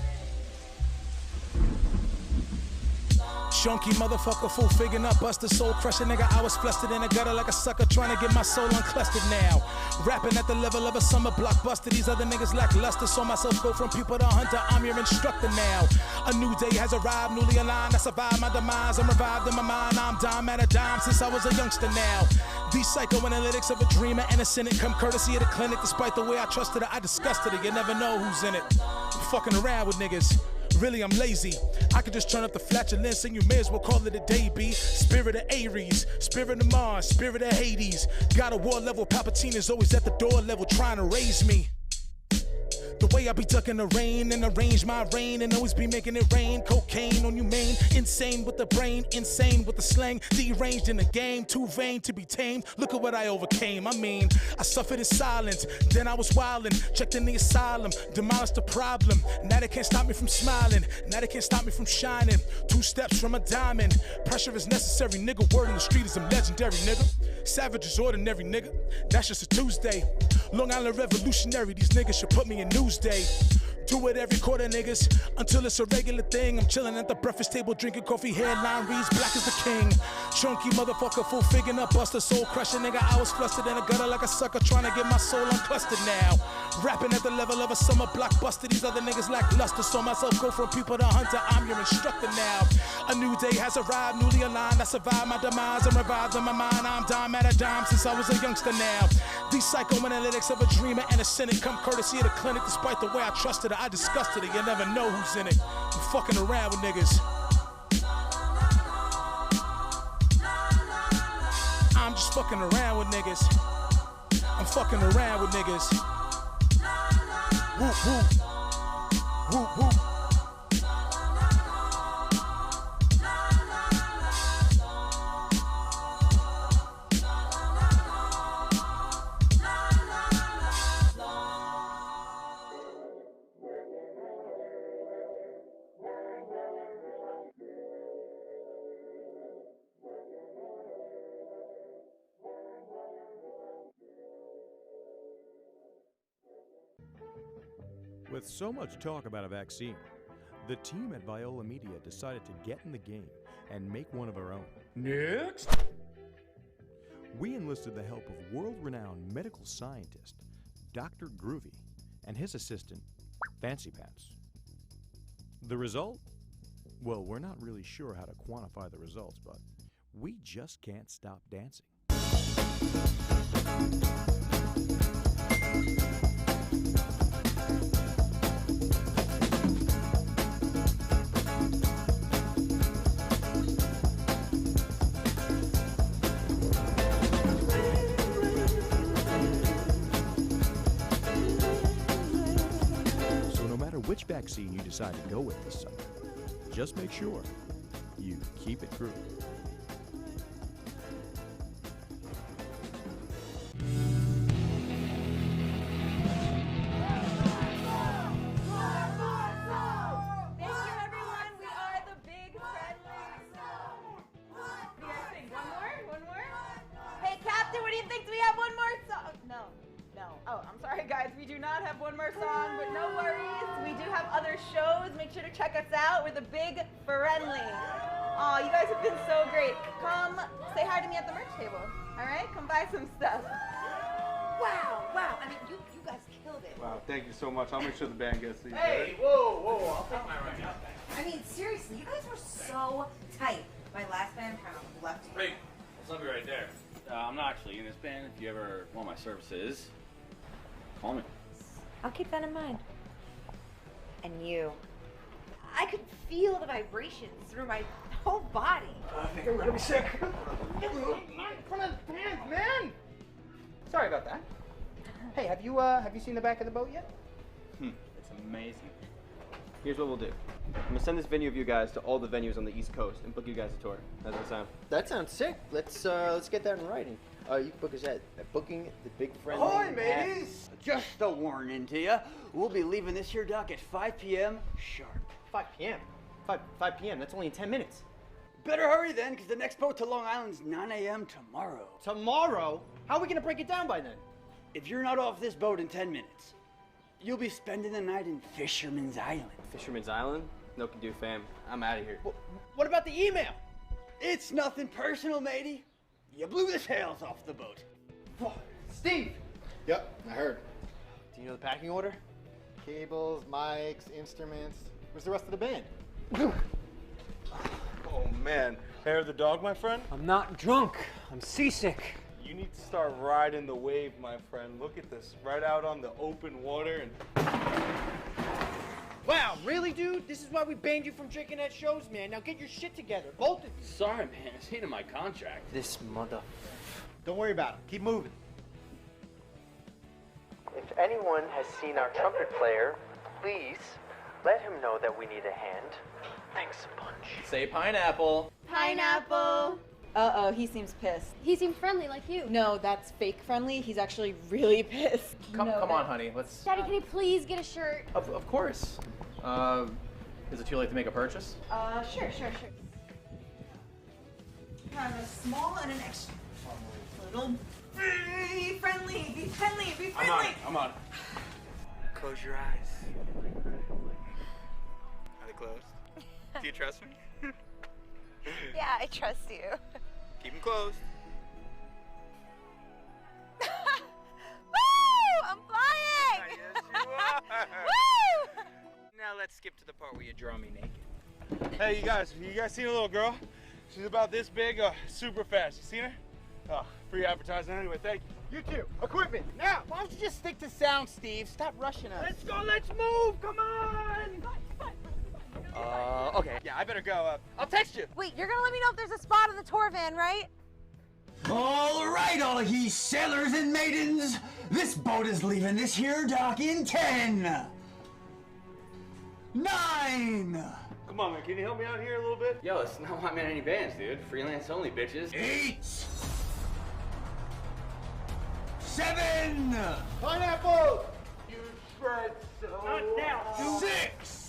Shonky motherfucker, full figuring up, buster, soul crusher, nigga. I was flustered in the gutter like a sucker, trying to get my soul unclustered now. Rapping at the level of a summer blockbuster. These other niggas lack luster. Saw myself go from people to hunter. I'm your instructor now. A new day has arrived, newly aligned. I survived my demise. I'm revived in my mind. I'm dime at a dime since I was a youngster now. These psychoanalytics of a dreamer and a cynic come courtesy of the clinic. Despite the way I trusted her, I disgusted her. You never know who's in it. I'm fucking around with niggas. Really, I'm lazy. I could just turn up the flatulence and you may as well call it a day, B. Spirit of Aries, spirit of Mars, spirit of Hades. Got a war level, Palpatine is always at the door level trying to raise me. The way I be ducking the rain and arrange my reign and always be making it rain. Cocaine on you, main. Insane with the brain, insane with the slang. Deranged in the game, too vain to be tamed. Look at what I overcame. I mean, I suffered in silence. Then I was wildin', checked in the asylum, demolished the problem. Now they can't stop me from smiling. Now they can't stop me from shining. 2 steps from a diamond. Pressure is necessary, nigga. Word on the street is I'm legendary, nigga. Savage is ordinary, nigga. That's just a Tuesday. Long Island revolutionary. These niggas should put me in Newsday. Do it every quarter, niggas, until it's a regular thing. I'm chilling at the breakfast table, drinking coffee, headline reads, black is the king. Chunky motherfucker, full figuring up, buster, soul crusher, nigga. I was flustered in a gutter like a sucker, trying to get my soul unclustered now. Rapping at the level of a summer blockbuster, these other niggas lack luster. Saw myself go from people to hunter, I'm your instructor now. A new day has arrived, newly aligned. I survived my demise and revived in my mind. I'm dime at a dime since I was a youngster now. These psychoanalytics of a dreamer and a cynic come courtesy of the clinic. Despite the way I trusted her, I disgusted her. You never know who's in it. I'm fucking around with niggas. I'm just fucking around with niggas. I'm fucking around with niggas. Whoop whoop. Whoop whoop. With so much talk about a vaccine, the team at Viola Media decided to get in the game and make one of our own. Next! We enlisted the help of world-renowned medical scientist, Dr. Groovy, and his assistant, Fancy Pants. The result? Well, we're not really sure how to quantify the results, but we just can't stop dancing. Which vaccine you decide to go with this summer, just make sure you keep it groovy. Hey, Captain, what do you think? Do we have one more song? No. Oh, I'm sorry, guys. We do not have one more song, but no worries. We do have other shows. Make sure to check us out. We're the Big Friendly. Aw, you guys have been so great. Come say hi to me at the merch table. All right? Come buy some stuff. Wow, wow. I mean, you guys killed it. Wow, thank you so much. I'll make sure the band gets these. Hey, whoa, I'll take mine right now. I mean, seriously, you guys were so tight. My last band kind of left you. Hey, I'll be right there. I'm not actually in this band. If you ever want my services, call me. I'll keep that in mind. And you. I could feel the vibrations through my whole body. I think I'm gonna be sick. Not in front of the fans, man! Sorry about that. Hey, have you seen the back of the boat yet? It's amazing. Here's what we'll do. I'm gonna send this venue of you guys to all the venues on the East Coast and book you guys a tour. How's that sound? That sounds sick. Let's get that in writing. You can book us at booking the Big Friendly. Ahoy, mateys! Just a warning to you. We'll be leaving this here dock at 5 p.m. sharp. 5 p.m. 5 p.m. That's only in 10 minutes. Better hurry then, because the next boat to Long Island's 9 a.m. tomorrow. Tomorrow? How are we gonna break it down by then? If you're not off this boat in 10 minutes, you'll be spending the night in Fisherman's Island. Fisherman's Island? No can do, fam. I'm out of here. What about the email? It's nothing personal, matey. You blew the sails off the boat. Steve! Yep, I heard. Do you know the packing order? Cables, mics, instruments. Where's the rest of the band? Oh man, hair of the dog, my friend? I'm not drunk. I'm seasick. You need to start riding the wave, my friend. Look at this, right out on the open water and... Wow, really, dude? This is why we banned you from drinking at shows, man. Now get your shit together, both of you. Sorry, man. It's in my contract. This mother... Don't worry about it. Keep moving. If anyone has seen our trumpet player, please let him know that we need a hand. Thanks a bunch. Say pineapple. Pineapple. Uh-oh, he seems pissed. He seems friendly like you. No, that's fake friendly. He's actually really pissed. Come on, honey. Let's. Daddy, can you please get a shirt? Of course. Is it too late to make a purchase? Sure. Have a small and an extra little. Be friendly, be friendly, be friendly. I'm on. Close your eyes. Are they closed? Do you trust me? Yeah, I trust you. Keep them closed. Woo! I'm flying! Yes, you are. Woo! Now let's skip to the part where you draw me naked. Hey, you guys seen a little girl? She's about this big, super fast. You seen her? Oh, free advertising anyway, thank you. You too. Equipment, now! Why don't you just stick to sound, Steve? Stop rushing us. Let's go, let's move, come on! Okay, yeah, I better go. I'll text you. Wait, you're gonna let me know if there's a spot on the tour van, right? All right, all ye sailors and maidens, this boat is leaving this here dock in 10, 9. Come on, man, can you help me out here a little bit? Yo, it's not why I'm in any bands, dude. Freelance only, bitches. 8, 7. Pineapple! You shred so Not now, dude. 6.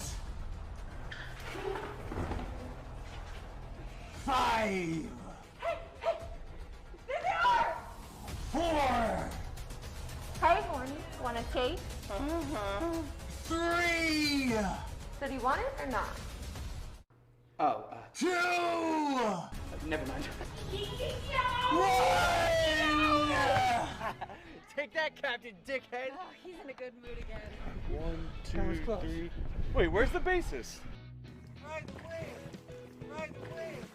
5. Hey! There they are! 4. Hey, Horny, want a cake? 3. So do you want it or not? Oh, 2. never mind. 1. Take that, Captain Dickhead. Oh, he's in a good mood again. 1, 2, 3. Wait, where's the bassist? Ride the wave! Ride the wave!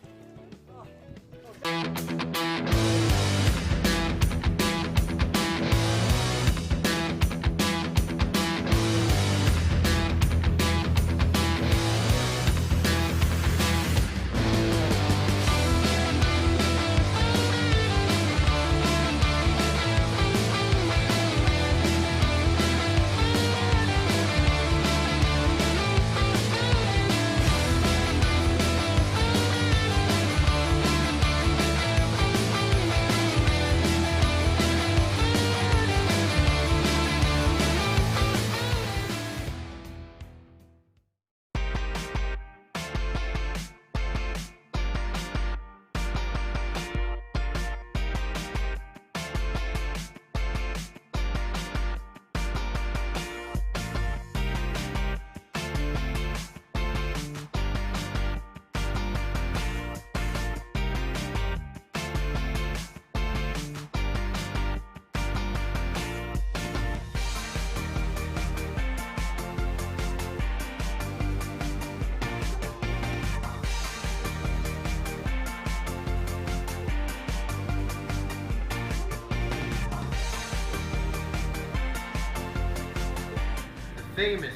famous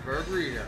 Burgerito.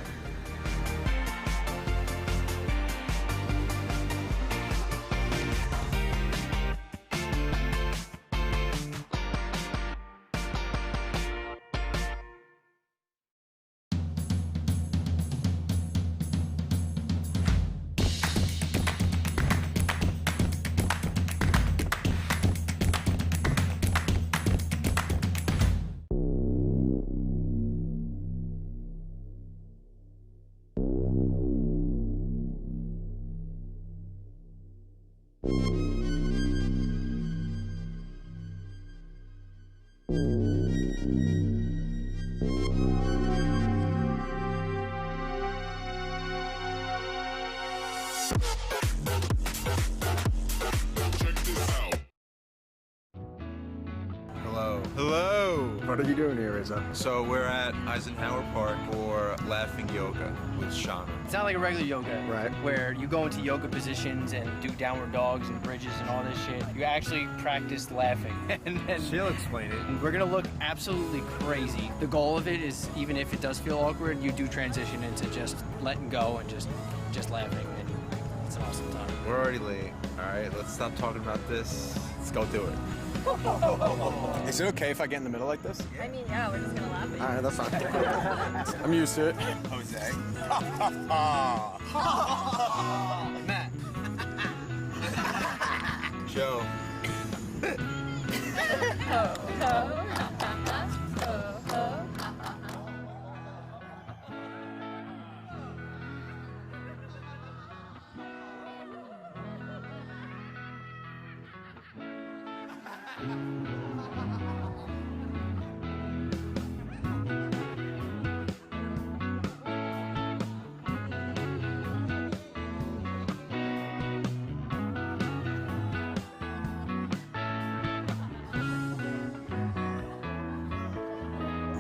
Hello. Hello. What are you doing here, Rizzo? So we're at Eisenhower Park for Laughing Yoga with Shauna. It's not like a regular yoga, right? Where you go into yoga positions and do downward dogs and bridges and all this shit. You actually practice laughing. and She'll explain it. And we're gonna look absolutely crazy. The goal of it is, even if it does feel awkward, you do transition into just letting go and just laughing, and it's an awesome time. We're already late. All right, let's stop talking about this. Let's go do it. Is it okay if I get in the middle like this? I mean, yeah, we're just gonna laugh at you. All right, that's fine. I'm used to it. Jose. Matt. Joe.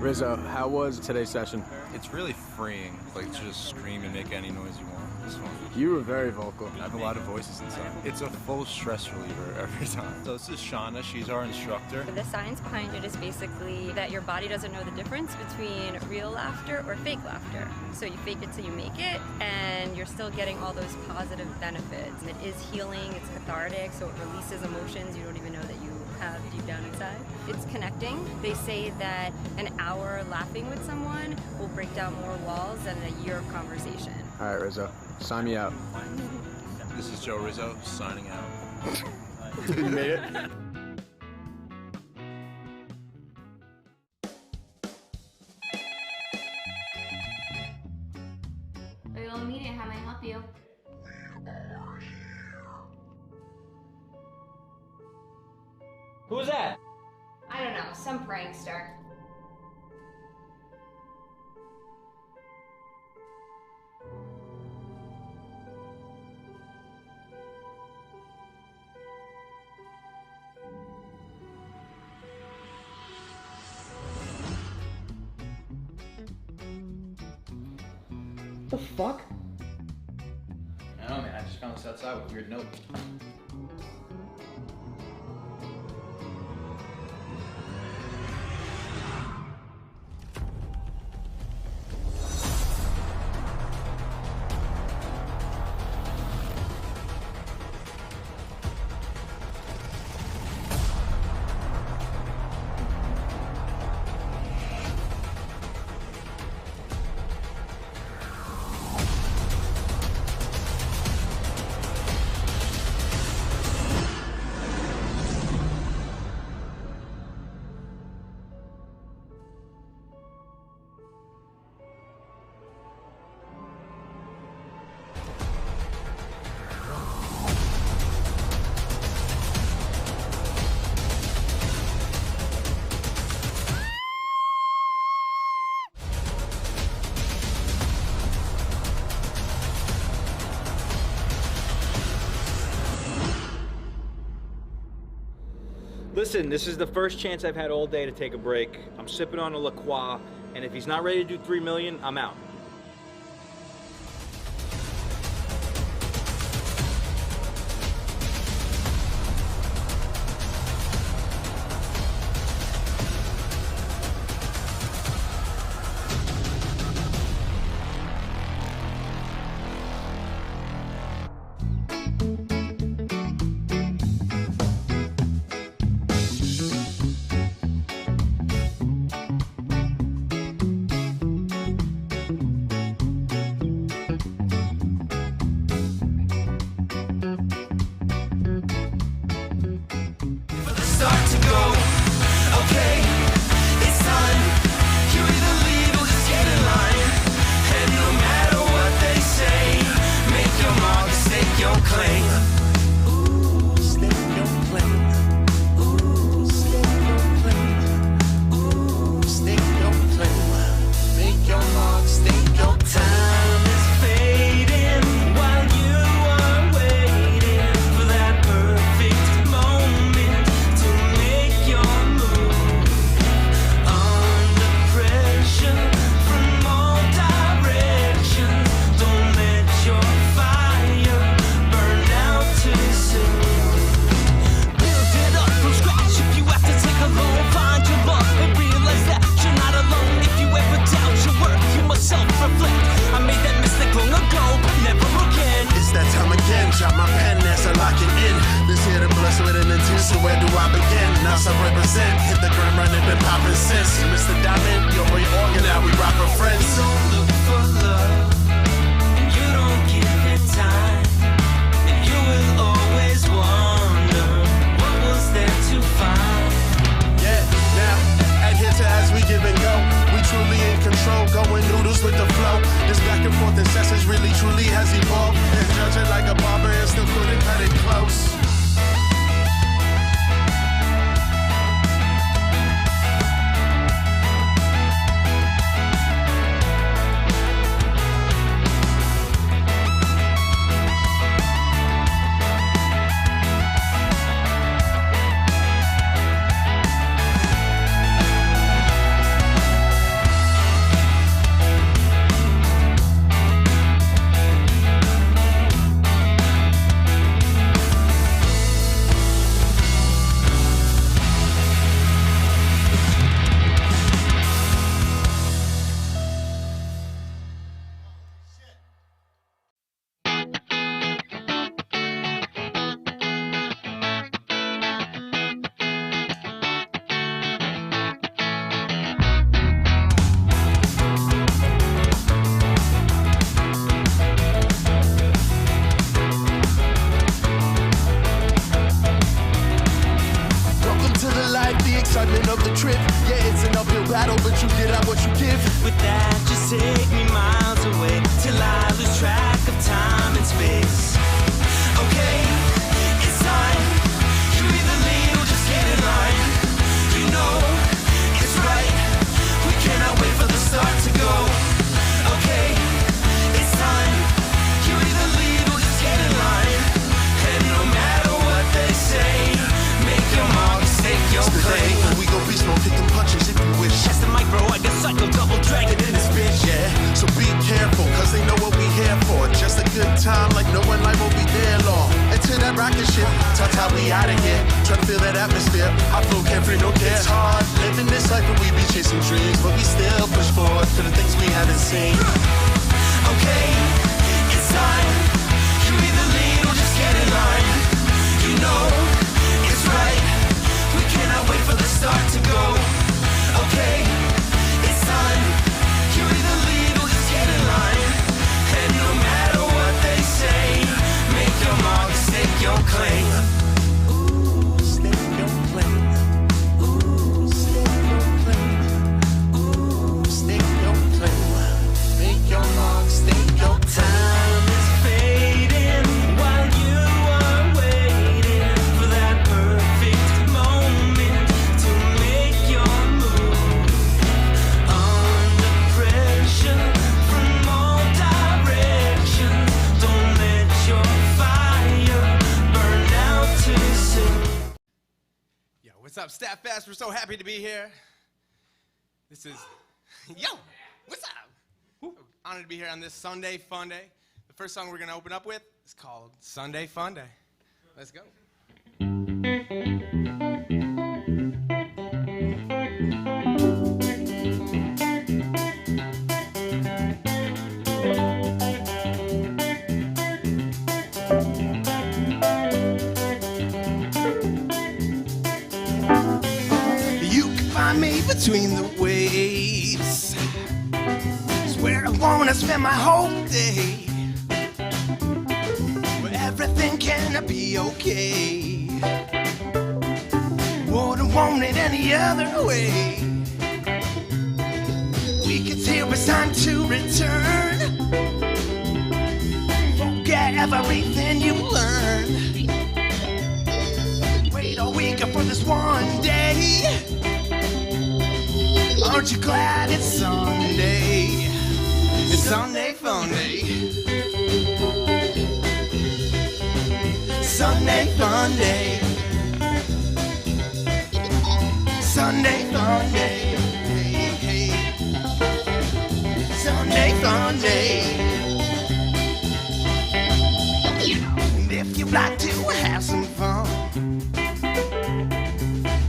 Rizzo, how was today's session? It's really freeing, like to just scream and make any noise you want. It's fun. You were very vocal. I have a lot of voices inside. It's a full stress reliever every time. So this is Shauna, she's our instructor. The science behind it is basically that your body doesn't know the difference between real laughter or fake laughter. So you fake it till you make it, and you're still getting all those positive benefits. It is healing, it's cathartic, so it releases emotions you don't even know that you have deep down inside. It's connecting. They say that an hour laughing with someone will break down more walls than a year of conversation. All right, Rizzo, sign me out. This is Joe Rizzo, signing out. You made it? You'll need it. How may I help you? Who's that? I don't know. Some prankster. The fuck? I don't know, man. I just found this outside with a weird note. Listen, this is the first chance I've had all day to take a break. I'm sipping on a La Croix, and if he's not ready to do $3 million, I'm out. I represent. Hit the ground running, been popping since. Mr. Diamond, your boy Organ, now we rock with friends. You don't look for love, and you don't give it time, and you will always wonder what was there to find. Yeah, now, adhere to as we give and go. We truly in control, going noodles with the flow. This back and forth incessance really truly has evolved. And judge it like a barber and still couldn't cut it close. Excitement of the trip, yeah, it's an uphill battle, but you get out what you give. With that, just take me miles away till I lose track of time and space. Okay, it's time. You either lead or just get in line. You know it's right. We cannot wait for the start to go. Okay, it's time. You either lead or just get in line. And no matter what they say, make your mark, stake your claim. We go beast mode, hit them punches if you wish. That's the mic, bro, I got psycho double dragon in this bitch. Yeah, so be careful, cause they know what we here for. Just a good time, like no one like will be there long. Into that rocket ship, ta-ta, we out of here. Try to feel that atmosphere, I flow carefree, no care. It's hard, living this life where we be chasing dreams, but we still push forward to the things we haven't seen. Okay, it's time. You either lead or just get in line. You know it's right. We cannot wait for the start to go. Okay, it's time. You either lead or just get in line. And no matter what they say, make your mark, stake your claim. Ooh, stake your claim. Ooh, stake your claim. Ooh, stake your claim. Make your mark, stake your Time is fading while you are waiting for that perfect moment to make your move. Under pressure from all directions, don't let your fire burn out too soon. Yo, what's up, STATTfest? We're so happy to be here. This is, yo, what's up? Honored to be here on this Sunday Fun Day. The first song we're gonna open up with is called Sunday Fun Day. Let's go. You can find me between the waves. It's where I wanna spend my whole day. Where everything can be okay. Wouldn't want it any other way. Weekends here, it's time to return. Forget everything you learned. Wait a week for this one day. Aren't you glad it's Sunday? It's Sunday Fun Day. Sunday Fun Day. Sunday Fun Day. Hey, hey. Sunday Fun Day. And if you'd like to have some fun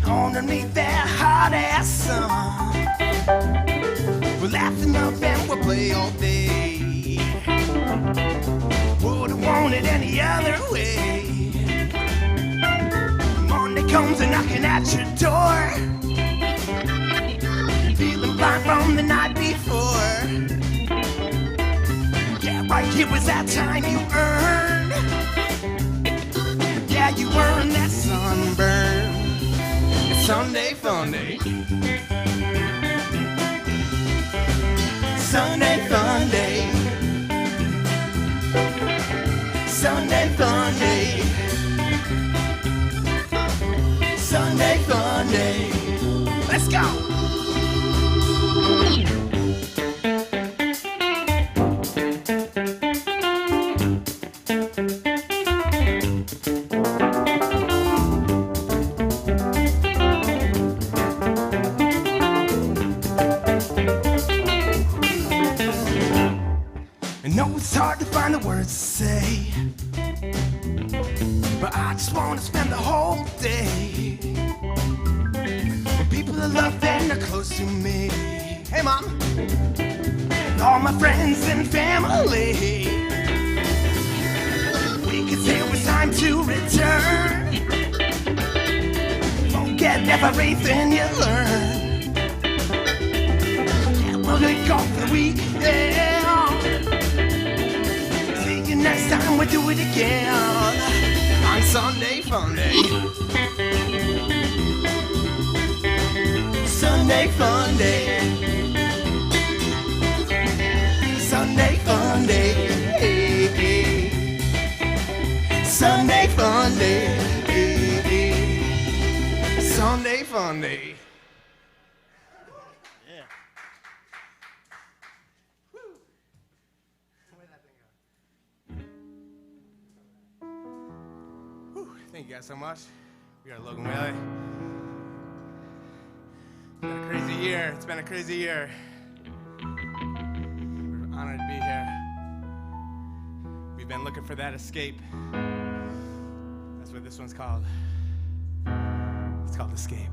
underneath that hot ass sun, we're laughing up and we'll play all day. Wouldn't want it any other way. Monday comes storms are knocking at your door. Feeling blind from the night before. Yeah, right here was that time you earned. Yeah, you earned that sunburn. It's Sunday fun day. Sunday fun day. Sunday fun day. Sunday fun day. Let's go. I know it's hard to find the words to say, but I just want to spend the whole day with people I love and are close to me. Hey, Mom. And all my friends and family. We could say it was time to return. Forget everything you learned. Yeah, we're gonna go for the weekend. See you next time we do it again on Sunday fun day. Sunday fun day. Sunday fun day. Sunday fun day. Sunday fun day. Thank you guys so much. We are Logan Whaley. It's been a crazy year. It's been a crazy year. We're honored to be here. We've been looking for that escape. That's what this one's called. It's called Escape.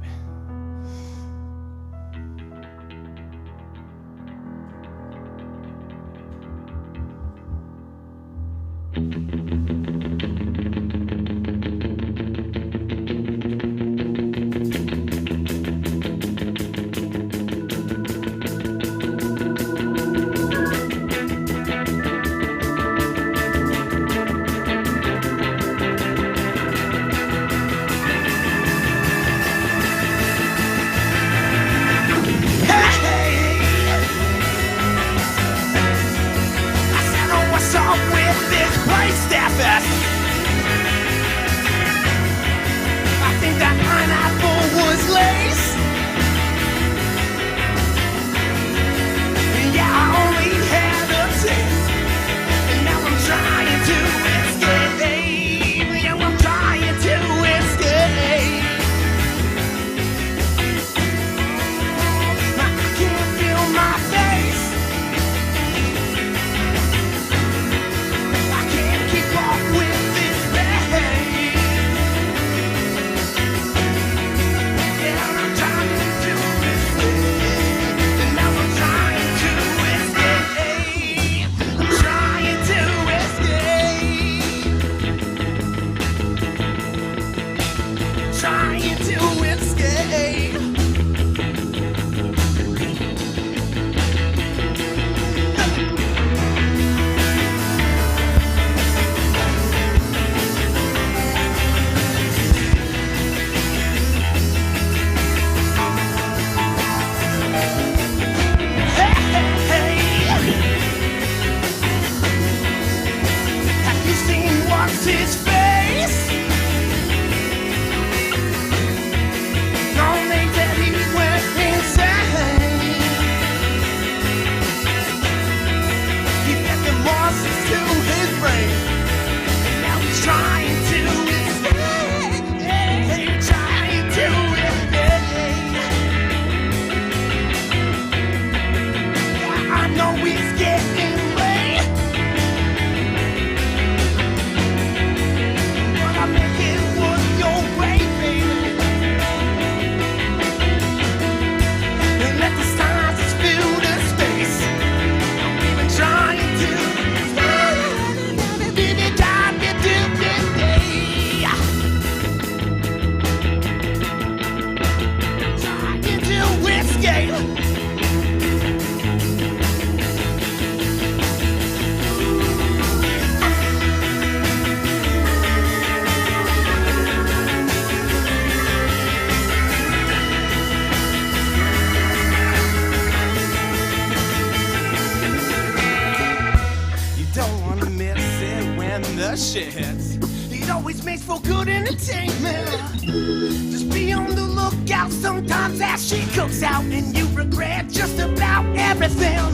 shit hits. It always makes for good entertainment. Just be on the lookout. Sometimes that shit cooks out and you regret just about everything.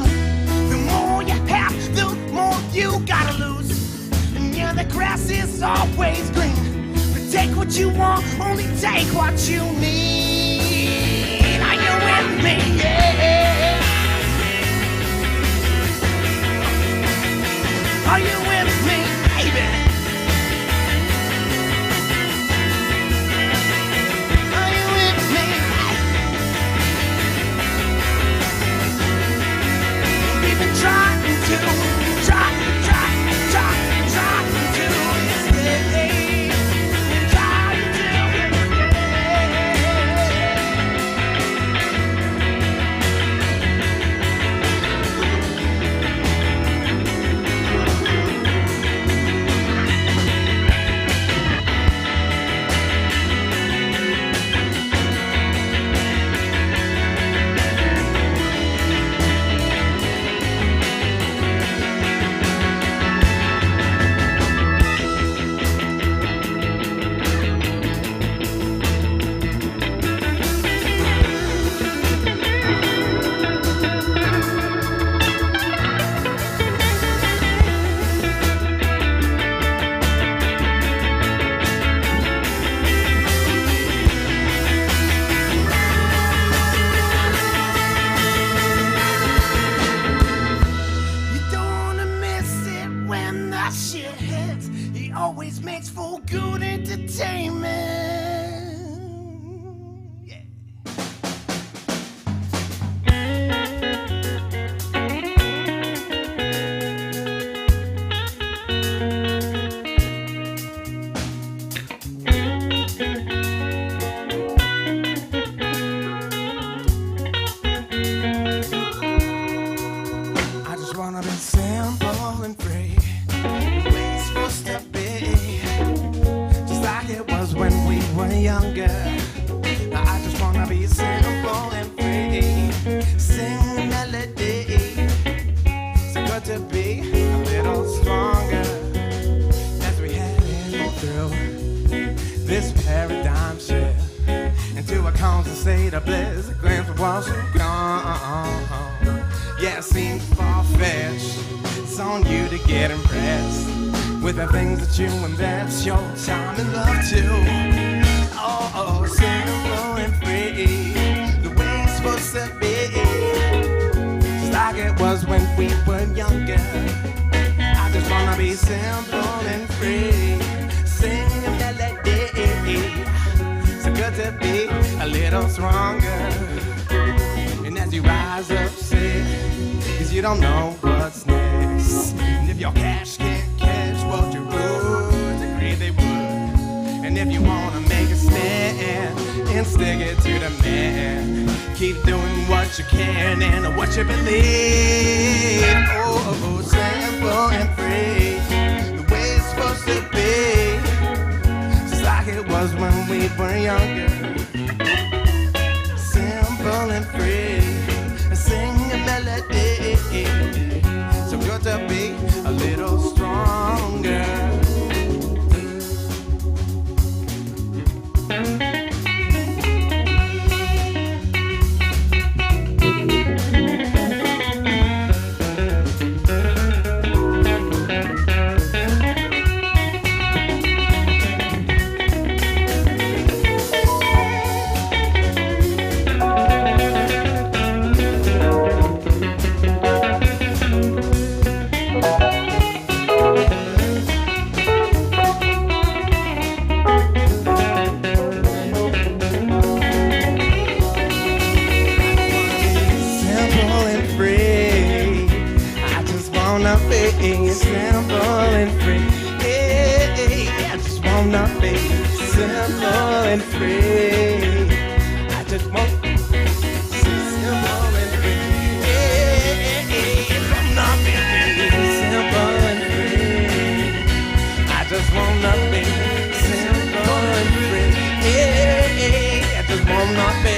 The more you have, the more you gotta lose. And yeah, the grass is always green. But take what you want, only take what you need. Are you with me? Yeah. Are you with me, baby? Are you with me? We've been trying to stay. Always makes for good entertainment. Yeah. I just wanna be simple and free. The way it's supposed to be. Just like it was when we were younger. I just wanna be simple and free. Sing melody. So good to be a little stronger as we head through this paradigm shift into a constant state of bliss. A glance of what's gone. Yeah, it seems far-fetched. It's on you to get impressed with the things that you invest your time and love to. Oh, simple and free, the way it's supposed to be. Just like it was when we were younger. I just wanna be simple and free. Sing a melody. So good to be a little stronger. And as you rise up, say, 'cause you don't know what's next. And if your cash can't catch what your roots agree they would. And if you wanna make a stand and stick it to the man, keep doing what you can and what you believe. Oh, simple and free, the way it's supposed to be. Just like it was when we were younger. Simple and free, sing a melody. So good to be a little stronger. Simple and free. Yeah, I just wanna be simple and free. I just want simple and free. Yeah, wanna be simple and free. I just wanna be simple and free. Yeah, I just wanna be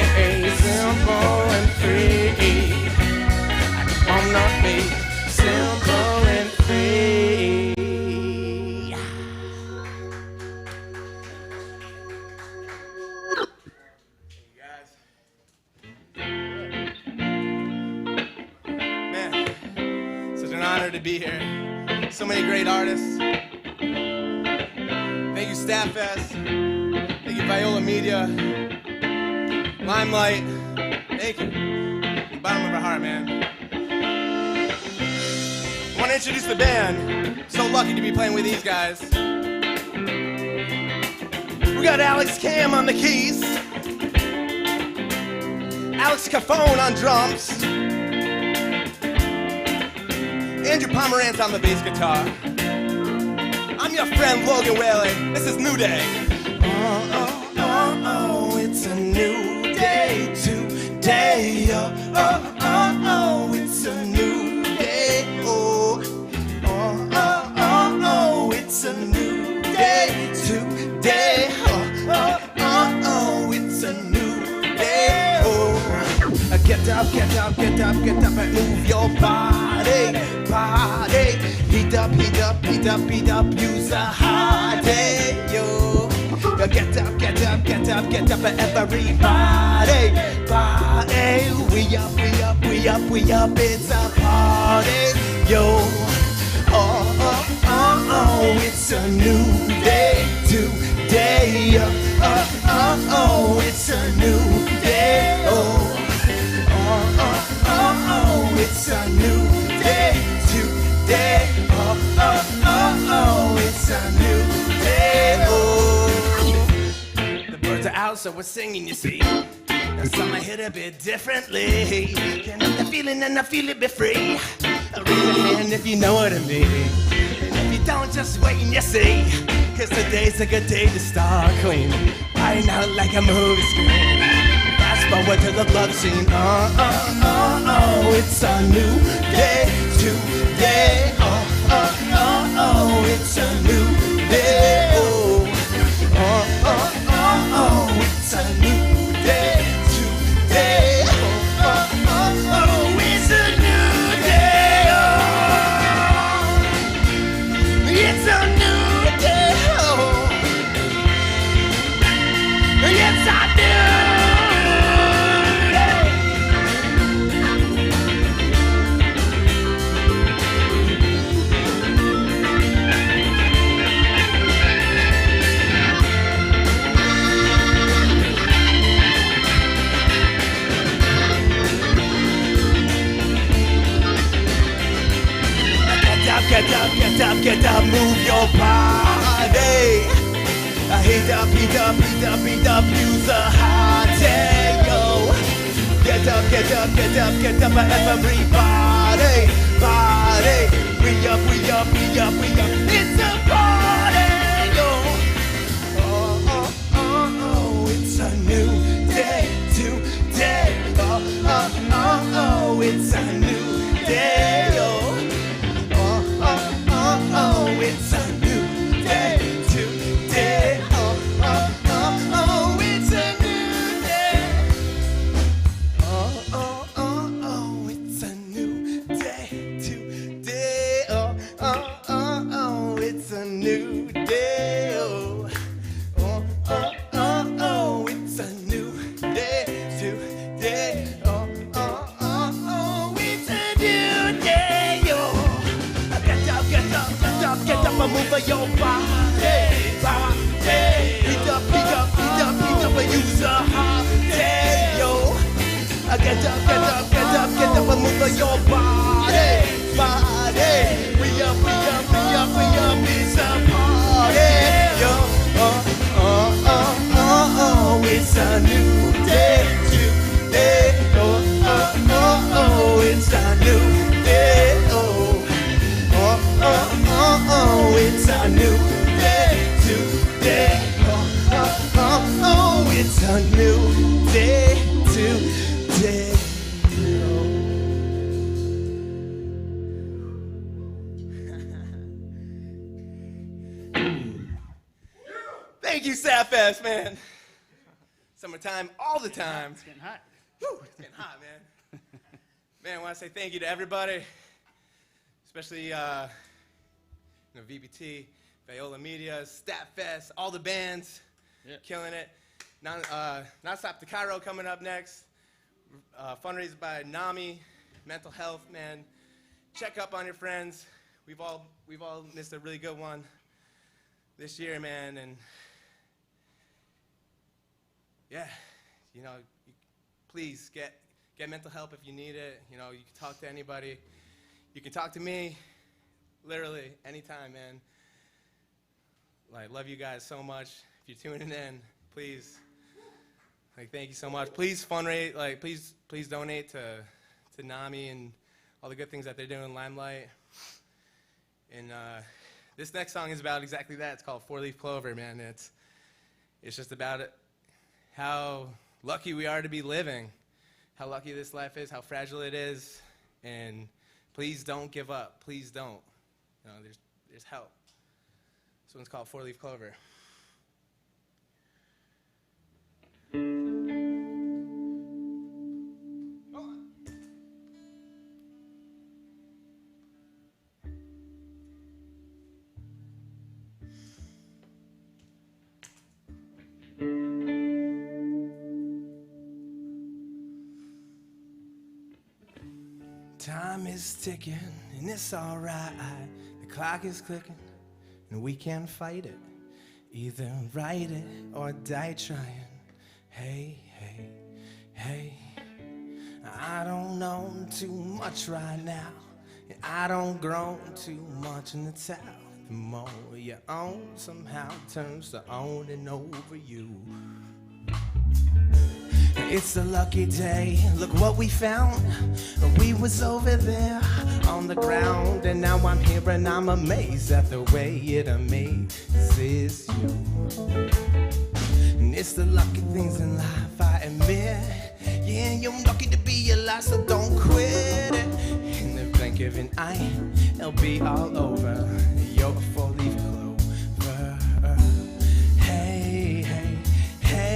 simple and free. I just wanna be simple and free. to be here. So many great artists. Thank you, STATTfest. Thank you, Viola Media. Limelight. Thank you. From the bottom of our heart, man. I want to introduce the band. So lucky to be playing with these guys. We got Alex Cam on the keys. Alex Cafone on drums. Andrew Pomerantz on the bass guitar. I'm your friend Logan Whaley. This is New Day. Oh, oh, oh, oh, it's a new day today. Oh, oh, oh, oh, it's a new day. Oh, oh, oh, oh, oh, it's a new day today. Oh, oh, oh, oh, it's a new day. Oh, get up, get up, get up, get up and move your body, body. Heat up, heat up, heat up, heat up, use a hot day, yo. Get up, get up, get up, get up, everybody, body. We up, we up, we up, we up, it's a party, yo. Oh, oh, oh, oh, it's a new day today. Oh, oh, oh, oh, it's a new day, oh. Oh, oh, oh, oh, it's a new day today. Oh, oh, oh, oh, it's a new day. Oh, the birds are out, so we're singing, you see. And some I hit a bit differently. Can't have the feeling and I feel it be free. Really, and if you know what I mean. And if you don't, just wait and you see. Cause today's a good day to start cleaning. Right out like a movie screen. Fast forward to the love scene. Oh, oh, oh, oh, it's a new day today. Oh, oh, oh, oh, it's a new day. Oh, oh, oh, oh, oh, it's a new day today. Oh, oh, oh, oh, it's a new day. Oh, it's a new day. Oh, yes, I do. Get up, get up, get up, move your body. Heat up, heat up, heat up, heat up, use a hot day, yo. Get up, get up, get up, get up, everybody, body. We up, we up, we up, we up, it's a party, yo. Oh, oh, oh, oh, it's a new day today. Oh, oh, oh, oh, it's a new day, yo. Oh, it's a new day today. Oh, oh, oh, oh, it's a new day. Oh, oh, oh, oh, it's a new day today. Oh, oh, oh, oh, it's a new day. Oh, oh, oh, oh, oh, it's a new day today. Oh, oh, oh, oh, it's a new day. Oh, get up, get up. Get up and move your body, body. Heat up, heat up, heat up, heat up and use a hot day, yo. Get up, get up, get up, get up and move your body, body. We up, we up, we up, we up, it's a party, yo. Oh, oh, oh, oh, oh, it's a new day today. Oh, oh, oh, oh, it's a new day, oh. Oh, oh, oh, oh, it's a new day today. Oh, oh, oh, oh, it's a new day today. Thank you, STATTfest, man. Summertime all the time. It's getting hot. Whew, it's getting hot, man. Man, I want to say thank you to everybody. Especially VBT, Viola Media, STATTfest, all the bands, killing it. Non-Stop to Cairo coming up next. Fundraised by NAMI, mental health, man. check up on your friends. We've all missed a really good one this year, man, and yeah, you know, please get mental help if you need it. You know, you can talk to anybody. You can talk to me, literally anytime, man. Like, love you guys so much. If you're tuning in, please, like, thank you so much. Please fundraise, like, please donate to NAMI and all the good things that they're doing in Limelight. And this next song is about exactly that. It's called 4-Leaf Clover, man. It's just about it, how lucky we are to be living, how lucky this life is, how fragile it is, and please don't give up. Please don't. You know, there's help. This one's called 4-Leaf Clover. Time is ticking and it's alright. The clock is clicking and we can't fight it. Either write it or die trying. Hey, hey, hey. I don't know too much right now. I don't grow too much in the town. The more you own somehow turns to owning over you. It's a lucky day, look what we found. We was over there on the ground, and now I'm here and I'm amazed at the way it amazes you. And it's the lucky things in life, I admit. Yeah, you're lucky to be alive, so don't quit it. In the blink of an eye, it'll be all over. You're a 4-leaf clover. Hey, hey, hey.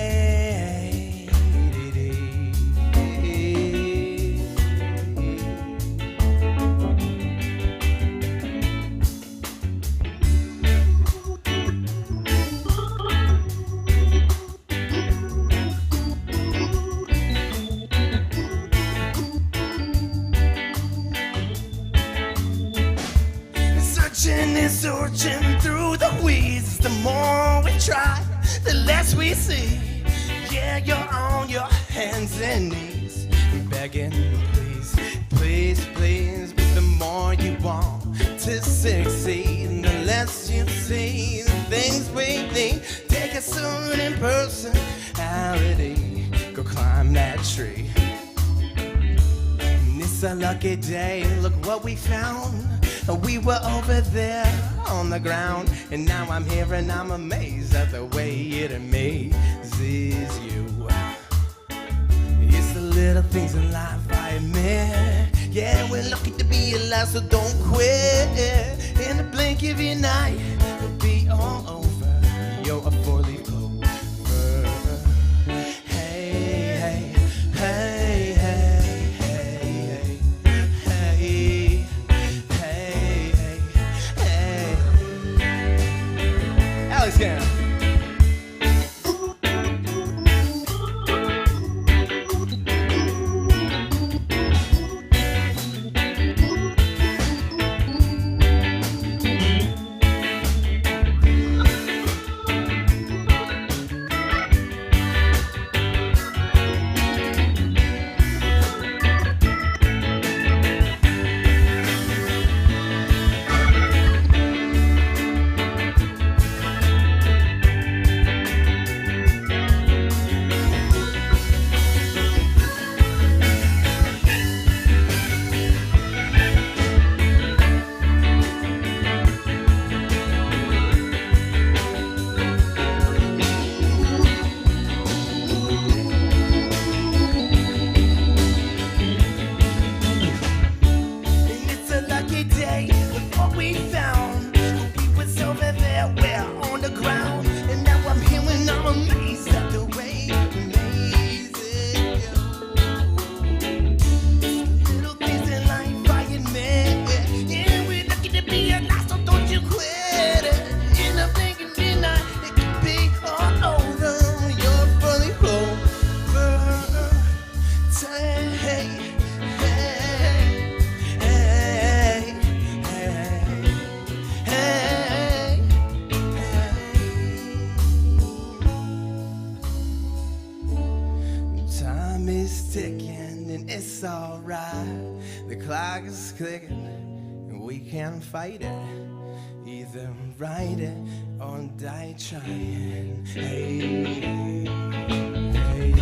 Searching through the weeds, the more we try, the less we see. Yeah, you're on your hands and knees, begging, please, please, please. But the more you want to succeed, the less you see the things we need. Take a certain personality, go climb that tree. And it's a lucky day, look what we found. We were over there on the ground, and now I'm here and I'm amazed at the way it amazes you. It's the little things in life, I admit. Yeah, we're lucky to be alive, so don't quit. In the blink of an eye, it'll be all over. You're a 4-leaf clover. Hey, hey, hey, hey. Alex Cam. is ticking and it's alright. The clock is clicking and we can't fight it. Either ride it or die trying. Hey, hey.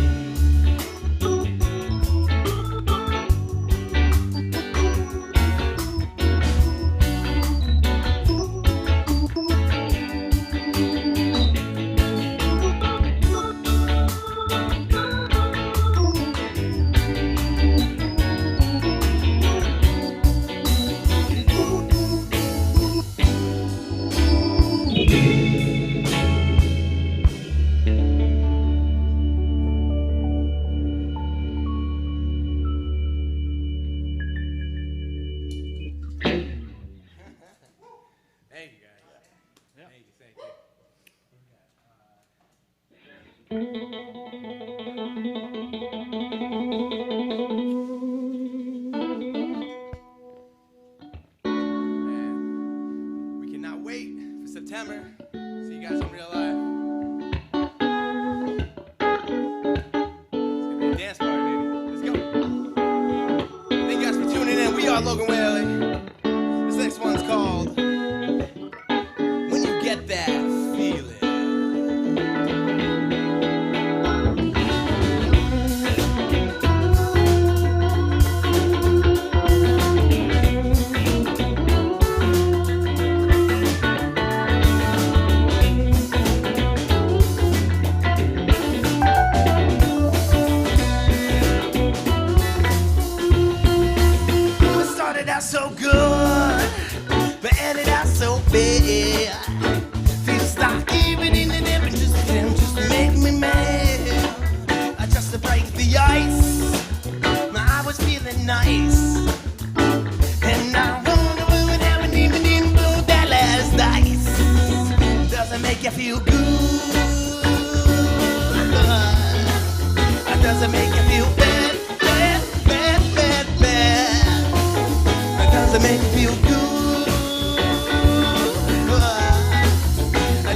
We cannot wait for September. See you guys in real life. It's gonna be a dance party, baby. Let's go. Thank you guys for tuning in. We are Logan Whaley. This next one's called When You Get That Feeling. So good, but ended out so bad. Feel stuck even in the dip and just make me mad. Just to break the ice, I was feeling nice, and I wonder what happened even in that last ice. Does it make you feel good? Does it make you feel bad, bad, bad, bad, bad? Does it make you feel good?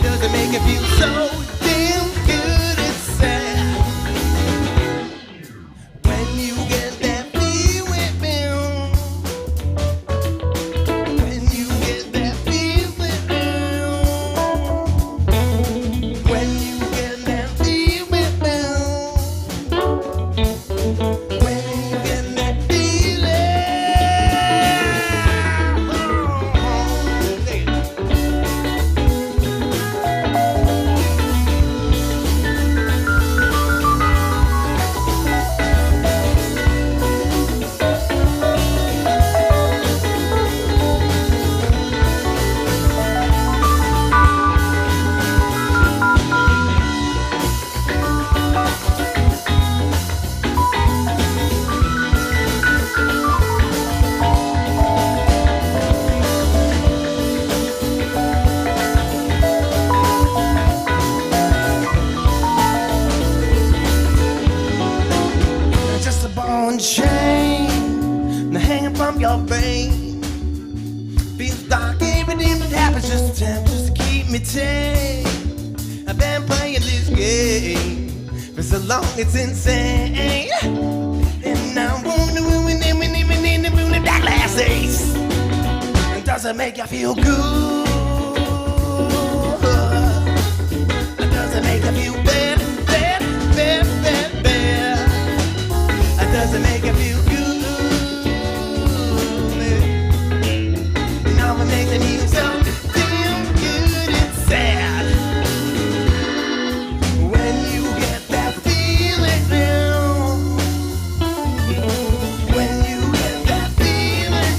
Does it make you feel so damn good it's sad? When you get that feeling, when you get that feeling, when you get that feeling, when you get that just a ball and chain, now hanging from your brain. Feels dark, everything that happens just to keep me tame. I've been playing this game for so long it's insane. And I wonder when that last ace, does it make you feel good? Does it make you feel bad, bad, bad, bad, bad? Does it make you feel good? Now it makes me feel so damn good it's sad. When you get that feeling, when you get that feeling,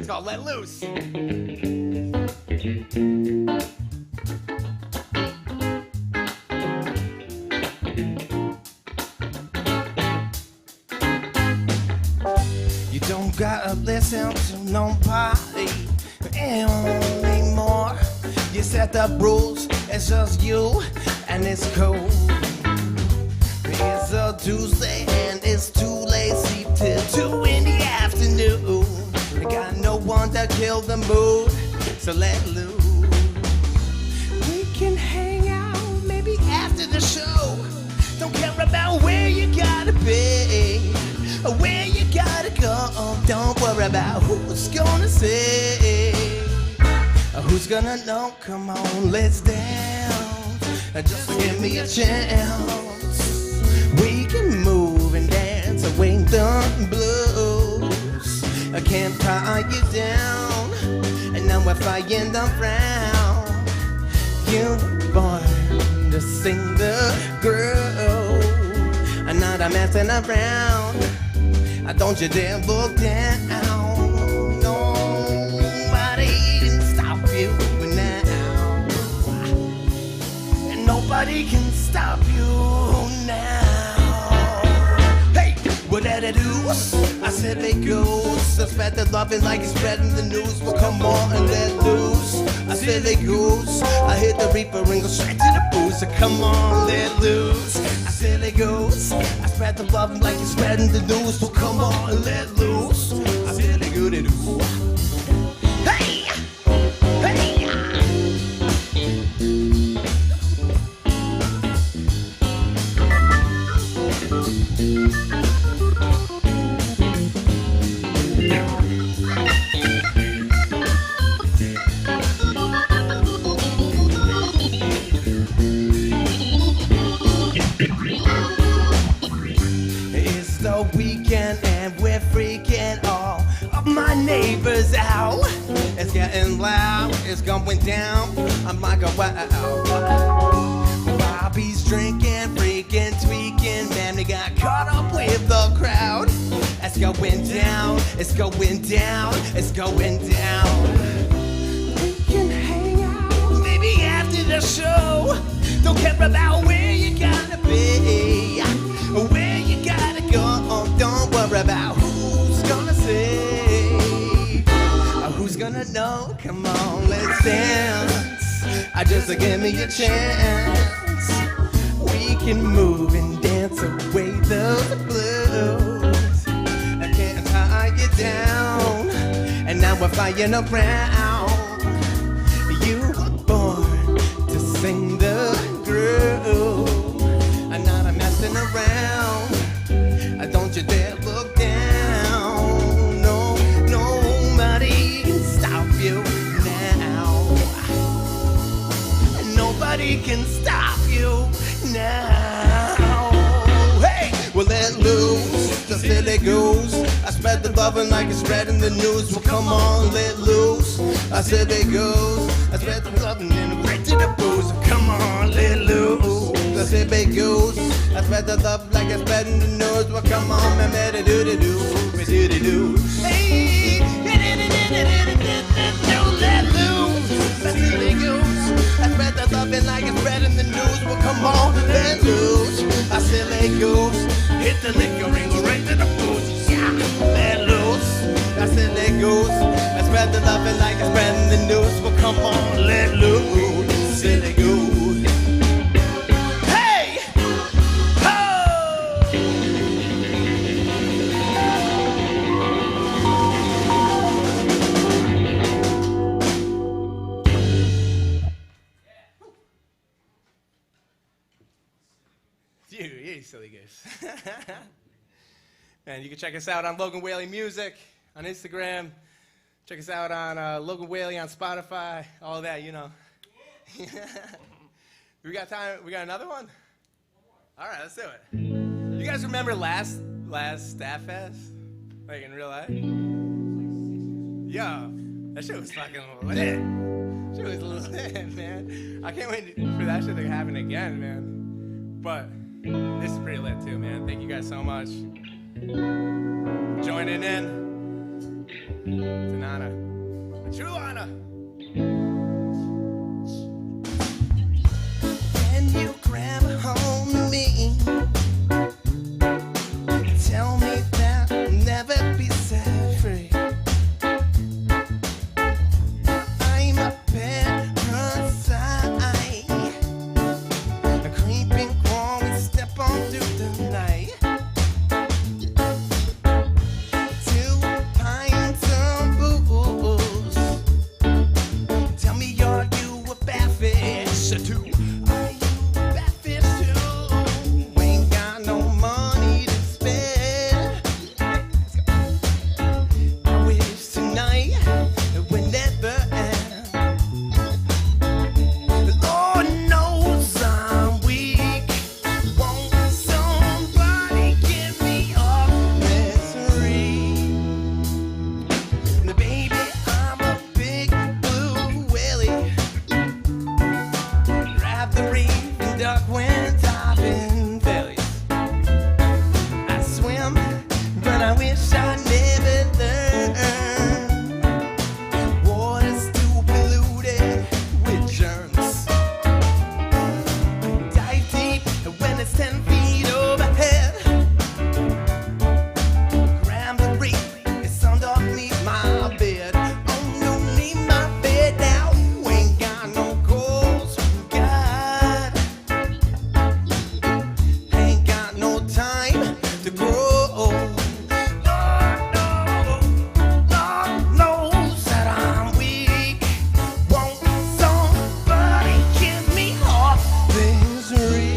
It's called Let Loose. You don't gotta listen to nobody anymore. You set the rules, it's just you and it's cool. It's a Tuesday and it's too late, sleep till 2 in the afternoon. I got no one to kill the mood, so let loose. We can hang out maybe after the show. Don't care about where you gotta be or where you gotta go. Don't worry about who's gonna say or who's gonna know. Come on, let's dance. Just give me a chance. We can move and dance away the blues. I can't tie you down, and now we're flying around. You were born to sing the groove, and not I'm messing around. Don't you dare look down. Nobody can stop you now, and nobody can stop you now. Hey, what did I do? I said they go. Suspect that love is like it's spreading the news. Well, come on and let loose. I said they goes. I hit the reaper and go straight to the booze. So come on, let loose. I said they goes. I spread the love like it's spreading the news. So come on and let loose. I said they go to do. Hey, hey. It's the weekend and we're freaking all of my neighbors out. It's getting loud, it's going down. I'm like a wow. Bobby's drinking, freaking, tweaking. Man, we got caught up with the crowd. It's going down, it's going down, it's going down. We can hang out maybe after the show. Don't care about where you gotta be, where you gotta go. Don't worry about who's gonna say, who's gonna know. Come on, let's dance. Just give me a chance. We can move and dance away those blues. I can't tie you down, and now we're flying around. You were born to sing the groove. I'm not messing around. Don't you dare look down. No, nobody can stop you now. Nobody can stop you now. Hey, well let loose. Just let it goes. I spread the loving like it's spreading the news. Well come on, let loose. I said it goes. I spread the loving and right to the booze. Come on, let loose. I said it goes. I spread the love like it's spreading the news. Well come on, man, do do do do do do. Hey, let loose. I said it goes. I spread the loving like it's spreading the news. Well come on, let loose. I said let goes. Hit the liquor and go right to the booze. Yeah, let loose. I said let goes. I spread the loving like it's spreading the news. Well come on, let loose. I said let goes. Hey, ho! You silly goose. And you can check us out on Logan Whaley Music on Instagram. Check us out on Logan Whaley on Spotify. All of that, you know. We got time? We got another one? All right, let's do it. You guys remember last STATTfest? Like in real life? Yo, that shit was fucking lit. Shit was lit, man. I can't wait for that shit to happen again, man. But this is pretty lit too, man. Thank you guys so much. Joining in. It's an honor. A true honor. Can you grab a hold of me? Tell me that I'll never be set free. I'm a parasite, a creeping crawling step on through the night. 2 pints of booze. Tell me, are you a bad fish too? Are you a bad fish too? Ain't got no money to spend. I wish tonight it would never end. Lord knows I'm weak. Won't somebody give me off misery? Baby, I'm a big blue whale. Grab the reef and duck when diving bellies. I swim, but I wish I never learned. Water's too polluted with germs. Dive deep when it's 10 feet overhead. Grab the reef, it's underneath my bed. Underneath my bed now. Ain't got no goals, God. Ain't got no time to grow. Lord knows that I'm weak. Won't somebody give me off misery?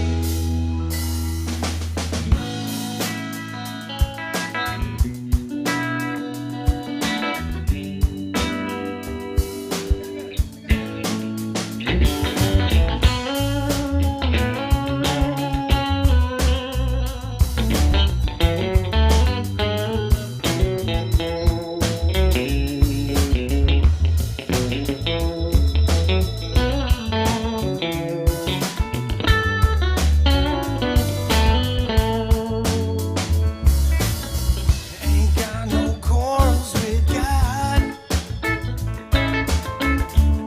Ain't got no corals with God.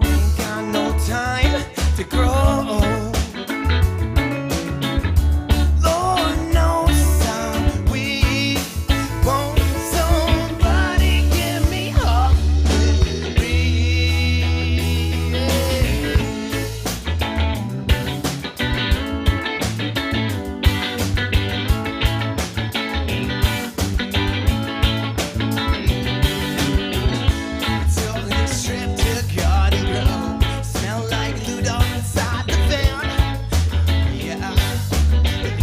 Ain't got no time to grow. Lord knows I'm weak. Won't somebody give me off misery? Till it's stripped to garden grow. Smell like Ludo inside the van. Yeah,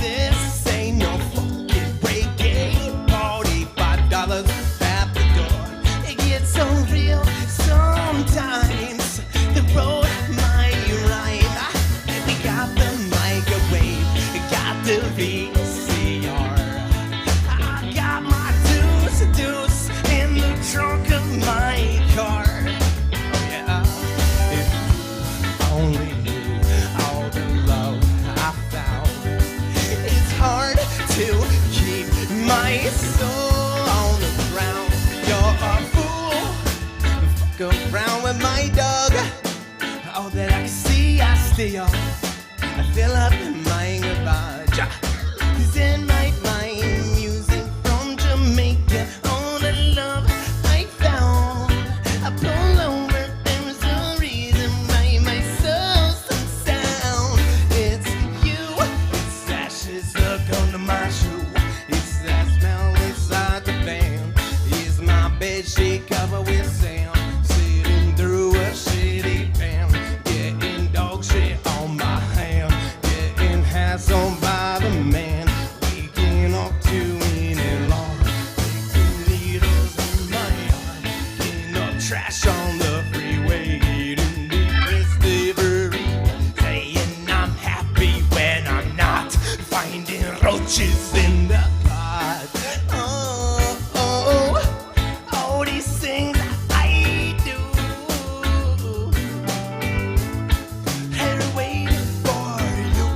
this ain't no fucking break game. $45 at the door. It gets so real sometimes. The road might rhyme. We got the microwave, got the VCR. I got my deuce in the trunk of my car. Oh yeah, if you only knew all the love I found. It's hard to keep my soul on the ground. You're a fool. Fuck around with my dog. All that I can see, I steal. I fill up my garage. 'Cause in my mind, music from Jamaica, all the love I found. I pull over, there's a reason why my soul's unsound. It's you, it's ashes stuck under my shoe. It's that smell inside the van. It's my bedsheet covered with sand. Sitting through a shitty pan. Getting dog shit on my hand. Getting hands on by the man. Waking up to any long. Taking needles in my yard. Getting up trash on the freeway. Eating deep delivery. Saying I'm happy when I'm not. Finding roaches in the pot. All these things I do. Hey, waiting for you.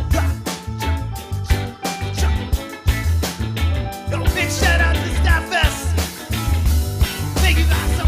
Yo, big shout out to STATTfest. Thank you guys so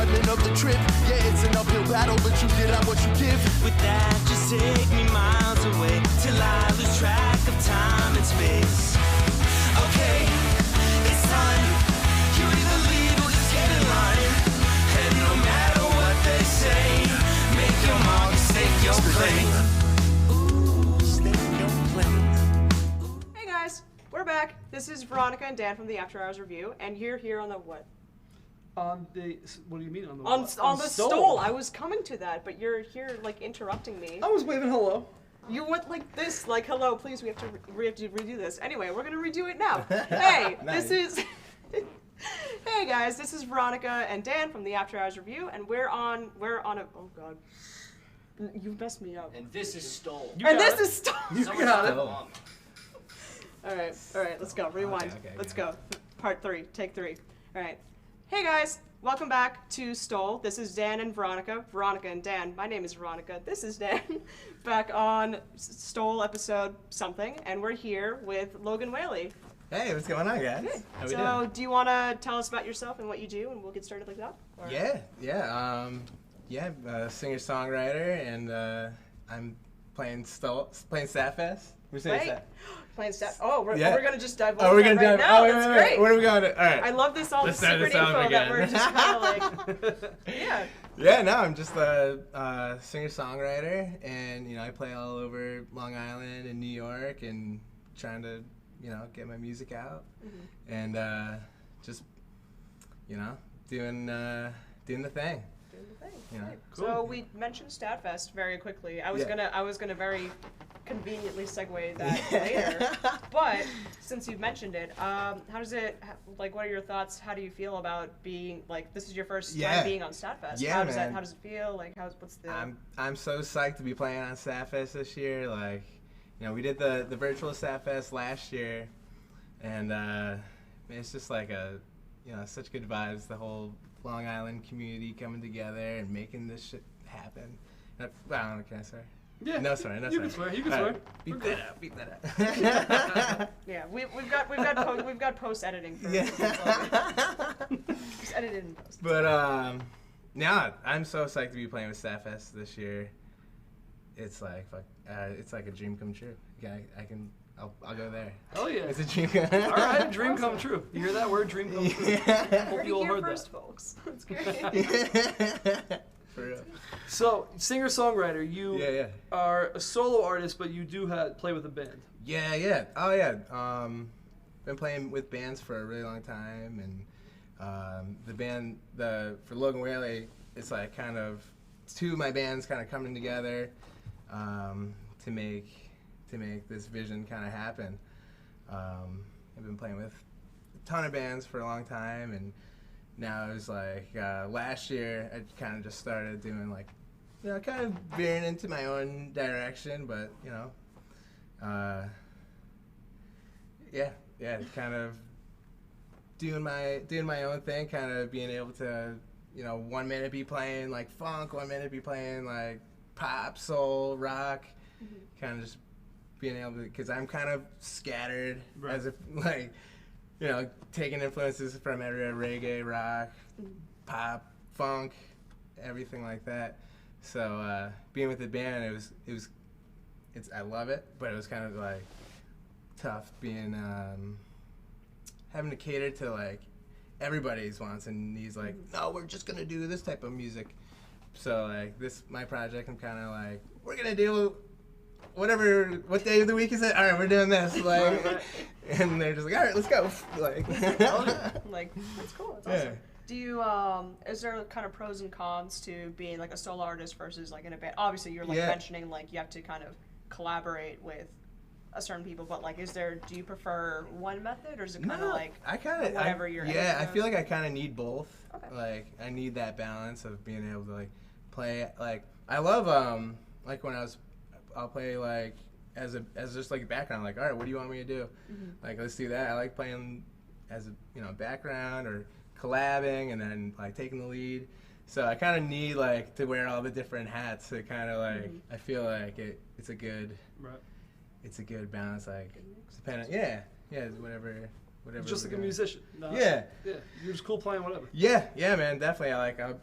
excitement of the trip. Yeah, it's an uphill battle, but you get out what you give. With that, just take me miles away till I lose track of time and space. Okay, it's time. You either leave or just get in line. And no matter what they say, make your mark, stake your claim. Ooh, stake your claim. Hey guys, we're back. This is Veronica and Dan from the After Hours Review, and you're here on the what? On the, what do you mean on the On the stole? stole. I was coming to that, but you're here like interrupting me. I was waving hello. You went like this, like hello, please. We have to redo this. Anyway, we're gonna redo it now. Hey, Nice. this is. Hey guys, this is Veronica and Dan from the After Hours Review, and we're on a. Oh god, you messed me up. And this is stole. And this is stole. You got it. All right, let's go. Rewind. Okay, Let's go. Part 3, take 3. All right. Hey guys, welcome back to Stole. This is Dan and Veronica. Veronica and Dan. My name is Veronica. This is Dan. Back on Stole episode something, and we're here with Logan Whaley. Hey, what's going on, guys? Good. How we So, doing? do you want to tell us about yourself and what you do, and we'll get started like that? Or- Yeah, I'm a singer-songwriter, and I'm playing STATTfest. We're saying Right. Stat. Playing stat. Oh, we're gonna just dive. Oh, we're into gonna that dive. right now. Oh, wait, That's wait, wait. great. What are we going to? All right. I love this all Let's the start secret this off info that again. we're just kind of like. Yeah. Yeah, no, I'm just a singer-songwriter, and I play all over Long Island and New York, and trying to get my music out, and just doing the thing. Right. So we mentioned STATTfest very quickly. I was gonna very conveniently segue that later. But since you've mentioned it, how does it like? What are your thoughts? How do you feel about being like? This is your first time being on STATTfest. Yeah, man. How does it feel? Like, what's the? I'm so psyched to be playing on STATTfest this year. Like, we did the virtual STATTfest last year, and it's just like such good vibes. The whole Long Island community coming together and making this shit happen. I don't know, can I swear? Yeah. No swear. You can swear. You can swear. Beat that out. Beat that out. Yeah, we've got post editing for. Yeah. Just edit it in post. But yeah, I'm so psyched to be playing with STATTfest this year. It's like it's like a dream come true. Yeah, I'll go there. Oh yeah. It's a dream. All right, dream come true. You hear that word, dream come true? Yeah. Hope you all heard first, that. folks. That's great. For real. So, singer-songwriter, you Yeah. are a solo artist, but you do play with a band. Yeah. Oh yeah. Been playing with bands for a really long time, and the band for Logan Whaley, it's like kind of two of my bands kind of coming together to make this vision kind of happen. I've been playing with a ton of bands for a long time, and now it was like last year I kind of just started doing like, kind of veering into my own direction, but kind of doing my own thing, kind of being able to, 1 minute be playing like funk, 1 minute be playing like pop, soul, rock, kind of just being able to, because I'm kind of scattered, as if like, taking influences from everywhere, reggae, rock, pop, funk, everything like that. So being with the band, I love it, but it was kind of like tough being having to cater to like everybody's wants and needs. Like, no, we're just gonna do this type of music. So like my project, I'm kind of like, we're gonna do what day of the week is it? All right, we're doing this. Like, and they're just like, all right, let's go. Like, like that's cool. That's Yeah. awesome. Do you is there kind of pros and cons to being like a solo artist versus like in a band? Obviously, you're like mentioning like you have to kind of collaborate with a certain people, but like, do you prefer one method, or is it kind of like whatever you're? Yeah, I feel like I kind of need both. Okay. Like, I need that balance of being able to like play. Like, I love like when I'll play like as just like a background. Like, all right, what do you want me to do? Like, let's do that. I like playing as a background or collabing and then like taking the lead. So I kind of need like to wear all the different hats to kind of like I feel like it's a good balance, like depending whatever whatever. Just we're like a doing. musician. No, Yeah. Yeah. You're just cool playing whatever. Yeah, man, definitely.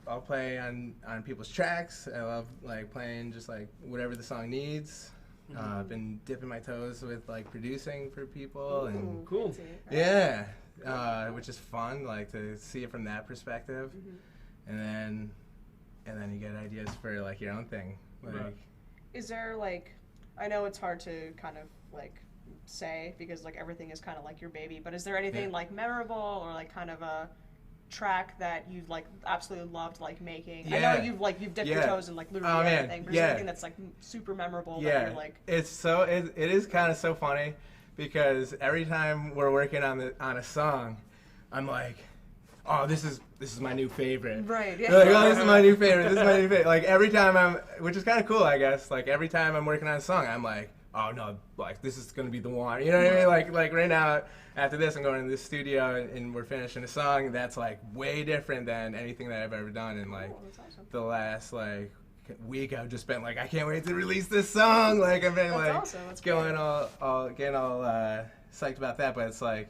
I'll play on people's tracks. I love like playing just like whatever the song needs. I've been dipping my toes with like producing for people and cool. Yeah, which is fun, like to see it from that perspective, and then you get ideas for like your own thing. Like, Right. Is there like, I know it's hard to kind of like say because like everything is kind of like your baby, but is there anything like memorable or like kind of a track that you've like absolutely loved like making? I know you've dipped your toes in like literally everything, but is there anything that's like super memorable that you're like? It is kind of so funny because every time we're working on a song, I'm like, oh, this is my new favorite. Right. Yeah. They're like, oh, this is my new favorite. This is my new favorite. Like every time which is kind of cool, I guess. Like every time I'm working on a song, I'm like, oh no, like this is gonna be the one. You know what I mean? Like right now, after this, I'm going to the studio and we're finishing a song that's like way different than anything that I've ever done. And like the last like week, I've just been like, I can't wait to release this song. Like I've been That's like awesome. going all getting all psyched about that. But it's like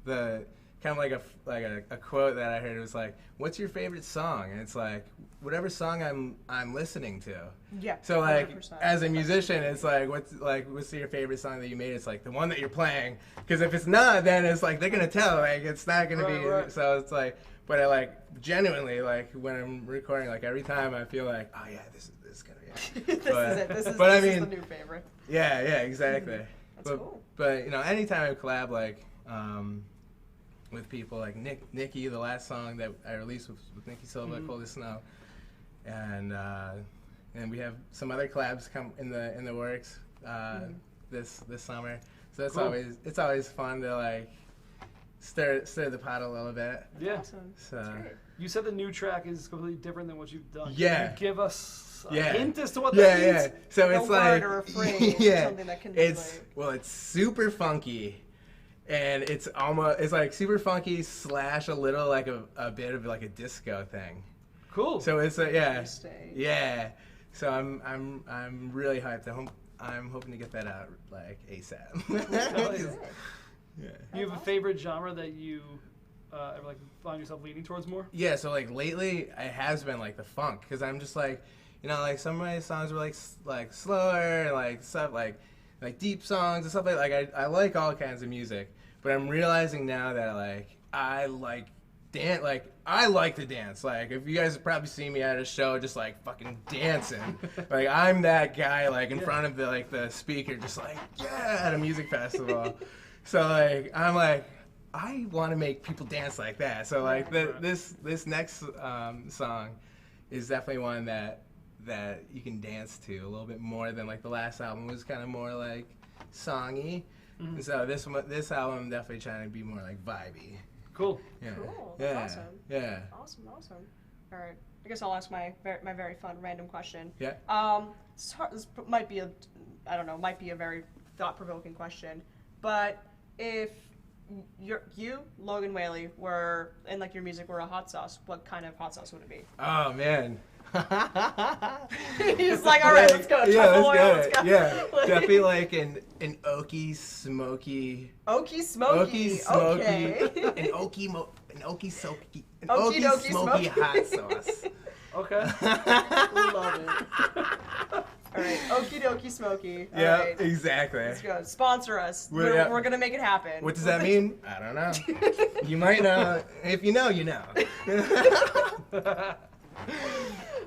the kind of like a quote that I heard was like, "What's your favorite song?" And it's like whatever song I'm listening to. Yeah. So like 100%. as a musician, it's like what's your favorite song that you made? It's like the one that you're playing. Because if it's not, then it's like they're gonna tell. Like it's not gonna be. Right. So it's like, but I like genuinely like when I'm recording, like every time I feel like, oh yeah, this is gonna be it. This is it. This is the new favorite. Yeah, exactly. That's cool. But you know, anytime I collab like with people like Nikki, the last song that I released with Nikki Silva, Cold as Snow, and we have some other collabs come in the works this summer. So it's Cool. it's always fun to like stir the pot a little bit. Yeah. Awesome. So You said the new track is completely different than what you've done. Yeah. Can you give us a yeah. hint as to what that means? Yeah. So No it's like word or a phrase or something that can be it's super funky. And it's like super funky / a little like a bit of like a disco thing. Cool. So it's Interesting. yeah. So I'm really hyped. I'm hoping to get that out like ASAP. Yeah. Do you have a favorite genre that you ever like find yourself leaning towards more? Yeah. So like lately, it has been like the funk because I'm just like, you know, like some of my songs were like slower and like stuff like deep songs and stuff like I like all kinds of music, but I'm realizing now that like I like dance, like I like to dance. Like if you guys have probably seen me at a show just like fucking dancing, like I'm that guy like in front of the speaker just like yeah at a music festival. So like I'm like I want to make people dance like that. So like this next song is definitely one that you can dance to a little bit more than like the last album was kind of more like songy. And so this album I'm definitely trying to be more like vibey. Cool. Yeah. Cool. Yeah. That's awesome. Yeah. Awesome. All right. I guess I'll ask my very fun random question. Yeah. This might be a very thought-provoking question, but if you, Logan Whaley, were in like your music were a hot sauce, what kind of hot sauce would it be? Oh man. He's like, all right, let's go. Yeah, Let's go. Yeah, definitely like an oaky smoky. Oaky smoky. Okay. An oaky smoky Smoky. hot sauce. Okay. Love it. All right, okie dokie smoky. All Yeah, right. exactly. Let's go. Sponsor us. Yeah. We're gonna make it happen. What does that mean? I don't know. You might know. If you know, you know.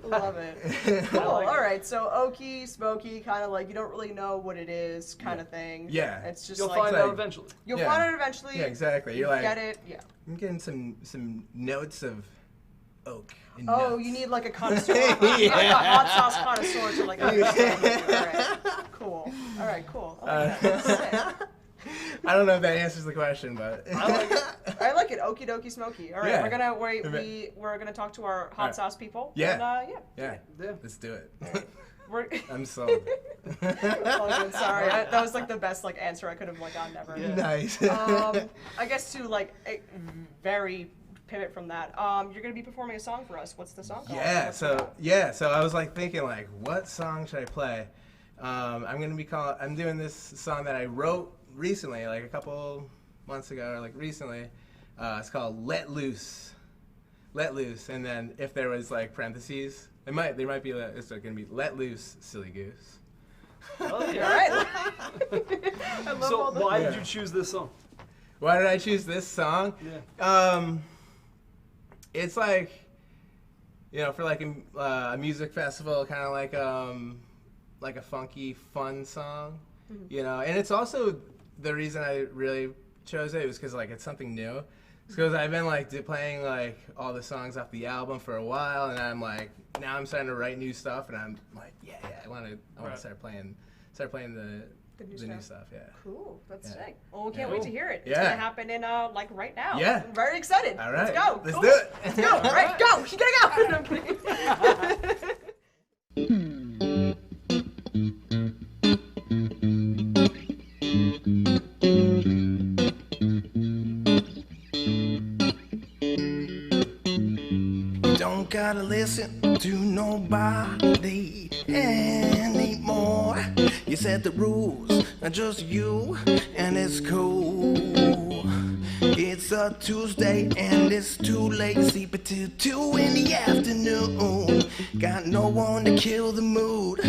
Love it. Cool. All right. So oaky, smoky, kind of like you don't really know what it is, kind of thing. Yeah. It's just You'll like find out eventually. You'll find out eventually. Yeah, exactly. You You're like, get it. Yeah. I'm getting some notes of oak. And Oh, nuts. you need like a connoisseur. You need like a hot sauce connoisseur to like understand you. All right. Cool. All right. Cool. I like that. Sick. I don't know if that answers the question, but I like it. Okie dokie smoky. All right, Yeah. we're gonna talk to our hot sauce people. Yeah. And, yeah. Let's do it. We're I'm sold. Logan, sorry, that was like the best like answer I could have like gotten ever. Yeah. Nice. I guess to like very pivot from that. You're gonna be performing a song for us. What's the song called? Yeah. What's it about? So I was like thinking like, what song should I play? I'm doing this song that I wrote recently, like a couple months ago, or like recently. It's called Let Loose. Let Loose, and then if there was like parentheses, there might be it's going to be Let Loose, Silly Goose. Oh, yeah. All right. I love So all the why did you choose this song? Why did I choose this song? Yeah. It's like, you know, for like a music festival, kind of like a funky, fun song, you know. And it's also the reason I really chose it was because like it's something new. It's because I've been like playing like all the songs off the album for a while, and I'm like now I'm starting to write new stuff, and I'm like yeah, I want to start playing the new stuff. Yeah. Cool. That's Yeah. sick. Well, we can't Yeah. wait to hear it. It's Yeah. gonna happen in like right now. Yeah. I'm very excited. All right. Let's go. Let's Cool. do it. Let's go. All right, go. You gotta go. No, I'm kidding. Don't gotta listen to nobody anymore. You set the rules, just you, and it's cool. It's a Tuesday and it's too late. Sleep until 2 in the afternoon. Got no one to kill the mood,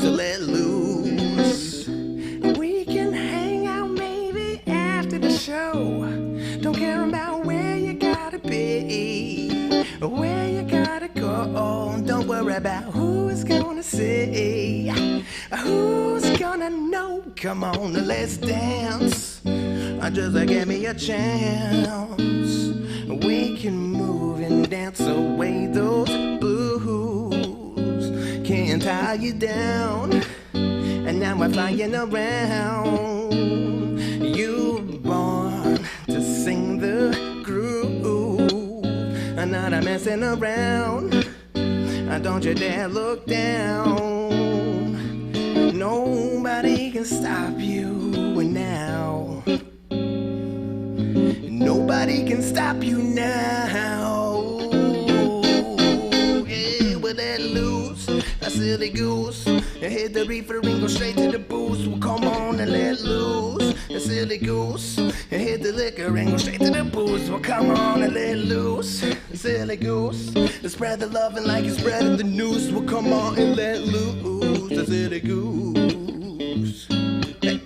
so let loose. We can hang out maybe after the show. Don't care about where you gotta be, where you gotta go. Don't worry about who is gonna see, who's gonna know. Come on, let's dance. Just give me a chance. We can move and dance away those blues. Can't tie you down, and now we're flying around. You were born to sing the groove, and not a messing around. Don't you dare look down. Nobody can stop you now. Nobody can stop you now. Yeah, we'll let loose, a silly goose. Hit the reefer and go straight to the booze. Well, come on and let loose, a silly goose. Hit the liquor and go straight to the booze. Well, come on and let loose, a silly goose. Spread the loving like you're spreading the news. Well, come on and let loose, a silly goose. Hey.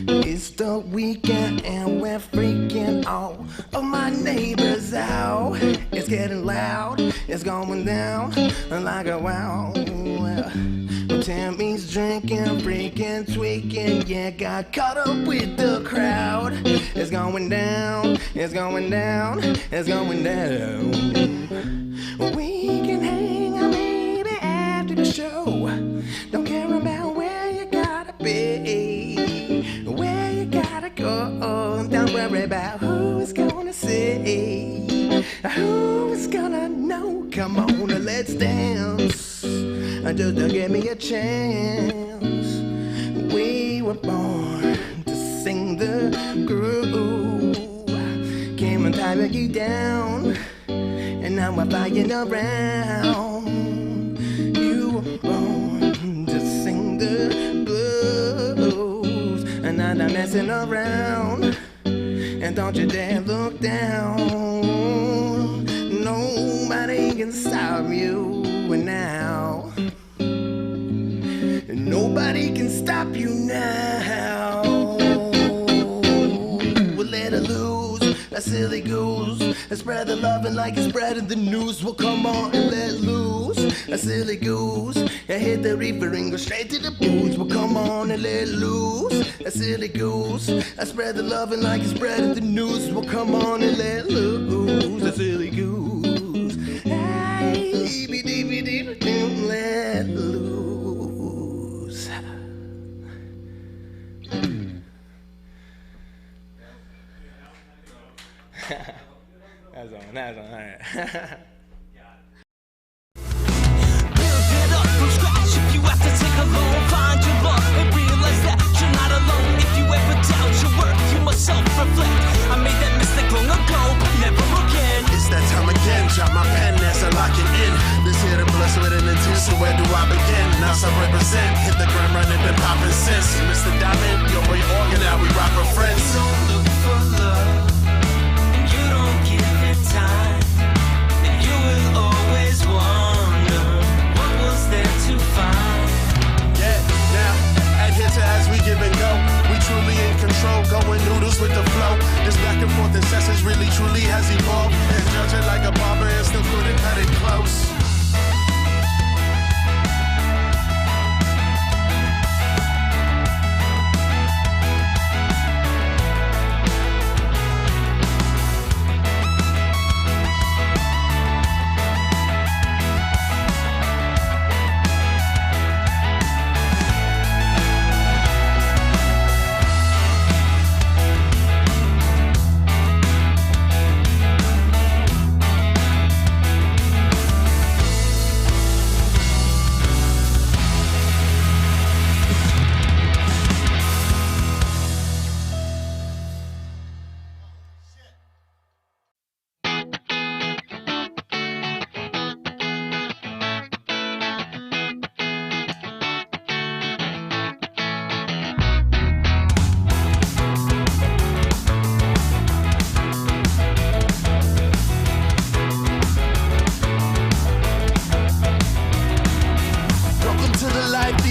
It's the weekend and we're freaking all of my neighbors out. It's getting loud, it's going down like a wow. Tammy's drinking, freaking, tweaking, yeah, got caught up with the crowd. It's going down, it's going down, it's going down. We can hang out maybe after the show. Don't care about where you gotta be, where you gotta go. Don't worry about who's gonna see, who's gonna know. Come on, let's dance. Just give me a chance. We were born to sing the groove. Came and tied you down, and now we're flying around. You were born to sing the blues, and now I'm messing around. And don't you dare look down. Nobody can stop you now. Nobody can stop you now. We'll let her loose, a silly goose. Spread the loving like you're spreading the news. Well, come on and let loose, a silly goose. Hit the reefer and go straight to the booze. Well, come on and let loose, a silly goose. Spread the loving like you're spreading the news. Well, come on and let loose, a silly goose. Hey, let loose. That's on, all right. Build it up from scratch. If you have to take a loan, find your love and realize that you're not alone. If you ever doubt your worth, you must self-reflect. I made that mistake long ago, but never again. It's that time again, drop my pen as I lock it in. This here to bless with an intent, so where do I begin? Now I represent, hit the ground running, been popping since. Mr. just a diamond. Yo, bring your organ out, we rock with friends. You don't look for love, and you don't give it time, and you will always wonder what was there to find. Yeah, now, adhere to as we give and go. We truly in control, going noodles with the flow. This back and forth incessance really truly has evolved. And judge it like a barber and still couldn't cut it close.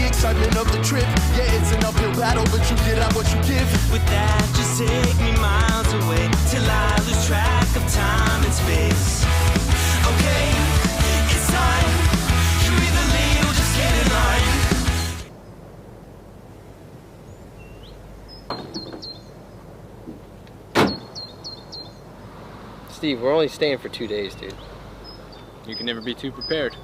Excitement of the trip, yeah, it's an uphill battle, but you get out what you give. With that, just take me miles away till I lose track of time and space. Okay, it's time. You either lead or just get in line. Steve, we're only staying for 2 days, dude. You can never be too prepared.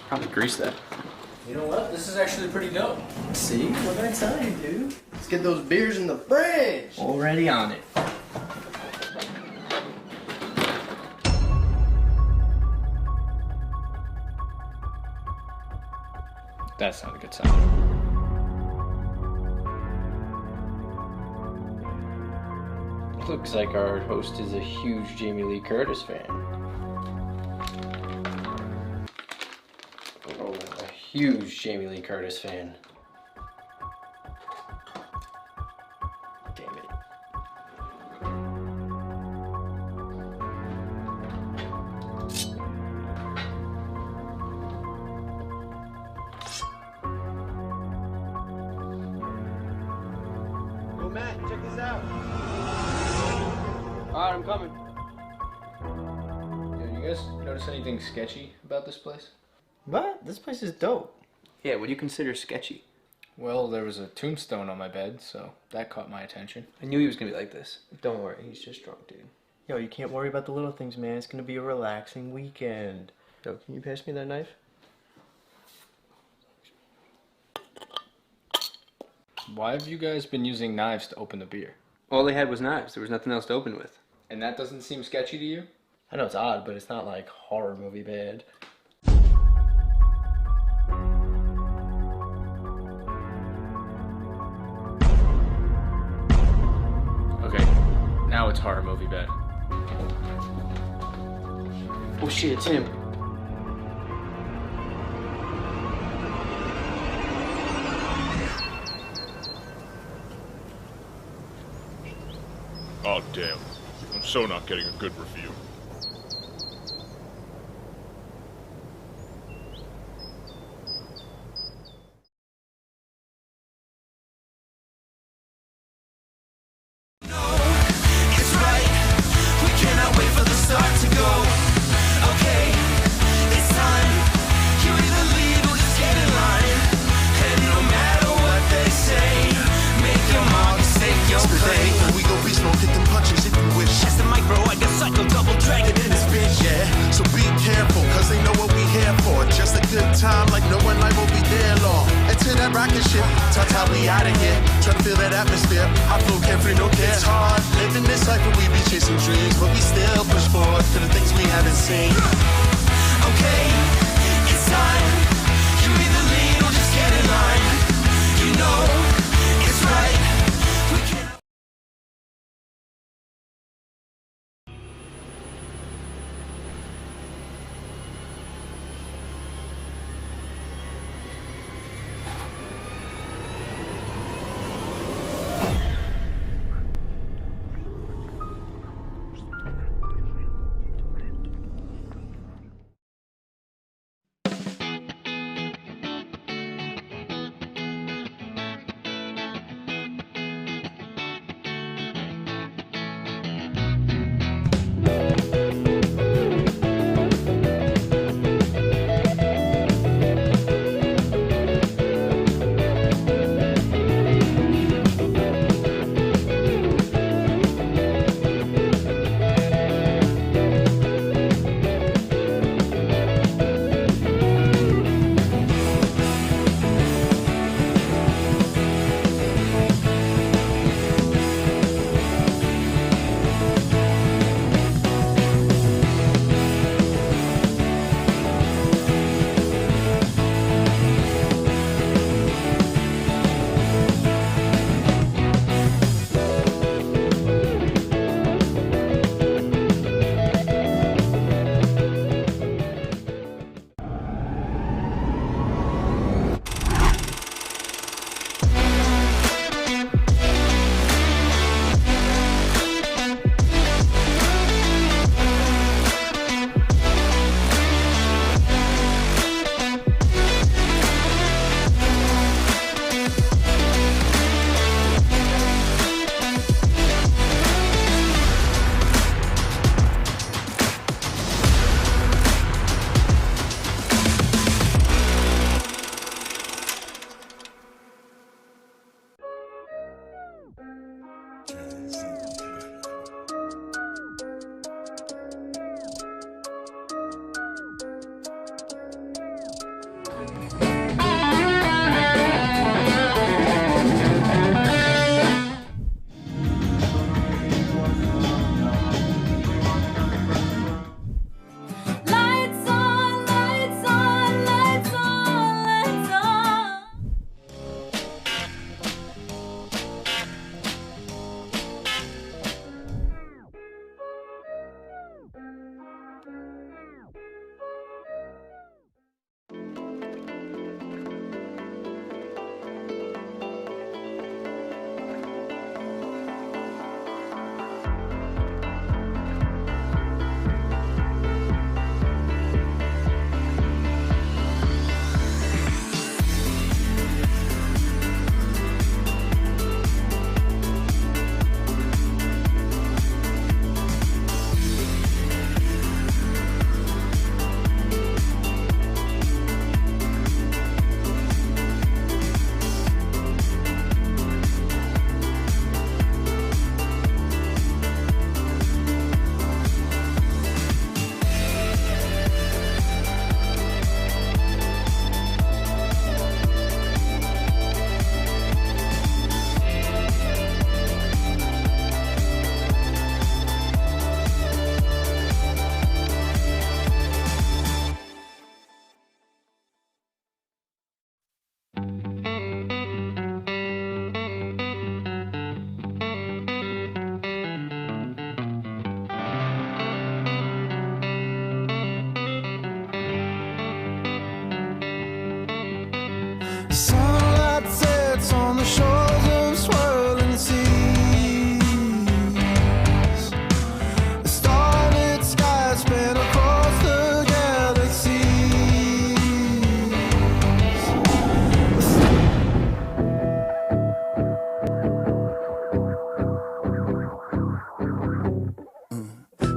Probably grease that. You know what? This is actually pretty dope. See? What did I tell you, dude? Let's get those beers in the fridge. Already on it. That's not a good sign. Looks like our host is a huge Jamie Lee Curtis fan. Huge Jamie Lee Curtis fan. Damn it. Yo, Matt, check this out. Alright, I'm coming. Yo, you guys notice anything sketchy about this place? What? This place is dope. Yeah, what do you consider sketchy? Well, there was a tombstone on my bed, so that caught my attention. I knew he was gonna be like this. Don't worry, he's just drunk, dude. Yo, you can't worry about the little things, man. It's gonna be a relaxing weekend. Yo, can you pass me that knife? Why have you guys been using knives to open the beer? All they had was knives. There was nothing else to open with. And that doesn't seem sketchy to you? I know it's odd, but it's not like horror movie bad. Okay, now it's horror movie bad. Oh shit, it's him. Oh damn, I'm so not getting a good review. Time like no one life will be there long. Into that rocket ship, ta-ta, we out of here. Try to feel that atmosphere. I feel carefree, no care. It's hard living this life, but we be chasing dreams, but we still push forward to the things we haven't seen. Okay, it's time. You either lead or just get in line. You know it's right. We can't.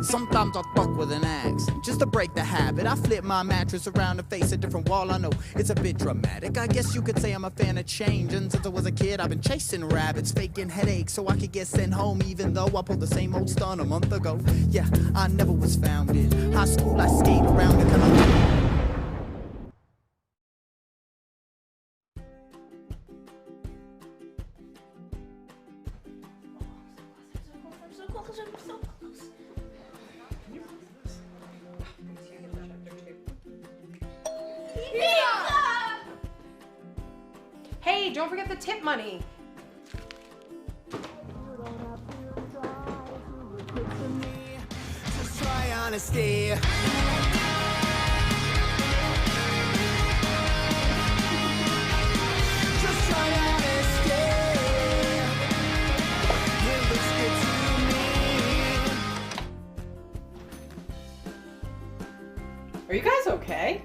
Sometimes I fuck with an axe. Just to break the habit, I flip my mattress around and face a different wall. I know it's a bit dramatic. I guess you could say I'm a fan of change. And since I was a kid, I've been chasing rabbits, faking headaches so I could get sent home, even though I pulled the same old stunt a month ago. Yeah, I never was founded. High school, I skate around and then I... Hey, don't forget the tip money. Just try honesty. Just try honesty. It looks good to me. Are you guys okay?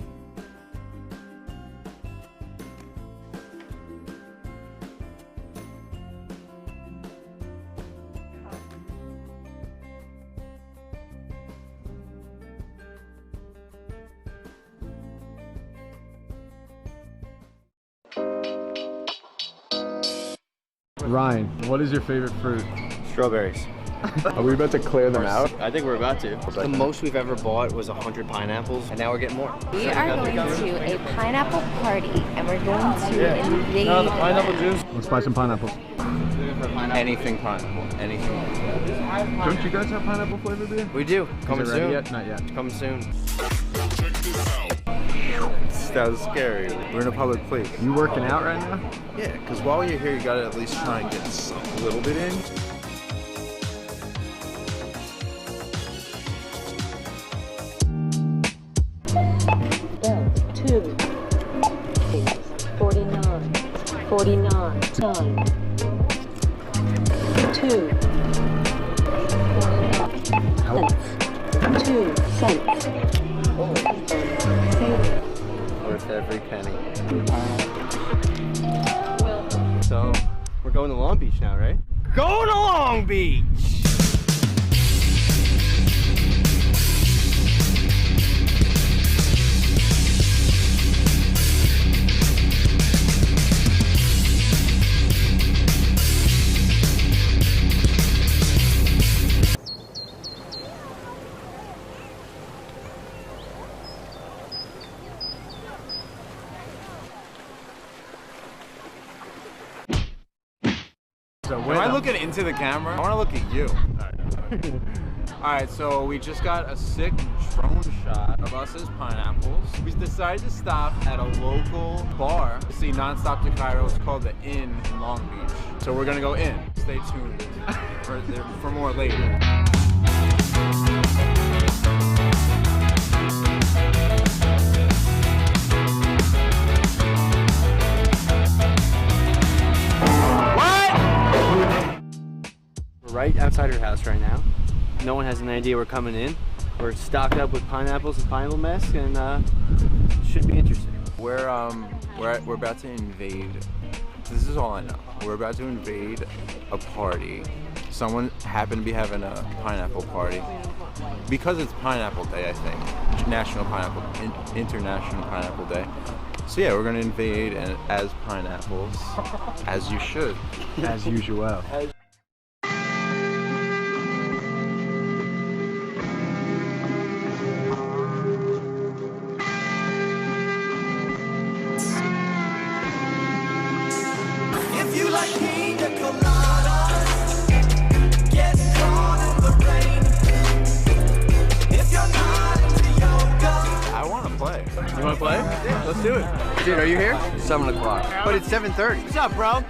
Ryan, what is your favorite fruit? Strawberries. Are we about to clear them out? I think we're about to. The most we've ever bought was 100 pineapples, and now we're getting more. We are going to a pineapple party, and we're going to invade. No, the pineapple juice. Let's buy some pineapples. Anything pineapple. Anything. Don't you guys have pineapple flavored beer? We do. Coming Is it ready soon. yet? Not yet. Coming soon. That was scary. We're in a public place. You working out right now? Yeah, because while you're here, you gotta at least try and get a little bit in. L2 49 49 time 2 cents. Worth every penny. So, we're going to Long Beach now, right? Going to Long Beach! So Am I looking into the camera? I want to look at you. Alright, so we just got a sick drone shot of us as pineapples. We decided to stop at a local bar to see Nonstop to Cairo. It's called the Inn in Long Beach. So we're gonna go in. Stay tuned for more later. Right outside her house right now. No one has an idea we're coming in. We're stocked up with pineapples and pineapple mess, and should be interesting. We're about to invade. This is all I know. We're about to invade a party. Someone happened to be having a pineapple party because it's Pineapple Day, I think. International Pineapple Day. So yeah, we're gonna invade and as pineapples, as you should, as usual. If you like pina coladas, get caught in the rain. If you're not into yoga, I want to play. You want to play? Yeah, let's do it. Dude, are you here? 7 o'clock. But it's 7:30. What's up, bro?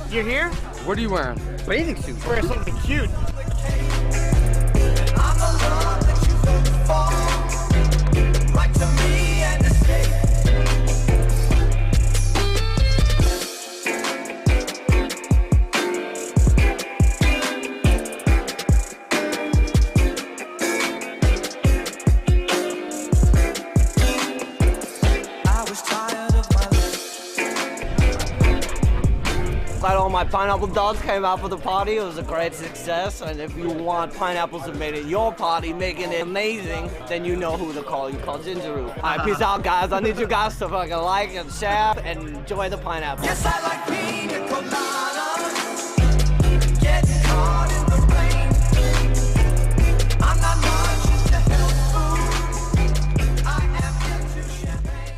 You're here? What are you wearing? Bathing suit. Wear something cute. I'm the love that you look for. Right to me and escape. my pineapple dolls came out for the party. It was a great success. And if you want pineapples to make it your party, making it amazing, then you know who to call. You call Ginger Root. All right, peace out, guys. I need you guys to fucking like and share and enjoy the pineapple. Yes, I like pina coladas. Getting caught in the rain. I'm not much used to health food. I am into champagne.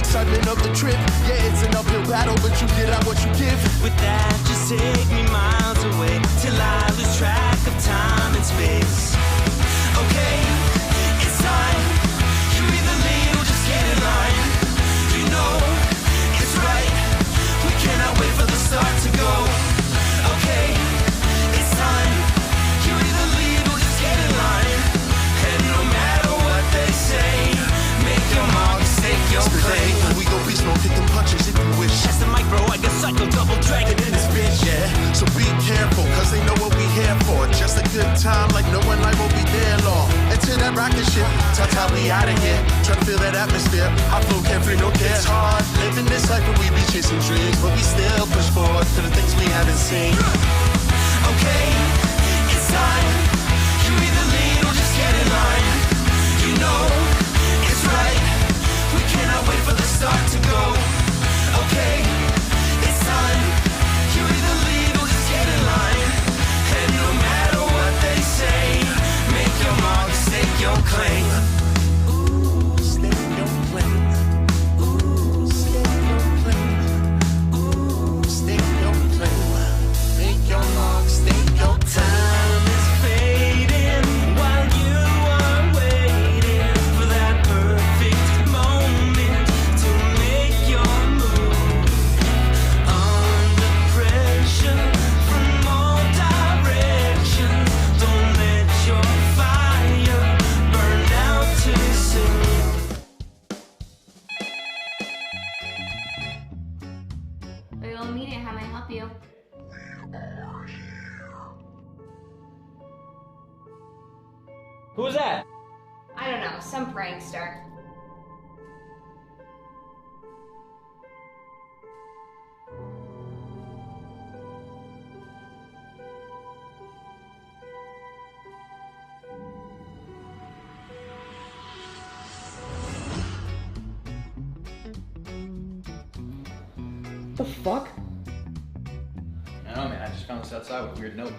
excitement of the trip. Yeah, it's an uphill battle, but you get out what you give. With that, just take me miles away till I lose track of time and space. Okay, it's time. You either lead or just get in line. You know, it's right. We cannot wait for the start to go. Okay, it's time. You either lead or just get in line. And no matter what they say, make your mark, stake your claim. We go beast mode, hit them punches if you wish. That's the mic, bro. I got psycho double dragon in this bitch. Yeah, so be careful, cause they know what we here time like no one life will be there long. Into that rocket ship, ta-ta, we out of here. Try to feel that atmosphere, I flow carefree, no care. It's hard living this life where we be chasing dreams, but we still push forward to the things we haven't seen. Okay, it's time. You either lead or just get in line. You know it's right. We cannot wait for the start to go. Okay, it's time. You either lead or just get in line. And no matter what they say, make your mark, stake your claim. Ooh, stake your claim. Ooh, stake your claim. Ooh, stake your claim. Make your mark, stake your Time is fading while you are waiting for that perfect moment to make your move. Under pressure from all directions, don't let your fire burn out too soon. Oil Media, how may I help you? Who's that? I don't know, some prankster. The fuck? I don't know, man. I just found this outside with a weird note.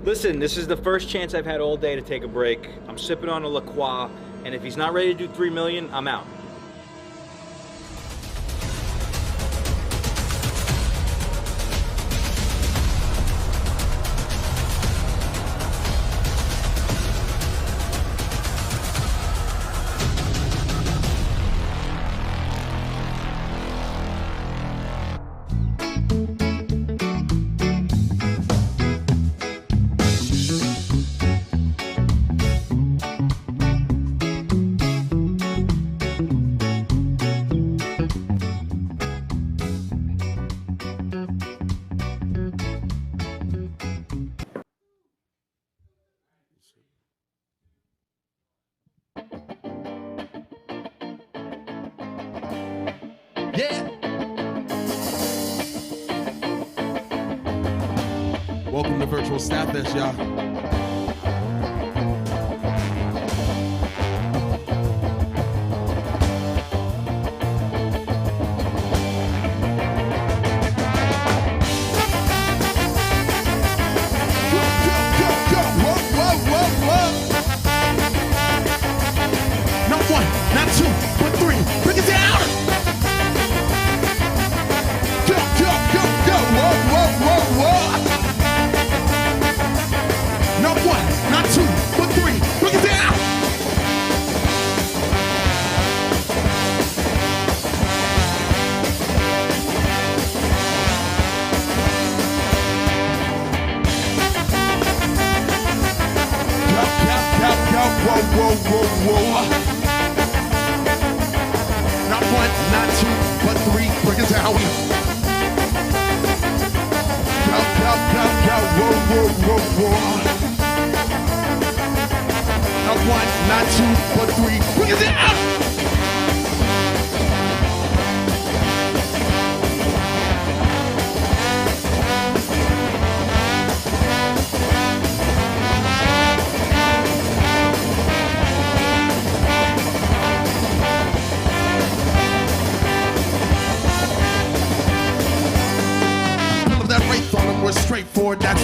Listen, this is the first chance I've had all day to take a break. I'm sipping on a La Croix, and if he's not ready to do 3 million, I'm out. Yeah. Welcome to Virtual STATTfest, y'all. Not one, not two, but three. Bring it down. Go, go, go, go. Whoa, whoa, whoa, whoa. Not one, not two, but three. Bring it down. Go, go, go, go. Whoa, whoa, whoa, whoa. Not one, not two, but three. Bring it down. Go, go, go, go. Whoa, whoa, whoa, whoa. Not one, not two, but three. Bring it down.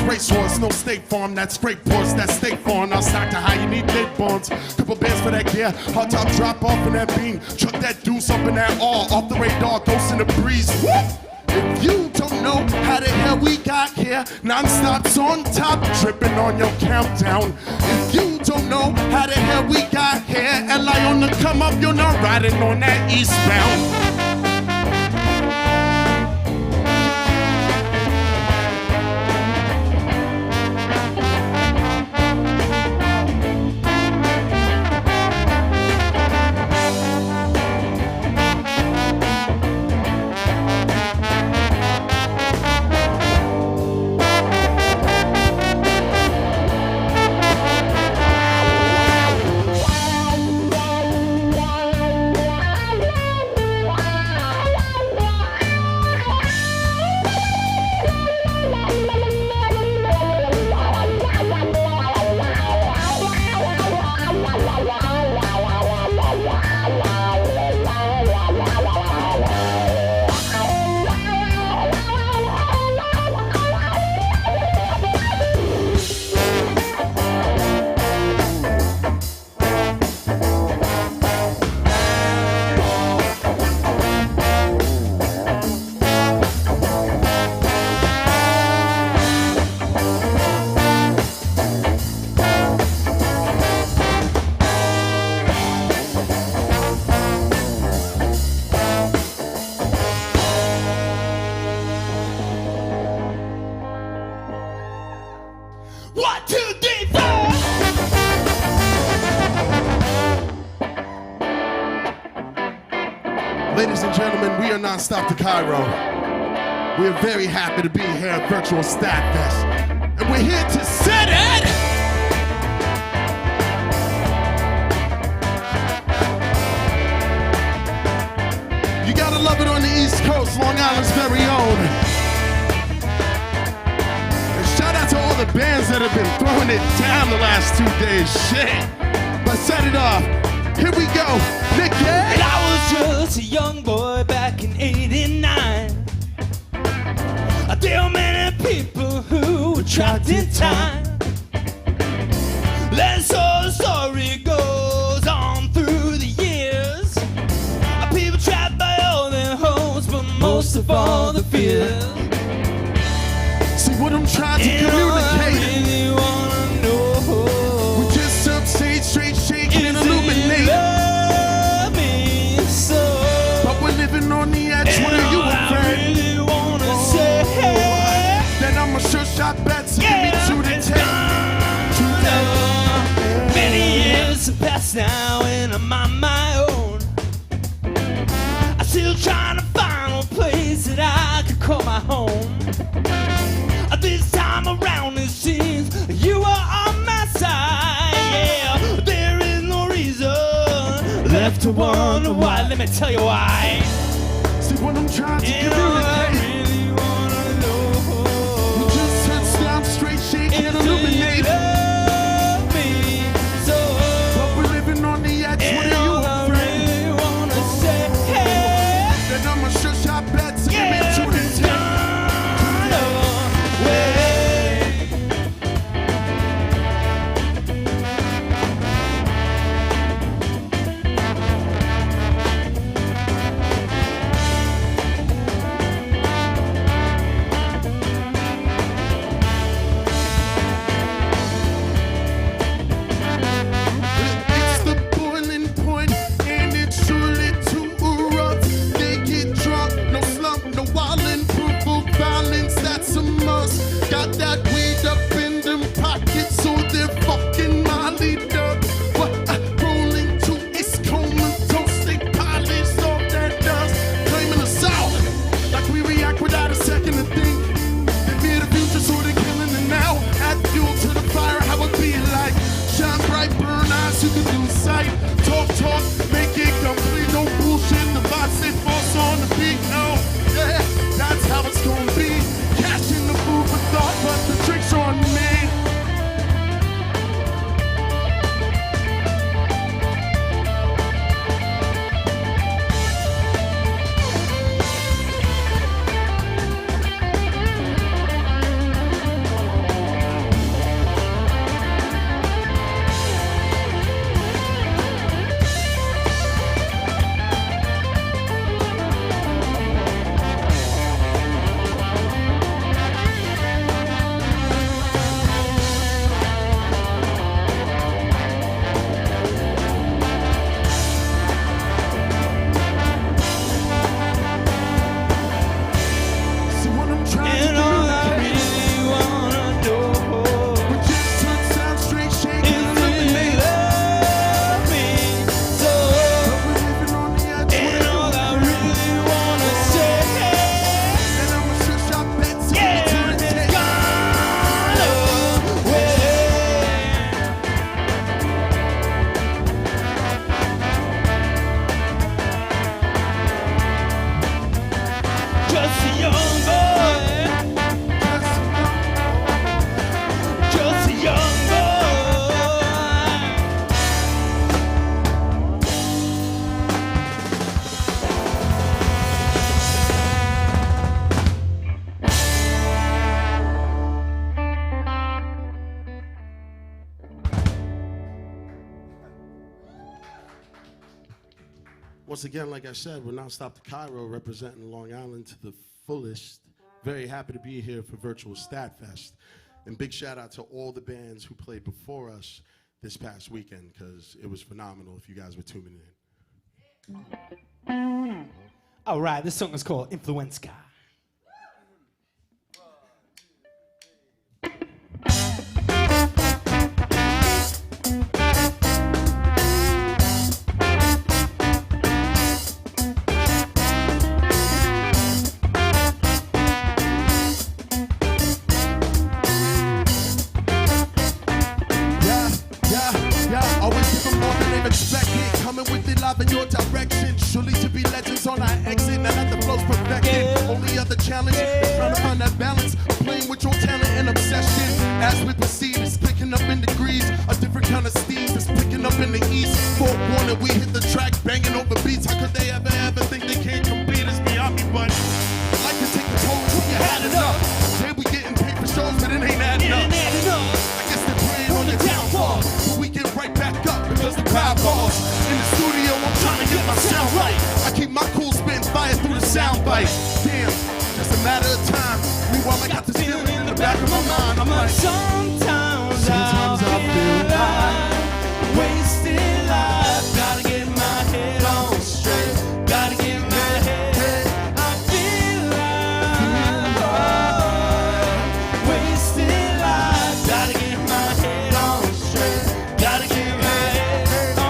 racehorse. No State Farm, that's Freight Force, that's State Farm. I'll stock to how you need big bonds. Couple bands for that gear, hot top drop off in that beam. Chuck that deuce up in that all, off the radar, ghost in the breeze. Whoop! If you don't know how the hell we got here, non-stop's on top, dripping on your countdown. If you don't know how the hell we got here, LI on the come up, you're not riding on that eastbound. Ladies and gentlemen, we are non-stop to Cairo. We are very happy to be here at Virtual STATTfest. And we're here to set it! You gotta love it on the East Coast, Long Island's very own. And shout out to all the bands that have been throwing it down the last 2 days. Shit. But set it off. Here we go, Nicky! And I was just a young boy back in '89. There were many people who were trapped in time. And so the story goes on through the years. People trapped by all their hopes, but most of all the fears. See what I'm trying to communicate. I really wanna know. We're just up stage, straight shaking and illuminating. Love me so. But we're living on the edge. What are you afraid? I really wanna say. Then I'ma sure shot bets and give me 2 to 10. Many years have passed now and I'm on my own. I'm still trying to find a place that I could call my home. This time around it seems you are on my side. Yeah, there is no reason left to wonder why. Let me tell you why. See what I'm trying to communicate. Straight shaking and illuminating. Love me so. But we're living on the edge. What are you afraid? Really wanna say, hey. Then I'ma sure shot bets and give me 2 to 10. Once again, like I said, we're Nonstop to Cairo, representing Long Island to the fullest. Very happy to be here for virtual STATTfest. And big shout out to all the bands who played before us this past weekend, because it was phenomenal if you guys were tuning in. All right, this song is called Influenza. In your direction, surely to be legends on our exit. Now that the flow's perfected, only other challenge is trying to find that balance of playing with your talent and obsession. As we proceed, it's picking up in degrees, a different kind of steam that's picking up in the east. Forewarning, we hit the track banging over beats. How could they ever think they can't compete? It's beyond me, but I like to take the toll until you had enough. Say we getting paid for shows, but it ain't adding up. I guess they're praying on your downfall, but we get right back up because the crowd calls. In the studio, I'm trying to get my sound right. I keep my cool spitting fire through the sound bite. Damn, just a matter of time. Meanwhile, I got this feeling in the back of my mind. I'm like, sometimes I feel like wasting life. Gotta get my head on straight. Gotta get my head. I feel like wasting life. Gotta get my head on straight. Gotta get my head on.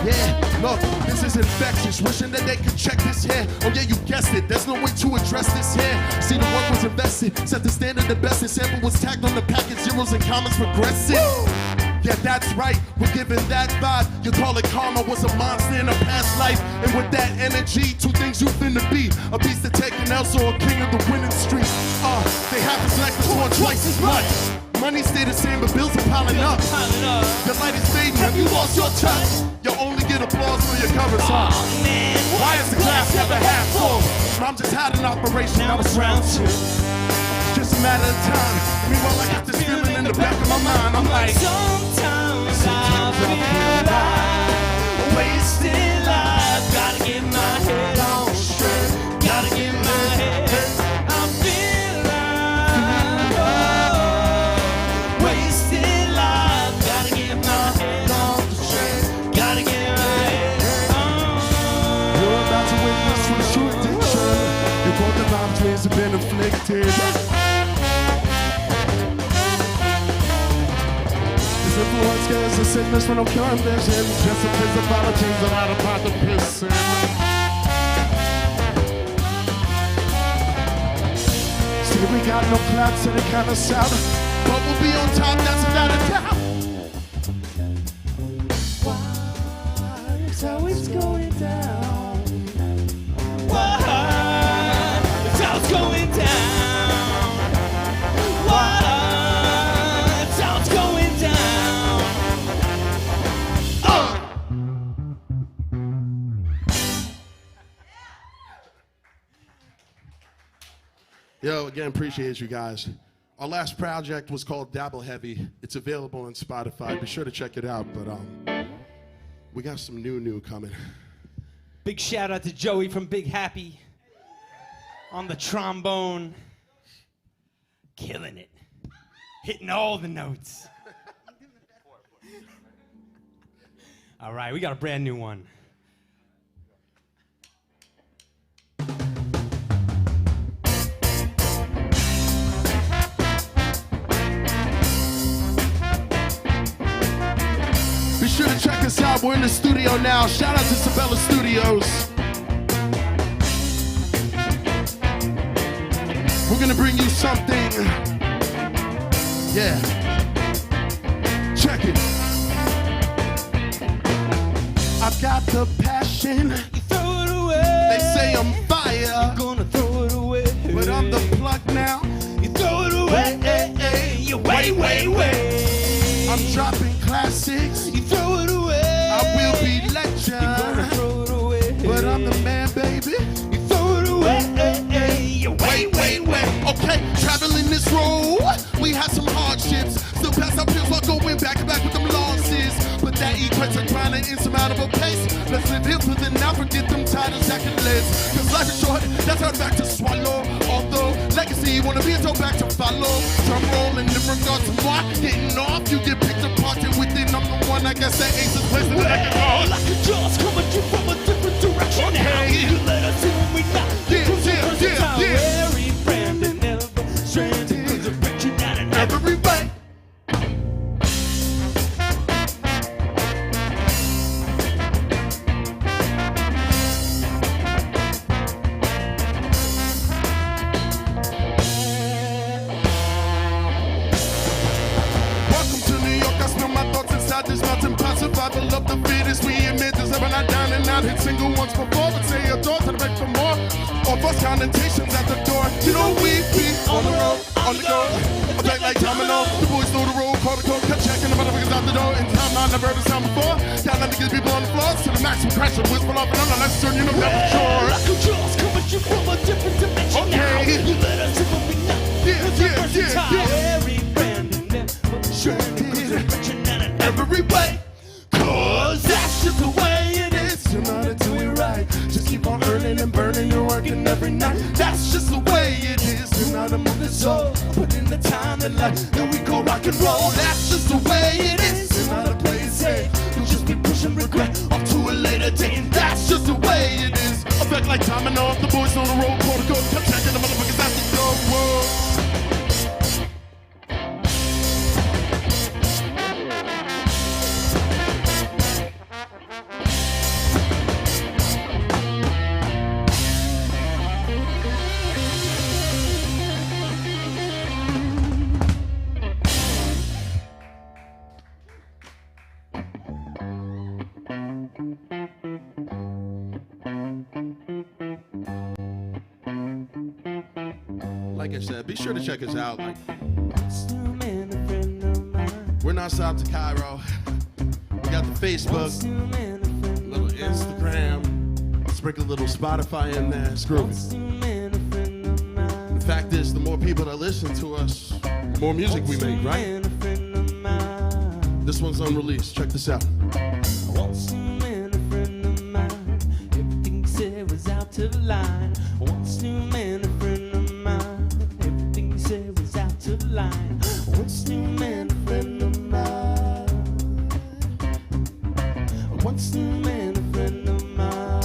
Yeah, look, this is infectious. Wishing that they could check this here. Oh yeah, you guessed it. There's no way to address this here. See, the work was invested, set the standard the best. The sample was tagged on the package, zeros and commas progressive. Yeah, that's right, we're giving that vibe. You call it karma, was a monster in a past life. And with that energy, two things you finna be: a beast of taking else or a king of the winning streak. They have us like the torn twice as much. Money stay the same, but bills are piling up. The light is fading, have you lost your touch? You only get applause for your covers up. Why is the glass never half full? I'm just had an operation, I was round two. Just a matter of time. Meanwhile, I got this feeling in the back of my mind. I'm like, sometimes I feel like wasting life. Gotta get my head on straight. Gotta get my head. I feel like wasting life. Gotta get my head on straight. Gotta get my head on. You're about to witness from true addiction. Your golden vibes ways have been afflicted. Influence is a sickness with no cure and vision. Just a piece of apologies that out about the pissing. See, we got no clouds any kind of sound, but we'll be on top, that's without a doubt. Why is how it's going down? Why is how it's going down? Why is how it's going down? Yo, again, appreciate you guys. Our last project was called Dabble Heavy. It's available on Spotify. Be sure to check it out. But we got some new coming. Big shout out to Joey from Big Happy on the trombone. Killing it. Hitting all the notes. All right, we got a brand new one. Be sure to check us out. We're in the studio now. Shout out to Sabella Studios. We're gonna bring you something. Yeah. Check it. I've got the passion. You throw it away. They say I'm fire. You're gonna throw it away. But I'm the plug now. You throw it away. You way. I'm dropping classics. You throw it away. Okay, traveling this road, we had some hardships. Still pass our pills while going back to back with them losses. But that equates to trying to insurmountable pace. Let's live here for the now, forget them titles, accolades. Cause life is short, that's hard back to swallow. Although legacy wanna be a toe back to follow. Drum rolling in regards to why getting off, you get picked apart and within number one. I guess that ace is placed in the neck of all. Like a jaw's coming at you from a different direction. Okay. You let us in when we not. Yeah. Every friend and never stranded. Cause it brings you down in every way. Welcome to New York, I smell my thoughts inside this mountain pot. Survival of the fittest, we admit this. But not down and out, hit single once before, but say your door to the back for more. Or false connotations at the door. You know we be on the road, on the go. Attack like domino. The boys know the road, protocol, cut checking the motherfuckers out the door. In time, I never heard this sound before. Down let me get people on the floor to the maximum crash and whisper off and on. Let's turn you know that for sure. Like a jaw's coming at you from a different dimension. Now you let us in when we not. Every friend and never stranded. Cause it brings you down in every way. Cause that's just the way it is. You know how to do it right. Just keep on earning and burning. You're working every night. That's just the way it is. You know how to move the soul. Put in the time and life. Then we go rock and roll. That's just the way it is. You know how to play it safe. You'll just be pushing regret off to a later date. And that's just the way it is. Effect like domino. The boys on the road. Protocol. Cut checking the motherfuckers out the door. Whoa. Like I said, be sure to check us out. Like, we're not south to Cairo. We got the Facebook, little Instagram, sprinkle a little Spotify in there. It's groovy. The fact is, the more people that listen to us, the more music we make, right? This one's unreleased. Check this out. Once a man, a friend of mine. Everything he said was out of line. Once a man, a friend of mine. Everything he said was out of line. Once a man, a friend of mine. Once a man, a friend of mine.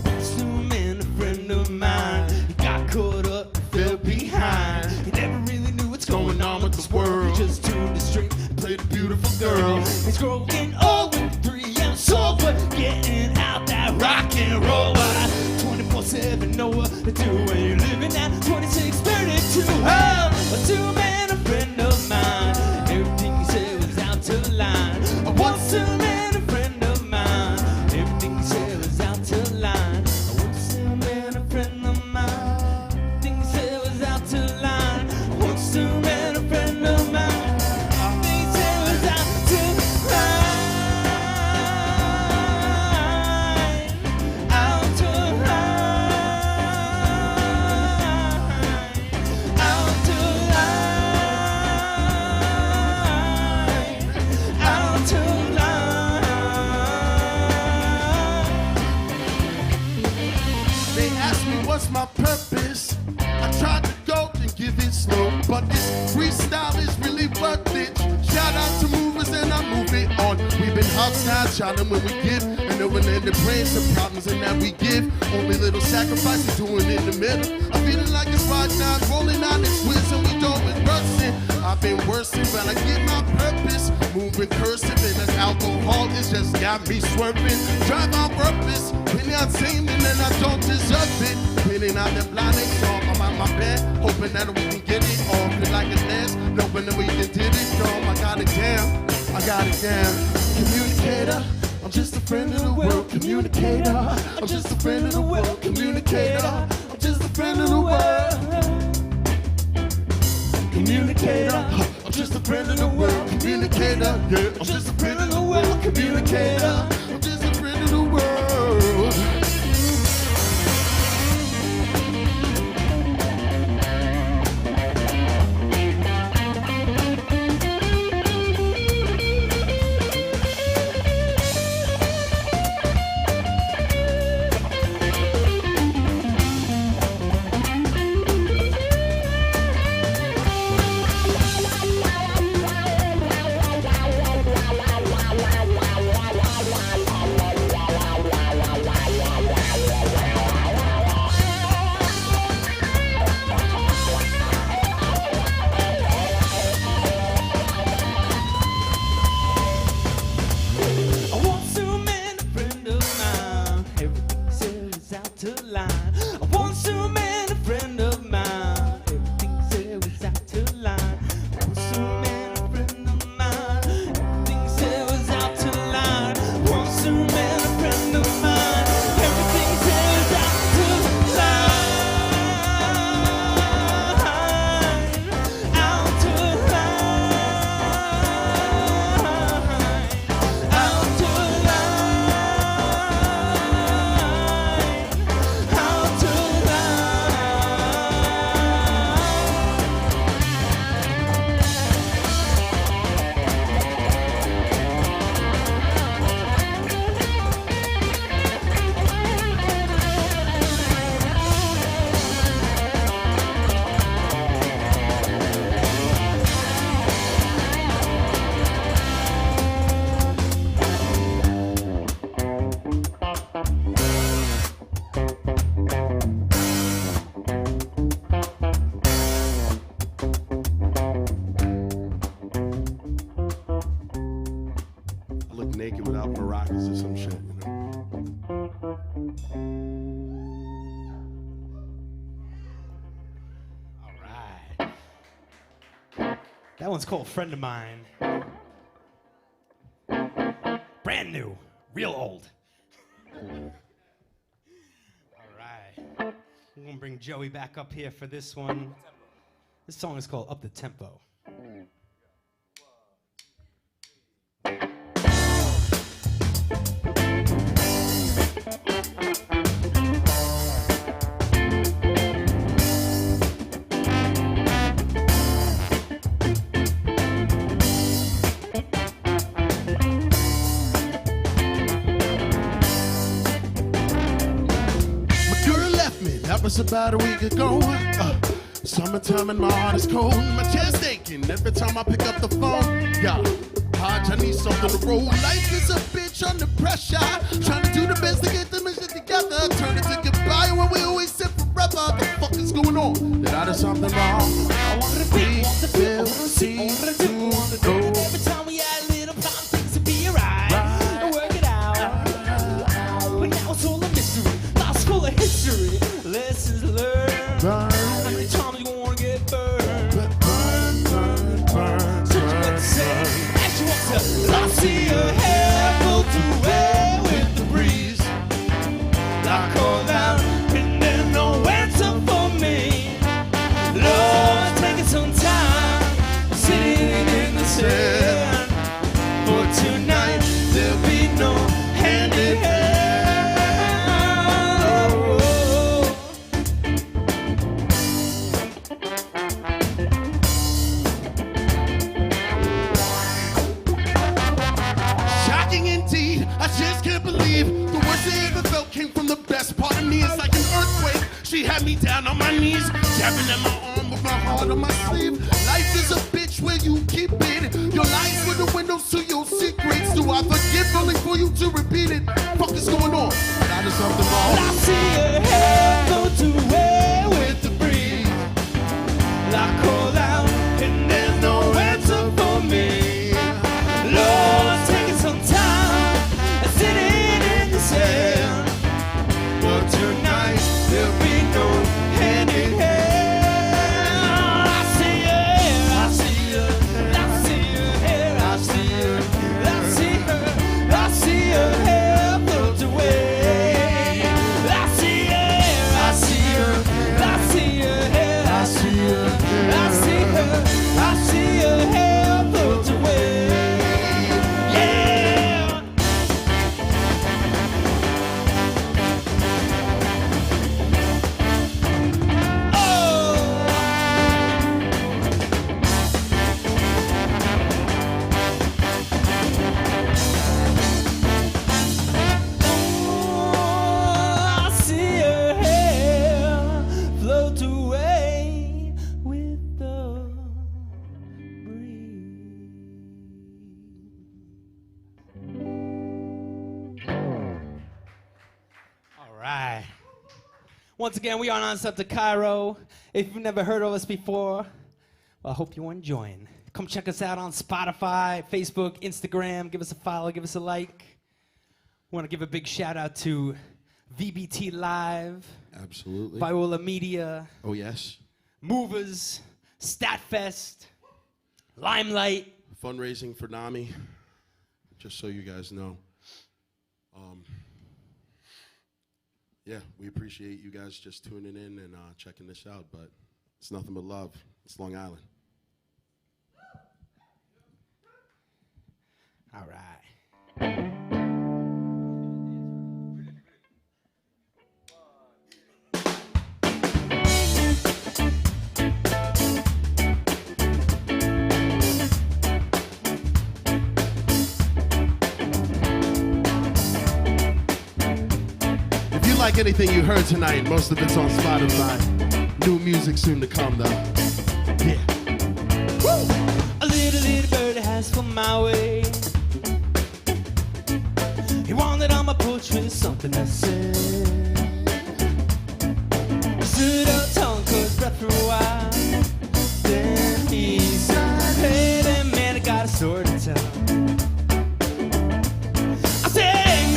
Once a man, a friend of mine. He got caught up, fell behind. He never really knew what's going on with the world. He just tuned it straight and played a beautiful girl. He's growing old with 3 years sober, getting out that rock and roll. 24/7, know what to do when you're living that 2632. Oh, a two-man, a friend of mine. Everything he said was out of line. Once a man, a friend of mine. Everything he said was out of line. Once a man, a friend of mine. Everything he said was out of line. Once a man, a friend of mine. Everything he said was out of line. Out of line. Out of line. Out of line. They asked me what's my purpose. I tried to go and give it slow, but this freestyle is really worth it. Shout out to movers and I move it on. We've been outside shouting when we give, and open-ended praying some problems and that we give. Only little sacrifices doing it in the middle. I'm feeling like it's right now, rolling out this whiz and we don't reversing. I've been worsen, but I get my purpose. Moving cursive and this alcohol has just got me swerving. Drive on purpose, penny out singing and I don't deserve it. Penning out that blinding song, I'm out my bed, hoping that we can get it all. Feel like a dance, knowing that we can did it. No, I got it down, I got it down. Communicator, I'm just a friend of the world. Communicator, I'm just a friend of the world. Communicator, I'm just a friend of the world. Communicator, I'm just a friend of the world. Communicator, yeah, I'm just a friend of the world. Communicator, I'm just a friend of the world. some shit, you know. That one's called Friend of Mine. Brand new, real old. All right. We're gonna bring Joey back up here for this one. This song is called Up the Tempo. That was about a week ago. Summertime and my heart is cold. My chest aching every time I pick up the phone. Yeah, hard, I need something to roll. Life is a bitch under pressure. Trying to do the best to get the mission together. Turn it to goodbye when we always sit forever. What the fuck is going on? Did I do something wrong? I want to be, feel, see, do, go. Every time we had a little problem, things would be alright. And work it out. But now it's all a mystery. Lost full of history. Lessons learned. How many times you wanna get burned? Burn. So you got to say, as you walk up, I see your hair float away with the breeze. I call out, and there's no answer for me. Lord, taking some time, sitting in the sand. For tonight, there'll be no hand in hand. I just can't believe the worst I ever felt came from the best part of me. It's like an earthquake. She had me down on my knees, jabbing at my arm with my heart on my sleeve. Life is a bitch where you keep it. Your lies were the windows to your secrets. Do I forgive only for you to repeat it? Fuck is going on? That is something wrong. I see your hair float away with the breeze. I call out, and there's no answer for me. Lord, taking some time, sitting in the sand. But tonight there'll be no hand in hand. I see your hair, I see her, I see your hair, I see her, I see her, I see your hair float away. I see your hair, I see her, I see your hair, I see her, I see her, I see your hair float away. Once again, we are non-stop to Cairo. If you've never heard of us before, well, I hope you're enjoying. Come check us out on Spotify, Facebook, Instagram. Give us a follow, give us a like. We want to give a big shout out to VBT Live. Absolutely. Viola Media. Oh, yes. Movers. STATTfest. Limelight. Fundraising for NAMI. Just so you guys know. Yeah, we appreciate you guys just tuning in and checking this out, but it's nothing but love. It's Long Island. All right. Like anything you heard tonight, most of it's on Spotify. New music soon to come, though. Yeah. Woo! A little bird has flown my way. He wanted on my porch with something to say. Stood up tall, caught breath for a while. Then he said, hey, there, man, I got a story to tell. I said,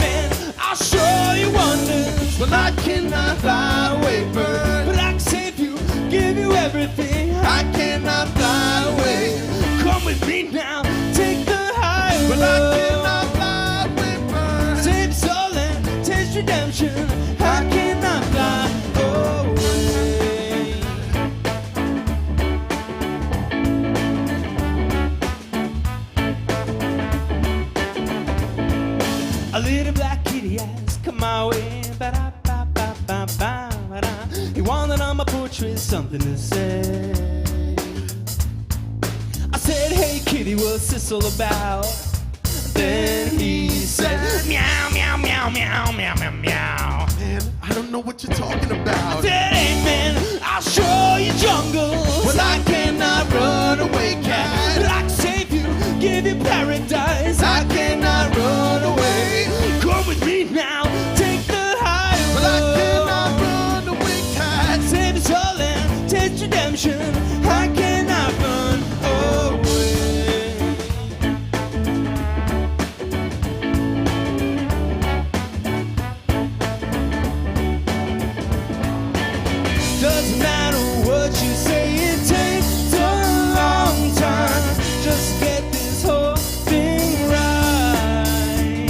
I cannot fly away, bird, but I can save you, give you everything. I cannot fly away. Come with me now, take the highway. But I cannot fly away, bird. Save your soul and taste redemption. I cannot fly away. A little black kitty has come my way. Ba-da-ba-ba-ba-ba-ba-da. He wanted on my portrait something to say. I said, hey kitty, what's this all about? Then he said, meow, meow, meow, meow, meow, meow, meow. Man, I don't know what you're talking about. I said, hey man, I'll show you jungle. Well, I cannot run away, cat, but I can save you, give you paradise. I cannot run away. Come with me now, take the highway. Well, I cannot run away, cat. Save your soul and taste redemption. I cannot run away. Doesn't matter what you say, it takes a long time just to get this whole thing right.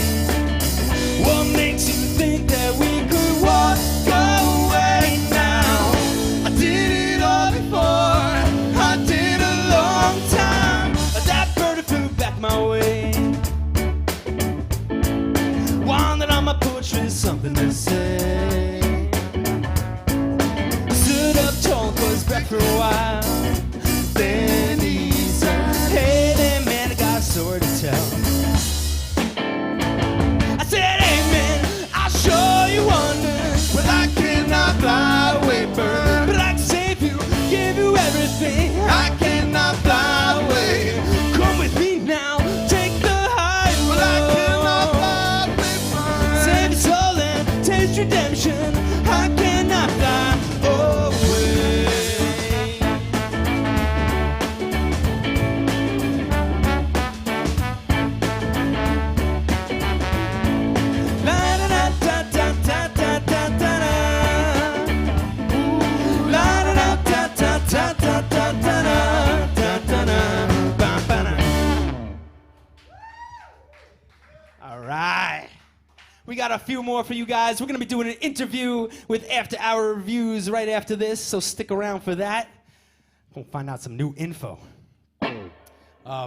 What makes you think that we could walk away now? I did it all before, I did a long time. That bird flew back my way. Wanted on my porch with something to say. Stood up tall, was back for a while. Then he said, hey there man, I got a story to tell. I said, hey man, I'll show you wonders. Well, I cannot fly away, bird, but I can save you, give you everything. I cannot fly away. Come with me now, take the highway. Well, I cannot fly away, bird. Save your soul and taste redemption. I cannot fly away. La da da da da da da da da. La da da da da da da da da da. Ba ba da. All right. We got a few more for you guys. We're going to be doing an interview with After Hour Reviews right after this, so stick around for that. We'll find out some new info.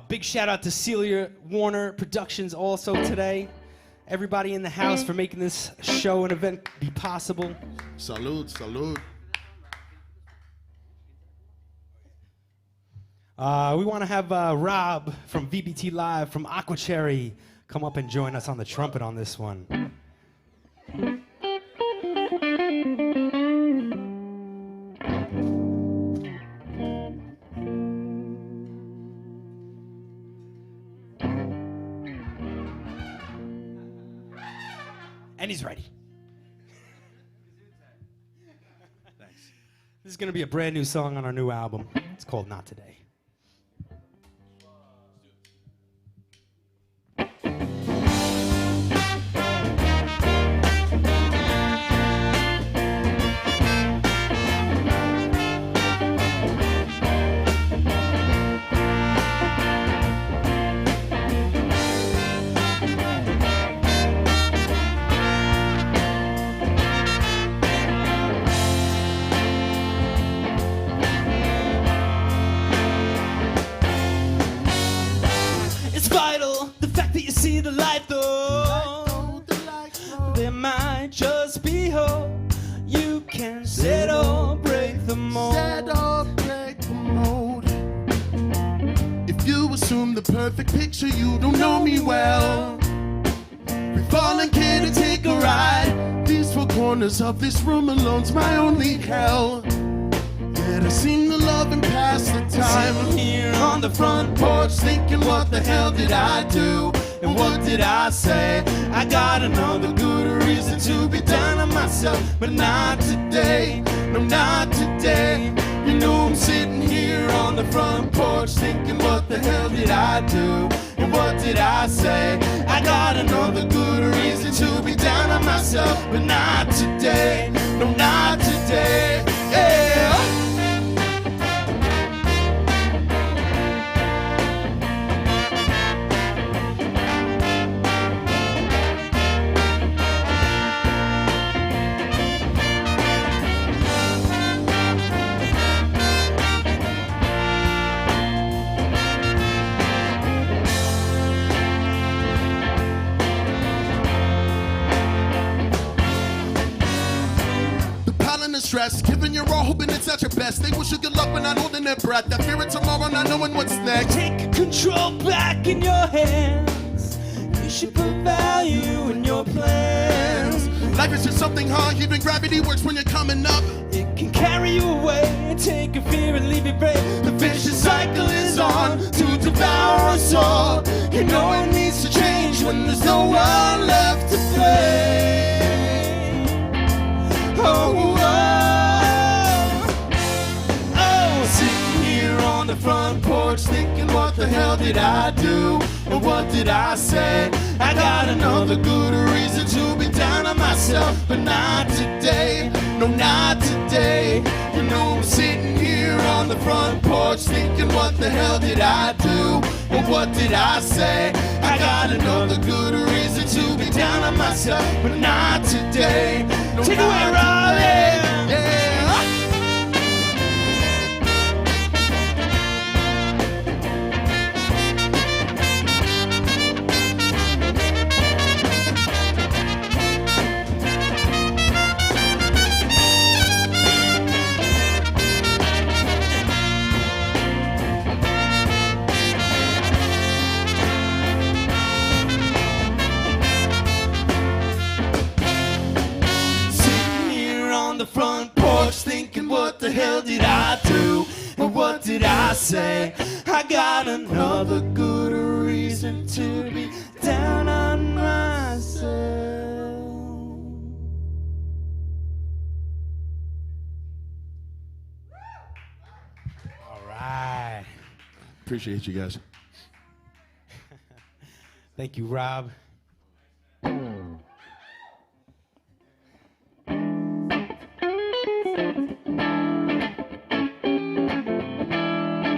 Big shout out to Celia Warner Productions also today. Everybody in the house for making this show and event be possible. Salud, salud. We want to have Rob from VBT Live from Aqua Cherry come up and join us on the trumpet on this one. And he's ready. Thanks. This is going to be a brand new song on our new album. It's called Not Today. See the light though, there might just be hope. You can set or break the mold. Set or break the mold. If you assume the perfect picture, you don't know me well. We fall and can't take a ride. These four corners of this room alone's my only hell. Yet I seem to love and pass the time. Sitting here on the front porch thinking, what the hell did I do? And what did I say? I got another good reason to be down on myself, but not today, no, not today. You know I'm sitting here on the front porch thinking, what the hell did I do? And what did I say? I got another good reason to be down on myself, but not today. No, not today. Yeah. Stress, giving your all, hoping it's at your best. They wish you good luck, but not holding their breath. That fear of tomorrow, not knowing what's next. Take control back in your hands. You should put value in your plans. Life is just something hard, even gravity works when you're coming up. It can carry you away, take your fear and leave it brave. The vicious cycle is on to devour us all. You know it needs to change when there's no one left to play. Oh, sitting here on the front porch thinking, what the hell did I do? Or what did I say? I got another good reason to be down on myself, but not today. No, not today. You know I'm sitting here on the front porch thinking, what the hell did I do? Or what did I say? I got another good reason to be down on myself, but not today. No, take away, Raleigh. Yeah. Front porch thinking, what the hell did I do? And what did I say? I got another good reason to be down on myself. All right. Appreciate you guys. Thank you, Rob.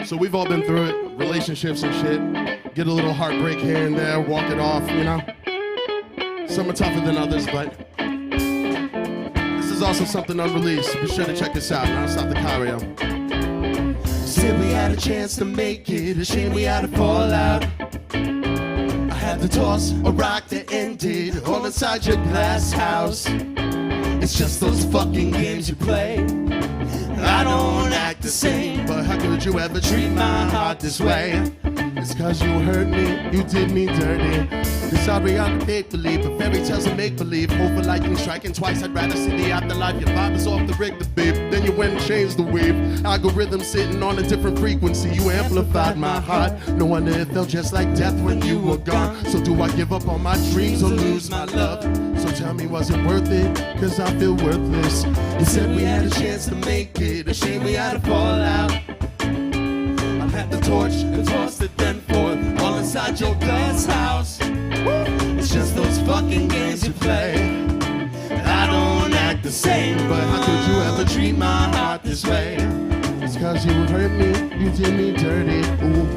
So we've all been through it, relationships and shit. Get a little heartbreak here and there, walk it off, you know? Some are tougher than others, but this is also something unreleased. Be sure to check this out. Now stop the choreo. Said we had a chance to make it, a shame we had to fall out. I had to toss a rock that ended all inside your glass house. It's just those fucking games you play. I don't act the same, but how could you ever treat my heart this way? It's cause you hurt me, you did me dirty. Cause sorry, I'm a make-believe, but fairy tales are make-believe. Hope for lightning striking twice, I'd rather see the afterlife. Your vibe is off the rig, the beep. Then you went and changed the wave. Algorithm sitting on a different frequency. You amplified my heart. No wonder it felt just like death when you were gone. So do I give up on my dreams or lose my love? So tell me, was it worth it? Cause I feel worthless. You said we had a chance to make it, a shame we had to fall out. I had the torch and tossed it then forth, all inside your glass house. It's just those fucking games you play. I don't act the same, but how could you ever treat my heart this way? It's cause you hurt me, you did me dirty. Ooh.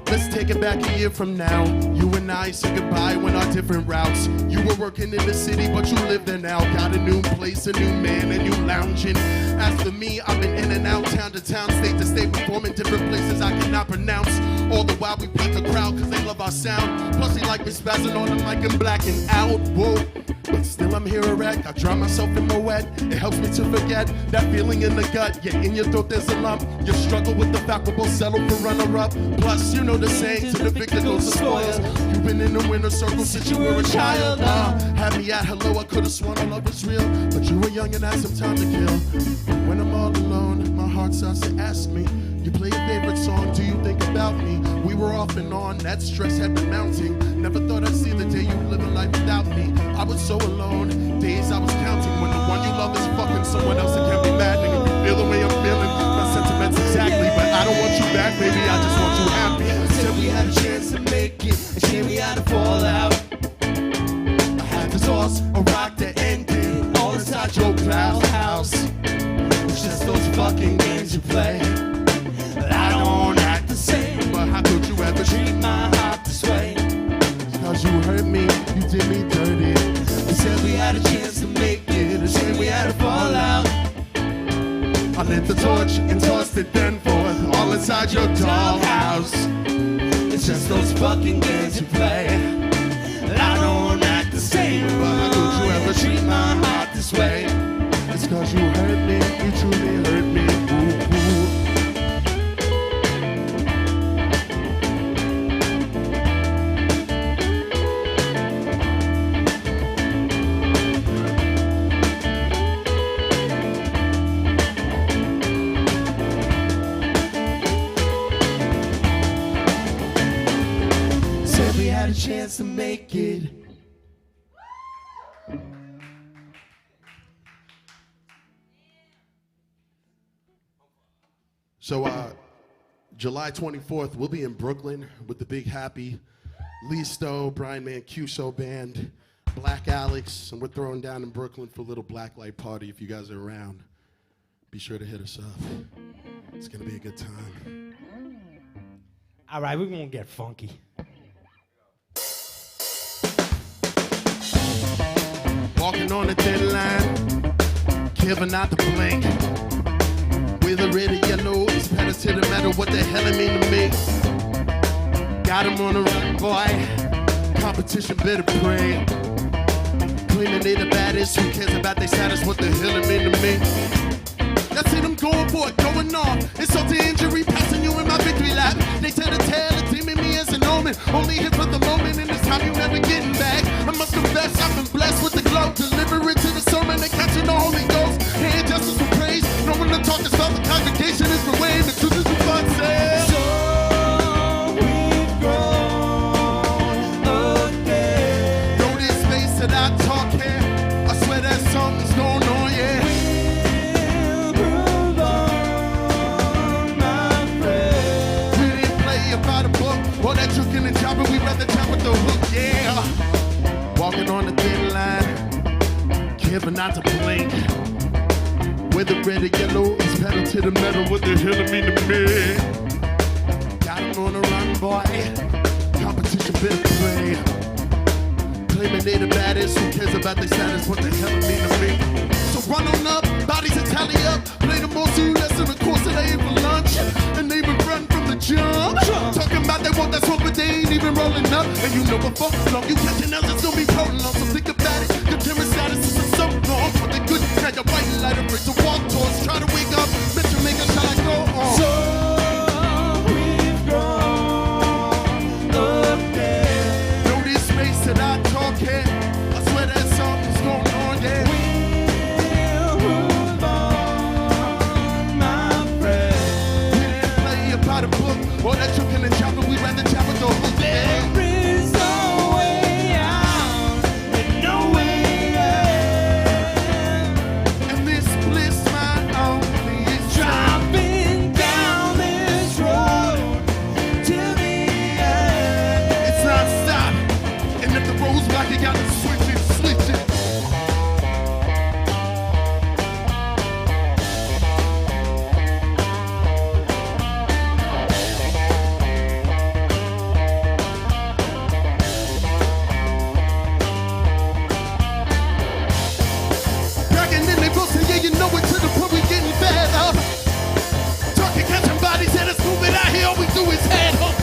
Let's take it back a year from now. You and I said goodbye, went our different routes. You were working in the city, but you live there now. Got a new place, a new man, and you lounging. As for me, I've been in and out, town to town, state to state, performing different places I cannot pronounce. All the while we beat the crowd, cause they love our sound. Plus they like me spazzing on the mic and blacking out. Whoa. But still I'm here a wreck. I drown myself in my wet. It helps me to forget that feeling in the gut. Yeah, in your throat there's a lump. You struggle with the fact we'll settle for runner-up. Plus you know the saying, to the victor goes the spoils. You've been in the winner circle since you were a child. Had me at hello, I could've sworn all love was real. But you were young and had some time to kill. When I'm all alone, my heart starts to ask me, you play your favorite song, do you think about me? We were off and on, that stress had been mounting. Never thought I'd see the day you live a life without me. I was so alone, days I was counting. When the one you love is fucking someone else, it can be maddening. If you feel the way I'm feeling, my sentiments exactly. But I don't want you back, baby, I just want you happy. Said we had a chance to make had a fallout. I had to toss a rock to end it. All inside your cloud house. It's just those fucking games you play. I don't act the same, but how could you ever treat my heart this way? Cause you hurt me, you did me dirty. You said we had a chance to make it. A shame we had a fallout. I lit the torch and tossed it then forth, all inside your dollhouse. It's just those fucking games you play. I don't act the same, but how could you ever treat my heart this way? It's cause you hurt me, you truly hurt me. Ooh, ooh. Said we had a chance to make it. So, July 24th, we'll be in Brooklyn with the Big Happy, Lee Stowe, Brian Mancuso Band, Black Alex, and we're throwing down in Brooklyn for a little blacklight party. If you guys are around, be sure to hit us up. It's gonna be a good time. All right, we're gonna get funky. Walking on the thin line, giving out the blink. With a red and yellow, it's pedal to the metal, what the hell it mean to me? Got him on the run, boy, competition better pray. Claiming they the baddest, who cares about their status, what the hell it mean to me? I see them going for it, going off, insult to injury, passing you in my victory lap. They tell the tale, it's deeming me as an omen, only here for the moment, and this time you never getting back. I must confess, I've been blessed with the glow, deliver it to the sermon, and catching the Holy Ghost. Hey, justice for praise, no one to talk about the congregation is for Wayne, the truth is for fun sale. So we've grown again. Know this space that I talk here, I swear that something's going on, yeah. We'll prove on, my friend. We didn't play about a book, or that you can enjoy, but we'd rather jump with the hook, yeah. Walking on the thin line, giving out to blink. With the red and yellow, it's pedal to the metal, what the hell it mean to me? Got him on the run, boy, competition better pray. Claiming they the baddest, who cares about their status, what the hell it mean to me? So run on up, bodies to tally up, play the most you less in the course of they ain't for lunch, and they been run from the jump. Talking about they want that smoke, but they ain't even rolling up, and you know before long you catching us, it's gonna be rolling on, so think about it, the timid status is so long, for the good, catch a white light, break the walk towards, try to wake up, let you make a shot, go on. So we've grown again. Know this space that I talk here, I swear that something's going on, yeah. We'll move on, my friend. We didn't play about a book, or that you can enjoy, but we'd rather chat with the hook. There is no way out, and no way in. And this bliss my only is Driving down this road till the end. It's non-stop, and if the road's black, you gotta switch it, switch it. Bragging in they books, and yeah, you know it to the point we getting fed up. Talking, catching bodies, and it's moving out here, all we do is head up.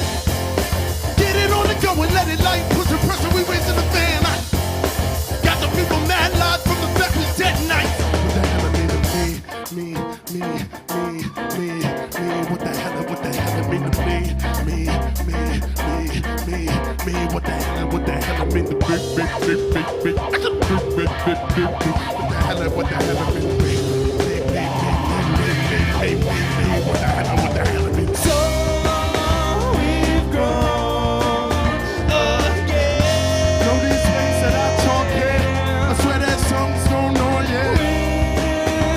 Get it on the go and let it light, push the pressure, we raising the fan. Got the people mad live from the back with dead night. What the hell it mean to me, what the hell it mean to me, what the hell it mean to me, what the hell it mean to me, what the hell it mean to me. So we've grown again. Know these things that I talk here, I swear that something's going on, yeah.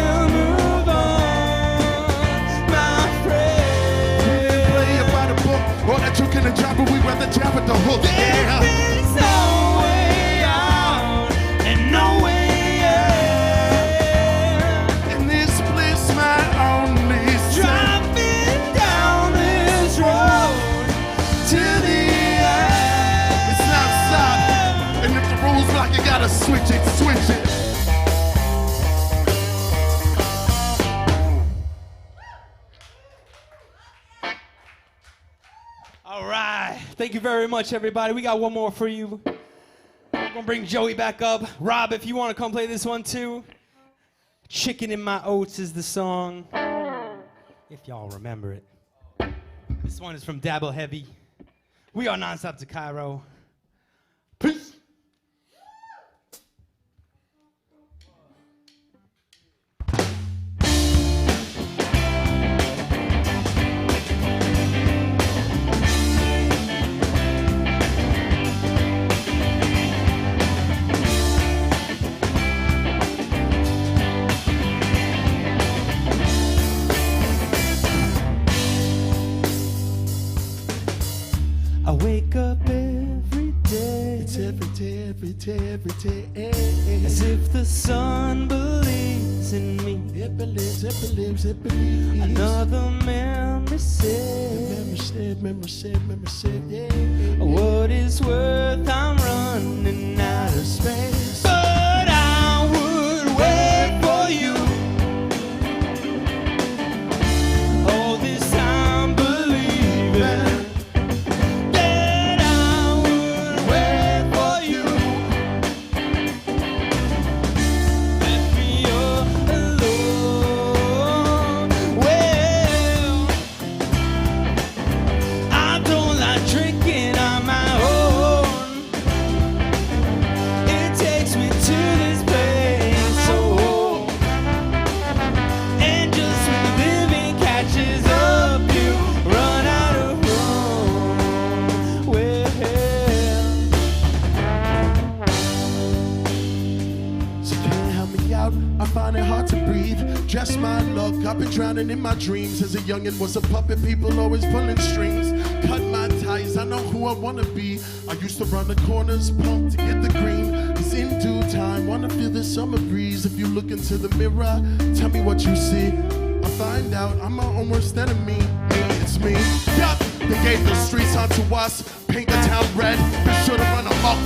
We'll move on, my friend. We didn't play about a book, or that you can enjoy, but we'd rather jab with the hook, yeah. wanna switch it, switch it. All right. Thank you very much, everybody. We got one more for you. I'm gonna bring Joey back up. Rob, if you want to come play this one too. Chicken in My Oats is the song, if y'all remember it. This one is from Dabble Heavy. We are Nonstop to Cairo. Peace. I wake up every day. It's every day, every day, every day. As if the sun believes in me. It believes, it believes, it believes. Another memory said. Memory said, yeah. What is worth, I'm running out of space. But I would wait for you. All this time believing. Just my luck, I've been drowning in my dreams. As a youngin' was a puppet, people always pulling strings. Cut my ties, I know who I wanna be. I used to run the corners, pump to get the green. It's in due time, wanna feel the summer breeze. If you look into the mirror, tell me what you see. I find out I'm my own worst enemy. It's me. Yup, they gave the streets onto us, paint the town red. They should've run amok.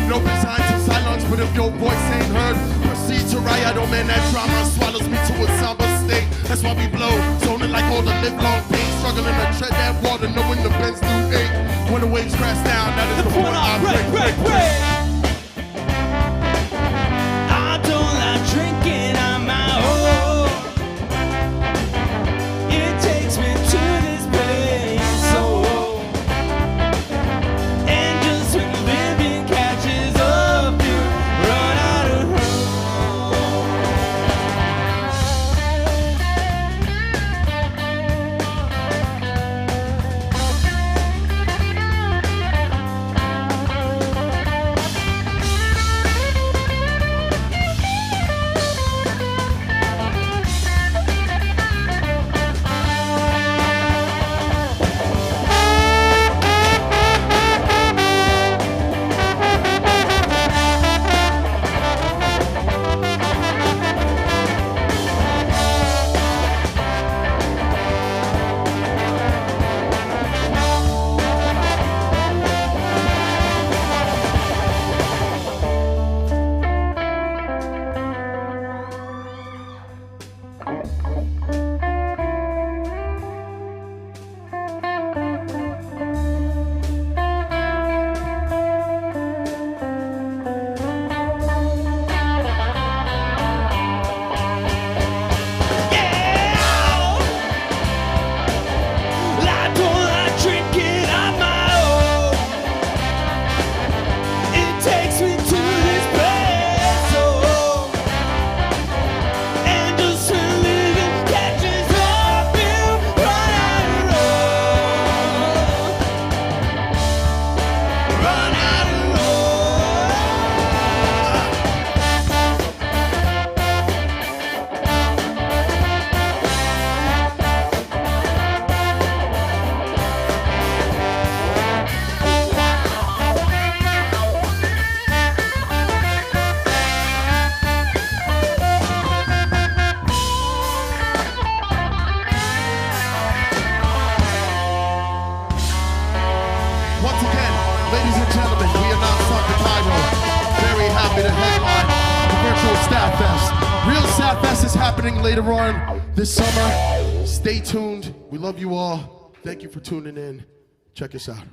No signs of silence, but if your voice ain't heard, proceed to riot. Oh man, that drama swallows me to a somber state. That's why we blow, zoning like all the live-long pain. Struggling to tread that water, knowing the bends do ache. When the waves crash down, that is the point I break. I don't like drinking on my own. It takes me to this place, so and just when living catches up, you run out of room. Once again, ladies and gentlemen, we are Nonstop to Cairo. STATTfest is happening later on this summer. Stay tuned. We love you all. Thank you for tuning in. Check us out.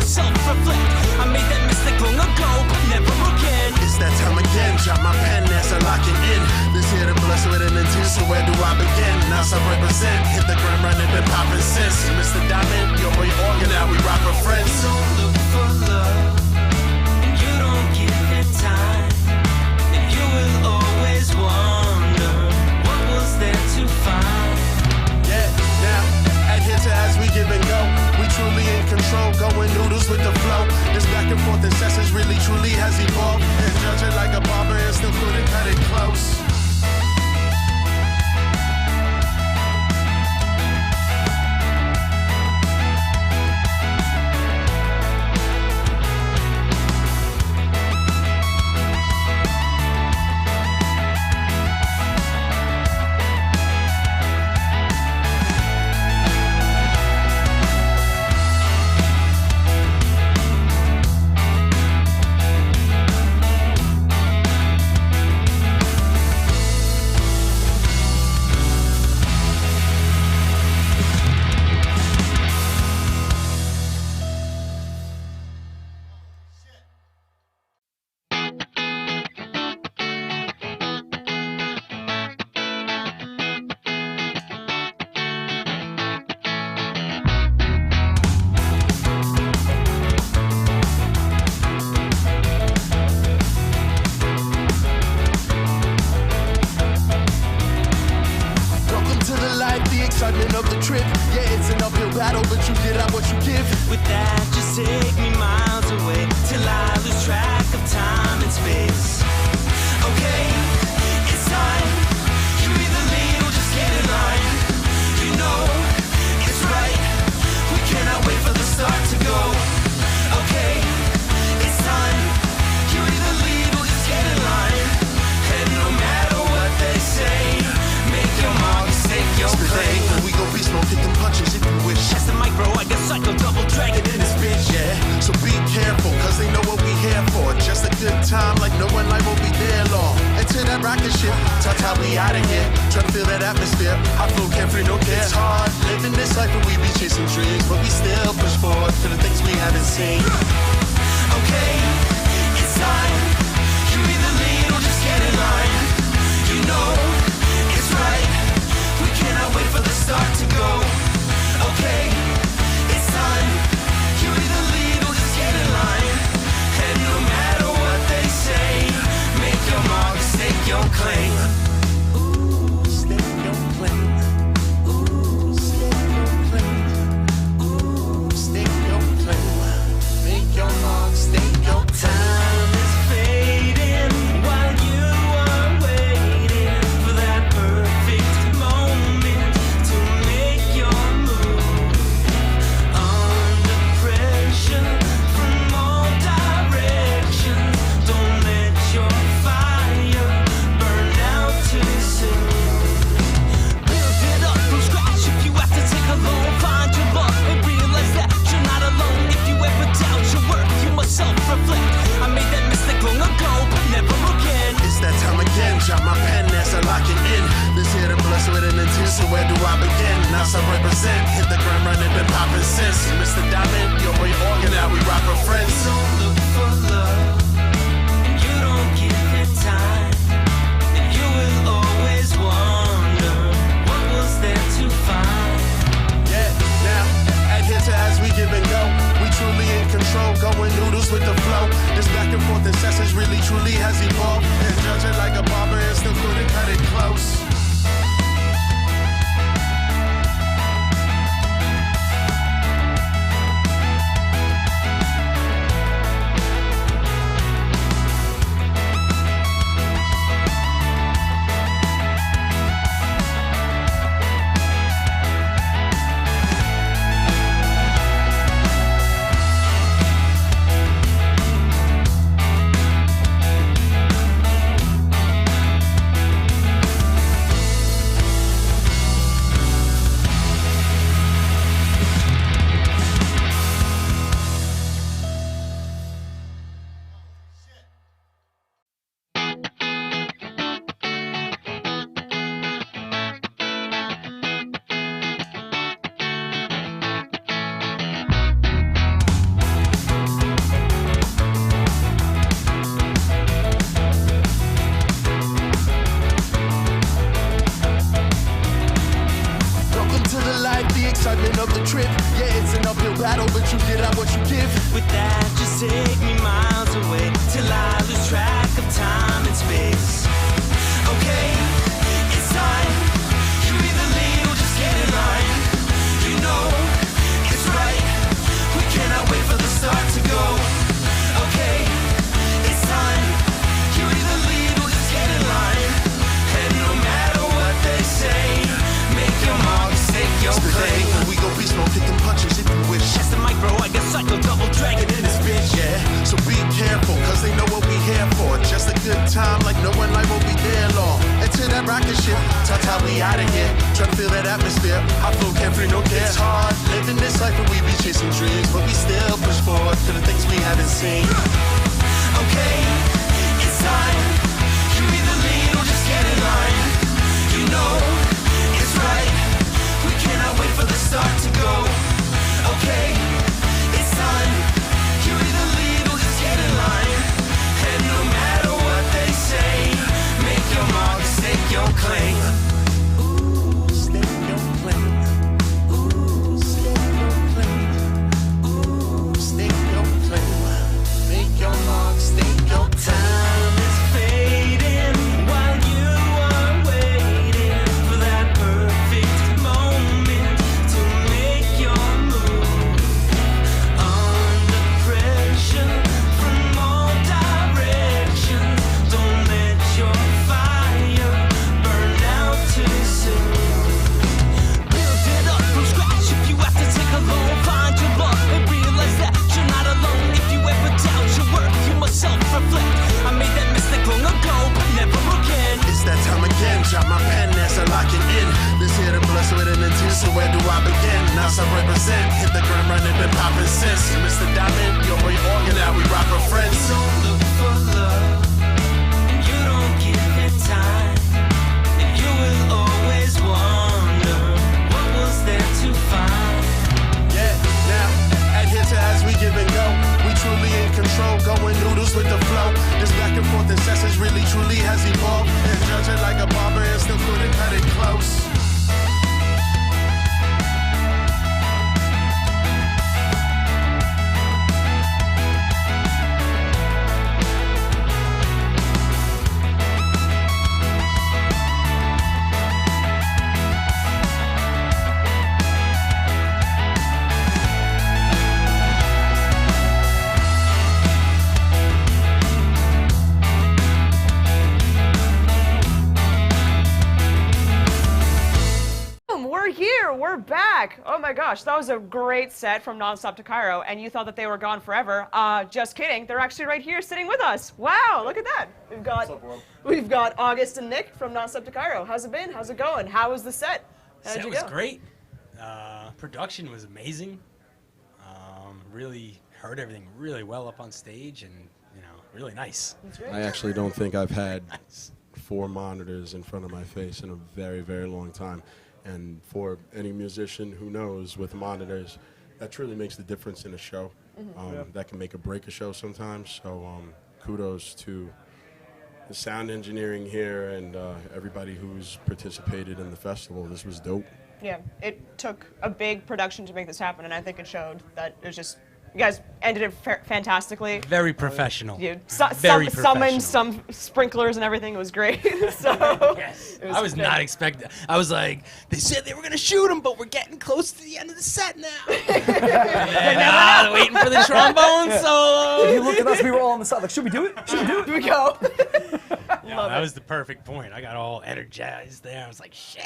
Self-reflect. I made that mistake long ago, but never again. It's that time again. Drop my pen as I lock it in. This here to bless with an intent. So where do I begin? Now I represent. Hit the ground running, been popping since. Mr. Diamond, your boy Organ. Now we rock with friends. You don't look for love, and you don't give it time, and you will always wonder what was there to find. Yeah, now adhere to as we give and go. We truly in control, going noodles with the flow. This back and forth incessance really truly has evolved. And judge it like a barber and still couldn't cut it close. Excitement of the trip, yeah, it's an uphill battle, but you get out what you give. With that, just take me miles away till I lose track of time and space. Okay, it's time. You either lead or just get in line. You know, it's right. We cannot wait for the start to go. Okay, it's time. You either lead or just get in line. And no matter what they say, make your mark, stake your claim. We go beast mode, kick them punches if you wish. That's the mic, bro, I guess I go double dragon in this bitch. Yeah, so be careful, cause they know what we here for. Just a good time, like no one life will be there long. And to that rocket ship, ta-ta, we out of here. Try to feel that atmosphere, I flow carefree, no care. It's hard, living this life where we be chasing dreams, but we still push forward to the things we haven't seen. Okay, it's time. You either lead or just get in line. You know, it's right. We cannot wait for the start to go. Okay, it's time. You either lead or just get in line. And no matter what they say, make your mark, stake your claim. Ooh, stake your claim. Ooh, stake your claim. Ooh, stake your claim. Make your mark, stake your Time is fading while you are waiting for that perfect moment to make your move. Under pressure from all directions, don't let your fire burn out too soon. Build it up from scratch if you have to take a loan. Find your love and realize that you're not alone. If you ever doubt your worth, you must self-reflect. I made that mistake long ago, but never again. It's that time again, drop my pen as I lock it in. This here to bless with an intent, so where do I begin? Now I represent, hit the ground running, been popping since. Mr. Diamond, your boy Organ, now we rock with friends. You don't look for love, and you don't give it time, and you will always wonder what was there to find. Yeah, now, adhere to as we give and go. We truly in control, going noodles with the flow. This back and forth incessance really truly has evolved. And judge it like a barber and still couldn't cut it close. battle, but you get out what you give. With that, just take me miles away till I lose track of time and space. Okay, it's time. You either lead or just get in line. You know it's right. We cannot wait for the start to go. Okay, it's time. You either lead or just get in line. And no matter what they say, make your mark, stake your claim. We go beast mode, hit them punches if you wish. That's the mic, bro. I got psycho double dragon in this bitch. Yeah, so be careful, cause they know what we here for. Just a good time, like no one life will be there long. Into that rocket ship, ta-ta, we out of here. Try to feel that atmosphere, I flow carefree, no care. It's hard, living this life where we be chasing dreams, but we still push forward to the things we haven't seen. Okay, it's time. You either lead or just get in line. You know it's right. We cannot wait for the start to go. Okay, it's time. You either lead or just get in line. And no matter what they say, make your mark, stake your claim. Ooh, stake your claim. Ooh, stake your claim. Ooh, stake your claim. Make your mark, stake your Time is fading while you are waiting for that perfect moment to make your move. Under pressure from all directions, don't let your fire burn out too soon. Build it up from scratch if you have to take a loan. Find your love and realize that you're not alone. If you ever doubt your worth, you must self-reflect. I made that mistake long ago, but never again. It's that time again, drop my pen as I lock it in. This here to bless with an intent, so where do I begin? Now I represent, hit the ground running, been popping since. Mr. Diamond, yo, boy, organ, now we rock our friends. You don't look for love, and you don't give it time, and you will always wonder what was there to find. Yeah, now, adhere to as we give and go. We truly in control, going noodles with the flow. This back and forth incessance really truly has evolved. And judge it like a barber and still couldn't cut it close. We're here, we're back. Oh my gosh, that was a great set from Nonstop to Cairo, and you thought that they were gone forever. Just kidding, they're actually right here sitting with us. Wow, look at that. We've got August and Nick from Nonstop to Cairo. How's it been? How's it going? How was the set? How'd Set you was go? great. Production was amazing. Really heard everything really well up on stage, and really nice. I actually don't think I've had 4 monitors in front of my face in a very, very long time. And for any musician who knows with monitors, that truly makes the difference in a show. That can make or break a show sometimes. So kudos to the sound engineering here and everybody who's participated in the festival. This was dope. Yeah, it took a big production to make this happen, and I think it showed that it was just, you guys ended it fantastically. Very professional. You Very summoned some sprinklers and everything. It was great. So yes. it was I was great. not expecting. I was like, they said they were gonna shoot him, but we're getting close to the end of the set now. And waiting for the trombone solo. If you looked at us, we were all on the side. Like, should we do it? Should we do it? Here we go. Yeah, that was the perfect point. I got all energized there. I was like, shit.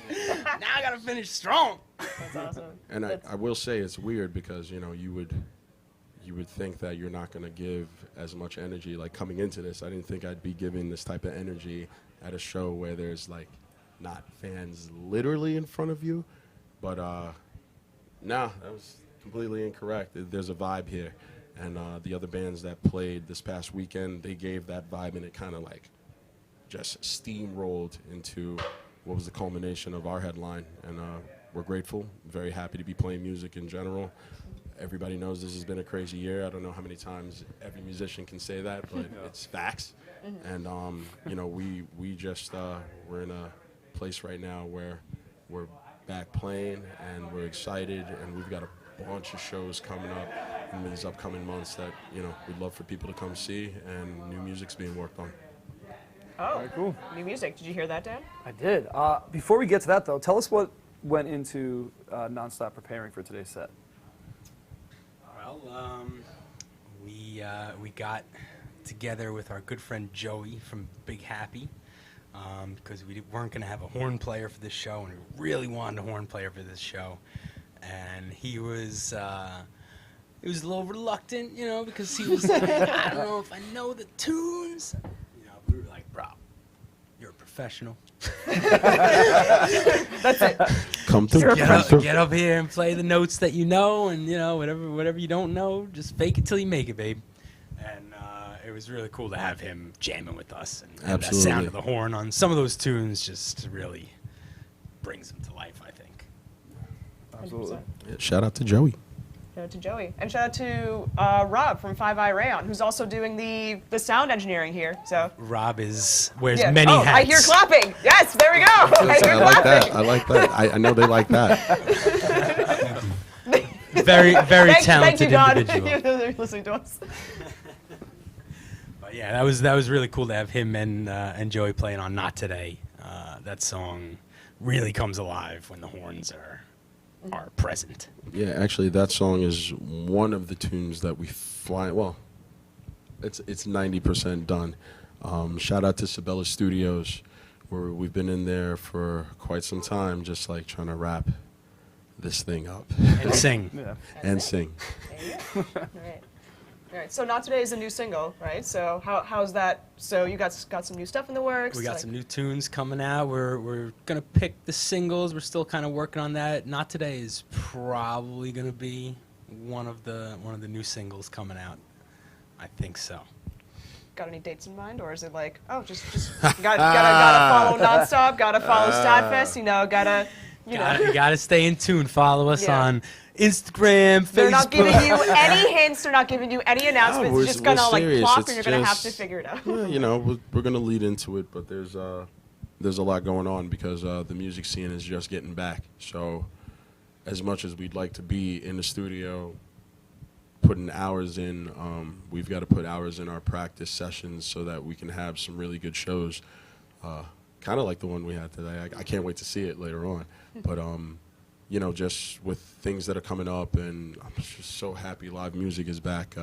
Now I gotta finish strong. That's awesome. And I will say it's weird because you would think that you're not going to give as much energy. Like coming into this, I didn't think I'd be giving this type of energy at a show where there's like not fans literally in front of you. But no, that was completely incorrect. There's a vibe here. And the other bands that played this past weekend, they gave that vibe, and it kind of like just steamrolled into what was the culmination of our headline. And we're grateful, very happy to be playing music in general. Everybody knows this has been a crazy year. I don't know how many times every musician can say that, but it's facts. And we just we're in a place right now where we're back playing and we're excited and we've got a bunch of shows coming up in these upcoming months that, you know, we'd love for people to come see, and new music's being worked on. Oh, Very cool. New music. Did you hear that, Dan? I did. Before we get to that, though, tell us what went into Nonstop preparing for today's set. Well, we got together with our good friend Joey from Big Happy because we weren't going to have a horn player for this show, and we really wanted a horn player for this show. And he was a little reluctant, you know, because he was like, I don't know if I know the tunes. You know, we were like, bro, you're a professional. That's it. Come through. Get up here and play the notes that you know, and you know whatever you don't know, just fake it till you make it, babe. And it was really cool to have him jamming with us, and the sound of the horn on some of those tunes just really brings them to life, I think. Absolutely. Yeah, shout out to Joey. Shout out to Joey. And shout out to Rob from 5i Rayon, who's also doing the sound engineering here. So Rob wears many hats. I hear clapping. Yes, there we go. I like that. I like that. I know they like that. Very talented thank you, Don. individual. They're listening to us. But yeah, that was really cool to have him and Joey playing on Not Today. That song really comes alive when the horns are present. Yeah, actually, that song is one of the tunes that we find. Well, it's 90% done. Shout out to Sabella Studios, where we've been in there for quite some time, just like trying to wrap this thing up And sing. Yeah. and sing. All right. So Not Today is a new single, right? So how's that? So you got some new stuff in the works. We got some new tunes coming out. We're gonna pick the singles. We're still kind of working on that. Not Today is probably gonna be one of the new singles coming out. I think so. Got any dates in mind, or is it like, oh, just gotta follow Nonstop, gotta follow STATTfest, you know, gotta. You gotta stay in tune. Follow us on Instagram, Facebook. They're not giving you any hints. They're not giving you any announcements. we're- It's just gonna we're like serious. plop, It's and you're gonna have to just- figure it out. Yeah, you know, we're gonna lead into it, but there's a lot going on because the music scene is just getting back. So, as much as we'd like to be in the studio, putting hours in, we've got to put hours in our practice sessions so that we can have some really good shows. Kind of like the one we had today. I can't wait to see it later on. But you know, just with things that are coming up, and I'm just so happy live music is back.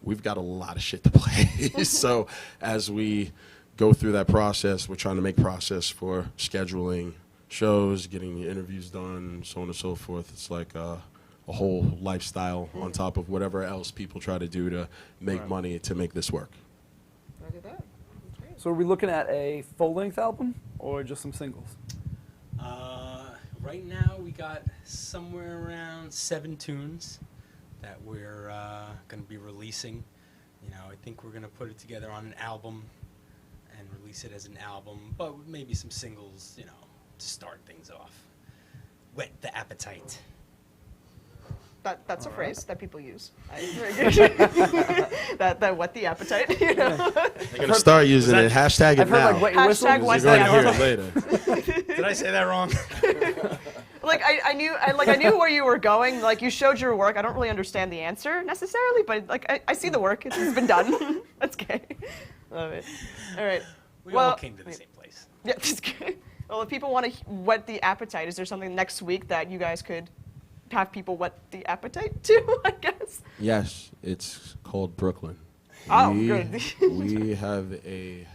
We've got a lot of shit to play. So as we go through that process, we're trying to make process for scheduling shows, getting the interviews done, so on and so forth. It's like a whole lifestyle on top of whatever else people try to do to make money to make this work. Look at that. So are we looking at a full-length album or just some singles? Right now we got somewhere around 7 tunes that we're going to be releasing. You know, I think we're going to put it together on an album and release it as an album, but with maybe some singles, you know, to start things off. Whet the appetite. That's a phrase that people use. that whet the appetite. You know? They're gonna start using it. Hashtag it I've heard now. like wet your whistle. Hashtag wet You're the going to appetite. hear it later. Did I say that wrong? Like I knew where you were going. Like you showed your work. I don't really understand the answer necessarily, but like I see the work. It's been done. That's okay. Love it. All right. We all came to the same place. Yeah, that's good. Well, if people want to whet the appetite, is there something next week that you guys could have people whet the appetite to? I guess. Yes, it's called Brooklyn. Oh, good. We have a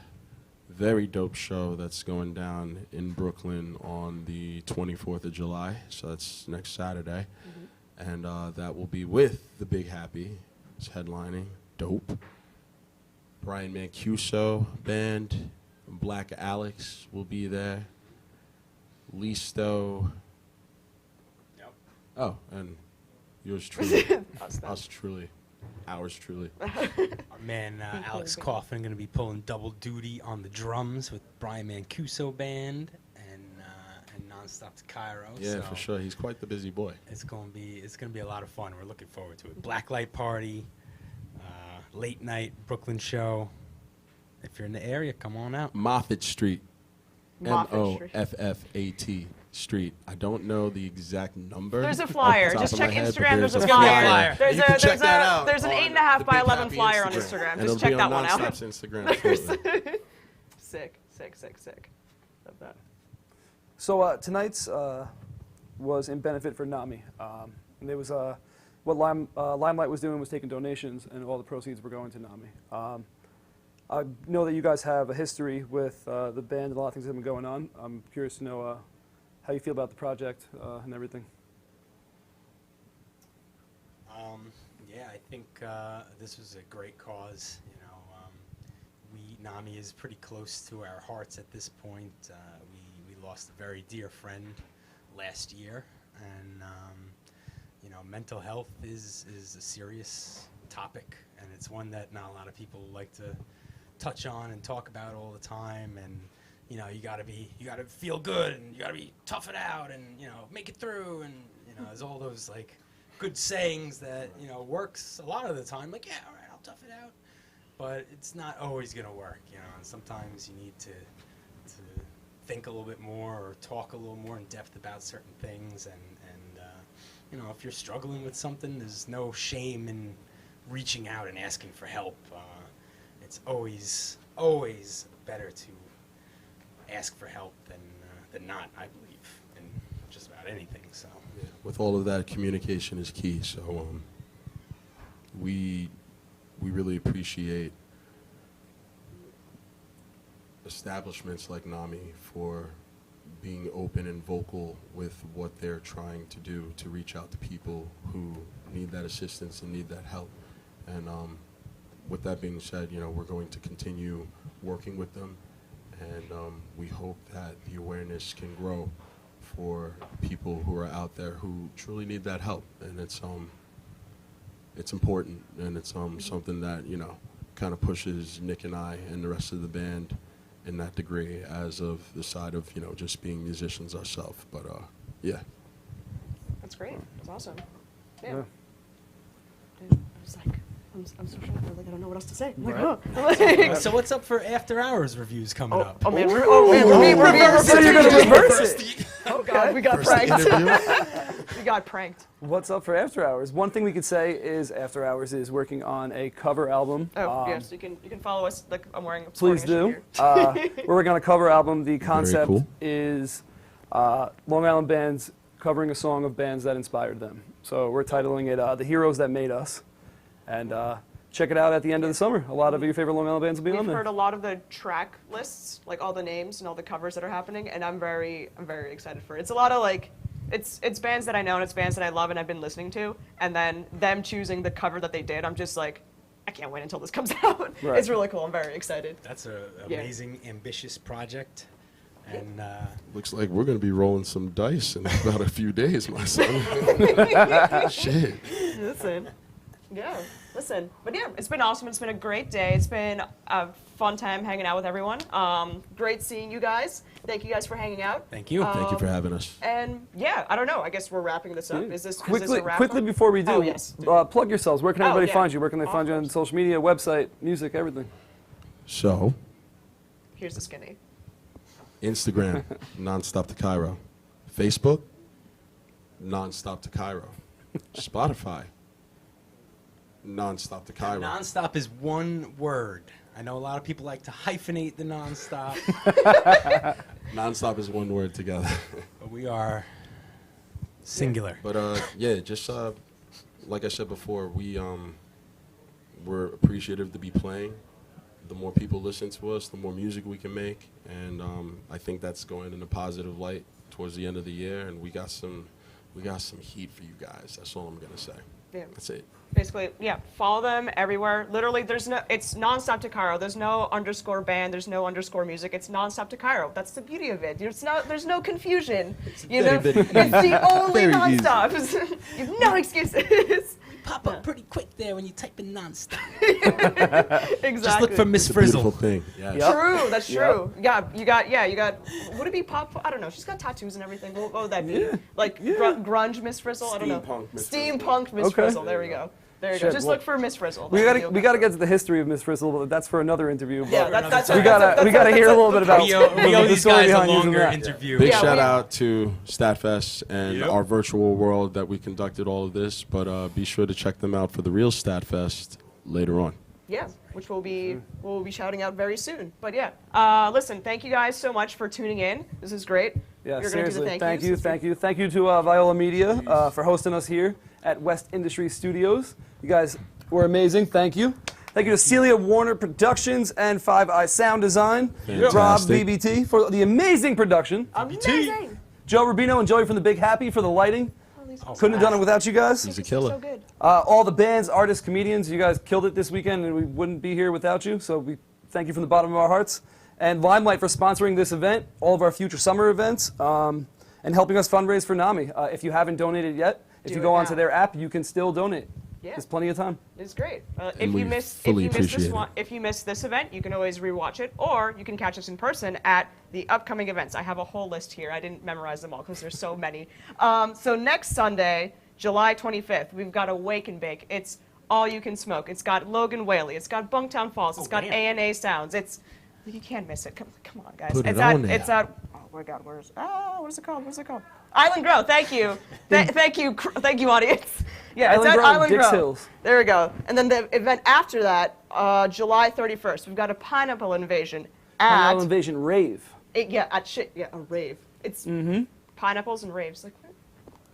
very dope show that's going down in Brooklyn on the 24th of July. So that's next Saturday. And that will be with the Big Happy. It's headlining. Dope. Brian Mancuso Band. Black Alex will be there. Listo. Oh, and yours truly. Us truly. Ours truly. Our man Alex Coffin going to be pulling double duty on the drums with Brian Mancuso Band and Nonstop to Cairo. Yeah, so for sure. He's quite the busy boy. it's going to be a lot of fun. We're looking forward to it. Blacklight party, late night Brooklyn show. If you're in the area, come on out. Moffat Street. Moffat Street. Moffat. street. I don't know the exact number. There's a off the flyer. top Just of my check head, but Instagram. There's a flyer. flyer. You can check that out. There's an on 8.5 the by Big 11 Happy flyer on Instagram. Instagram. And Just it'll check be that on one out. Nonstop's Instagram shortly. Sick, sick, sick, sick. Love that. So tonight's was in benefit for NAMI. And there was what Limelight was doing was taking donations, and all the proceeds were going to NAMI. I know that you guys have a history with the band and a lot of things that have been going on. I'm curious to know how you feel about the project and everything. Yeah, I think this was a great cause. You know, NAMI is pretty close to our hearts at this point. We lost a very dear friend last year, and you know, mental health is a serious topic, and it's one that not a lot of people like to touch on and talk about all the time. And you know, you gotta feel good, and you gotta be tough it out, and you know, make it through, and you know, there's all those like good sayings that, you know, works a lot of the time. Like, yeah, all right, I'll tough it out, but it's not always gonna work, you know. And sometimes you need to think a little bit more or talk a little more in depth about certain things. And you know, if you're struggling with something, there's no shame in reaching out and asking for help. It's always better to ask for help than not, I believe, in just about anything. So yeah, with all of that, communication is key. So we really appreciate establishments like NAMI for being open and vocal with what they're trying to do to reach out to people who need that assistance and need that help. And with that being said, you know, we're going to continue working with them, and we hope that the awareness can grow for people who are out there who truly need that help. And it's important, and it's something that, you know, kind of pushes Nick and I and the rest of the band in that degree, as of the side of, you know, just being musicians ourselves. But yeah. That's great. That's awesome. Yeah. Dude, I was like, I'm so shocked. Like, I don't know what else to say. I'm like, Right. oh. Like, So what's up for After Hours reviews coming up? Oh man, we're being So you're gonna reverse it. Oh god, we got pranked. We got pranked. What's up for After Hours? One thing we could say is After Hours is working on a cover album. Oh yes, you can follow us. Like, I'm wearing a Please sporting do. shirt here. We're working on a cover album. The concept cool. is Long Island bands covering a song of bands that inspired them. So we're titling it The Heroes That Made Us. And check it out at the end of the summer. A lot of your favorite Long Island bands will be on We've there. heard a lot of the track lists, like all the names and all the covers that are happening, and I'm very excited for it. It's a lot of like, it's bands that I know and it's bands that I love and I've been listening to, and then them choosing the cover that they did. I'm just like, I can't wait until this comes out. Right. It's really cool. I'm very excited. That's an amazing, ambitious project. And Looks like we're going to be rolling some dice in about a few days, my son. Shit. Listen. Yeah, listen. But yeah, it's been awesome. It's been a great day. It's been a fun time hanging out with everyone. Great seeing you guys. Thank you guys for hanging out. Thank you. Thank you for having us. And yeah, I don't know. I guess we're wrapping this up. Is this Quickly, a wrap? quickly before we do, Oh, yes. plug yourselves. Where can everybody yeah. find you? Where can they Oh, find you on social media, website, music, everything? So, Here's the skinny. Instagram, Nonstop to Cairo. Facebook, Nonstop to Cairo. Spotify, Nonstop to Cairo. Nonstop is one word. I know a lot of people like to hyphenate the nonstop. Nonstop is one word together. But we are singular. But yeah, just like I said before, we're appreciative to be playing. The more people listen to us, the more music we can make, and I think that's going in a positive light towards the end of the year. And we got some heat for you guys. That's all I'm gonna say. Yeah. That's it. Basically, yeah, follow them everywhere. Literally, it's Nonstop to Cairo. There's no underscore band. There's no underscore music. It's Nonstop to Cairo. That's the beauty of it. There's no confusion. You know, it's the only Nonstops. You have no excuses. Pop up pretty quick there when you type in nonstop. Exactly. Just look for Miss It's a Frizzle. beautiful thing. Yes. Yep. True, that's Yep. true. Yeah, you got. Would it be pop? I don't know. She's got tattoos and everything. What would that be? Yeah. Like grunge Miss Frizzle? I don't know. Steampunk Miss Steampunk Miss Okay. Frizzle. There we go. There you Shit, go. Just well, look for Miss Frizzle. We gotta get to the history of Miss Frizzle, but that's for another interview. Yeah, that's we gotta hear a little bit about we owe the these story guys a behind using longer that. interview. Big shout out to STATTfest and our virtual world that we conducted all of this, but be sure to check them out for the real STATTfest later on. Yeah, which we'll be shouting out very soon. But yeah, listen, thank you guys so much for tuning in. This is great. Yeah, You're seriously, gonna do the thank you to Viola Media for hosting us here at West Industry Studios. You guys were amazing. Thank you. Thank you to Celia Warner Productions and 5 Eye Sound Design. Fantastic. Rob BBT for the amazing production. Amazing. Joe Rubino and Joey from the Big Happy for the lighting. Couldn't have done it without you guys. He's a killer. So good. All the bands, artists, comedians, you guys killed it this weekend, and we wouldn't be here without you. So we thank you from the bottom of our hearts. And Limelight for sponsoring this event, all of our future summer events, and helping us fundraise for NAMI. If you haven't donated yet, if you go onto their app, you can still donate. Yeah. There's plenty of time. It's great. And we fully appreciate it. If you missed this event, you can always rewatch it, or you can catch us in person at the upcoming events. I have a whole list here. I didn't memorize them all because there's so many. So next Sunday, July 25th, we've got a Wake and Bake. It's all you can smoke. It's got Logan Whaley. It's got Bunktown Falls. It's got A&A Sounds. You can't miss it. Come on, guys. Put it It's on at there. oh my God, what is it called? Island Grow. Thank you. Thank you, audience. Yeah, Island it's at Grow, Island Dix Grow. Hills. There we go. And then the event after that, July 31st, we've got a pineapple invasion Pineapple Invasion Rave. a rave. It's pineapples and raves. Like,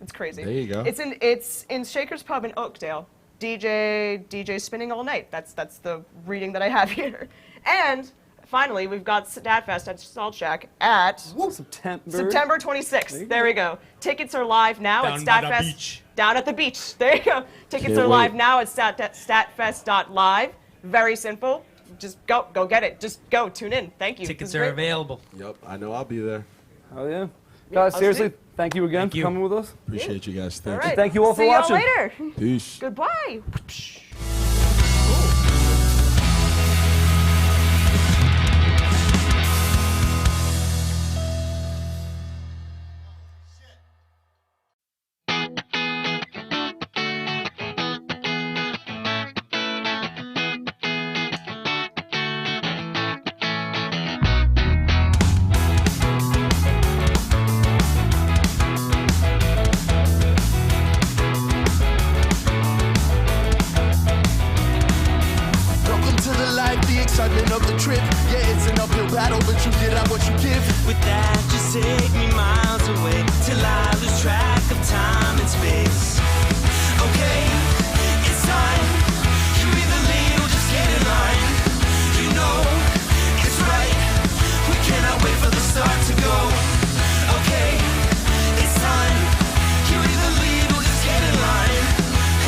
it's crazy. There you go. It's in Shaker's Pub in Oakdale. DJ spinning all night. That's the reading that I have here. And finally, we've got STATTfest at Salt Shack at September 26th. There we go. Tickets are live now at STATTfest. Down at the beach. There you go. Tickets are live now at statfest.live. Very simple. Just go get it. Just go. Tune in. Thank you. Tickets are available. Yep, I know I'll be there. Oh yeah. Guys, seriously, thank you again for coming with us. Appreciate you guys. All Thank right. you. Thank you all for See watching. y'all later. Peace. Goodbye. Welcome to the life, the excitement of the trip. Yeah, it's an uphill battle, but you get out what you give. With that, just take me miles away till I lose track of time and space. Okay, it's time. You either lead or just get in line. You know it's right. We cannot wait for the start to go. Okay, it's time. You either lead or just get in line.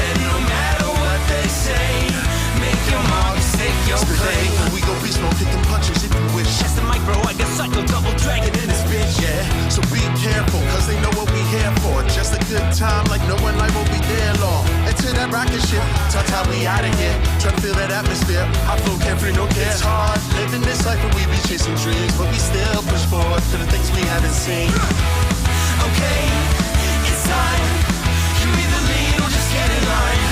And no matter what they say, make your mark, stake your claim. We go beast mode, hit them punches if you wish. That's the mic, bro. I got psycho double dragon in this bitch. Yeah, so be careful, cause they know what we here for. Just a good time, like no one life will be there long. Into that rocket ship, ta-ta, we out of here. Try to feel that atmosphere, I flow carefree, no care. It's hard, living this life and we be chasing dreams, but we still push forward to the things we haven't seen. Okay.